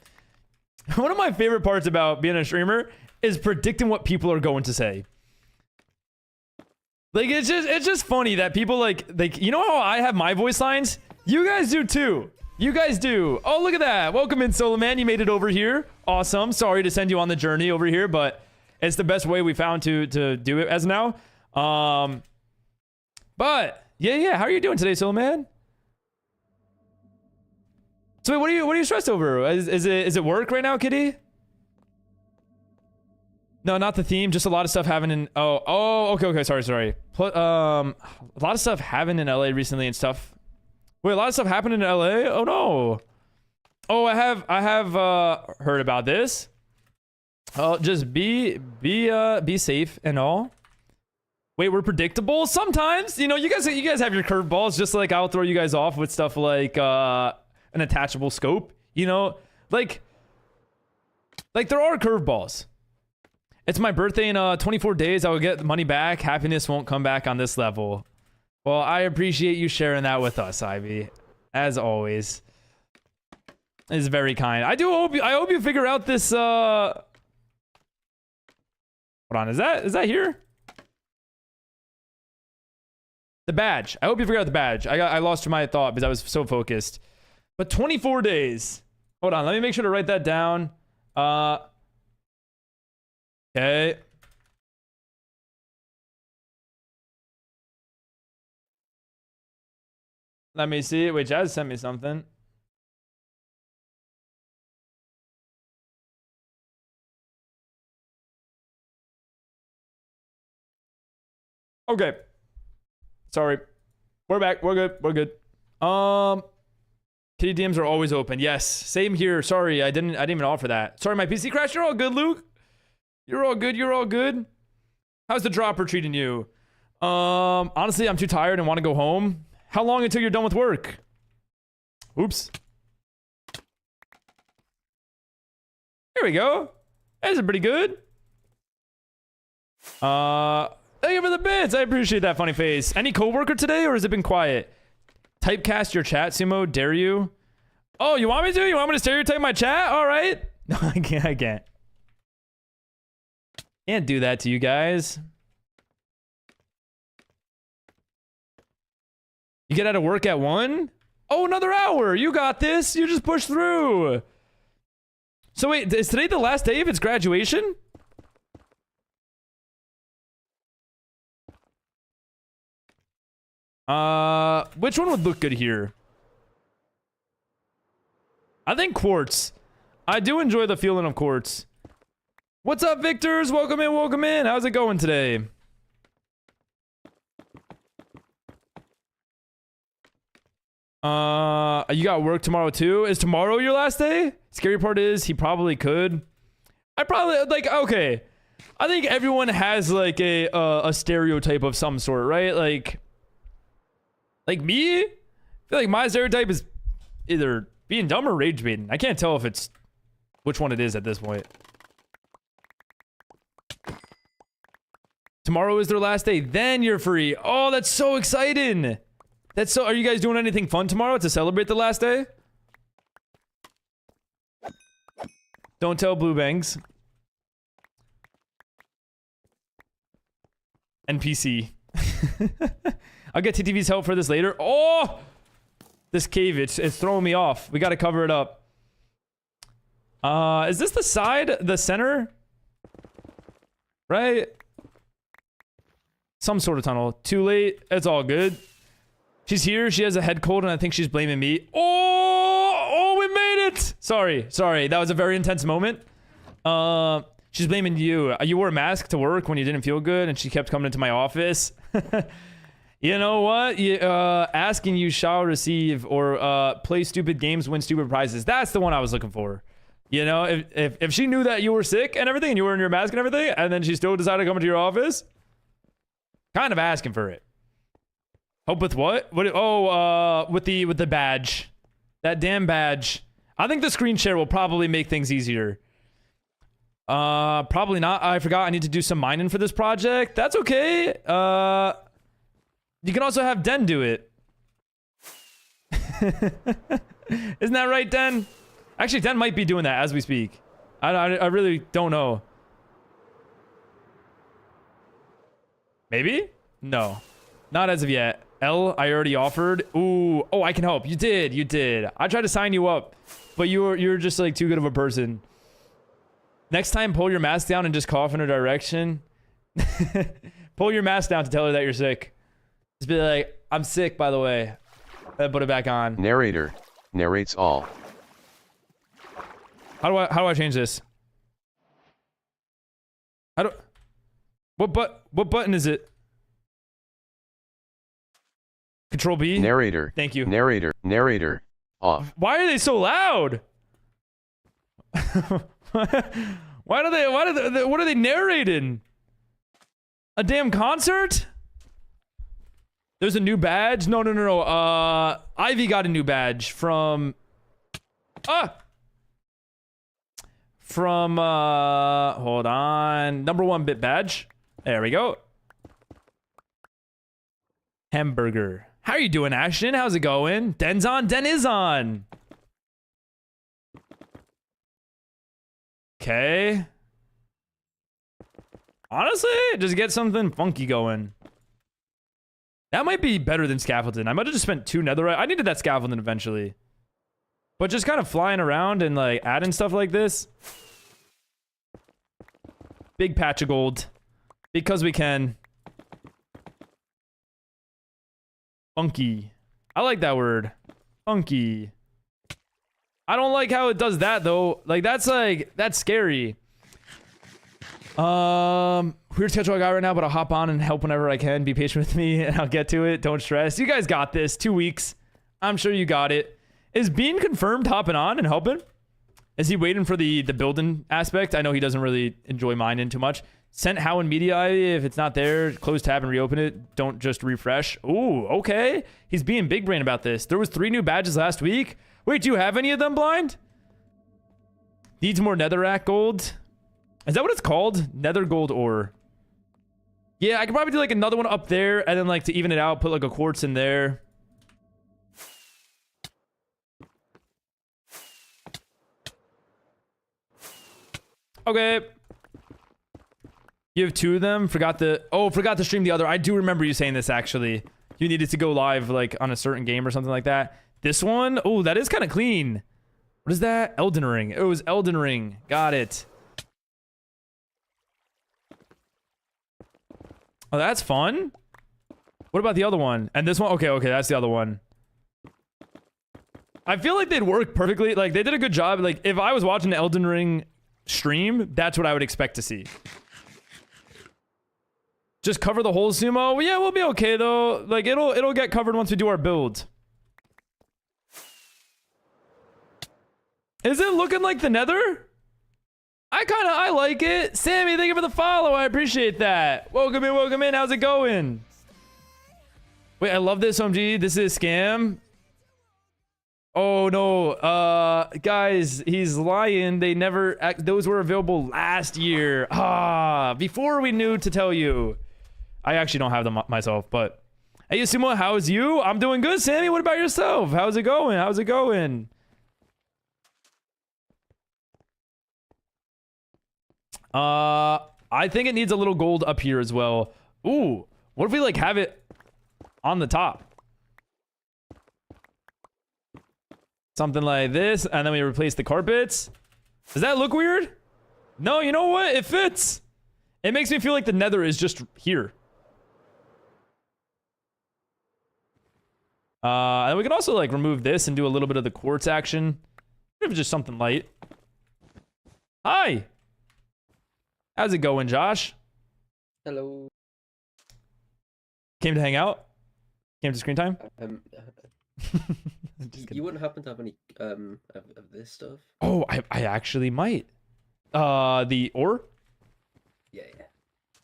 Speaker 1: my favorite parts about being a streamer is predicting what people are going to say. Like it's just funny that people like you know how I have my voice lines? You guys do too. You guys do. Oh, look at that. Welcome in, Solo Man. You made it over here. Awesome. Sorry to send you on the journey over here, but it's the best way we found to do it as now. But yeah. How are you doing today, Solo Man? So wait, what are you stressed over? Is it work right now, kitty? No, not the theme. Just a lot of stuff happening in... Oh, okay. Sorry. A lot of stuff happened in LA recently and stuff. Wait, a lot of stuff happened in LA? Oh no. Oh, I have heard about this. Oh, just be safe and all. Wait, we're predictable sometimes. You know, you guys have your curveballs. Just like I'll throw you guys off with stuff like an attachable scope. You know, like there are curveballs. It's my birthday in 24 days. I will get the money back. Happiness won't come back on this level. Well, I appreciate you sharing that with us, Ivy. As always. It's very kind. I hope you figure out this hold on, is that here? The badge. I hope you figure out the badge. I lost my thought because I was so focused. But 24 days. Hold on, let me make sure to write that down. Okay. Let me see. Wait, Jazz sent me something. Okay. Sorry. We're back. We're good. Kitty DMs are always open. Yes. Same here. Sorry, I didn't even offer that. Sorry, my PC crashed. You're all good, Luke. You're all good. How's the dropper treating you? Honestly, I'm too tired and want to go home. How long until you're done with work? Oops. Here we go. That's pretty good. Thank you for the bits. I appreciate that funny face. Any coworker today, or has it been quiet? Typecast your chat, Sumo. Dare you? Oh, you want me to? You want me to stereotype my chat? All right. No, I can't. Can't do that to you guys. You get out of work at 1? Oh, another hour. You got this. You just push through. So wait, is today the last day of its graduation? Which one would look good here? I think quartz. I do enjoy the feeling of quartz. What's up, Victors? Welcome in. How's it going today? You got work tomorrow too? Is tomorrow your last day? Scary part is he probably could. I probably okay. I think everyone has like a stereotype of some sort, right? Like me? I feel like my stereotype is either being dumb or rage baiting. I can't tell if it's which one it is at this point. Tomorrow is their last day. Then you're free. Oh, that's so exciting. Are you guys doing anything fun tomorrow to celebrate the last day? Don't tell Blue Bangs. NPC. I'll get TTV's help for this later. Oh! This cave, it's throwing me off. We gotta cover it up. Is this the side? The center? Right? Some sort of tunnel. Too late. It's all good. She's here. She has a head cold and I think she's blaming me. Oh, we made it. Sorry. That was a very intense moment. She's blaming you. You wore a mask to work when you didn't feel good and she kept coming into my office. You know what? Asking you shall receive, or play stupid games, win stupid prizes. That's the one I was looking for. You know, if she knew that you were sick and everything, and you were in your mask and everything, and then she still decided to come into your office, kind of asking for it. Hope with what? With the badge. That damn badge. I think the screen share will probably make things easier. Probably not. I forgot I need to do some mining for this project. That's okay. You can also have Den do it. Isn't that right, Den? Actually, Den might be doing that as we speak. I really don't know. Maybe? No. Not as of yet. L, I already offered. Ooh. Oh, I can help. You did. You did. I tried to sign you up, but you're just like too good of a person. Next time, pull your mask down and just cough in her direction. Pull your mask down to tell her that you're sick. Just be like, I'm sick, by the way. Then put it back on.
Speaker 4: Narrator. Narrates all.
Speaker 1: How do I change this? What button is it? Control B?
Speaker 4: Narrator.
Speaker 1: Thank you.
Speaker 4: Narrator. Narrator. Off.
Speaker 1: Why are they so loud? What are they narrating? A damn concert? There's a new badge? No. Ivy got a new badge from hold on. Number 1 bit badge. There we go. Hamburger. How are you doing, Ashton? How's it going? Den's on. Den is on. Okay. Honestly, just get something funky going. That might be better than scaffolding. I might have just spent 2 netherite. I needed that scaffolding eventually. But just kind of flying around and like adding stuff like this. Big patch of gold. Because we can. Funky. I like that word. Funky. I don't like how it does that though. Like that's scary. Weird schedule I got right now, but I'll hop on and help whenever I can. Be patient with me and I'll get to it. Don't stress. You guys got this. 2 weeks. I'm sure you got it. Is Bean confirmed hopping on and helping? Is he waiting for the building aspect? I know he doesn't really enjoy mining too much. Sent how in media. If it's not there, close tab and reopen it. Don't just refresh. Ooh, okay. He's being big brain about this. There was 3 new badges last week. Wait, do you have any of them, Blind? Needs more netherrack gold. Is that what it's called? Nether gold ore. Yeah, I could probably do like another one up there and then like to even it out, put like a quartz in there. Okay. You have 2 of them. Forgot to stream the other. I do remember you saying this actually. You needed to go live like on a certain game or something like that. This one, oh, that is kind of clean. What is that? Elden Ring. It was Elden Ring. Got it. Oh, that's fun. What about the other one? And this one? Okay, that's the other one. I feel like they'd work perfectly. Like, they did a good job. Like, if I was watching the Elden Ring stream, that's what I would expect to see. Just cover the whole Sumo? Well, yeah, we'll be okay, though. Like, it'll get covered once we do our build. Is it looking like the Nether? I like it. Sammy, thank you for the follow. I appreciate that. Welcome in. How's it going? Wait, I love this, OMG. This is a scam. Oh, no. Guys, he's lying. They never... Those were available last year. Before we knew to tell you. I actually don't have them myself, but... Hey, Sumo, how's you? I'm doing good, Sammy. What about yourself? How's it going? I think it needs a little gold up here as well. Ooh, what if we like have it on the top? Something like this, and then we replace the carpets. Does that look weird? No, you know what? It fits. It makes me feel like the Nether is just here. And we can also like remove this and do a little bit of the quartz action. If it's just something light. Hi. How's it going, Josh?
Speaker 3: Hello.
Speaker 1: Came to hang out? Came to screen time.
Speaker 5: You wouldn't happen to have any of this stuff?
Speaker 1: Oh, I actually might. The ore.
Speaker 5: Yeah.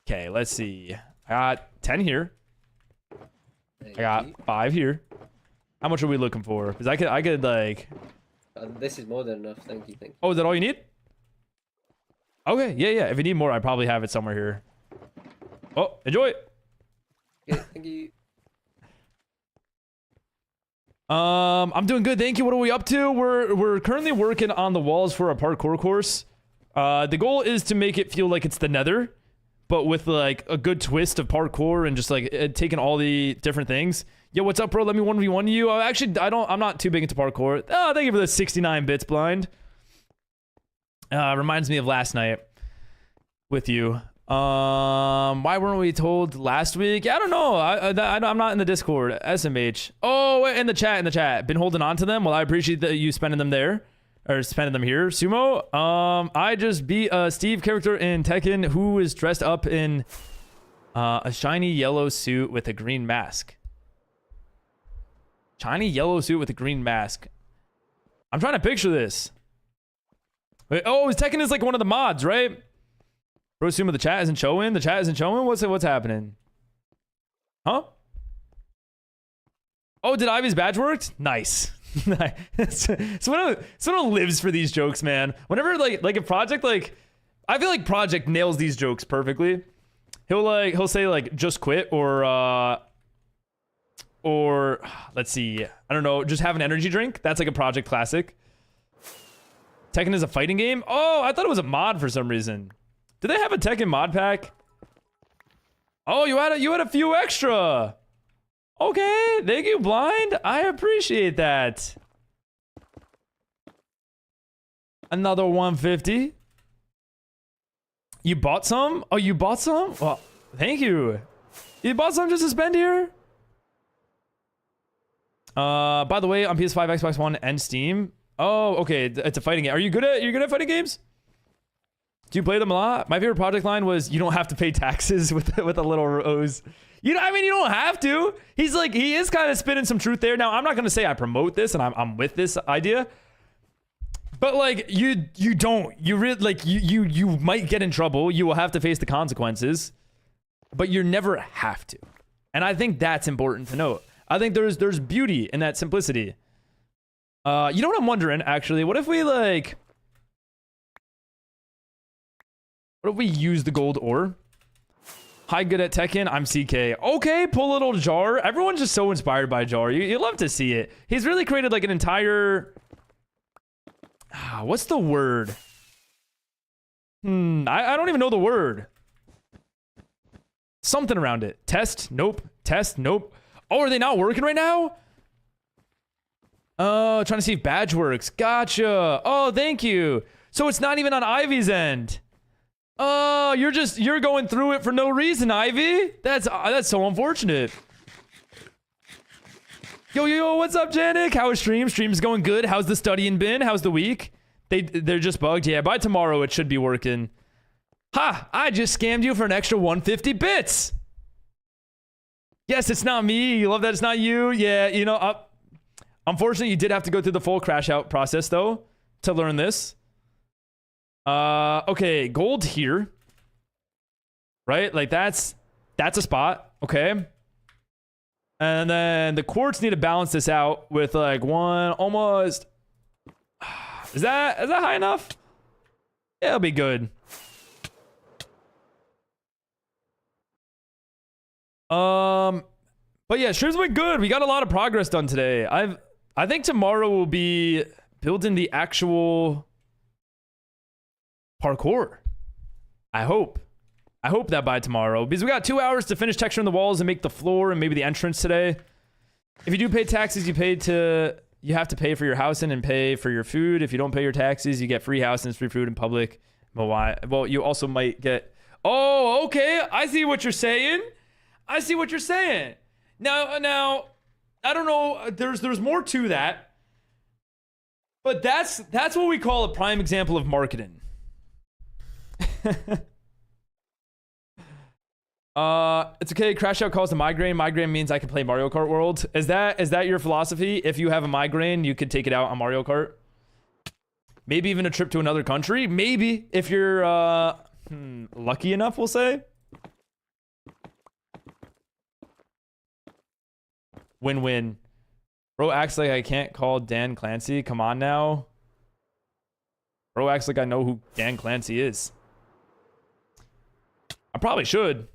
Speaker 1: Okay, let's see. I got 10 here.
Speaker 5: Thank
Speaker 1: I got
Speaker 5: you.
Speaker 1: 5 here. How much are we looking for? Because I could like.
Speaker 5: This is more than enough. Thank you.
Speaker 1: Oh, is that all you need? Okay, yeah. If you need more, I probably have it somewhere here. Oh, enjoy it.
Speaker 5: Yeah, thank you.
Speaker 1: I'm doing good, thank you. What are we up to? We're currently working on the walls for a parkour course. The goal is to make it feel like it's the Nether, but with like a good twist of parkour and just like taking all the different things. Yo, what's up, bro? Let me 1v1 you. I'm not too big into parkour. Oh, thank you for the 69 bits, blind. Reminds me of last night with you. Why weren't we told last week? Yeah, I don't know. I'm not in the Discord. SMH. Oh, in the chat. Been holding on to them. Well, I appreciate that you spending them there. Or spending them here. Sumo, I just beat a Steve character in Tekken who is dressed up in a shiny yellow suit with a green mask. Shiny yellow suit with a green mask. I'm trying to picture this. Wait, oh, Tekken is like one of the mods, right? Bro, Sumo, the chat isn't showing. The chat isn't showing. What's happening? Huh? Oh, did Ivy's badge worked? Nice. Someone lives for these jokes, man. Whenever like a project, like I feel like Project nails these jokes perfectly. He'll say like just quit or let's see, I don't know, just have an energy drink. That's like a Project classic. Tekken is a fighting game. Oh, I thought it was a mod for some reason. Do they have a Tekken mod pack? Oh, you had a few extra. Okay, thank you, blind. I appreciate that. Another 150. You bought some? Oh, you bought some? Well, thank you. You bought some just to spend here? By the way, on PS5, Xbox One, and Steam. Oh, okay. It's a fighting game. Are you good at fighting games? Do you play them a lot? My favorite project line was, "You don't have to pay taxes," with a little rose. You know, I mean, you don't have to. He is kind of spinning some truth there. Now, I'm not gonna say I promote this and I'm with this idea, but like you might get in trouble. You will have to face the consequences, but you never have to. And I think that's important to note. I think there's beauty in that simplicity. You know what I'm wondering, actually? What if we use the gold ore? Hi, good at Tekken. I'm CK. Okay, pull little Jar. Everyone's just so inspired by Jar. You love to see it. He's really created like an entire... what's the word? I don't even know the word. Something around it. Test? Nope. Test? Nope. Oh, are they not working right now? Oh, trying to see if badge works. Gotcha. Oh, thank you. So it's not even on Ivy's end. Oh, you're going through it for no reason, Ivy. That's so unfortunate. Yo, what's up, Janik? How is stream? Stream's going good. How's the studying been? How's the week? They're just bugged. Yeah, by tomorrow it should be working. Ha! I just scammed you for an extra 150 bits. Yes, it's not me. You love that it's not you. Yeah, you know, unfortunately, you did have to go through the full crash out process though to learn this. Okay, gold here. Right? Like that's a spot, okay? And then the quartz need to balance this out with like one almost. Is that high enough? Yeah, it'll be good. But yeah, streams went good. We got a lot of progress done today. I think tomorrow will be building the actual parkour. I hope that by tomorrow, because we got 2 hours to finish texturing the walls and make the floor and maybe the entrance today. If you do pay taxes, you have to pay for your housing and pay for your food. If you don't pay your taxes, you get free housing, free food in public. Well, you also might get... Oh, okay. I see what you're saying. Now, I don't know. There's more to that. But that's what we call a prime example of marketing. It's okay. Crash out calls the migraine. Migraine means I can play Mario Kart World. Is that your philosophy? If you have a migraine, you could take it out on Mario Kart. Maybe even a trip to another country. Maybe if you're lucky enough, we'll say. Win-win. Bro acts like I can't call Dan Clancy. Come on now. Bro acts like I know who Dan Clancy is. I probably should.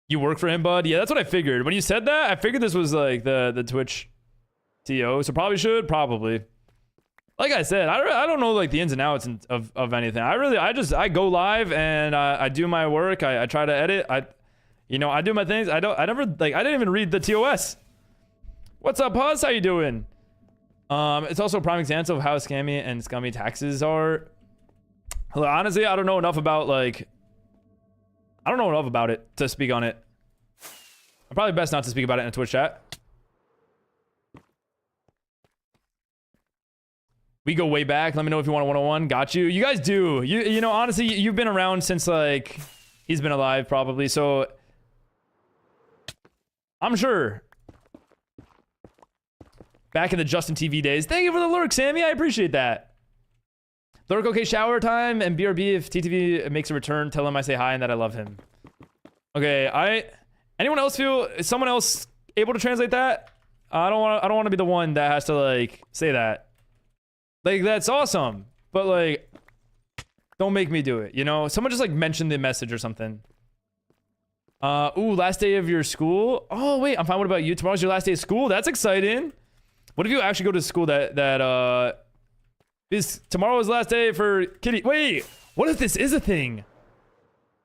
Speaker 1: You work for him, bud? Yeah, that's what I figured. When you said that, I figured this was like the Twitch TO. So probably should. Probably. Like I said, I don't know like the ins and outs of anything. I go live and I do my work. I try to edit. I do my things. I didn't even read the TOS. What's up, Huz? How you doing? It's also a prime example of how scammy and scummy taxes are. Honestly, I don't know enough about it to speak on it. I'm probably best not to speak about it in a Twitch chat. We go way back. Let me know if you want a 101. Got you. You guys do. You know, honestly, you've been around since like he's been alive probably. So I'm sure. Back in the Justin TV days. Thank you for the lurk, Sammy. I appreciate that. Lurk, okay, shower time. And BRB, if TTV makes a return, tell him I say hi and that I love him. Okay, anyone else is someone else able to translate that? I don't want to be the one that has to like say that. Like, that's awesome. But like, don't make me do it, you know? Someone just like mention the message or something. Ooh, last day of your school? Oh, wait, I'm fine. What about you? Tomorrow's your last day of school? That's exciting. What if you actually go to school that is tomorrow's last day for Kitty? Wait, what if this is a thing?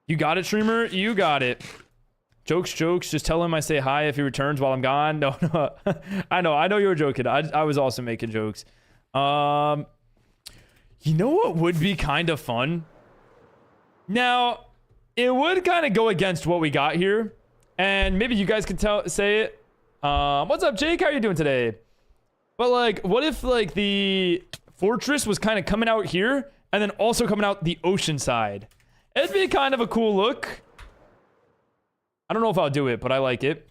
Speaker 1: You got it, streamer? You got it. Jokes. Just tell him I say hi if he returns while I'm gone. No. I know you were joking. I was also making jokes. You know what would be kind of fun? Now, it would kind of go against what we got here. And maybe you guys could say it. What's up, Jake? How are you doing today? But like, what if like the fortress was kind of coming out here and then also coming out the ocean side? It'd be kind of a cool look. I don't know if I'll do it, but I like it.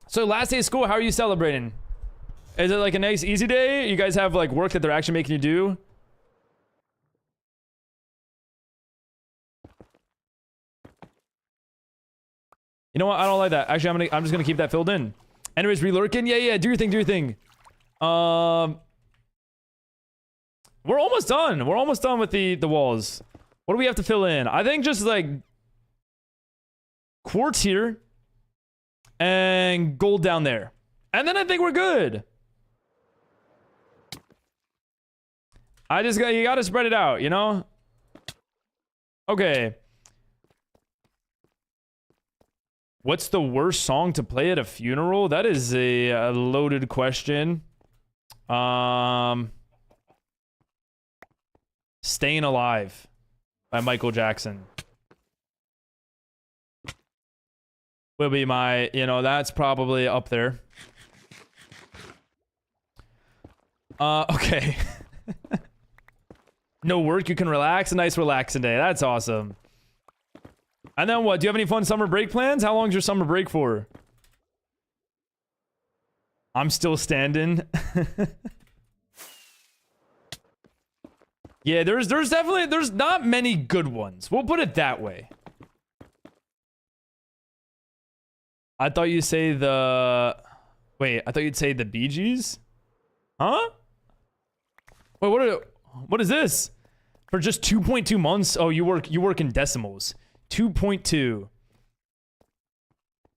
Speaker 1: So last day of school, how are you celebrating? Is it like a nice easy day? You guys have like work that they're actually making you do? You know what? I don't like that. Actually, I'm just gonna keep that filled in. Anyways, relurking. Yeah. Do your thing. We're almost done. We're almost done with the walls. What do we have to fill in? I think just like quartz here and gold down there. And then I think we're good. You gotta spread it out, you know? Okay. What's the worst song to play at a funeral? That is a loaded question. Staying Alive by Michael Jackson will be my, that's probably up there. Okay. No work, you can relax. A nice relaxing day. That's awesome. And then what? Do you have any fun summer break plans? How long is your summer break for? I'm still standing. Yeah, there's not many good ones. We'll put it that way. I thought you'd say the... Wait, I thought you'd say the Bee Gees? Huh? Wait, what is this? For just 2.2 months? Oh, you work in decimals. 2.2.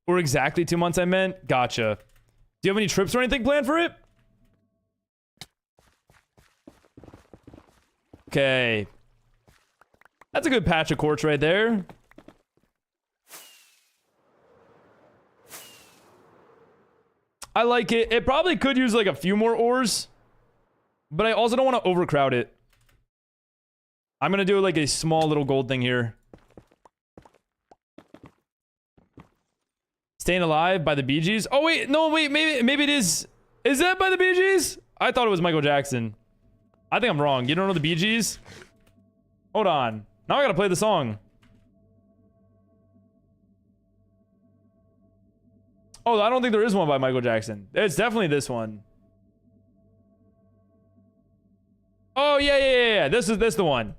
Speaker 1: Or exactly 2 months, I meant. Gotcha. Do you have any trips or anything planned for it? Okay. That's a good patch of quartz right there. I like it. It probably could use like a few more ores. But I also don't want to overcrowd it. I'm going to do like a small little gold thing here. Staying Alive by the Bee Gees. Oh, wait. No, wait. Maybe it is. Is that by the Bee Gees? I thought it was Michael Jackson. I think I'm wrong. You don't know the Bee Gees? Hold on. Now I gotta play the song. Oh, I don't think there is one by Michael Jackson. It's definitely this one. Oh, yeah. This is the one.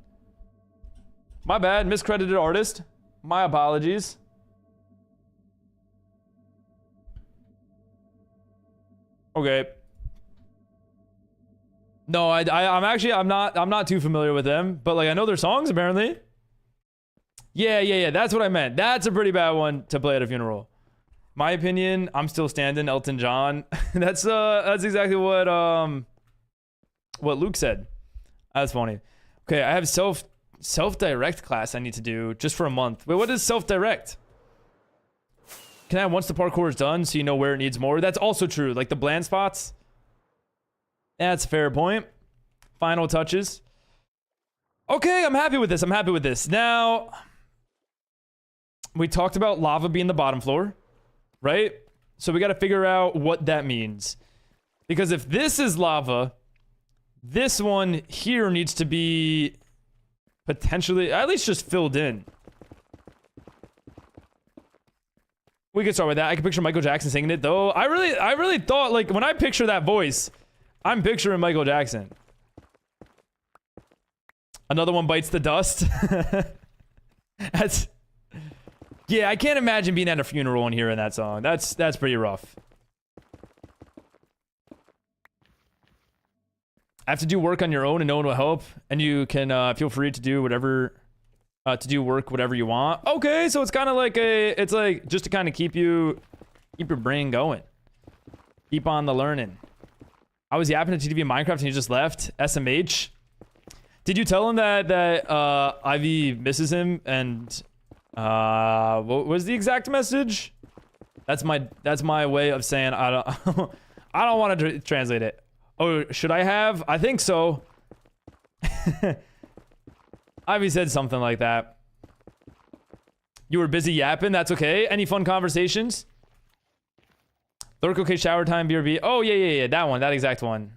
Speaker 1: My bad. Miscredited artist. My apologies. Okay. No, I'm not too familiar with them, but like I know their songs apparently. Yeah. That's what I meant. That's a pretty bad one to play at a funeral. My opinion, I'm still standing. Elton John. That's exactly what Luke said. That's funny. Okay, I have self-direct class I need to do just for a month. Wait, what is self-direct? Can I have once the parkour is done so you know where it needs more? That's also true. Like the bland spots. That's a fair point. Final touches. Okay, I'm happy with this. Now, we talked about lava being the bottom floor, right? So we got to figure out what that means. Because if this is lava, this one here needs to be potentially, at least just filled in. We could start with that. I can picture Michael Jackson singing it, though. I really thought, like, when I picture that voice, I'm picturing Michael Jackson. Another one bites the dust. Yeah, I can't imagine being at a funeral and hearing that song. That's pretty rough. I have to do work on your own and no one will help. And you can feel free to do whatever, whatever you want. Okay, so it's kind of like it's like just to kind of keep your brain going. Keep on the learning. I was yapping at GTV Minecraft and he just left. SMH. Did you tell him that Ivy misses him and what was the exact message? That's my way of saying I don't I don't want to translate it. Oh, should I have? I think so. Ivy said something like that. You were busy yapping. That's okay. Any fun conversations? Lurk, okay, shower time, BRB. Oh, yeah. That one. That exact one.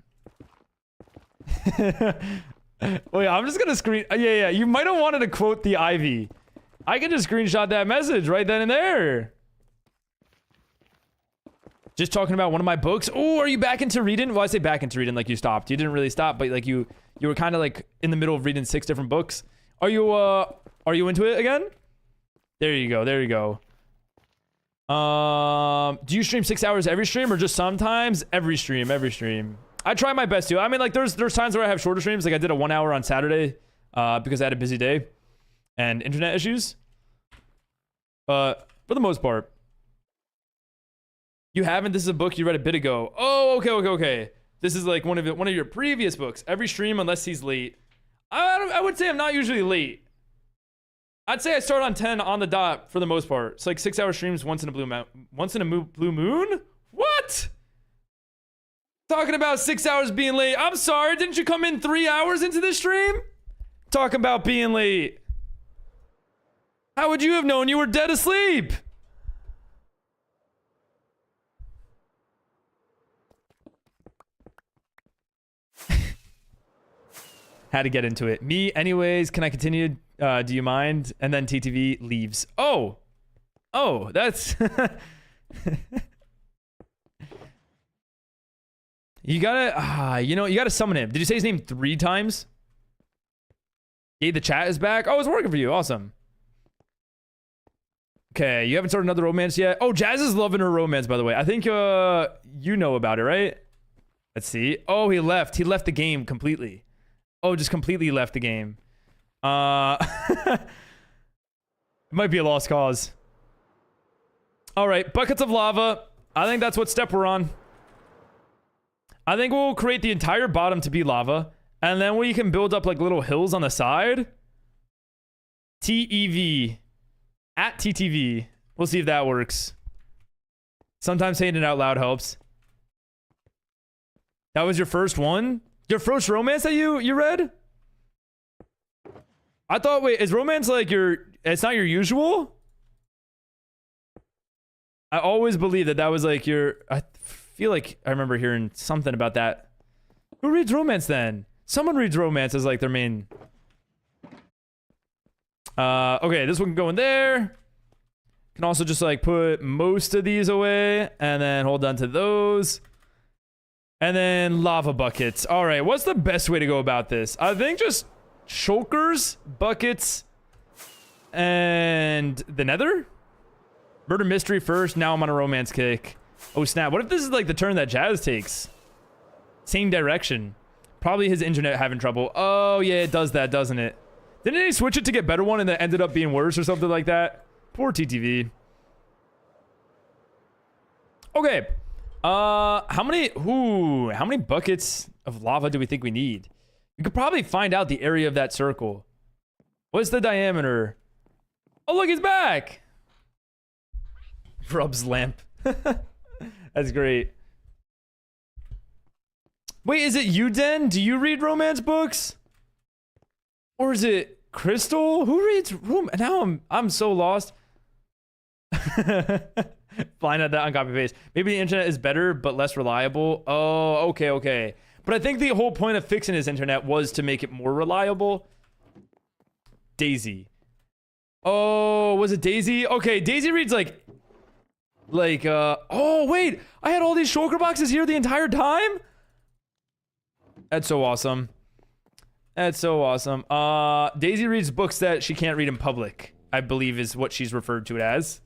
Speaker 1: Wait, I'm just gonna screen. Yeah. You might have wanted to quote the Ivy. I can just screenshot that message right then and there. Just talking about one of my books. Oh, are you back into reading? Well, I say back into reading like you stopped. You didn't really stop, but like you were kind of like in the middle of reading 6 different books. Are you into it again? There you go. Do you stream 6 hours every stream or just sometimes? Every stream. I try my best to. I mean, like there's times where I have shorter streams. Like I did a 1 hour on Saturday because I had a busy day and internet issues. For the most part. You haven't? This is a book you read a bit ago. Oh, okay. This is like one of your previous books. Every stream unless he's late. I would say I'm not usually late. I'd say I start on 10 on the dot for the most part. It's like 6 hour streams once in a blue moon? What? Talking about 6 hours being late. I'm sorry, didn't you come in 3 hours into this stream? Talking about being late. How would you have known you were dead asleep? Had to get into it. Me, anyways. Can I continue? Do you mind? And then TTV leaves. Oh, that's. You gotta, you gotta summon him. Did you say his name 3 times? Yeah, the chat is back. Oh, it's working for you. Awesome. Okay, you haven't started another romance yet. Oh, Jazz is loving her romance, by the way. I think you know about it, right? Let's see. Oh, he left. He left the game completely. Oh, just completely left the game. It might be a lost cause. All right, buckets of lava. I think that's what step we're on. I think we'll create the entire bottom to be lava. And then we can build up like little hills on the side. TEV. At TTV. We'll see if that works. Sometimes saying it out loud helps. That was your first one? Your first romance that you read? I thought, wait, is romance like it's not your usual? I always believed that was like I feel like I remember hearing something about that. Who reads romance then? Someone reads romance as like their main. Okay, this one can go in there. Can also just like put most of these away and then hold on to those. And then lava buckets. All right, what's the best way to go about this? I think just shulkers, buckets, and the nether? Murder mystery first. Now I'm on a romance kick. Oh, snap. What if this is like the turn that Jazz takes? Same direction. Probably his internet having trouble. Oh, yeah, it does that, doesn't it? Didn't he switch it to get better one and then ended up being worse or something like that? Poor TTV. Okay. How many buckets of lava do we think we need? We could probably find out the area of that circle. What's the diameter? Oh, look, he's back. Rubs lamp. That's great. Wait, is it you, Den? Do you read romance books? Or is it Crystal? Who reads Now I'm so lost. Flying at that on copy paste. Maybe the internet is better but less reliable. Oh, okay. But I think the whole point of fixing his internet was to make it more reliable. Daisy. Oh, was it Daisy? Okay, Daisy reads like oh wait, I had all these shulker boxes here the entire time? That's so awesome. That's so awesome. Daisy reads books that she can't read in public, I believe is what she's referred to it as.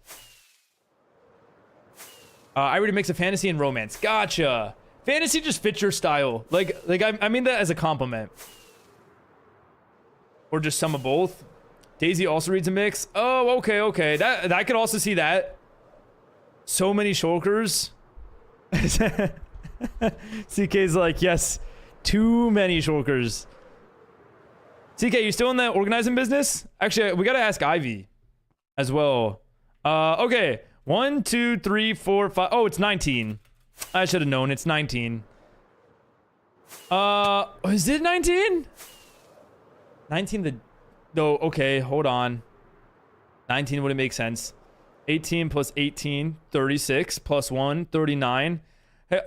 Speaker 1: I read a mix of fantasy and romance. Gotcha. Fantasy just fits your style. Like I mean that as a compliment. Or just some of both. Daisy also reads a mix. Oh, okay. That I could also see that. So many shulkers. CK's like, yes, too many shulkers. CK, you still in that organizing business? Actually, we gotta ask Ivy as well. Okay. 1, 2, 3, 4, 5. Oh, it's 19. I should have known. It's 19. Is it 19? 19 No, okay, hold on. 19 wouldn't make sense. 18 plus 18, 36 plus 1, 39. Hey,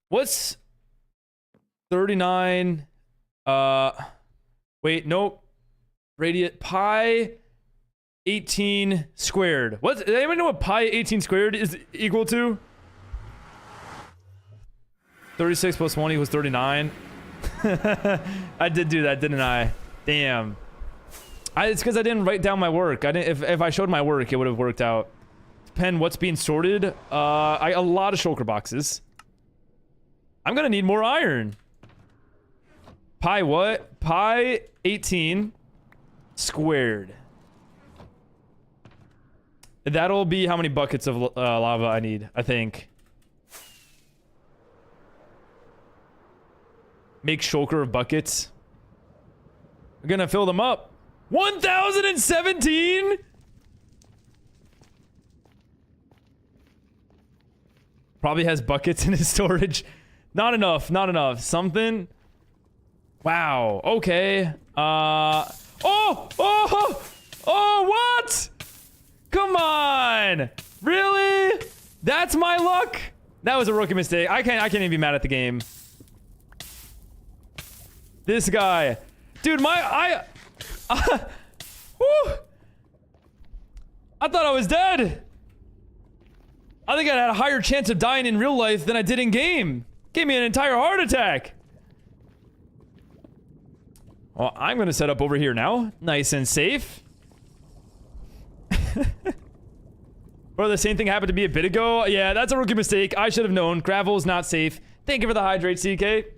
Speaker 1: what's 39? Wait, nope. Radius pi 18 squared. What? Does anyone know what pi 18 squared is equal to? 36 plus 1 equals 39. I did do that, didn't I? Damn. It's because I didn't write down my work. I didn't. If I showed my work, it would have worked out. Depend what's being sorted. A lot of shulker boxes. I'm gonna need more iron. Pi what? Pi 18 squared. That'll be how many buckets of lava I need, I think. Make shulker of buckets. We're gonna fill them up. 1,017? Probably has buckets in his storage. Not enough, not enough. Something. Wow, okay. Oh, what? Come on! Really? That's my luck? That was a rookie mistake. I can't even be mad at the game. This guy. Dude, I thought I was dead. I think I had a higher chance of dying in real life than I did in game. Gave me an entire heart attack. Well, I'm gonna set up over here now. Nice and safe. Bro, the same thing happened to me a bit ago. Yeah, that's a rookie mistake. I should have known. Gravel is not safe. Thank you for the hydrate, CK.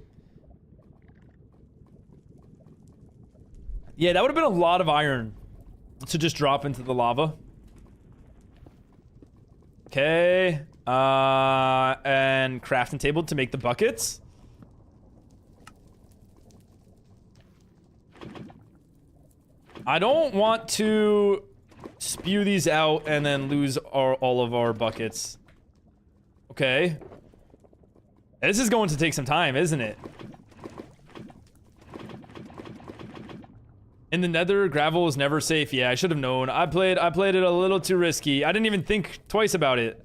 Speaker 1: Yeah, that would have been a lot of iron to just drop into the lava. Okay. And crafting table to make the buckets. I don't want to spew these out and then lose all of our buckets. Okay. This is going to take some time, isn't it? In the nether, gravel is never safe. Yeah, I should have known. I played it a little too risky. I didn't even think twice about it.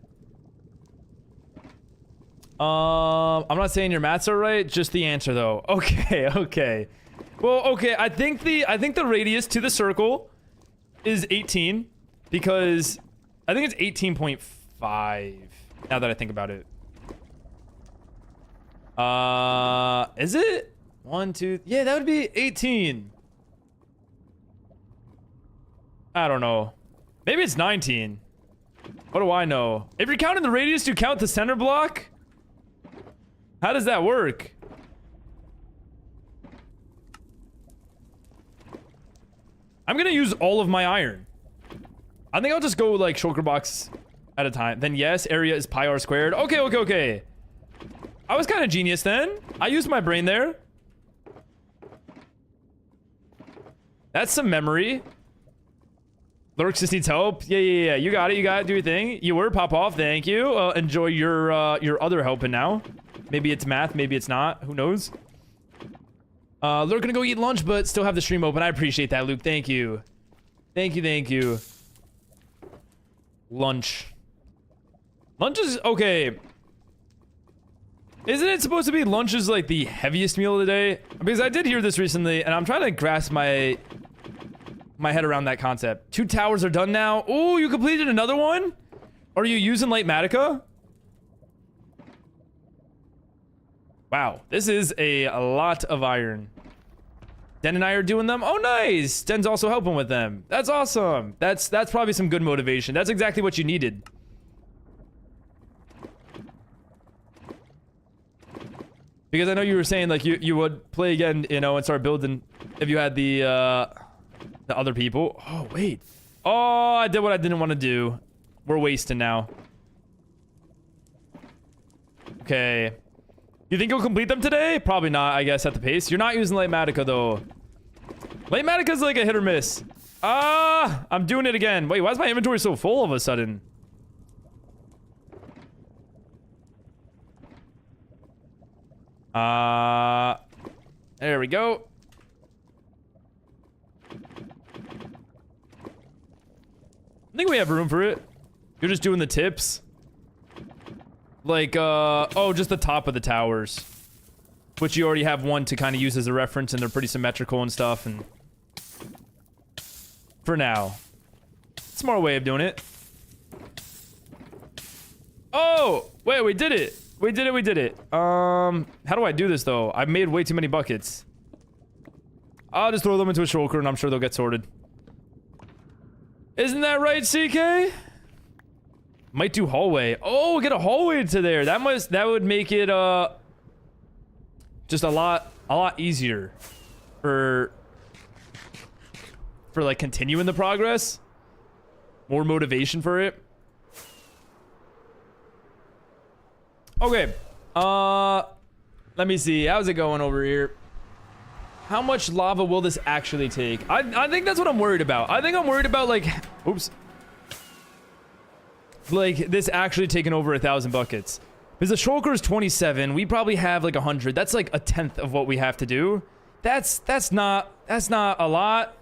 Speaker 1: I'm not saying your maths are right, just the answer though. Okay, okay. Well, okay, I think the radius to the circle is 18 because I think it's 18.5 now that I think about it. Is it? 1, 2, yeah, that would be 18. I don't know. Maybe it's 19. What do I know? If you're counting the radius, do you count the center block? How does that work? I'm gonna use all of my iron. I think I'll just go like shulker box at a time. Then yes, area is pi r squared. Okay, okay, okay. I was kind of genius then. I used my brain there. That's some memory. Lurks just needs help. Yeah. You got it. You got it. Do your thing. You were pop off. Thank you. Enjoy your other helping now. Maybe it's math. Maybe it's not. Who knows? Lurk gonna go eat lunch, but still have the stream open. I appreciate that, Luke. Thank you. Thank you. Lunch. Lunch is okay. Isn't it supposed to be lunch is like the heaviest meal of the day? Because I did hear this recently, and I'm trying to grasp my head around that concept. 2 towers are done now. Oh, you completed another one? Are you using light Matica? Wow, this is a lot of iron. Den and I are doing them. Oh, nice. Den's also helping with them. That's awesome. That's probably some good motivation. That's exactly what you needed. Because I know you were saying like you would play again, you know, and start building if you had the other people. Oh, wait. Oh, I did what I didn't want to do. We're wasting now. Okay. You think you'll complete them today? Probably not, I guess, at the pace. You're not using Light Matica, though. Light Matica's like a hit or miss. Ah, I'm doing it again. Wait, why is my inventory so full all of a sudden? There we go. I think we have room for it. You're just doing the tips. Like, oh, just the top of the towers. Which you already have one to kind of use as a reference, and they're pretty symmetrical and stuff, and... For now. Smart way of doing it. Oh! Wait, we did it! We did it. How do I do this, though? I've made way too many buckets. I'll just throw them into a shulker, and I'm sure they'll get sorted. Isn't that right, CK? Might do hallway. Oh, get a hallway to there. That would make it just a lot easier for like continuing the progress. More motivation for it. Okay. Let me see. How's it going over here? How much lava will this actually take? I think that's what I'm worried about. I think I'm worried about like, oops. Like this actually taking over 1,000 buckets. Because the shulker is 27. We probably have like 100. That's like 1/10 of what we have to do. That's not a lot.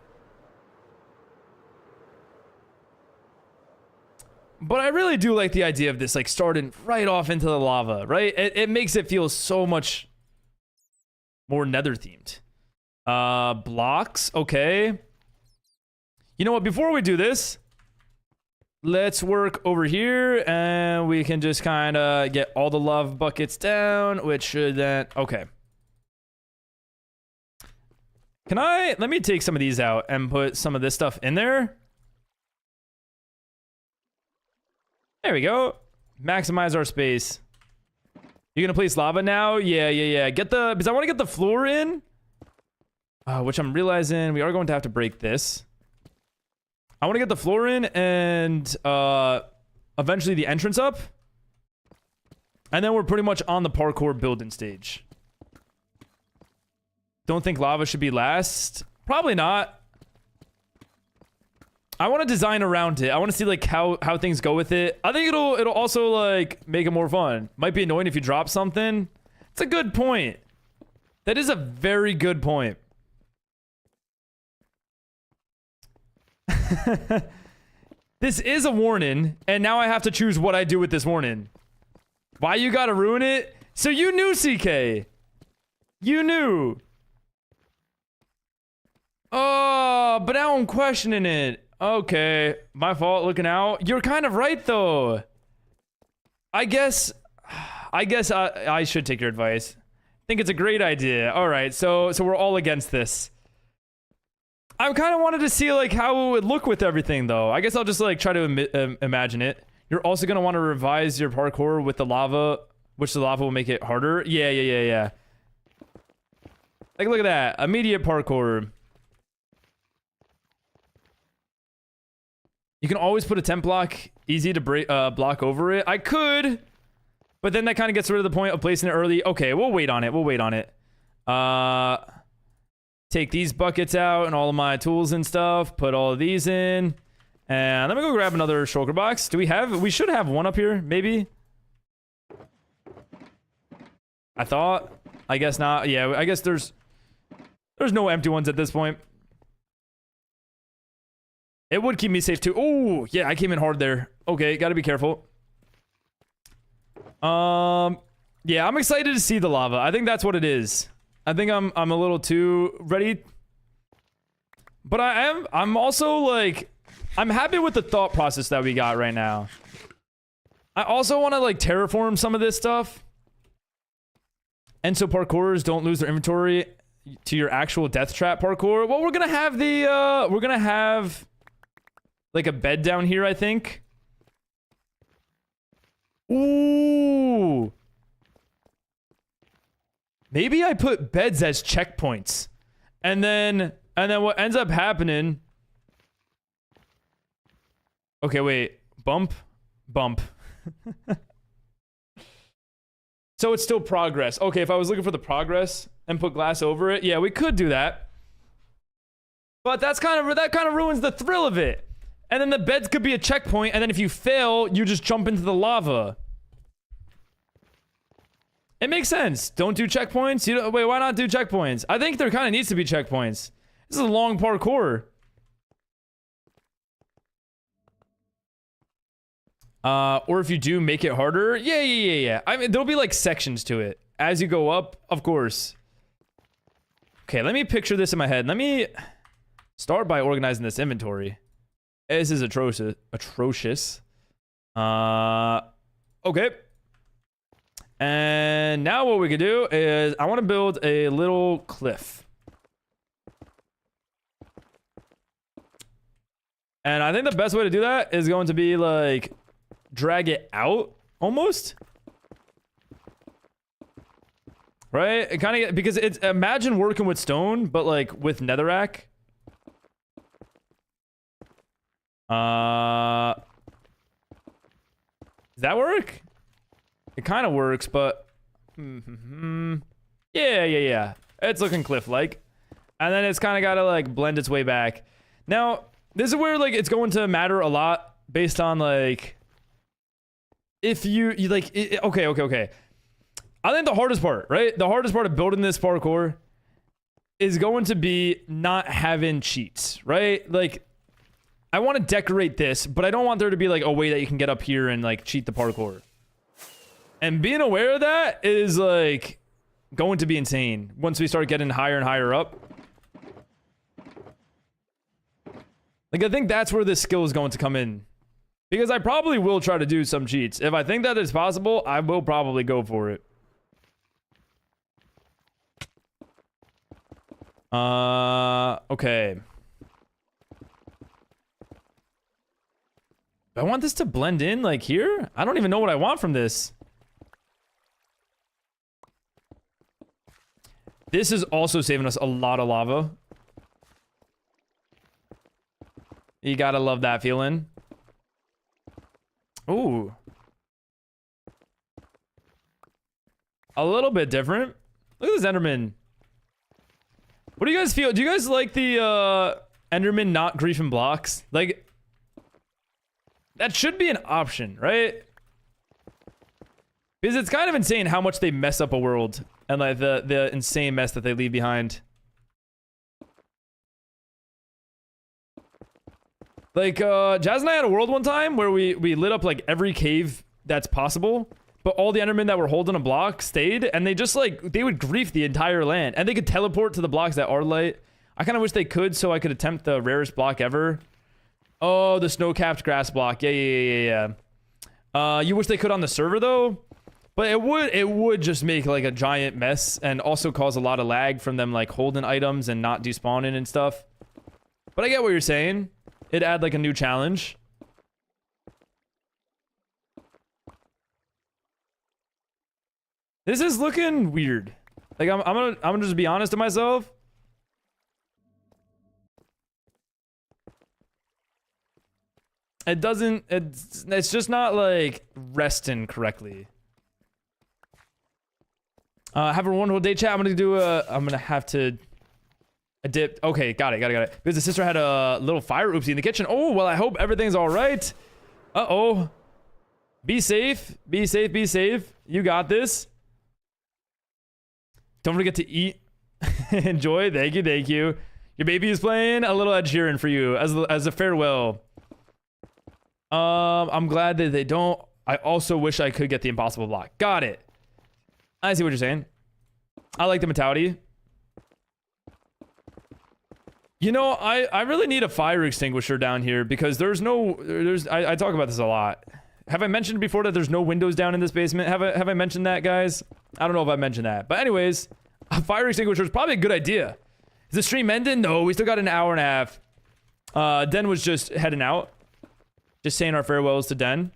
Speaker 1: But I really do like the idea of this like starting right off into the lava, right? It makes it feel so much more nether themed. Blocks, okay. You know what, before we do this, let's work over here and we can just kind of get all the lava buckets down, which should then, okay. Let me take some of these out and put some of this stuff in there. There we go. Maximize our space. You're gonna place lava now? Yeah. Because I want to get the floor in. Which I'm realizing we are going to have to break this. I want to get the floor in and eventually the entrance up. And then we're pretty much on the parkour building stage. Don't think lava should be last. Probably not. I want to design around it. I want to see like how things go with it. I think it'll also like make it more fun. Might be annoying if you drop something. It's a good point. That is a very good point. This is a warning, and now I have to choose what I do with this warning. Why you gotta ruin it? So you knew, CK. You knew. Oh, but now I'm questioning it. Okay, my fault looking out. You're kind of right though. I guess I should take your advice. I think it's a great idea. All right, so we're all against this. I kind of wanted to see like how it would look with everything though. I guess I'll just like try to imagine it. You're also gonna want to revise your parkour with the lava, which the lava will make it harder. Yeah. Like look at that, immediate parkour. You can always put a temp block, easy to break, block over it. I could, but then that kind of gets rid of the point of placing it early. Okay, we'll wait on it. Take these buckets out and all of my tools and stuff. Put all of these in. And let me go grab another shulker box. We should have one up here, maybe. I thought. I guess not. Yeah, I guess there's no empty ones at this point. It would keep me safe too. Oh, yeah, I came in hard there. Okay, gotta be careful. Yeah, I'm excited to see the lava. I think that's what it is. I think I'm a little too ready. But I'm also like, I'm happy with the thought process that we got right now. I also want to like terraform some of this stuff. And so parkourers don't lose their inventory to your actual death trap parkour. Well, we're gonna have like a bed down here, I think. Ooh. Maybe I put beds as checkpoints. And then what ends up happening... Okay, wait. Bump. So it's still progress. Okay, if I was looking for the progress and put glass over it, yeah, we could do that. But that kind of ruins the thrill of it. And then the beds could be a checkpoint, and then if you fail, you just jump into the lava. It makes sense. Don't do checkpoints. Wait, why not do checkpoints? I think there kind of needs to be checkpoints. This is a long parkour. Or if you do make it harder, yeah. I mean, there'll be like sections to it as you go up, of course. Okay, let me picture this in my head. Let me start by organizing this inventory. This is atrocious. Okay. And now what we could do is I want to build a little cliff. And I think the best way to do that is going to be like drag it out almost. Right? It kind of because it's imagine working with stone but like with netherrack. Does that work? It kind of works, but yeah. It's looking cliff-like, and then it's kind of got to like blend its way back. Now, this is where like it's going to matter a lot based on like if you like. Okay. I think the hardest part, right? The hardest part of building this parkour is going to be not having cheats, right? Like, I want to decorate this, but I don't want there to be like a way that you can get up here and like cheat the parkour. And being aware of that is like going to be insane once we start getting higher and higher up. Like, I think that's where this skill is going to come in. Because I probably will try to do some cheats. If I think that is possible, I will probably go for it. Okay. I want this to blend in like here. I don't even know what I want from this. This is also saving us a lot of lava. You gotta love that feeling. Ooh. A little bit different. Look at this Enderman. What do you guys feel? Do you guys like the Enderman not griefing blocks? Like, that should be an option, right? Because it's kind of insane how much they mess up a world. And like the insane mess that they leave behind. Like, Jazz and I had a world one time where we lit up like every cave that's possible. But all the Endermen that were holding a block stayed. And they just like, they would grief the entire land. And they could teleport to the blocks that are light. I kind of wish they could so I could attempt the rarest block ever. Oh, the snow-capped grass block. Yeah. You wish they could on the server though, but it would just make like a giant mess and also cause a lot of lag from them like holding items and not despawning and stuff. But I get what you're saying. It'd add like a new challenge. This is looking weird. Like I'm gonna just be honest to myself. It doesn't, it's just not like resting correctly. Have a wonderful day, chat. I'm gonna have to dip. Okay, got it. Because the sister had a little fire oopsie in the kitchen. Oh, well, I hope everything's all right. Uh-oh. Be safe. Be safe. You got this. Don't forget to eat. Enjoy. Thank you. Your baby is playing a little Ed Sheeran for you as a farewell. I'm glad that they don't. I also wish I could get the impossible block. Got it. I see what you're saying. I like the mentality. You know, I really need a fire extinguisher down here because I talk about this a lot. Have I mentioned before that there's no windows down in this basement? Have I mentioned that, guys? I don't know if I mentioned that. But anyways, a fire extinguisher is probably a good idea. Is the stream ending? No, we still got an hour and a half. Den was just heading out. Just saying our farewells to Den.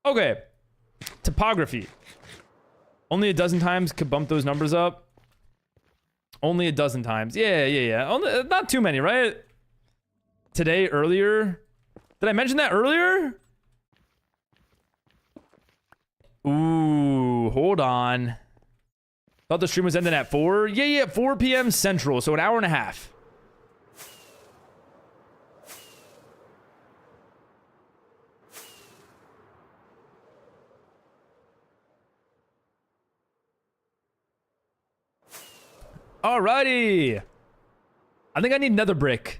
Speaker 1: Okay. Topography. Only a dozen times could bump those numbers up. Only a dozen times. Yeah. Only, not too many, right? Today, earlier. Did I mention that earlier? Ooh, hold on. Thought the stream was ending at 4. Yeah, 4 p.m. Central, so an hour and a half. Alrighty. I think I need nether brick.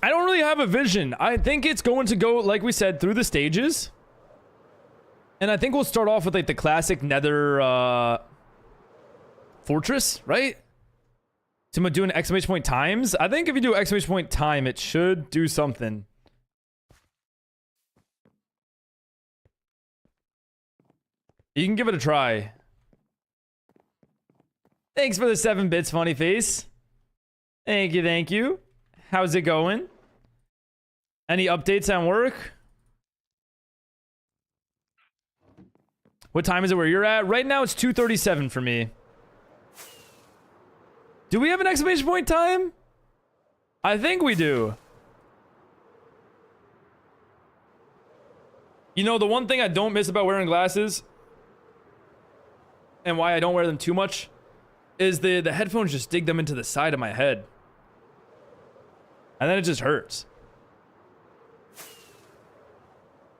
Speaker 1: I don't really have a vision. I think it's going to go, like we said, through the stages. And I think we'll start off with like the classic nether fortress, right? So I'm gonna do an exclamation point times. I think if you do exclamation point time, it should do something. You can give it a try. Thanks for the 7 bits, funny face. Thank you. How's it going? Any updates on work? What time is it where you're at? Right now it's 2:37 for me. Do we have an exclamation point time? I think we do. You know, the one thing I don't miss about wearing glasses, and why I don't wear them too much, is the headphones just dig them into the side of my head. And then it just hurts.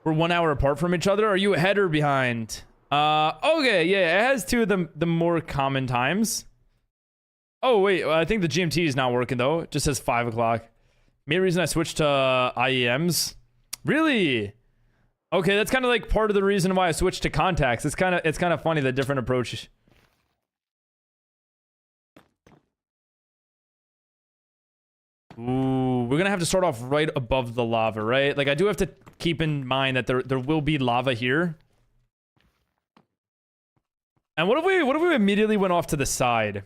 Speaker 1: We're 1 hour apart from each other. Are you ahead or behind? Okay, yeah, it has two of the more common times. Oh, wait, I think the GMT is not working, though. It just says 5 o'clock. Main reason I switched to IEMs. Really? Okay, that's kind of like part of the reason why I switched to contacts. It's kind of funny, the different approach. Ooh, we're gonna have to start off right above the lava, right? Like, I do have to keep in mind that there will be lava here. And what if we immediately went off to the side?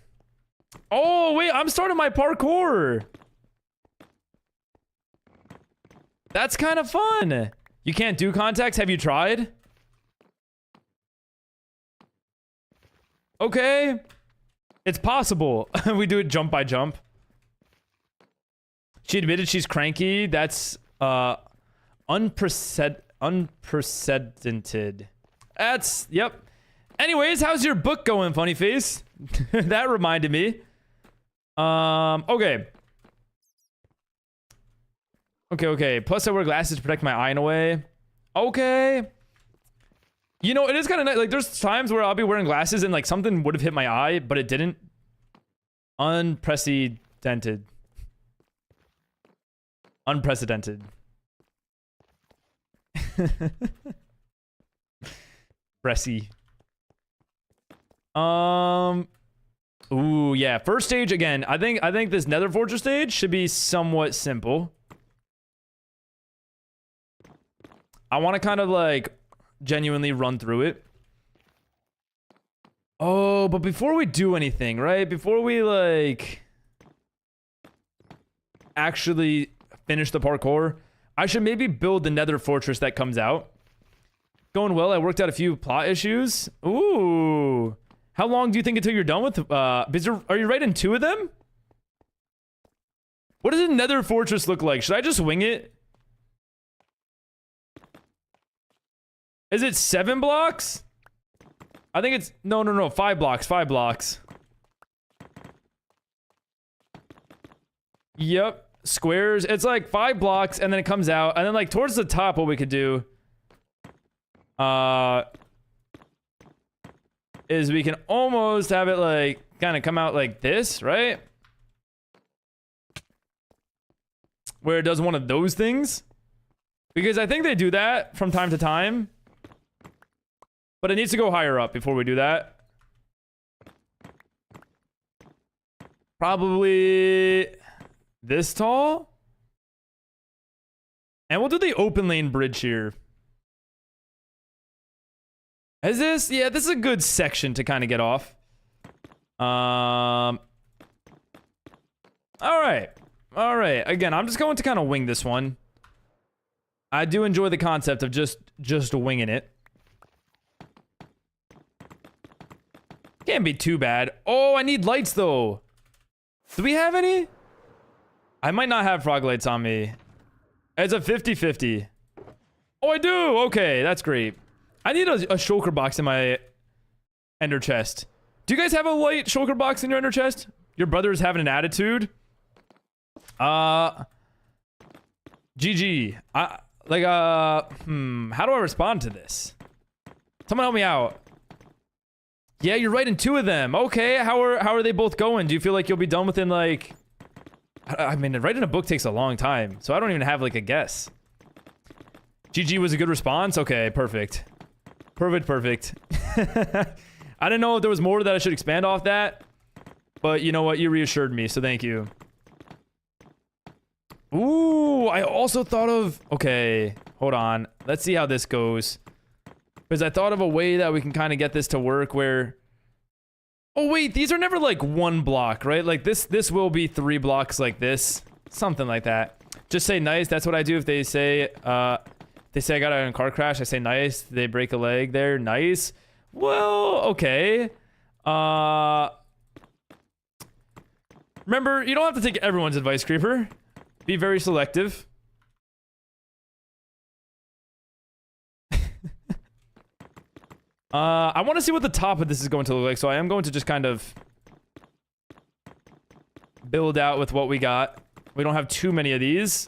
Speaker 1: Oh, wait, I'm starting my parkour. That's kind of fun. You can't do contacts? Have you tried? Okay. It's possible. We do it jump by jump. She admitted she's cranky. That's unprecedented. That's, yep. Anyways, how's your book going, funny face? That reminded me. Okay. Okay. Plus I wear glasses to protect my eye in a way. Okay. You know, it is kind of nice. Like, there's times where I'll be wearing glasses and like something would have hit my eye, but it didn't. Unprecedented. Pressy. Ooh, yeah. First stage again. I think this Nether Fortress stage should be somewhat simple. I want to kind of like genuinely run through it. Oh, but before we do anything, right? Before we like actually finish the parkour, I should maybe build the Nether Fortress that comes out. Going well. I worked out a few plot issues. Ooh. How long do you think until you're done with are you writing 2 of them? What does a Nether Fortress look like? Should I just wing it? Is it 7 blocks? I think it's no, 5 blocks, 5 blocks. Yep, squares. It's like 5 blocks and then it comes out, and then like towards the top what we could do is we can almost have it like kind of come out like this, right? Where it does one of those things. Because I think they do that from time to time. But it needs to go higher up before we do that. Probably this tall. And we'll do the open lane bridge here. Is this? Yeah, this is a good section to kind of get off. All right. Again, I'm just going to kind of wing this one. I do enjoy the concept of just winging it. Can't be too bad. Oh, I need lights though. Do we have any? I might not have frog lights on me. It's a 50-50. Oh, I do. Okay, that's great. I need a shulker box in my ender chest. Do you guys have a light shulker box in your ender chest? Your brother is having an attitude. GG. How do I respond to this? Someone help me out. Yeah, you're writing 2 of them. Okay, how are they both going? Do you feel like you'll be done within like... I mean, writing a book takes a long time, so I don't even have like a guess. GG was a good response? Okay, perfect. Perfect. I didn't know if there was more that I should expand off that, but you know what? You reassured me, so thank you. Ooh, I also thought of... Okay, hold on. Let's see how this goes. Because I thought of a way that we can kind of get this to work where... Oh, wait, these are never like 1 block, right? Like this will be 3 blocks like this. Something like that. Just say nice. That's what I do if they say... They say I got in a car crash. I say nice. They break a leg there. Nice. Well, okay. Remember, you don't have to take everyone's advice, Creeper. Be very selective. I want to see what the top of this is going to look like, so I am going to just kind of build out with what we got. We don't have too many of these,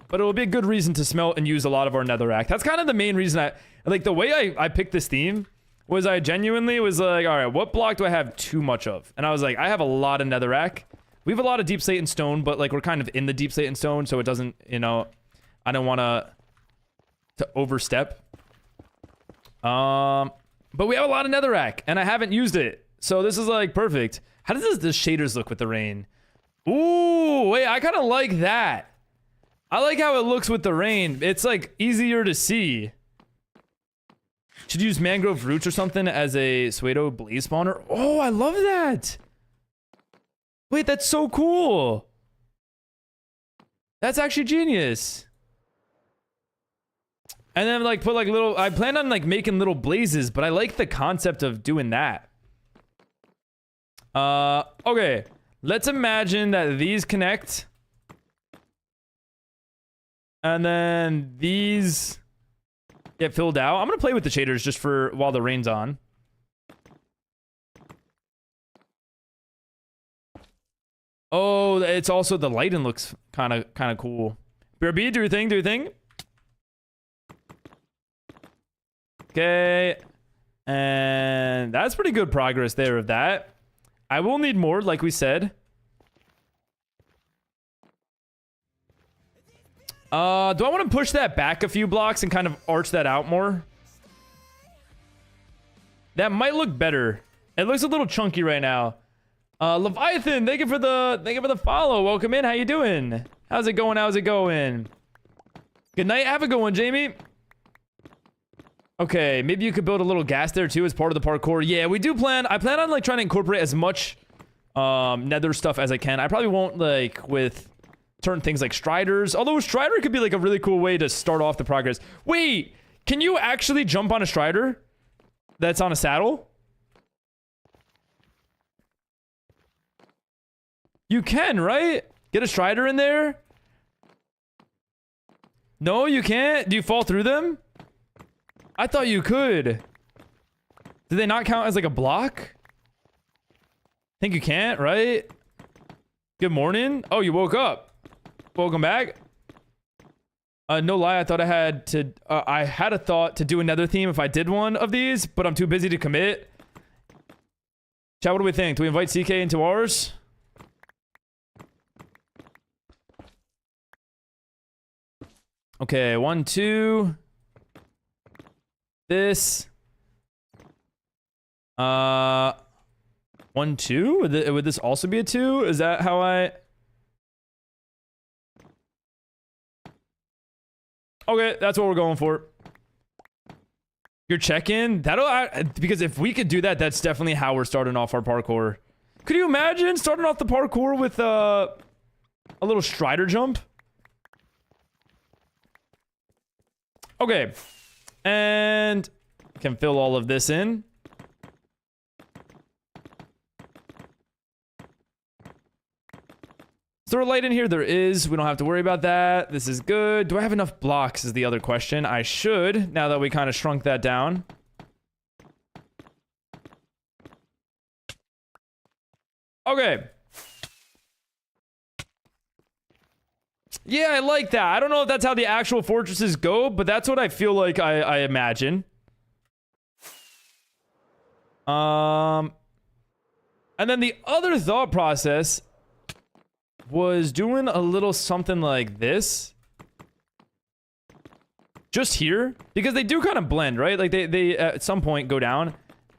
Speaker 1: but it will be a good reason to smelt and use a lot of our netherrack. That's kind of the main reason I... Like, the way I picked this theme was I genuinely was like, all right, what block do I have too much of? And I was like, I have a lot of netherrack. We have a lot of deep slate and stone, but, like, we're kind of in the deep slate and stone, so it doesn't, you know... I don't want to overstep. But we have a lot of netherrack, and I haven't used it. So this is, like, perfect. How does the shaders look with the rain? Ooh, wait, I kind of like that. I like how it looks with the rain. It's, like, easier to see. Should use mangrove roots or something as a pseudo blaze spawner. Oh, I love that. Wait, that's so cool. That's actually genius. And then, like, put, like, little... I plan on, like, making little blazes, but I like the concept of doing that. Okay. Let's imagine that these connect. And then these get filled out. I'm gonna play with the shaders just for while the rain's on. Oh, it's also the lighting looks kind of cool. BRB, do your thing, do your thing. Okay, and that's pretty good progress there of that. I will need more, like we said. Do I want to push that back a few blocks and kind of arch that out more? That might look better It looks a little chunky right now. Leviathan, thank you for the follow. Welcome in. How you doing? How's it going? How's it going? Good night. Have a good one, Jamie. Okay, maybe you could build a little gas there too as part of the parkour. Yeah, we do plan. I plan on like trying to incorporate as much nether stuff as I can. I probably won't like with certain things like striders. Although strider could be like a really cool way to start off the progress. Wait, can you actually jump on a strider that's on a saddle? You can, right? Get a strider in there? No, you can't? Do you fall through them? I thought you could. Do they not count as like a block? Think you can't, right? Good morning. Oh, you woke up. Welcome back. No lie, I thought I had to... I had a thought to do another theme if I did one of these, but I'm too busy to commit. Chat, what do we think? Do we invite CK into ours? Okay, 1, 2. This. 1, 2? Would this also be a 2? Is that how I... Okay, that's what we're going for. Your check-in? Because if we could do that, that's definitely how we're starting off our parkour. Could you imagine starting off the parkour with a little strider jump? Okay, and I can fill all of this in. Is there a light in here? There is. We don't have to worry about that. This is good. Do I have enough blocks is the other question. I should, now that we kind of shrunk that down. Okay. Yeah, I like that. I don't know if that's how the actual fortresses go, but that's what I feel like I imagine. And then the other thought process was doing a little something like this. Just here. Because they do kind of blend, right? Like they at some point go down.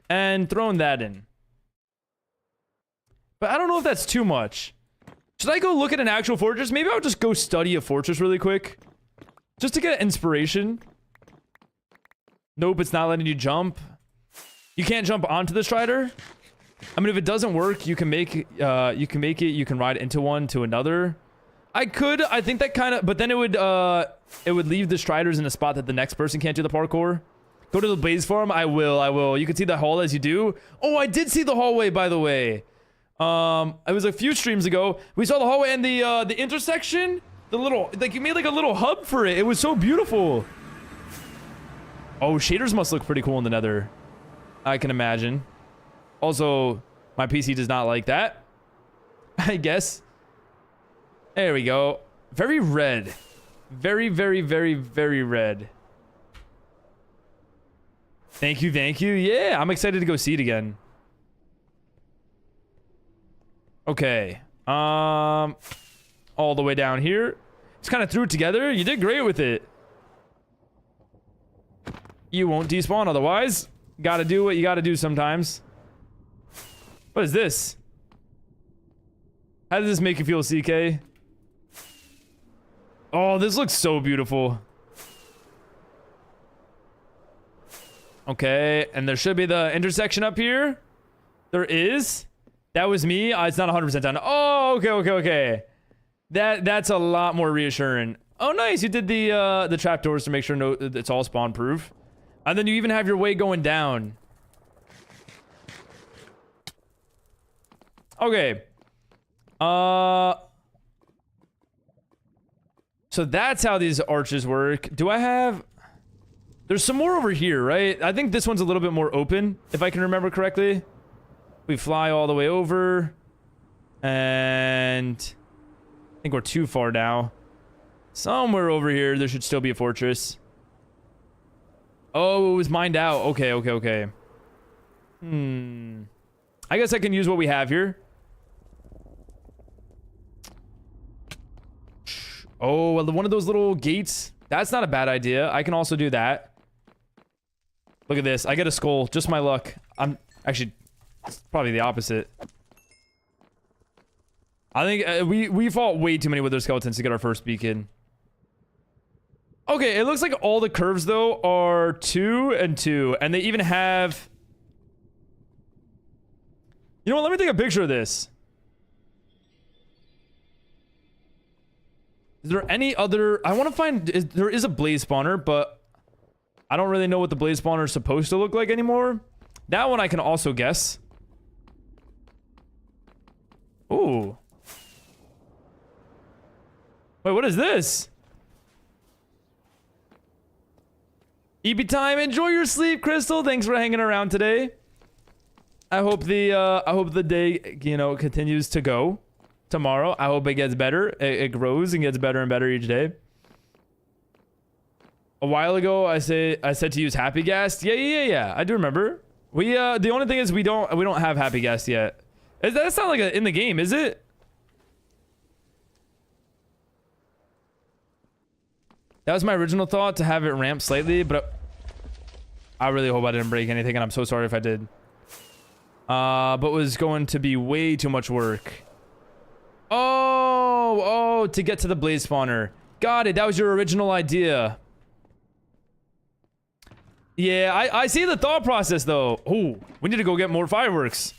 Speaker 1: And throwing that in. But I don't know if that's too much. Should I go look at an actual fortress? Maybe I'll just go study a fortress really quick. Just to get inspiration. Nope, it's not letting you jump. You can't jump onto the strider. I mean, if it doesn't work, you can make you can ride into one to another. I think that kind of, but then it would leave the striders in a spot that the next person can't do the parkour. Go to the blaze farm. I will. You can see the hall as you do. Oh, I did see the hallway, by the way. It was a few streams ago. We saw the hallway and the intersection. The little, like, you made like a little hub for it. It was so beautiful. Oh, shaders must look pretty cool in the nether. I can imagine. Also, my PC does not like that. I guess. There we go. Very red. Very, very, very, very red. Thank you, thank you. Yeah, I'm excited to go see it again. Okay. All the way down here. Just kind of threw it together. You did great with it. You won't despawn otherwise. Gotta do what you gotta do sometimes. What is this? How does this make you feel, CK? Oh, this looks so beautiful. Okay, and there should be the intersection up here. There is. That was me. It's not 100% done. Oh, okay. That's a lot more reassuring. Oh, nice. You did the trapdoors to make sure it's all spawn proof. And then you even have your way going down. Okay. So that's how these arches work. Do I have... There's some more over here, right? I think this one's a little bit more open, if I can remember correctly. We fly all the way over. And... I think we're too far now. Somewhere over here, there should still be a fortress. Oh, it was mined out. Okay. I guess I can use what we have here. Oh, well, one of those little gates. That's not a bad idea. I can also do that. Look at this. I get a skull. Just my luck. I'm actually... It's probably the opposite. I think we fought way too many wither skeletons to get our first beacon. Okay, it looks like all the curves though are 2 and 2, and they even have. You know what? Let me take a picture of this. Is there any other? I want to find. There is a blaze spawner, but I don't really know what the blaze spawner is supposed to look like anymore. That one I can also guess. Ooh. Wait, what is this? EB time. Enjoy your sleep, Crystal. Thanks for hanging around today. I hope the day, you know, continues to go tomorrow. I hope it gets better. It grows and gets better and better each day. A while ago, I said to use Happy Gas. Yeah. I do remember. We the only thing is we don't have Happy Gas yet. That's not like in the game, is it? That was my original thought, to have it ramp slightly, but I really hope I didn't break anything, and I'm so sorry if I did. But it was going to be way too much work. Oh, to get to the blaze spawner. Got it. That was your original idea. Yeah, I see the thought process though. Oh, we need to go get more fireworks.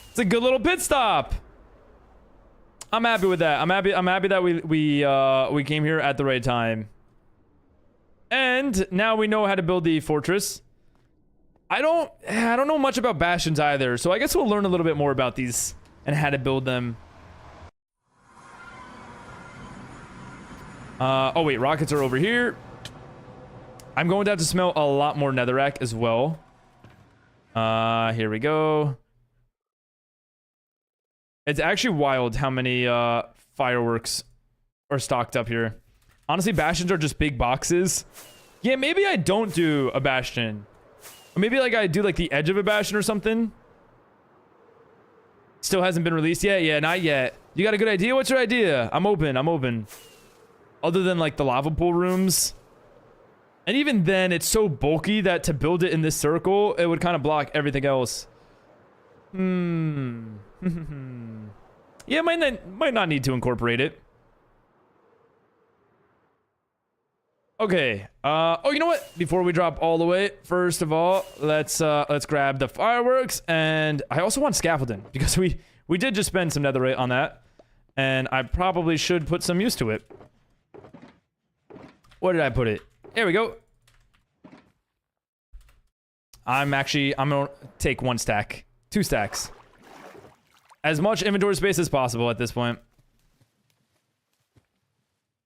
Speaker 1: It's a good little pit stop. I'm happy with that. I'm happy that we came here at the right time. And now we know how to build the fortress. I don't know much about bastions either, so I guess we'll learn a little bit more about these and how to build them. Oh wait, rockets are over here. I'm going to have to smell a lot more netherrack as well. Here we go. It's actually wild how many fireworks are stocked up here. Honestly, bastions are just big boxes. Yeah, maybe I don't do a bastion. Or maybe like I do like the edge of a bastion or something. Still hasn't been released yet? Yeah, not yet. You got a good idea? What's your idea? I'm open. Other than like the lava pool rooms. And even then, it's so bulky that to build it in this circle, it would kind of block everything else. Yeah, might not need to incorporate it. Okay. Oh, you know what? Before we drop all the way, first of all, let's grab the fireworks, and I also want scaffolding because we did just spend some netherite on that, and I probably should put some use to it. Where did I put it? There we go. I'm gonna take 1 stack, 2 stacks. As much inventory space as possible at this point.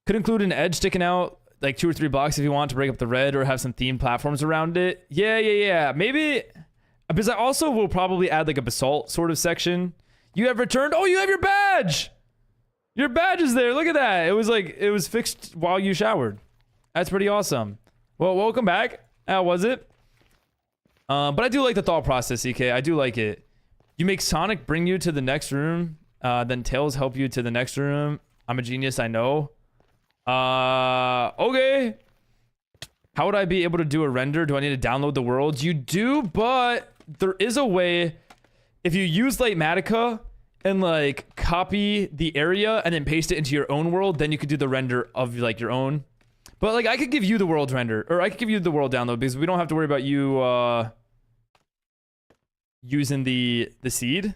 Speaker 1: Could include an edge sticking out like 2 or 3 blocks if you want to break up the red, or have some themed platforms around it. Yeah. Maybe, because I also will probably add like a basalt sort of section. You have returned. Oh, you have your badge. Your badge is there. Look at that. It was fixed while you showered. That's pretty awesome. Well, welcome back. How was it? But I do like the thought process, EK. I do like it. You make Sonic bring you to the next room, then Tails help you to the next room. I'm a genius, I know. Okay. How would I be able to do a render? Do I need to download the worlds? You do, but there is a way. If you use Litematica and like copy the area and then paste it into your own world, then you could do the render of like your own. But like I could give you the world render, or I could give you the world download, because we don't have to worry about you using the seed.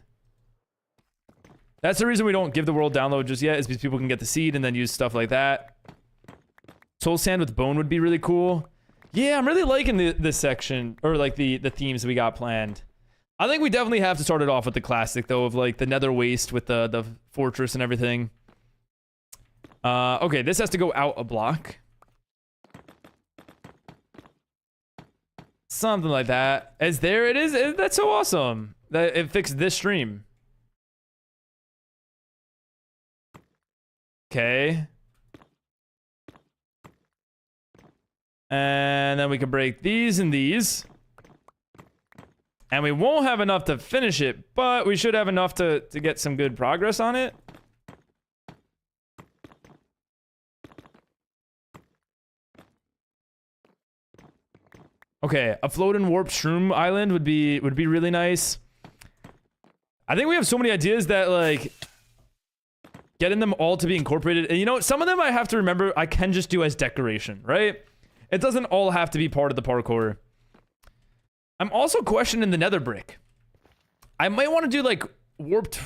Speaker 1: That's the reason we don't give the world download just yet, is because people can get the seed and then use stuff like that. Soul sand with bone would be really cool. Yeah, I'm really liking this section, or like the themes we got planned. I think we definitely have to start it off with the classic though, of like the nether waste with the fortress and everything. Okay, this has to go out a block. Something like that. As there it is. That's so awesome that it fixed this stream. Okay. And then we can break these and these. And we won't have enough to finish it, but we should have enough to get some good progress on it. Okay, a floating warp shroom island would be really nice. I think we have so many ideas that like getting them all to be incorporated. And you know, some of them I have to remember I can just do as decoration, right? It doesn't all have to be part of the parkour. I'm also questioning the nether brick. I might want to do like warped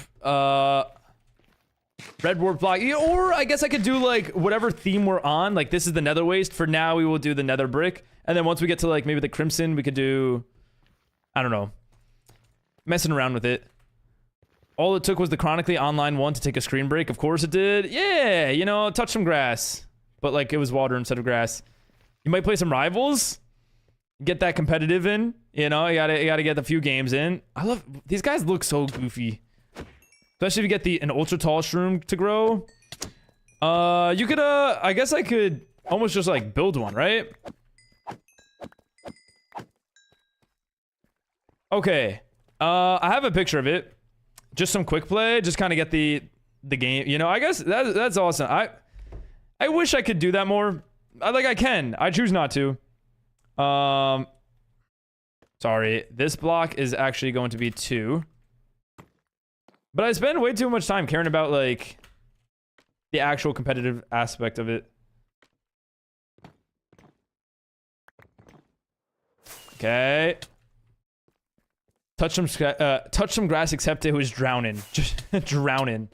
Speaker 1: red warp block, or I guess I could do like whatever theme we're on. Like this is the nether waste. For now, we will do the nether brick, and then once we get to like maybe the crimson, we could do, I don't know, messing around with it. All it took was the chronically online one to take a screen break. Of course it did. Yeah, you know, touch some grass, but like it was water instead of grass. You might play some rivals, get that competitive in. You know, you gotta get a few games in. I love these guys. Look so goofy. Especially if you get an ultra tall shroom to grow. You could, I guess I could almost just like build one, right? Okay. I have a picture of it. Just some quick play, just kind of get the game. You know, I guess that's awesome. I wish I could do that more. I can. I choose not to. Sorry. This block is actually going to be 2. But I spend way too much time caring about, like, the actual competitive aspect of it. Okay. Touch some grass except it was drowning. Just drowning.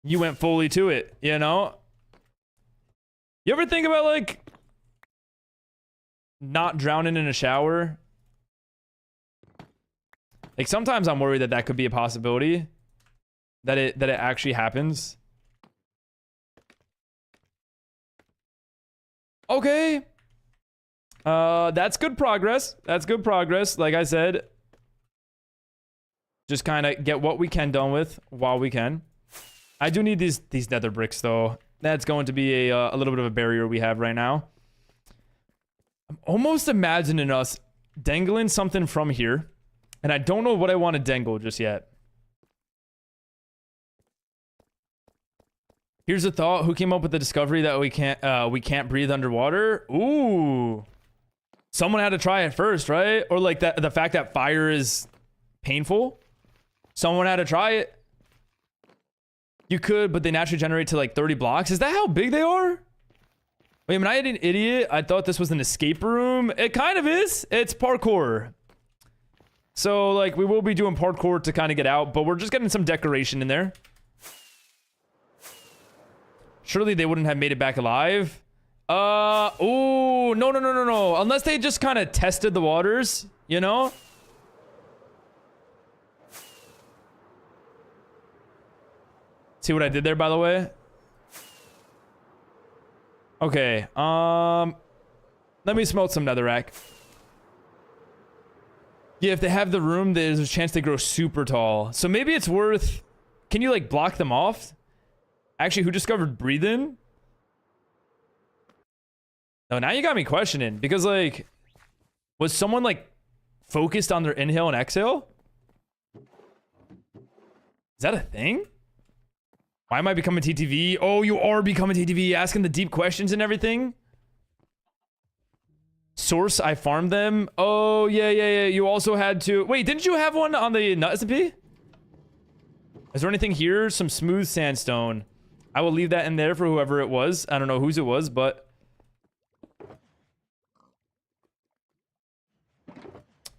Speaker 1: You went fully to it, you know? You ever think about, like, not drowning in a shower? Like sometimes I'm worried that could be a possibility, that it actually happens. Okay. That's good progress. That's good progress. Like I said, just kind of get what we can done with while we can. I do need these nether bricks though. That's going to be a little bit of a barrier we have right now. I'm almost imagining us dangling something from here. And I don't know what I want to dangle just yet. Here's a thought. Who came up with the discovery that we can't breathe underwater? Ooh. Someone had to try it first, right? Or like the fact that fire is painful. Someone had to try it. You could, but they naturally generate to like 30 blocks. Is that how big they are? Wait, am I an idiot? I thought this was an escape room. It kind of is. It's parkour. So, like, we will be doing parkour to kind of get out, but we're just getting some decoration in there. Surely they wouldn't have made it back alive. Oh, no. Unless they just kind of tested the waters, you know? See what I did there, by the way? Okay, let me smelt some netherrack. Yeah, if they have the room, there's a chance they grow super tall. So maybe it's worth... Can you, like, block them off? Actually, who discovered breathing? No, now you got me questioning. Because, like... Was someone, like, focused on their inhale and exhale? Is that a thing? Why am I becoming TTV? Oh, you are becoming TTV. Asking the deep questions and everything? Source, I farmed them. Oh, yeah. You also had to... Wait, didn't you have one on the SMP? Is there anything here? Some smooth sandstone. I will leave that in there for whoever it was. I don't know whose it was, but...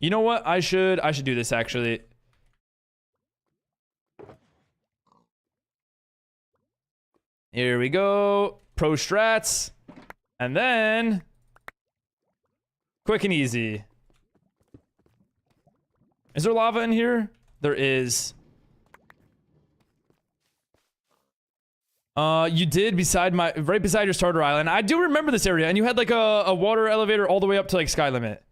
Speaker 1: You know what? I should do this, actually. Here we go. Pro strats. And then... Quick and easy. Is there lava in here? There is. You did right beside your starter island. I do remember this area, and you had like a water elevator all the way up to like sky limit.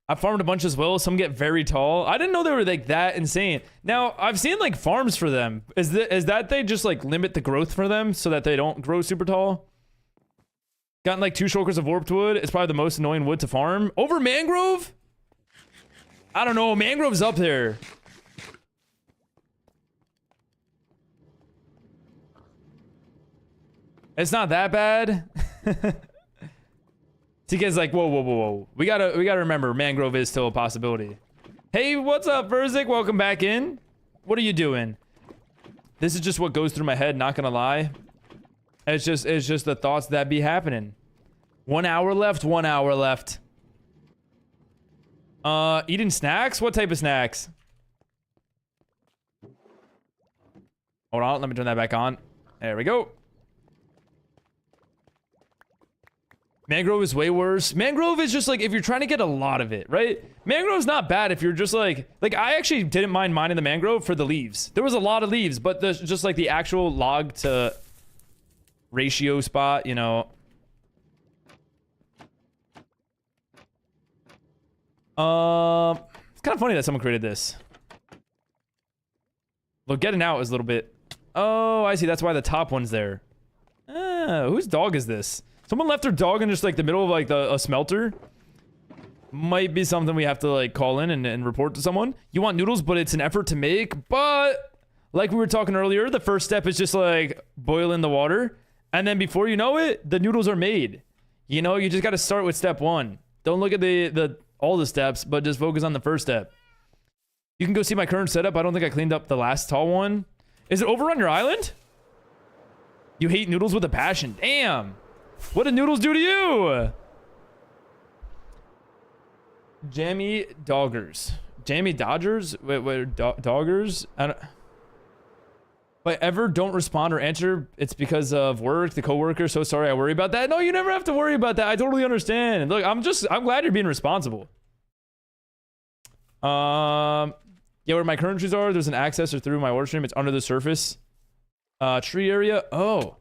Speaker 1: I farmed a bunch as well. Some get very tall. I didn't know they were like that insane. Now I've seen like farms for them. Is that they just like limit the growth for them so that they don't grow super tall? Gotten like 2 shulkers of warped wood. It's probably the most annoying wood to farm. Over mangrove? I don't know. Mangrove's up there. It's not that bad. TK's like, whoa, whoa, whoa, whoa. We gotta remember, mangrove is still a possibility. Hey, what's up, Verzik? Welcome back in. What are you doing? This is just what goes through my head, not gonna lie. It's just the thoughts that be happening. 1 hour left, 1 hour left. Eating snacks? What type of snacks? Hold on, let me turn that back on. There we go. Mangrove is way worse. Mangrove is just like if you're trying to get a lot of it, right? Mangrove's not bad if you're just like I actually didn't mind mining the mangrove for the leaves. There was a lot of leaves, but there's just like the actual log to ratio spot, you know. It's kind of funny that someone created this. Look, getting out is a little bit. Oh, I see. That's why the top one's there. Whose dog is this? Someone left their dog in just like the middle of like a smelter. Might be something we have to like call in and report to someone. You want noodles, but it's an effort to make. But like we were talking earlier, the first step is just like boiling the water. And then before you know it, the noodles are made. You know, you just got to start with step one. Don't look at all the steps, but just focus on the first step. You can go see my current setup. I don't think I cleaned up the last tall one. Is it over on your island? You hate noodles with a passion. Damn. What did noodles do to you? Jammy Doggers. Jammy Dodgers? Wait, Doggers? I don't... But ever don't respond or answer, it's because of work, the coworker. So sorry, I worry about that. No, you never have to worry about that. I totally understand. Look, I'm glad you're being responsible. Yeah, where my current trees are, there's an accessor through my water stream. It's under the surface. Tree area. Oh,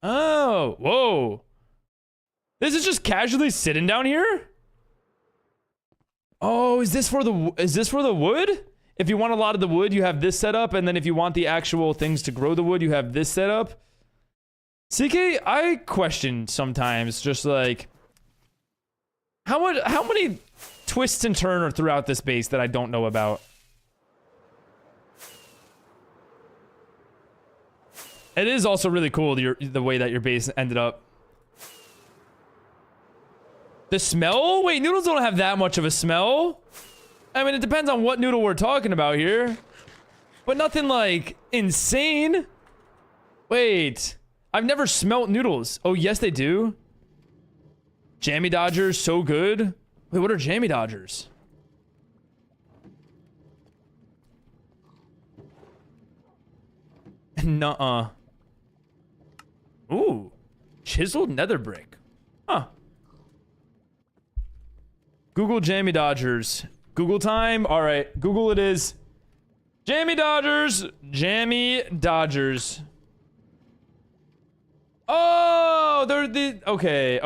Speaker 1: whoa. This is just casually sitting down here. Oh, is this for the wood? If you want a lot of the wood, you have this set up, and then if you want the actual things to grow the wood, you have this set up. CK, I question sometimes just like how many twists and turns are throughout this base that I don't know about. It is also really cool the way that your base ended up. The smell? Wait, noodles don't have that much of a smell. I mean, it depends on what noodle we're talking about here. But nothing like insane. Wait, I've never smelt noodles. Oh, yes, they do. Jammy Dodgers, so good. Wait, what are Jammy Dodgers? Nuh-uh. Ooh, chiseled nether brick. Huh. Google Jammy Dodgers. Google time. All right, Google it is. Jammy Dodgers. Jammy Dodgers. Oh, they're the... Okay.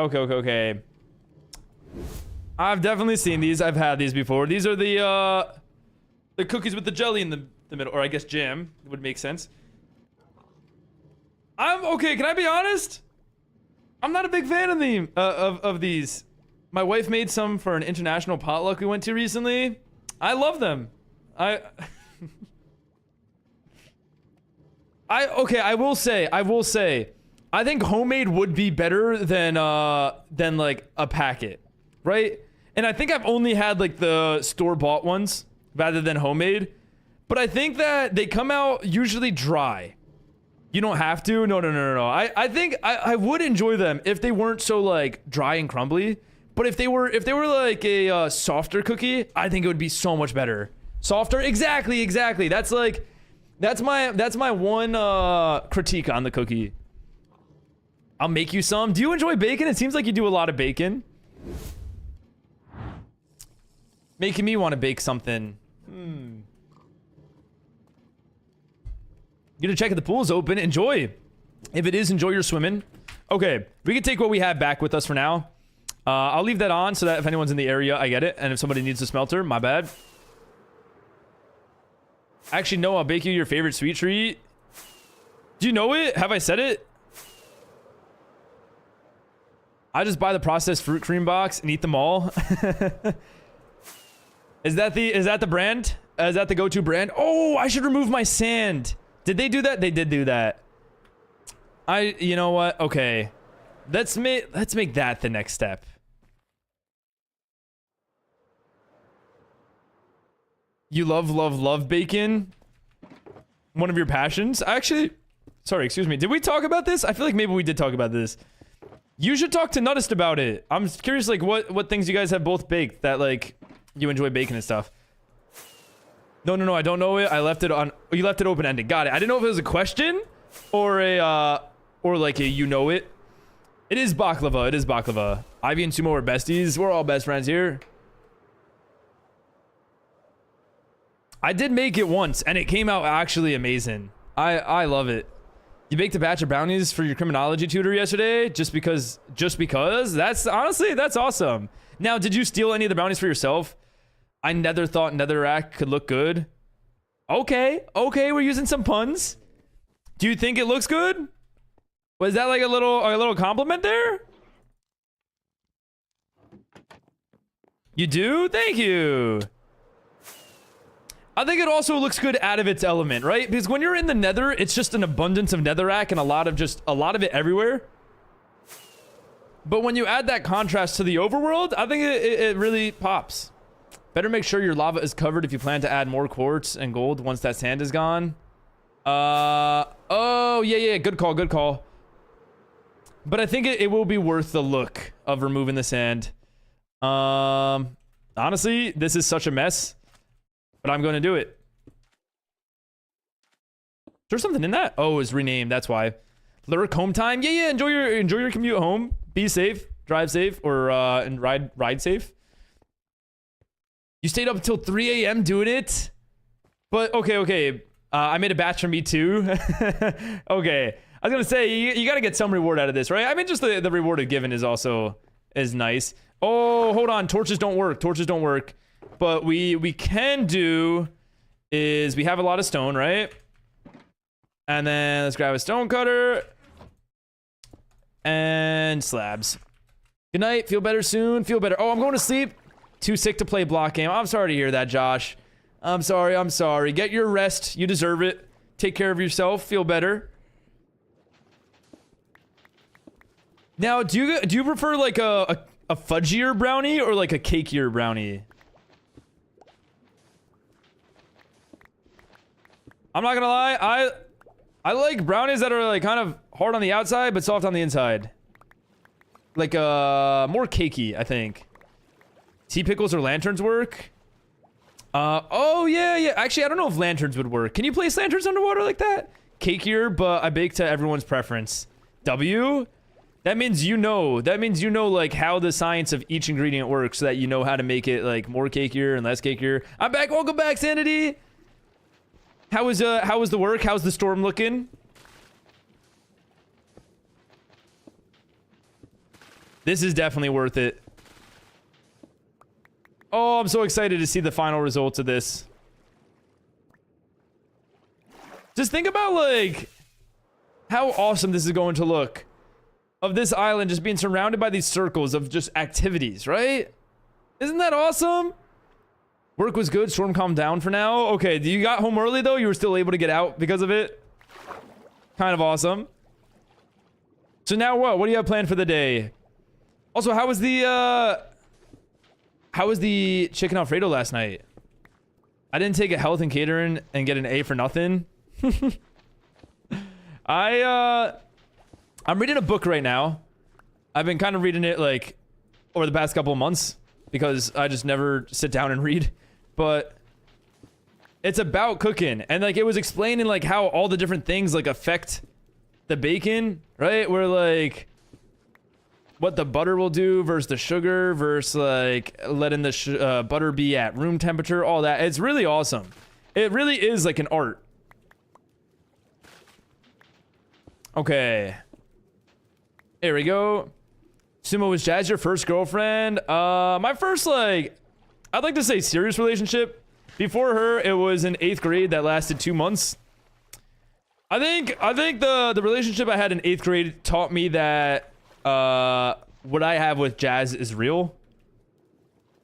Speaker 1: I've definitely seen these. I've had these before. These are the cookies with the jelly in the middle. Or I guess jam would make sense. Okay, can I be honest? I'm not a big fan of these. My wife made some for an international potluck we went to recently. I love them. I will say, I think homemade would be better than like a packet, right? And I think I've only had like the store-bought ones rather than homemade. But I think that they come out usually dry. You don't have to. No. I think I would enjoy them if they weren't so like dry and crumbly. But if they were like a softer cookie, I think it would be so much better. Softer, exactly. That's my one critique on the cookie. I'll make you some. Do you enjoy bacon? It seems like you do a lot of bacon. Making me want to bake something. You gonna check if the pool is open. Enjoy. If it is, enjoy your swimming. Okay, we can take what we have back with us for now. I'll leave that on so that if anyone's in the area, I get it. And if somebody needs a smelter, my bad. Actually, no, I'll bake you your favorite sweet treat. Do you know it? Have I said it? I just buy the processed fruit cream box and eat them all. Is that the brand? Is that the go-to brand? Oh, I should remove my sand. Did they do that? They did do that. You know what? Okay. Let's make that the next step. You love bacon? One of your passions? Actually, sorry, excuse me. Did we talk about this? I feel like maybe we did talk about this. You should talk to Nuttist about it. I'm curious, like, what things you guys have both baked that, like, you enjoy baking and stuff. No, I don't know it. I left it on... You left it open-ended. Got it. I didn't know if it was a question or a, or like a you know it. It is baklava. It is baklava. Ivy and Sumo are besties. We're all best friends here. I did make it once, and it came out actually amazing. I love it. You baked a batch of brownies for your criminology tutor yesterday just because? That's honestly, that's awesome. Now, did you steal any of the brownies for yourself? I never thought netherrack could look good. Okay, we're using some puns. Do you think it looks good? Was that like a little compliment there? You do? Thank you. I think it also looks good out of its element, right? Because when you're in the nether, it's just an abundance of netherrack and a lot of it everywhere. But when you add that contrast to the overworld, I think it really pops. Better make sure your lava is covered if you plan to add more quartz and gold once that sand is gone. Oh, yeah, good call. But I think it will be worth the look of removing the sand. Honestly, this is such a mess, but I'm going to do it. Is there something in that? Oh, it's renamed. That's why. Lurk home time. Yeah. Enjoy your commute home. Be safe. Drive safe, or and ride safe. You stayed up until 3 a.m. doing it? But, okay. I made a batch for me, too. Okay. I was going to say, you got to get some reward out of this, right? I mean, just the reward of given is nice. Oh, hold on. Torches don't work. But we can do is we have a lot of stone, right? And then let's grab a stone cutter. And slabs. Good night. Feel better soon. Feel better. Oh, I'm going to sleep. Too sick to play block game. I'm sorry to hear that, Josh. I'm sorry. Get your rest. You deserve it. Take care of yourself. Feel better. Now, do you prefer like a fudgier brownie or like a cakier brownie? I'm not gonna lie. I like brownies that are like kind of hard on the outside but soft on the inside. Like more cakey, I think. Tea pickles or lanterns work? Oh yeah. Actually, I don't know if lanterns would work. Can you place lanterns underwater like that? Cakier, but I bake to everyone's preference. W? That means you know like how the science of each ingredient works so that you know how to make it like more cakier and less cakier. I'm back. Welcome back, Sanity. How was the work? How's the storm looking? This is definitely worth it. Oh, I'm so excited to see the final results of this. Just think about like how awesome this is going to look. Of this island just being surrounded by these circles of just activities, right? Isn't that awesome? Work was good. Storm calmed down for now. Okay, you got home early though? You were still able to get out because of it? Kind of awesome. So now what? What do you have planned for the day? Also, how was the chicken Alfredo last night? I didn't take a health and catering and get an A for nothing. I'm reading a book right now. I've been kind of reading it like over the past couple of months because I just never sit down and read. But it's about cooking, and like it was explaining like how all the different things like affect the bacon, right? Where like what the butter will do versus the sugar versus like letting the butter be at room temperature, all that. It's really awesome. It really is like an art. Okay. Here we go. Sumo, was Jazz your first girlfriend? My first, like, I'd like to say serious relationship. Before her, it was in 8th grade that lasted 2 months. I think the relationship I had in 8th grade taught me that what I have with Jazz is real.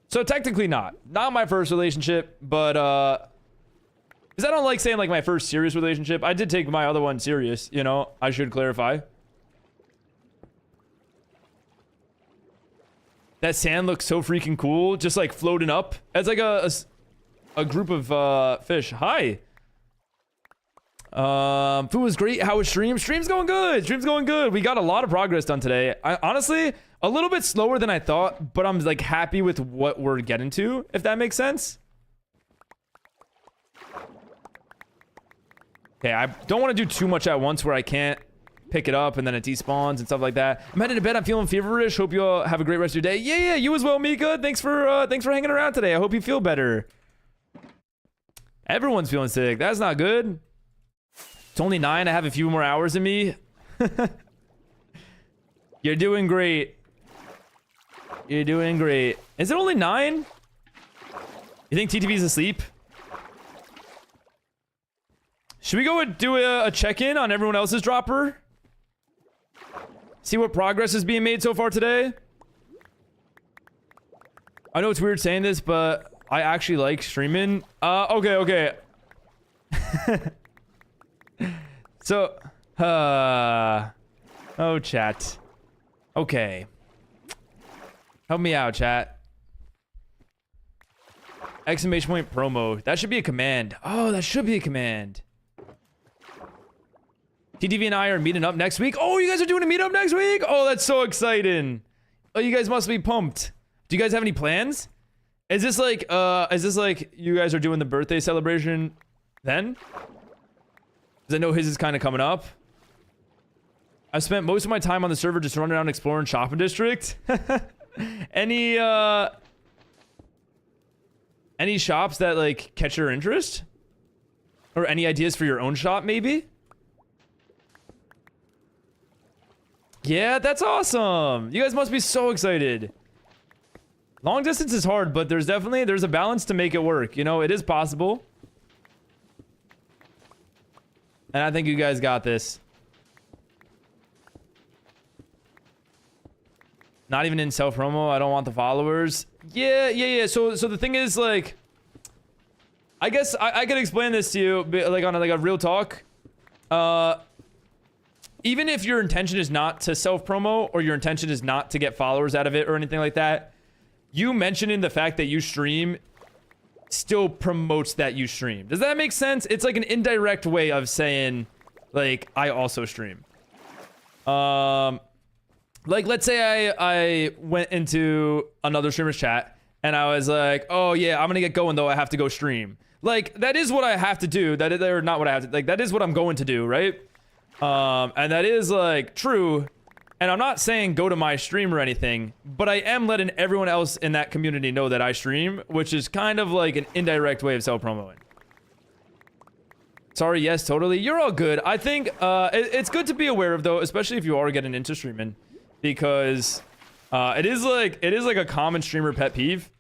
Speaker 1: So technically not my first relationship, but because I don't like saying like my first serious relationship. I did take my other one serious, you know. I should clarify. That sand looks so freaking cool, just like floating up. It's like a group of fish. Hi. Food was great. How was stream? Stream's going good. Stream's going good. We got a lot of progress done today. Honestly, a little bit slower than I thought, but I'm like happy with what we're getting to, if that makes sense. Okay, I don't want to do too much at once where I can't pick it up and then it despawns and stuff like that. I'm headed to bed. I'm feeling feverish. Hope you all have a great rest of your day. Yeah, you as well, Mika. Thanks for hanging around today. I hope you feel better. Everyone's feeling sick. That's not good. It's only 9. I have a few more hours in me. You're doing great. You're doing great. Is it only 9? You think TTV's asleep? Should we go and do a check-in on everyone else's dropper? See what progress is being made so far today? I know it's weird saying this, but I actually like streaming. Okay. So, oh, chat. Okay. Help me out, chat. Exclamation point promo. That should be a command. Oh, that should be a command. TTV and I are meeting up next week. Oh, you guys are doing a meetup next week? Oh, that's so exciting. Oh, you guys must be pumped. Do you guys have any plans? Is this like you guys are doing the birthday celebration then? Because I know his is kind of coming up. I've spent most of my time on the server just running around exploring shopping district. Any shops that like catch your interest? Or any ideas for your own shop maybe? Yeah, that's awesome. You guys must be so excited. Long distance is hard, but there's a balance to make it work. You know, it is possible. And I think you guys got this. Not even in self-promo. I don't want the followers. Yeah. So the thing is, like, I guess I could explain this to you, like on a real talk. Even if your intention is not to self-promo or your intention is not to get followers out of it or anything like that, you mentioning the fact that you stream still promotes that you stream. Does that make sense? It's like an indirect way of saying, like, I also stream. Like, let's say I went into another streamer's chat and I was like, oh yeah, I'm gonna get going though, I have to go stream. Like, that is what I have to do. That is, or not what I have to, like, that is what I'm going to do, right? And that is like true. And I'm not saying go to my stream or anything, but I am letting everyone else in that community know that I stream, which is kind of like an indirect way of self-promoting. Sorry, yes, totally. You're all good. I think it's good to be aware of though, especially if you are getting into streaming, because it is like a common streamer pet peeve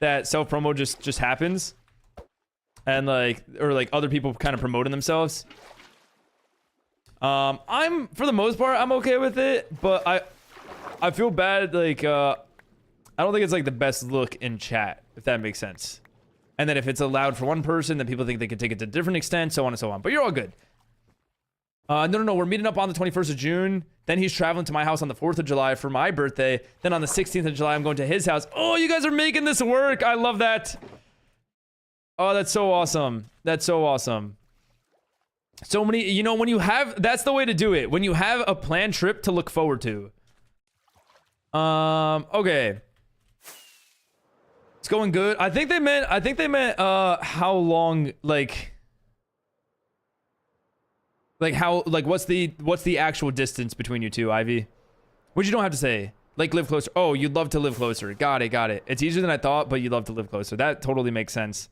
Speaker 1: that self-promo just happens, and like other people kind of promoting themselves. I'm, for the most part, I'm okay with it, but I feel bad, like, I don't think it's like the best look in chat, if that makes sense. And then if it's allowed for one person, then people think they can take it to a different extent, so on and so on. But you're all good. No, we're meeting up on the 21st of June. Then he's traveling to my house on the 4th of July for my birthday. Then on the 16th of July, I'm going to his house. Oh, you guys are making this work. I love that. Oh, that's so awesome. That's so awesome. So many, you know, when you have, that's the way to do it. When you have a planned trip to look forward to. Okay. It's going good. I think they meant, how long, like how, like, what's the actual distance between you two, Ivy? Which you don't have to say. Like, live closer. Oh, you'd love to live closer. Got it. It's easier than I thought, but you'd love to live closer. That totally makes sense.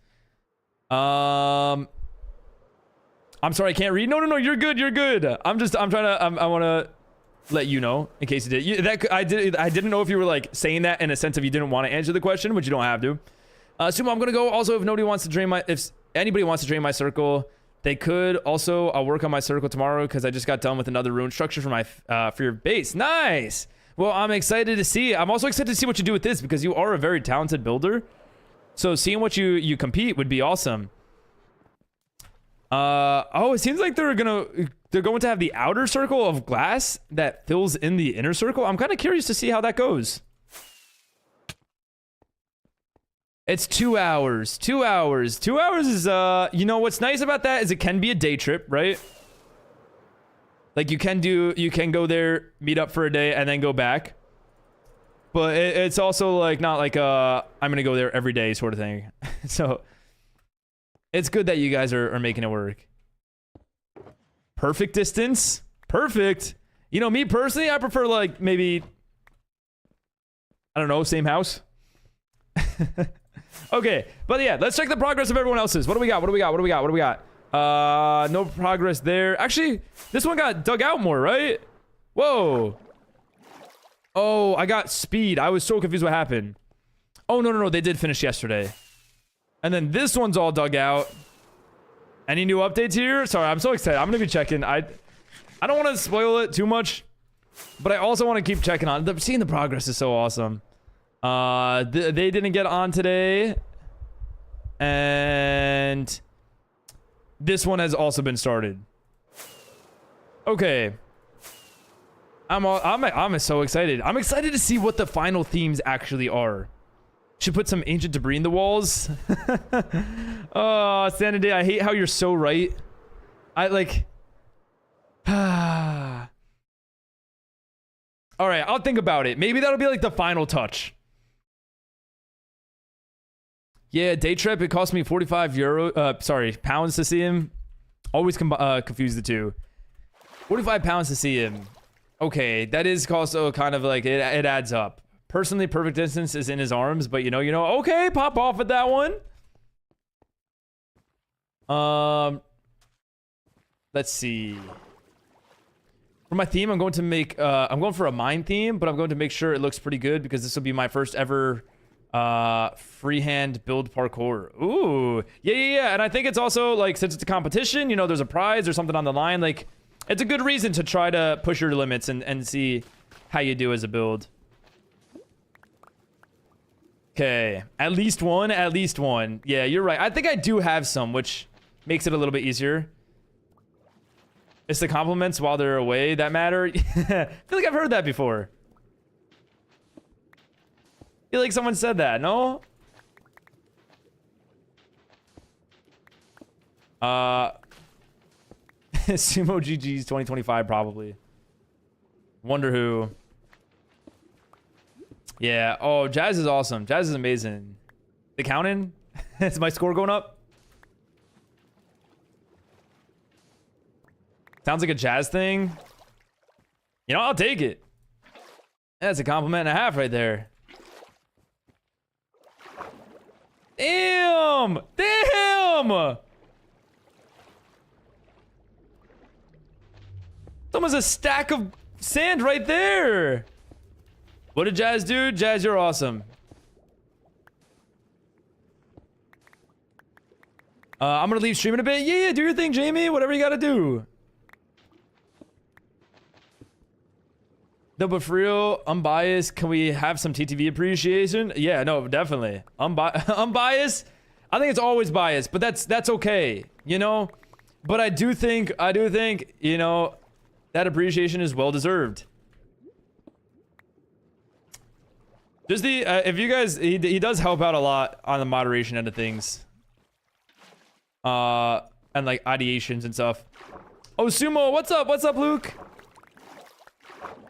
Speaker 1: I'm sorry, I can't read. No, you're good. I want to let you know in case you did. I didn't know if you were like saying that in a sense of you didn't want to answer the question, but you don't have to. Sumo, I'm gonna go. Also, if anybody wants to drain my circle, they could. Also, I'll work on my circle tomorrow because I just got done with another rune structure for my for your base. Nice. Well, I'm excited to see. I'm also excited to see what you do with this because you are a very talented builder. So seeing what you compete would be awesome. Oh, it seems like they're going to have the outer circle of glass that fills in the inner circle. I'm kind of curious to see how that goes. It's 2 hours. 2 hours. 2 hours is you know what's nice about that is it can be a day trip, right? Like you can go there, meet up for a day, and then go back. But it's also like not like I'm gonna go there every day sort of thing. So it's good that you guys are making it work. Perfect distance. Perfect. You know, me personally, I prefer like maybe, I don't know, same house. Okay, but yeah, let's check the progress of everyone else's. What do we got? What do we got? What do we got? What do we got? No progress there. Actually, this one got dug out more, right? Whoa. Oh, I got speed. I was so confused what happened. Oh, no, they did finish yesterday. And then this one's all dug out. Any new updates here? Sorry, I'm so excited. I'm gonna be checking. I don't want to spoil it too much, but I also want to keep checking on. Seeing the progress is so awesome. They didn't get on today, and this one has also been started. Okay. I'm so excited. I'm excited to see what the final themes actually are. Should put some ancient debris in the walls. Oh, Sanity, I hate how you're so right. I like... Alright, I'll think about it. Maybe that'll be like the final touch. Yeah, day trip, it cost me 45 pounds to see him. Always confuse the two. 45 pounds to see him. Okay, that is also kind of like, it adds up. Personally, perfect distance is in his arms, but you know, okay, pop off at that one. Let's see. For my theme, I'm going to make, I'm going for a mine theme, but I'm going to make sure it looks pretty good because this will be my first ever freehand build parkour. Ooh, yeah. And I think it's also like, since it's a competition, you know, there's a prize or something on the line. Like, it's a good reason to try to push your limits and see how you do as a build. Okay, at least one. Yeah, you're right. I think I do have some, which makes it a little bit easier. It's the compliments while they're away that matter. I feel like I've heard that before. I feel like someone said that, no? Sumo GG's 2025 probably. Wonder who. Yeah. Oh, Jazz is awesome. Jazz is amazing. The counting? Is my score going up? Sounds like a Jazz thing. You know, I'll take it. That's a compliment and a half right there. Damn! Damn! Almost a stack of sand right there. What did Jazz do? Jazz, you're awesome. I'm gonna leave streaming a bit. Yeah, do your thing, Jamie. Whatever you gotta do. No, but for real, unbiased, can we have some TTV appreciation? Yeah, no, definitely. Unbiased, I think it's always biased, but that's okay, you know? But I do think, you know, that appreciation is well deserved. Just the, if you guys, he does help out a lot on the moderation end of things. And like ideations and stuff. Oh, Sumo, what's up? What's up, Luke?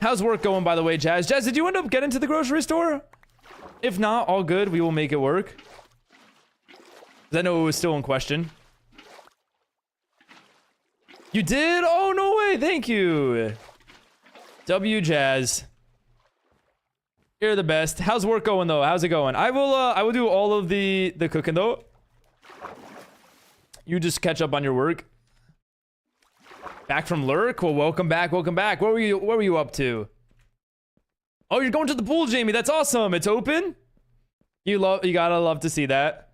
Speaker 1: How's work going, by the way, Jazz? Jazz, did you end up getting to the grocery store? If not, all good. We will make it work. 'Cause I know it was still in question. You did? Oh, no way. Thank you. W Jazz. You're the best. How's work going, though? How's it going? I will do all of the cooking, though. You just catch up on your work. Back from Lurk? Well, welcome back, welcome back. What were you up to? Oh, you're going to the pool, Jamie. That's awesome. It's open. You gotta love to see that.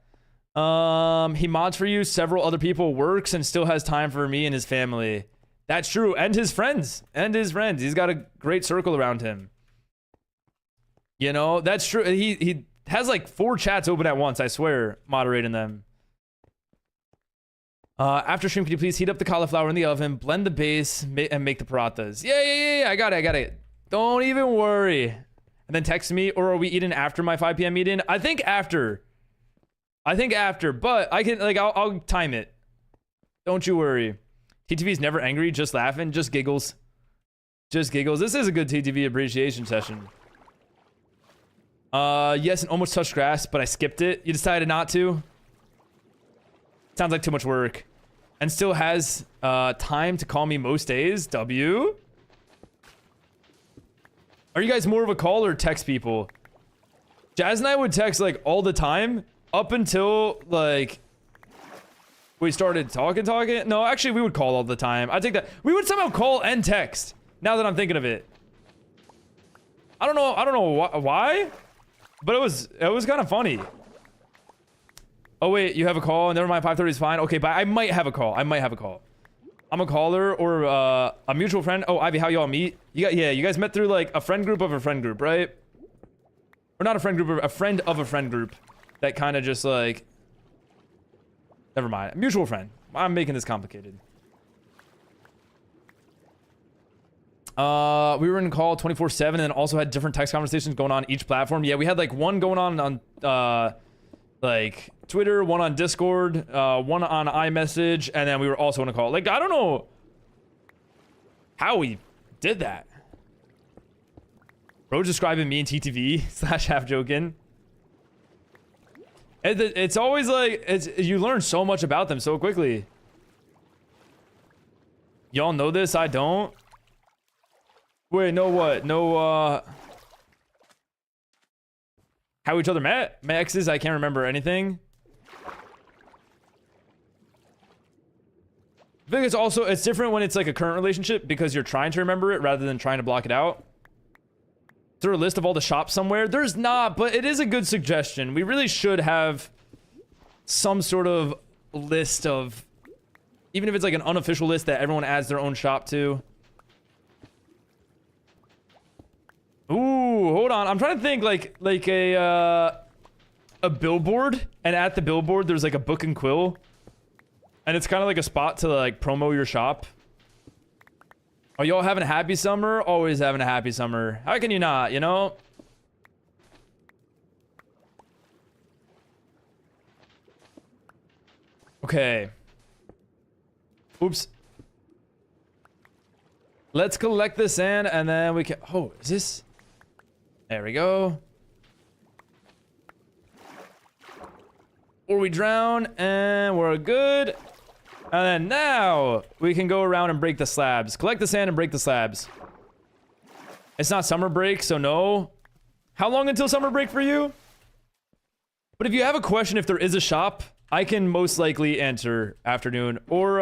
Speaker 1: He mods for you. Several other people, works and still has time for me and his family. That's true. And his friends. He's got a great circle around him. You know, that's true. He has like 4 chats open at once, I swear, moderating them. After stream, can you please heat up the cauliflower in the oven, blend the base, and make the parathas? Yeah. I got it. Don't even worry. And then text me, or are we eating after my 5 p.m. meeting? I think after. I think after, but I can, like, I'll time it. Don't you worry. TTV is never angry, just laughing, just giggles. Just giggles. This is a good TTV appreciation session. Yes, and almost touched grass, but I skipped it. You decided not to? Sounds like too much work. And still has time to call me most days. W. Are you guys more of a call or text people? Jazz and I would text like all the time up until like we started talking. No, actually we would call all the time. I think that we would somehow call and text. Now that I'm thinking of it. I don't know why, but it was kind of funny. Oh wait, you have a call? Never mind, 5:30 is fine. Okay, but I might have a call. I'm a caller or a mutual friend. Oh, Ivy, how y'all meet? Yeah, you guys met through like a friend group of a friend group, right? Or not a friend group, a friend of a friend group. That kind of just like... Never mind. Mutual friend. I'm making this complicated. We were in call 24/7 and also had different text conversations going on each platform. Yeah, we had like one going on like Twitter, one on Discord, one on iMessage, and then we were also on a call. Like, I don't know how we did that. Bro describing me in TTV / half joking. It's always like, you learn so much about them so quickly. Y'all know this? I don't. Wait, no what? No, how each other met? My exes, I can't remember anything. I think it's different when it's like a current relationship because you're trying to remember it rather than trying to block it out. Is there a list of all the shops somewhere? There's not, but it is a good suggestion. We really should have some sort of list of, even if it's like an unofficial list that everyone adds their own shop to. Ooh, hold on. I'm trying to think like a billboard, and at the billboard there's like a book and quill, and it's kind of like a spot to like promo your shop. Are y'all having a happy summer? Always having a happy summer. How can you not, you know? Okay. Oops. Let's collect the sand and then we can... Oh, is this... There we go. Or we drown and we're good. And then now we can go around and break the slabs. Collect the sand and break the slabs. It's not summer break, so no. How long until summer break for you? But if you have a question, if there is a shop, I can most likely answer afternoon. Or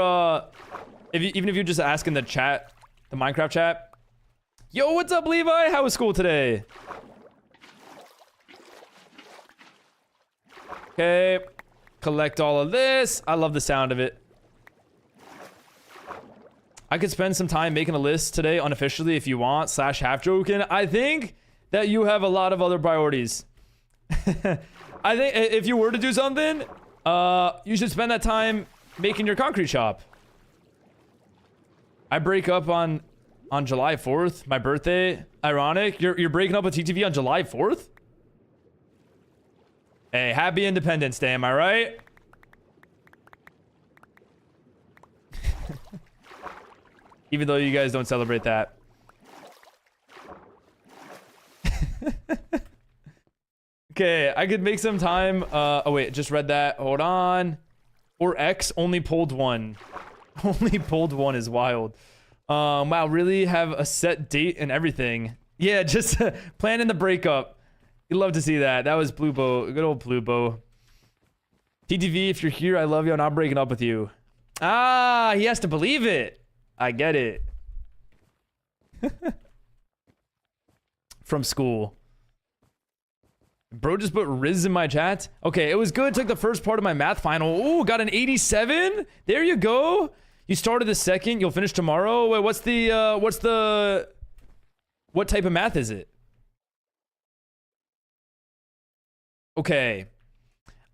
Speaker 1: even if you just ask in the chat, the Minecraft chat. Yo, what's up, Levi? How was school today? Okay. Collect all of this. I love the sound of it. I could spend some time making a list today unofficially if you want, / half joking. I think that you have a lot of other priorities. I think if you were to do something, you should spend that time making your concrete shop. I break up on July 4th, my birthday. Ironic. You're breaking up with TTV on July 4th? Hey, happy Independence Day, am I right? Even though you guys don't celebrate that. Okay, I could make some time. Oh wait, just read that. Hold on. Or X only pulled one. Only pulled one is wild. Wow, really have a set date and everything. Yeah, just planning the breakup. You'd love to see that. That was Blue Bow. Good old Blue Bow. TTV, if you're here, I love you. I'm not breaking up with you. Ah, he has to believe it. I get it. From school. Bro just put Riz in my chat. Okay, it was good. Took the first part of my math final. Ooh, got an 87. There you go. You started the second. You'll finish tomorrow. Wait, what type of math is it? Okay.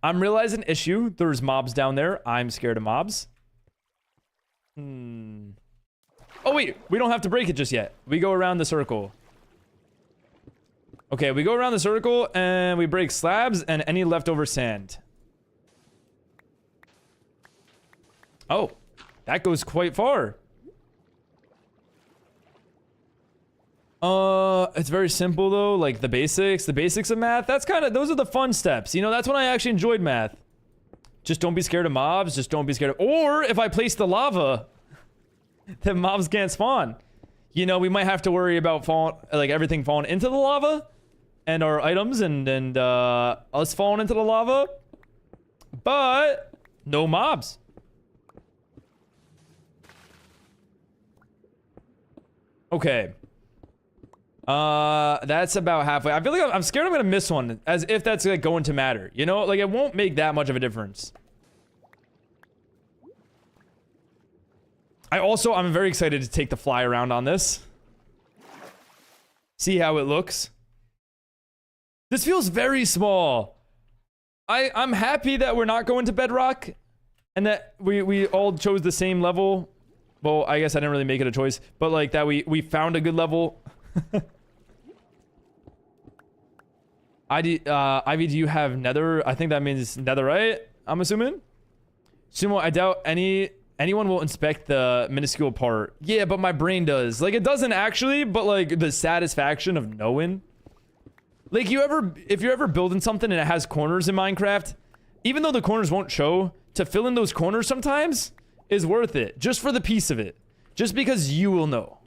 Speaker 1: I'm realizing issue. There's mobs down there. I'm scared of mobs. Oh, wait. We don't have to break it just yet. We go around the circle. Okay, we go around the circle and we break slabs and any leftover sand. Oh, that goes quite far. It's very simple though, like the basics of math. That's kind of, those are the fun steps. You know, that's when I actually enjoyed math. Just don't be scared of mobs, just don't be scared of, or if I place the lava, then mobs can't spawn. You know, we might have to worry about everything falling into the lava and our items and us falling into the lava, but no mobs. Okay. That's about halfway. I feel like I'm scared I'm gonna miss one, as if that's like going to matter. You know, like it won't make that much of a difference. I'm very excited to take the fly around on this. See how it looks. This feels very small. I'm happy that we're not going to bedrock and that we all chose the same level. Well, I guess I didn't really make it a choice, but like that we found a good level. Ivy, do you have nether? I think that means netherite, I'm assuming. Sumo, I doubt anyone will inspect the minuscule part. Yeah, but my brain does. Like, it doesn't actually, but like the satisfaction of knowing. Like, if you're ever building something and it has corners in Minecraft, even though the corners won't show, to fill in those corners sometimes is worth it. Just for the piece of it. Just because you will know.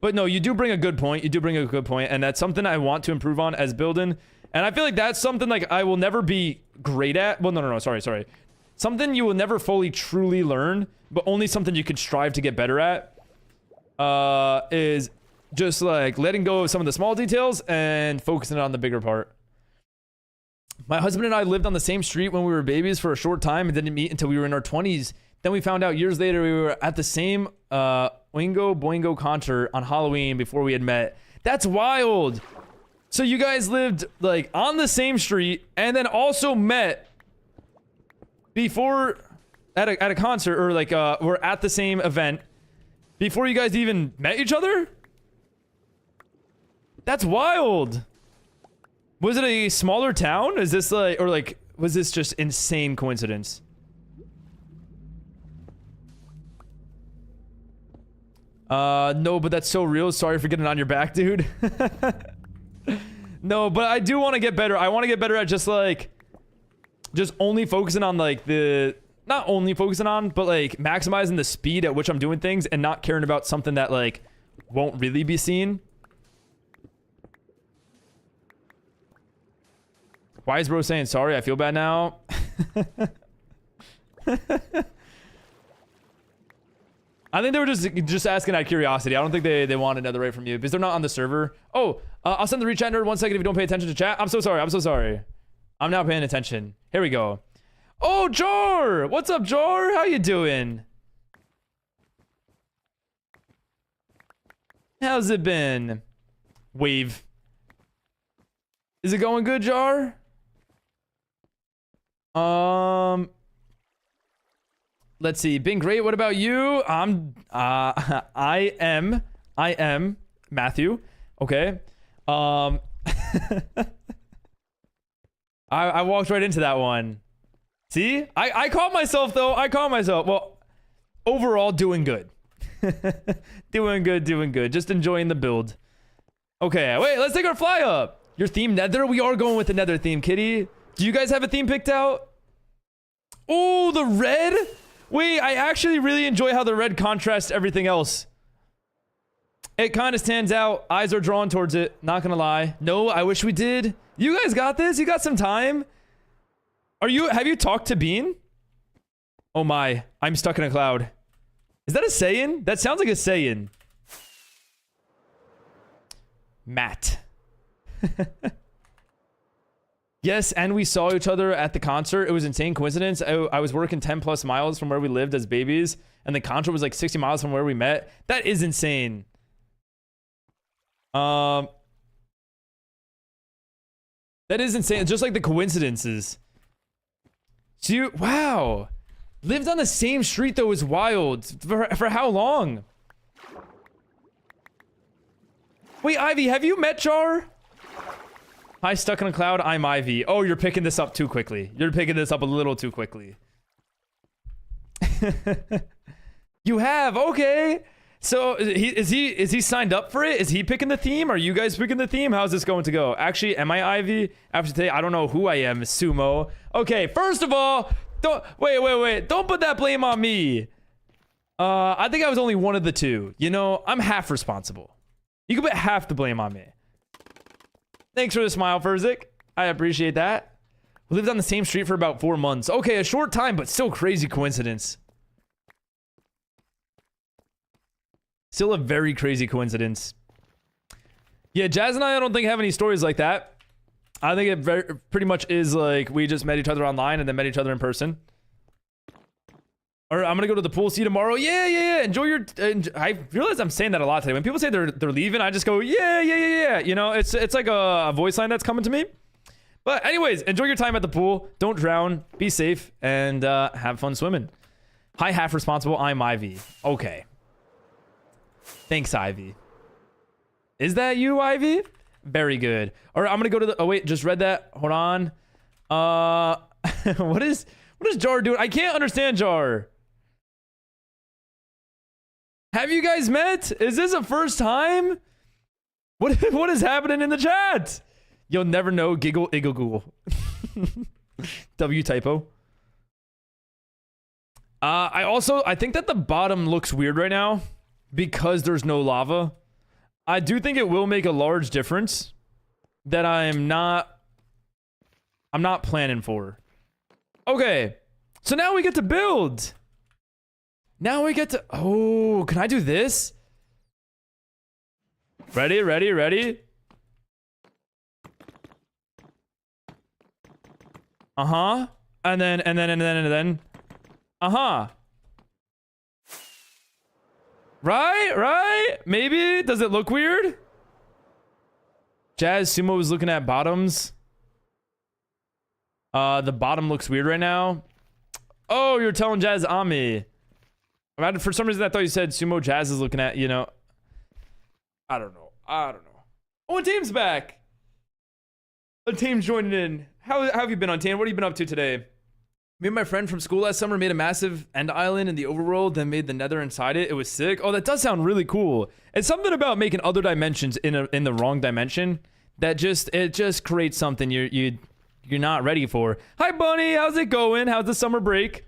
Speaker 1: But no, you do bring a good point. You do bring a good point, and that's something I want to improve on as building. And I feel like that's something like I will never be great at. Well, no, sorry. Something you will never fully truly learn, but only something you could strive to get better at. Is just like letting go of some of the small details and focusing on the bigger part. My husband and I lived on the same street when we were babies for a short time and didn't meet until we were in our 20s. Then we found out years later we were at the same Oingo Boingo concert on Halloween before we had met. That's wild. So you guys lived like on the same street and then also met before at a concert, or like were at the same event before you guys even met each other? That's wild. Was it a smaller town? Is this like, or like, was this just insane coincidence? No, but that's so real. Sorry for getting on your back, dude. No, but I do want to get better. I want to get better at just only focusing on like not only focusing on, but like maximizing the speed at which I'm doing things and not caring about something that like won't really be seen. Why is bro saying sorry? I feel bad now. I think they were just asking out of curiosity. I don't think they want another rate from you because they're not on the server. Oh, I'll send the rechat nerd 1 second if you don't pay attention to chat. I'm so sorry. I'm so sorry. I'm now paying attention. Here we go. Oh, Jar! What's up, Jar? How you doing? How's it been? Wave. Is it going good, Jar? Let's see. Been great. What about you? I am Matthew. Okay. I walked right into that one. See? I caught myself though. I caught myself. Well, overall doing good. Doing good. Just enjoying the build. Okay, wait, let's take our fly up. Your theme nether? We are going with the nether theme, kitty. Do you guys have a theme picked out? Oh, the red? Wait, I actually really enjoy how the red contrasts everything else. It kind of stands out. Eyes are drawn towards it. Not gonna lie. No, I wish we did. You guys got this? You got some time? Have you talked to Bean? Oh my, I'm stuck in a cloud. Is that a Saiyan? That sounds like a Saiyan. Matt. Yes, and we saw each other at the concert. It was insane coincidence. I was working 10 plus miles from where we lived as babies, and the concert was like 60 miles from where we met. That is insane. That is insane. Just like the coincidences. So you, wow. Lived on the same street though is wild. For how long? Wait, Ivy, have you met Jar? Hi, stuck in a cloud. I'm Ivy. Oh, you're picking this up too quickly. You're picking this up a little too quickly. You have, okay. So is he signed up for it? Is he picking the theme? Are you guys picking the theme? How's this going to go? Actually, am I Ivy? After today, I don't know who I am. Sumo. Okay, first of all, wait. Don't put that blame on me. I think I was only one of the two. You know, I'm half responsible. You can put half the blame on me. Thanks for the smile, Furzik. I appreciate that. We lived on the same street for about 4 months. Okay, a short time, but still crazy coincidence. Still a very crazy coincidence. Yeah, Jazz and I don't think have any stories like that. I think it pretty much is like we just met each other online and then met each other in person. Or I'm gonna go to the pool. See you tomorrow. Yeah. Enjoy your. I realize I'm saying that a lot today. When people say they're leaving, I just go yeah. You know, it's like a voice line that's coming to me. But anyways, enjoy your time at the pool. Don't drown. Be safe and have fun swimming. Hi, half responsible. I'm Ivy. Okay. Thanks, Ivy. Is that you, Ivy? Very good. All right, I'm gonna go to the. Oh wait, just read that. Hold on. What is Jar doing? I can't understand Jar. Have you guys met? Is this a first time? What is happening in the chat? You'll never know. Giggle, iggle, Google. W typo. I think that the bottom looks weird right now because there's no lava. I do think it will make a large difference that I'm not planning for. Okay. So now we get to build. Now we get to... Oh, can I do this? Ready? Uh-huh. And then. Uh-huh. Right? Maybe? Does it look weird? Jazz Sumo was looking at bottoms. The bottom looks weird right now. Oh, you're telling Jazz on me. For some reason, I thought you said Sumo Jazz is looking at, you know. I don't know. Oh, and Tame's back. Tame's joining in. How have you been, Tame? What have you been up to today? Me and my friend from school last summer made a massive end island in the overworld, then made the nether inside it. It was sick. Oh, that does sound really cool. It's something about making other dimensions in the wrong dimension that just creates something you're not ready for. Hi, Bunny. How's it going? How's the summer break?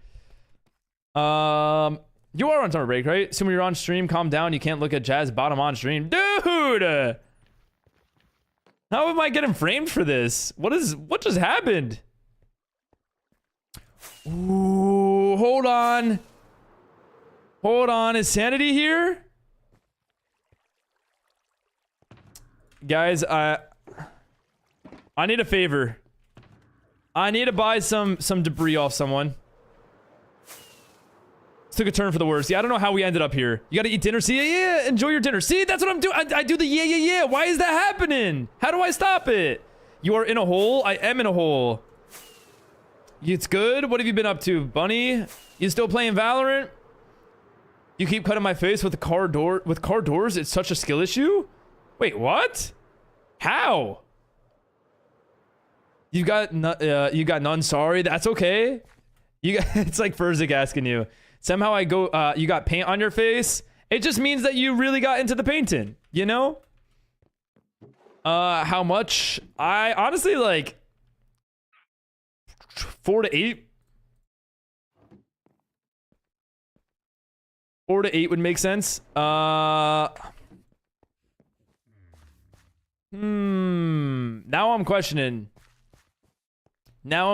Speaker 1: You are on summer break, right? Assuming you're on stream, calm down. You can't look at Jazz bottom on stream. Dude! How am I getting framed for this? What just happened? Ooh, hold on. Is Sanity here? Guys, I need a favor. I need to buy some debris off someone. Took a turn for the worse. Yeah, I don't know how we ended up here. You gotta eat dinner. See, yeah, enjoy your dinner. See, that's what I'm doing. I do the yeah. Why is that happening? How do I stop it? You are in a hole? I am in a hole. It's good. What have you been up to, Bunny? You still playing Valorant? You keep cutting my face with the car door. With car doors, it's such a skill issue? Wait, what? How? You got none. Sorry, that's okay. It's like Furzik asking you. Somehow you got paint on your face. It just means that you really got into the painting, you know? How much? I honestly like 4 to 8. 4 to 8 would make sense. Now I'm questioning. How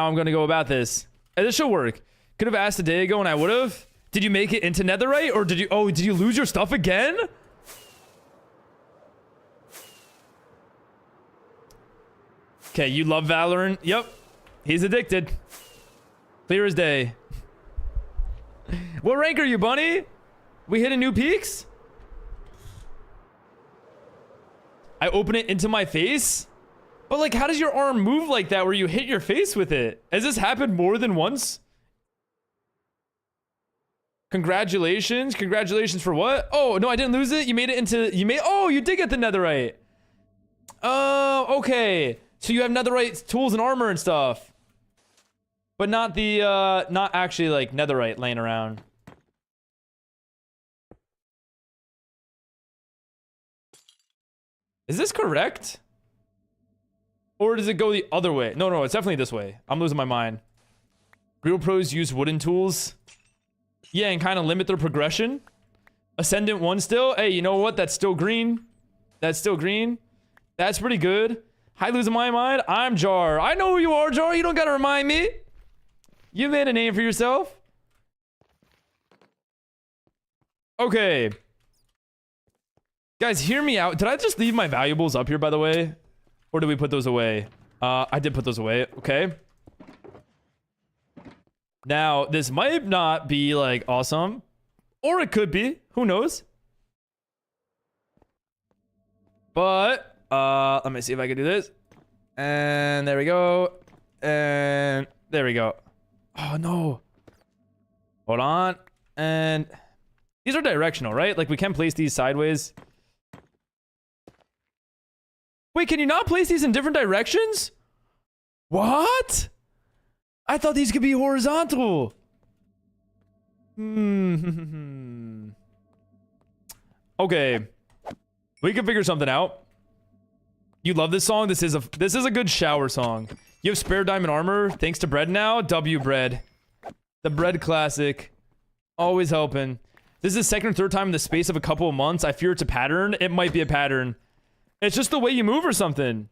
Speaker 1: I'm gonna go about this. This should work. Could have asked a day ago and I would have. Did you make it into netherite or did you lose your stuff again? Okay, you love Valorant. Yep. He's addicted. Clear as day. What rank are you, Bunny? We hitting new peaks? I open it into my face? But like, how does your arm move like that where you hit your face with it? Has this happened more than once? Congratulations. Congratulations for what? Oh, no, I didn't lose it. You made it into... Oh, you did get the netherite. Oh, okay. So you have netherite tools and armor and stuff. But not the, not actually like netherite laying around. Is this correct? Or does it go the other way? No, no, it's definitely this way. I'm losing my mind. Real pros use wooden tools. Yeah, and kind of limit their progression. Ascendant 1 still. Hey, you know what? That's still green. That's still green. That's pretty good. Hi, losing my mind. I'm Jar. I know who you are, Jar. You don't gotta remind me. You made a name for yourself. Okay. Guys, hear me out. Did I just leave my valuables up here, by the way? Or did we put those away? I did put those away. Okay. Now, this might not be, like, awesome. Or it could be. Who knows? But, let me see if I can do this. And there we go. And there we go. Oh, no. Hold on. And these are directional, right? Like, we can place these sideways. Wait, can you not place these in different directions? What? I thought these could be horizontal. Okay. We can figure something out. You love this song? This is a good shower song. You have spare diamond armor thanks to bread now? W bread. The bread classic. Always helping. This is the second or third time in the space of a couple of months. I fear it's a pattern. It might be a pattern. It's just the way you move or something.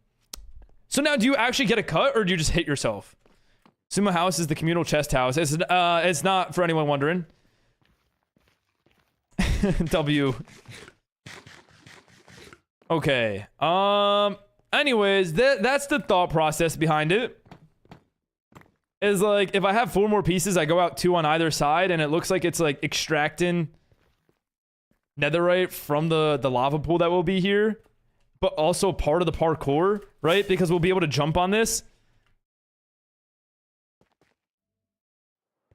Speaker 1: So now, do you actually get a cut or do you just hit yourself? Sumo house is the communal chest house. It's not for anyone wondering. W. Okay. Anyways, that's the thought process behind it. Is like, if I have 4 more pieces, I go out 2 on either side, and it looks like it's like extracting netherite from the lava pool that will be here, but also part of the parkour, right? Because we'll be able to jump on this.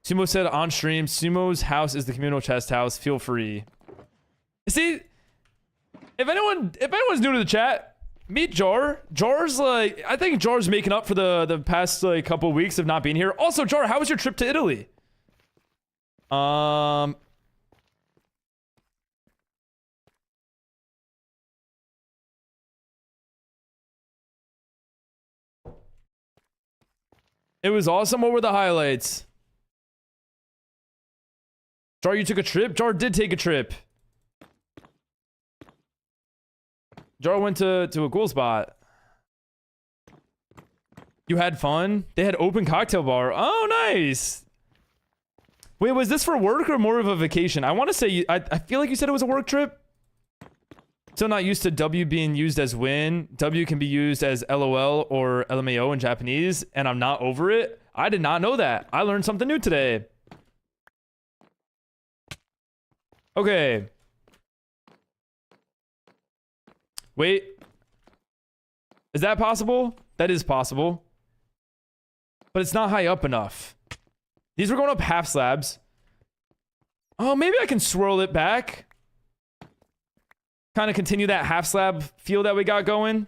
Speaker 1: Sumo said on stream, Sumo's house is the communal chest house. Feel free. See, if anyone's new to the chat, meet Jar. Jar's like, I think Jar's making up for the past like couple of weeks of not being here. Also, Jar, how was your trip to Italy? It was awesome. What were the highlights? Jar, you took a trip? Jar did take a trip. Jar went to a cool spot. You had fun? They had open cocktail bar. Oh, nice. Wait, was this for work or more of a vacation? I want to say, I feel like you said it was a work trip. Still not used to W being used as win. W can be used as LOL or LMAO in Japanese, and I'm not over it. I did not know that. I learned something new today. Okay. Wait. Is that possible? That is possible. But it's not high up enough. These were going up half slabs. Oh, maybe I can swirl it back. Kind of continue that half slab feel that we got going.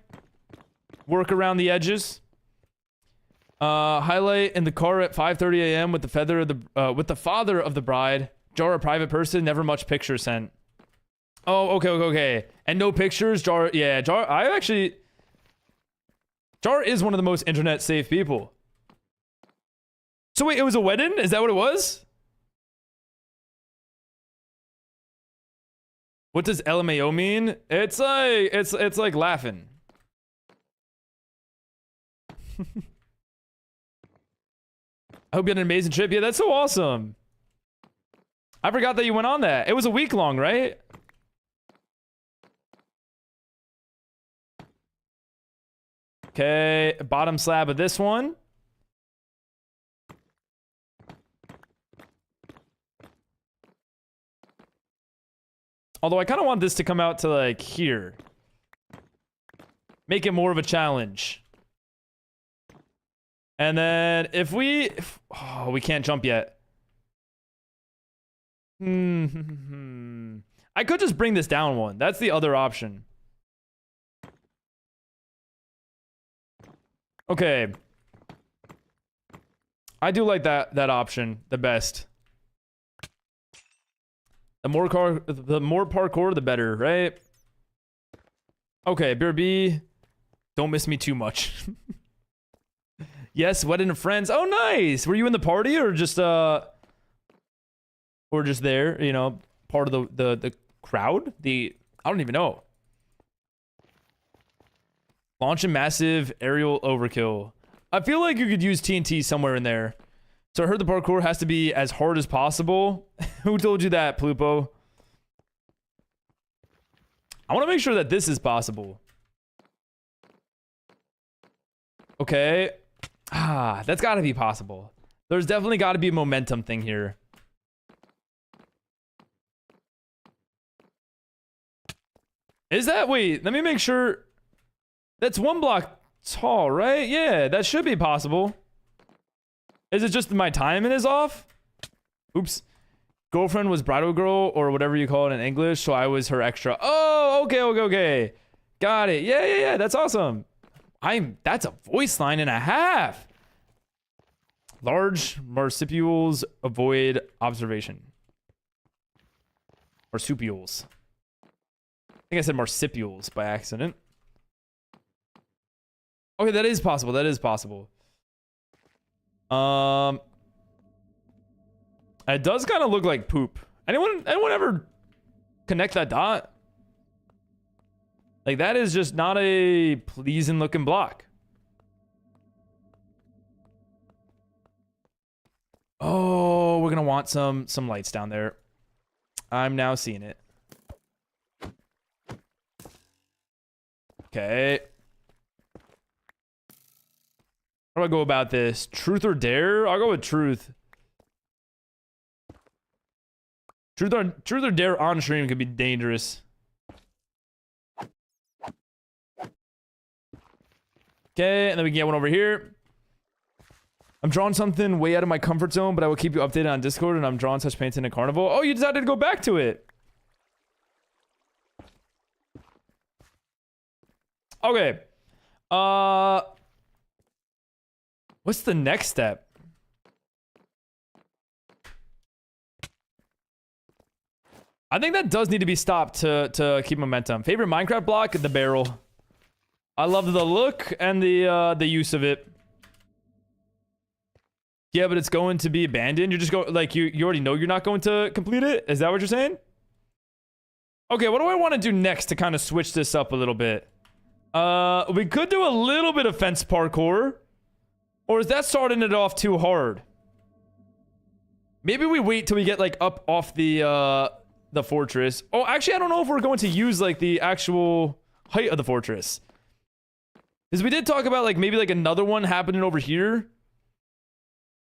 Speaker 1: Work around the edges. Highlight in the car at 5:30 a.m. with the father of the bride. Jar, a private person, never much picture sent. Oh, okay. And no pictures, Jar. Yeah, Jar. Jar is one of the most internet safe people. So wait, it was a wedding? Is that what it was? What does LMAO mean? It's like laughing. I hope you had an amazing trip. Yeah, that's so awesome. I forgot that you went on that. It was a week long, right? Okay, bottom slab of this one. Although I kind of want this to come out to like here. Make it more of a challenge. And then oh, we can't jump yet. I could just bring this down one. That's the other option. Okay. I do like that option the best. The more parkour, the better, right? Okay, Bear B, don't miss me too much. Yes, wedding of friends. Oh, nice. Were you in the party or just there? You know, part of the crowd. I don't even know. Launch a massive aerial overkill. I feel like you could use TNT somewhere in there. So I heard the parkour has to be as hard as possible. Who told you that, Plupo? I want to make sure that this is possible. Okay. That's got to be possible. There's definitely got to be a momentum thing here. Is that? Wait, let me make sure. That's 1 block tall, right? Yeah, that should be possible. Is it just my timing is off? Oops. Girlfriend was bridal girl or whatever you call it in English, so I was her extra. Oh, okay. Got it. Yeah. That's awesome. That's a voice line and a half. Large marsupials avoid observation. Marsupials. I think I said marsupials by accident. Okay, that is possible. It does kind of look like poop. Anyone ever connect that dot? Like, that is just not a pleasing looking block. Oh, we're gonna want some lights down there. I'm now seeing it. Okay. How do I go about this? Truth or dare? I'll go with truth. Truth or dare on stream could be dangerous. Okay, and then we can get one over here. I'm drawing something way out of my comfort zone, but I will keep you updated on Discord, and I'm drawing such painting in Carnival. Oh, you decided to go back to it. Okay. What's the next step? I think that does need to be stopped to keep momentum. Favorite Minecraft block? The barrel. I love the look and the use of it. Yeah, but it's going to be abandoned. You just go like you already know you're not going to complete it. Is that what you're saying? Okay, what do I want to do next to kind of switch this up a little bit? We could do a little bit of fence parkour. Or is that starting it off too hard? Maybe we wait till we get like up off the fortress. Oh, actually, I don't know if we're going to use like the actual height of the fortress. Because we did talk about like maybe like another one happening over here.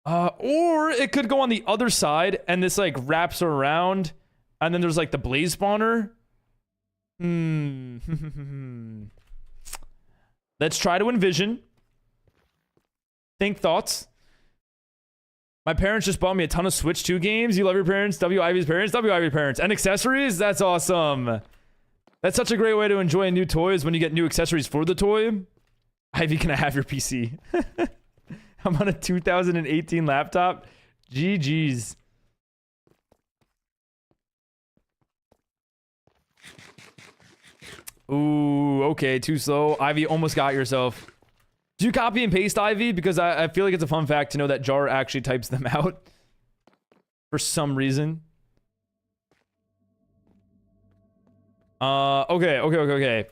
Speaker 1: Or it could go on the other side and this like wraps around. And then there's like the blaze spawner. Let's try to envision. Think thoughts. My parents just bought me a ton of Switch 2 games. You love your parents? W Ivy's parents? W Ivy parents. And accessories? That's awesome. That's such a great way to enjoy new toys when you get new accessories for the toy. Ivy, can I have your PC? I'm on a 2018 laptop. GG's. Ooh, okay, too slow. Ivy, almost got yourself. Do you copy and paste, Ivy? Because I feel like it's a fun fact to know that Jar actually types them out. For some reason. Okay.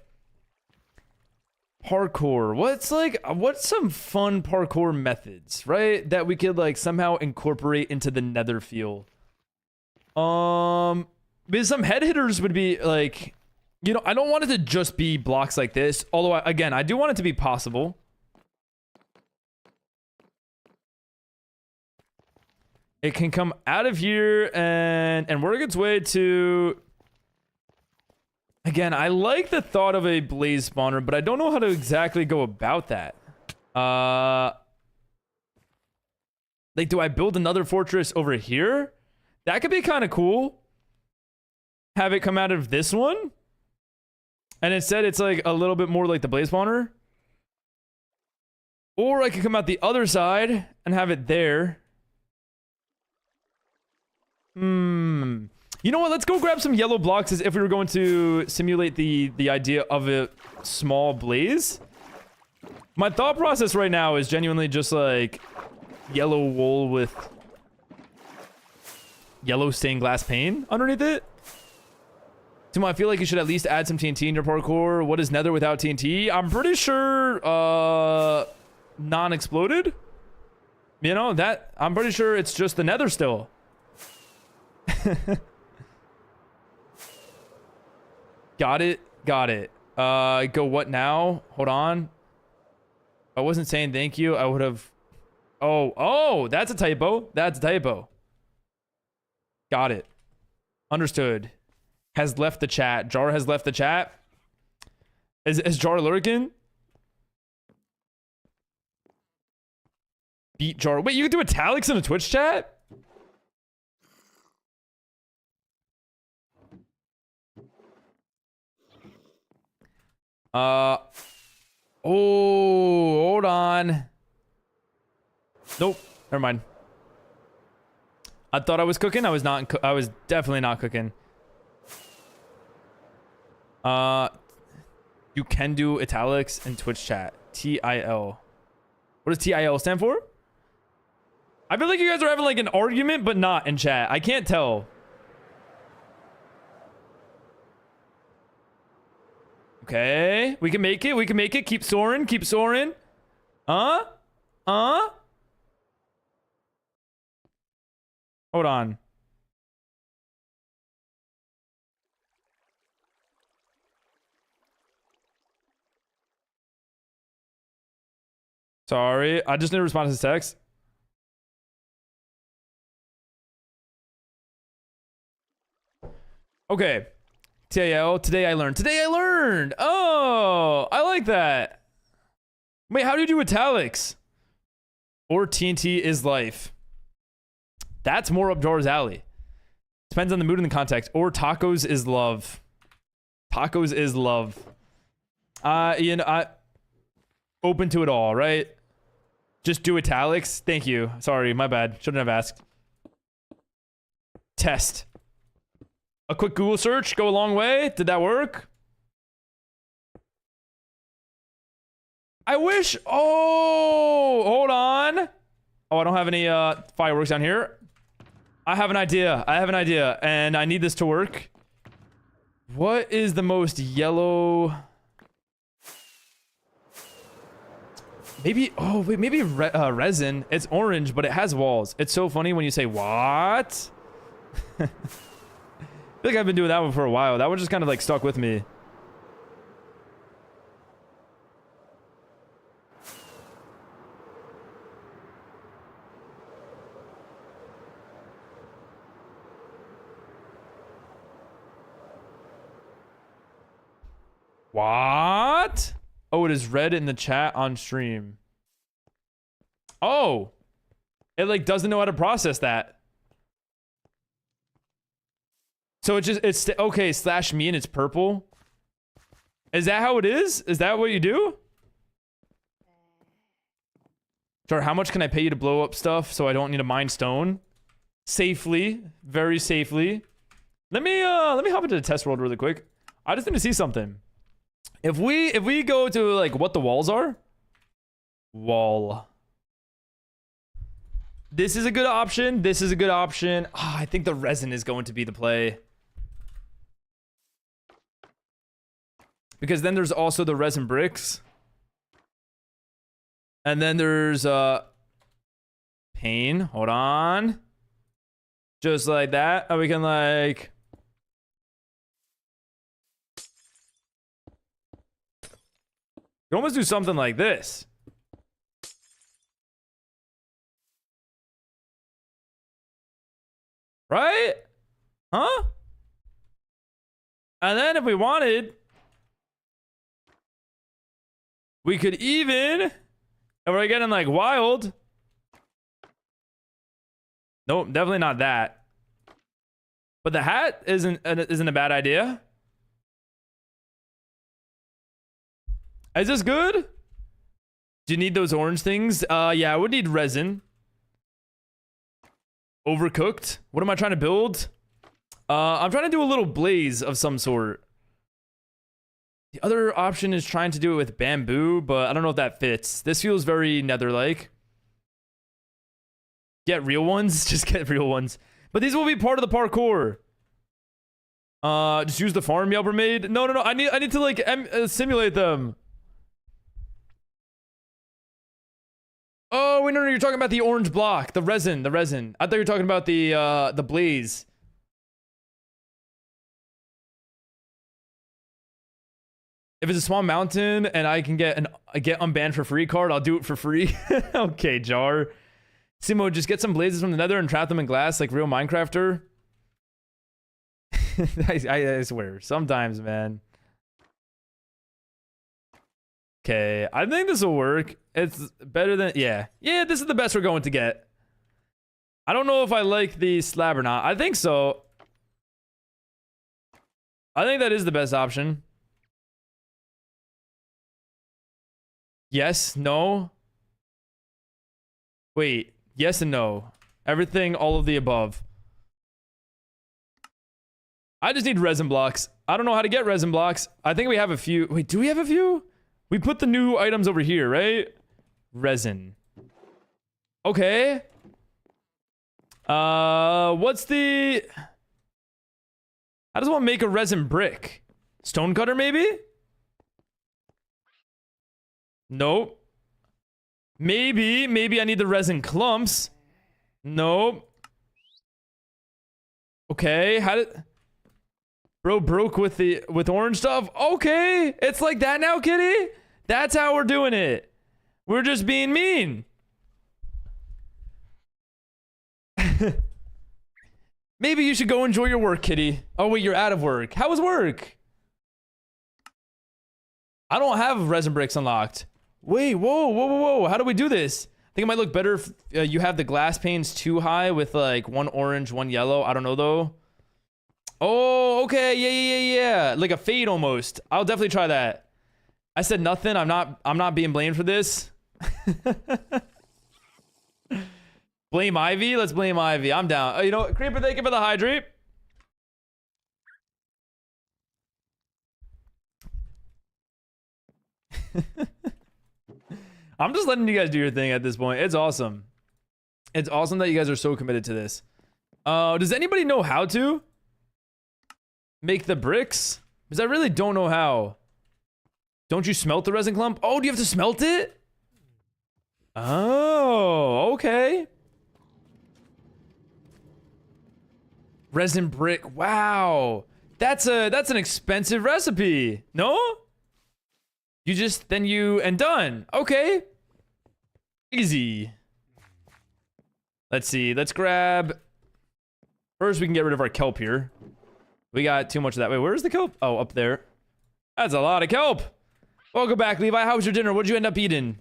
Speaker 1: Parkour. What's some fun parkour methods, right? That we could like somehow incorporate into the Nether feel. Because some head hitters would be like, you know, I don't want it to just be blocks like this. Although, again, I do want it to be possible. It can come out of here and work its way to... Again, I like the thought of a blaze spawner, but I don't know how to exactly go about that. Like, do I build another fortress over here? That could be kind of cool. Have it come out of this one. And instead, it's like a little bit more like the blaze spawner. Or I could come out the other side and have it there. You know what? Let's go grab some yellow blocks as if we were going to simulate the idea of a small blaze. My thought process right now is genuinely just like yellow wool with yellow stained glass pane underneath it. Timo, I feel like you should at least add some TNT in your parkour. What is Nether without TNT? I'm pretty sure non-exploded. You know, that I'm pretty sure it's just the Nether still. Got it. Go what now? Hold on. If I wasn't saying thank you, I would have. Oh, that's a typo. Got it. Understood. Has left the chat. Jar has left the chat. Is Jar lurking? Beat Jar. Wait, you can do italics in a Twitch chat? Oh, hold on. Nope. Never mind. I thought I was cooking. I was not. I was definitely not cooking. You can do italics in Twitch chat. TIL. What does TIL stand for? I feel like you guys are having like an argument, but not in chat. I can't tell. Okay, we can make it. We can make it. Keep soaring. Keep soaring. Hold on. Sorry, I just didn't respond to his text. Okay. TAL, today I learned. Oh, I like that. Wait, how do you do italics? Or TNT is life. That's more up Jar's alley. Depends on the mood and the context. Or tacos is love. Tacos is love. You know, I open to it all, right? Just do italics. Thank you. Sorry, my bad. Shouldn't have asked. Test. A quick Google search go a long way. Did that work? I wish. Oh, hold on. Oh, I don't have any fireworks down here. I have an idea. And I need this to work. What is the most yellow? Maybe. Oh, wait. Maybe resin. It's orange, but it has walls. It's so funny when you say what. I feel like I've been doing that one for a while. That one just kind of like stuck with me. What? Oh, it is red in the chat on stream. Oh, it like doesn't know how to process that. So it's okay, slash me and it's purple. Is that how it is? Is that what you do? Sure, how much can I pay you to blow up stuff so I don't need to mine stone? Safely, very safely. Let me hop into the test world really quick. I just need to see something. If we go to like what the walls are. Wall. This is a good option. This is a good option. Oh, I think the resin is going to be the play. Because then there's also the resin bricks. And then there's pane. Hold on. Just like that. And we can like you can almost do something like this. Right? Huh? And then if we wanted, we could even, and we're getting like wild. Nope, definitely not that. But the hat isn't a bad idea. Is this good? Do you need those orange things? Yeah, I would need resin. Overcooked. What am I trying to build? I'm trying to do a little blaze of some sort. The other option is trying to do it with bamboo, but I don't know if that fits. This feels very nether-like. Get real ones? Just get real ones. But these will be part of the parkour. Just use the farm Yelper made. No. I need to like simulate them. Oh wait, no, you're talking about the orange block, the resin. I thought you were talking about the blaze. If it's a small mountain and I can get unbanned for free card, I'll do it for free. Okay, Jar. Simo, just get some blazes from the nether and trap them in glass like real Minecrafter. I swear, sometimes, man. Okay, I think this will work. It's better than, yeah, this is the best we're going to get. I don't know if I like the slab or not. I think so. I think that is the best option. Yes, no. Wait, yes and no. Everything, all of the above. I just need resin blocks. I don't know how to get resin blocks. I think we have a few. Wait, do we have a few? We put the new items over here, right? Resin. Okay. What's the... How does one make a resin brick? Stonecutter, maybe? Nope. Maybe I need the resin clumps. Nope. Okay, how did... Bro broke with orange stuff? Okay, it's like that now, kitty? That's how we're doing it. We're just being mean. Maybe you should go enjoy your work, kitty. Oh wait, you're out of work. How was work? I don't have resin bricks unlocked. Wait, whoa. How do we do this? I think it might look better if you have the glass panes too high with like one orange, one yellow. I don't know though. Oh, okay. Yeah. Like a fade almost. I'll definitely try that. I said nothing. I'm not being blamed for this. Blame Ivy? Let's blame Ivy. I'm down. You know what? Creeper, thank you for the hydrate. I'm just letting you guys do your thing at this point. It's awesome. It's awesome that you guys are so committed to this. Does anybody know how to make the bricks? Because I really don't know how. Don't you smelt the resin clump? Oh, do you have to smelt it? Oh, okay. Resin brick. Wow. That's an expensive recipe. No? You just, and done. Okay. Easy. Let's see. Let's grab. First, we can get rid of our kelp here. We got too much of that. Wait, where's the kelp? Oh, up there. That's a lot of kelp. Welcome back, Levi. How was your dinner? What did you end up eating?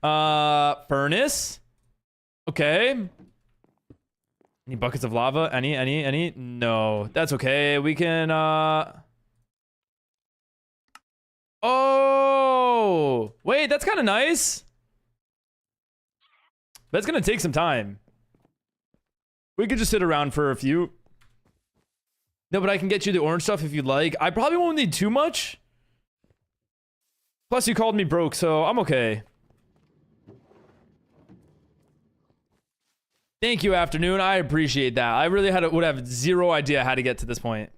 Speaker 1: Furnace. Okay. Any buckets of lava? Any? No. That's okay. We can, Oh! Wait, that's kind of nice. That's gonna take some time. We could just sit around for a few. No, but I can get you the orange stuff if you'd like. I probably won't need too much. Plus, you called me broke, so I'm okay. Thank you, afternoon. I appreciate that. I really would have zero idea how to get to this point. ...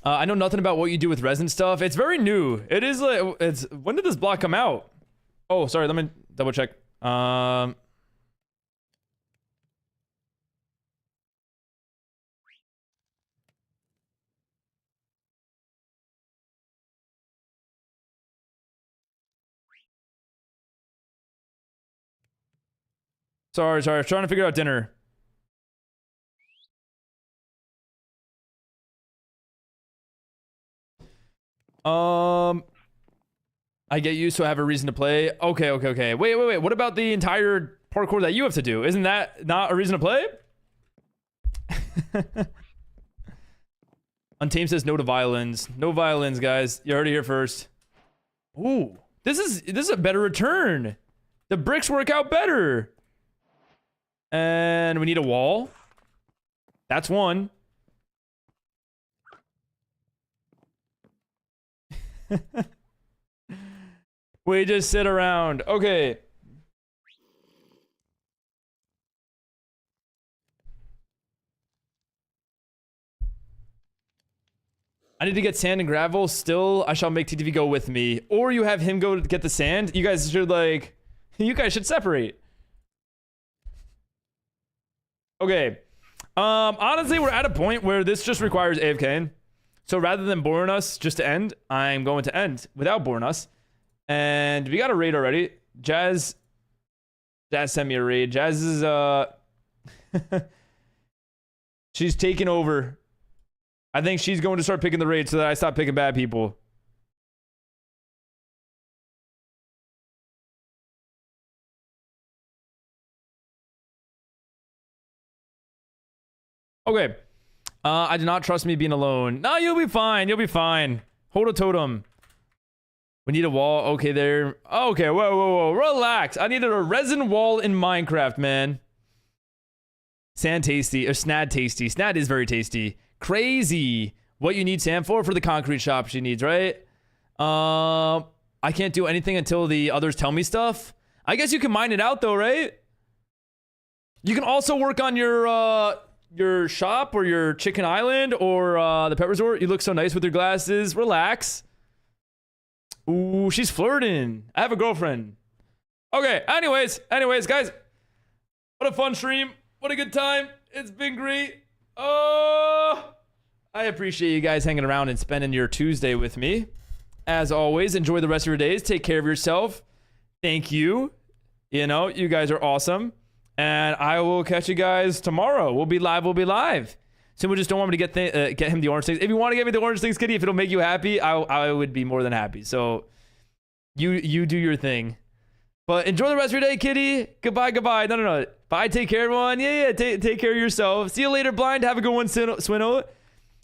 Speaker 1: I know nothing about what you do with resin stuff. It's very new. It is like, when did this block come out? Oh, sorry, let me double check. Sorry, I was trying to figure out dinner. I get you, so I have a reason to play. Okay. Wait. What about the entire parkour that you have to do? Isn't that not a reason to play? Untamed says no to violins. No violins, guys. You heard it here first. Ooh, this is a better return. The bricks work out better. And we need a wall. That's one. We just sit around. Okay. I need to get sand and gravel. Still, I shall make TTV go with me. Or you have him go get the sand. You guys should like... You guys should separate. Okay. Honestly, we're at a point where this just requires AFK. So rather than boring us just to end, I'm going to end without boring us. And we got a raid already. Jazz sent me a raid. Jazz is she's taking over. I think she's going to start picking the raid so that I stop picking bad people. Okay. I do not trust me being alone. No, you'll be fine. You'll be fine. Hold a totem. We need a wall. Okay, there. Okay, whoa. Relax. I needed a resin wall in Minecraft, man. Sand tasty. Or snad tasty. Snad is very tasty. Crazy. What you need sand for? For the concrete shop she needs, right? I can't do anything until the others tell me stuff. I guess you can mine it out though, right? You can also work on your shop or your chicken island or the pet resort. You look so nice with your glasses. Relax. Ooh, she's flirting. I have a girlfriend. Okay, anyways, guys. What a fun stream. What a good time. It's been great. Oh, I appreciate you guys hanging around and spending your Tuesday with me. As always, enjoy the rest of your days. Take care of yourself. Thank you. You know, you guys are awesome. And I will catch you guys tomorrow. We'll be live. Someone just don't want me to get him the orange things. If you want to get me the orange things, Kitty, if it'll make you happy, I would be more than happy. So you do your thing. But enjoy the rest of your day, Kitty. Goodbye. No. Bye. Take care, everyone. Yeah. Take care of yourself. See you later, Blind. Have a good one, Swinno.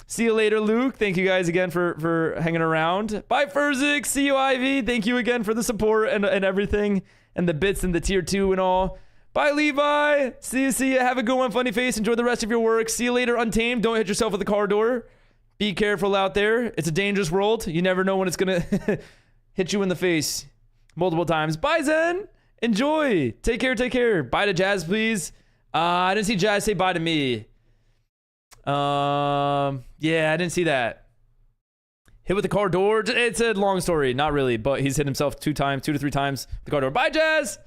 Speaker 1: See you later, Luke. Thank you guys again for hanging around. Bye, Furzik. See you, Ivy. Thank you again for the support and everything and the bits and the tier 2 and all. Bye, Levi. See you. Have a good one, Funny Face. Enjoy the rest of your work. See you later, Untamed. Don't hit yourself with the car door. Be careful out there. It's a dangerous world. You never know when it's going to hit you in the face multiple times. Bye, Zen. Enjoy. Take care. Bye to Jazz, please. I didn't see Jazz say bye to me. Yeah, I didn't see that. Hit with the car door. It's a long story. Not really, but he's hit himself 2 to 3 times with the car door. Bye, Jazz.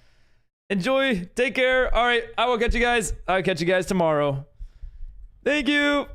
Speaker 1: Enjoy. Take care. All right. I will catch you guys. I'll catch you guys tomorrow. Thank you.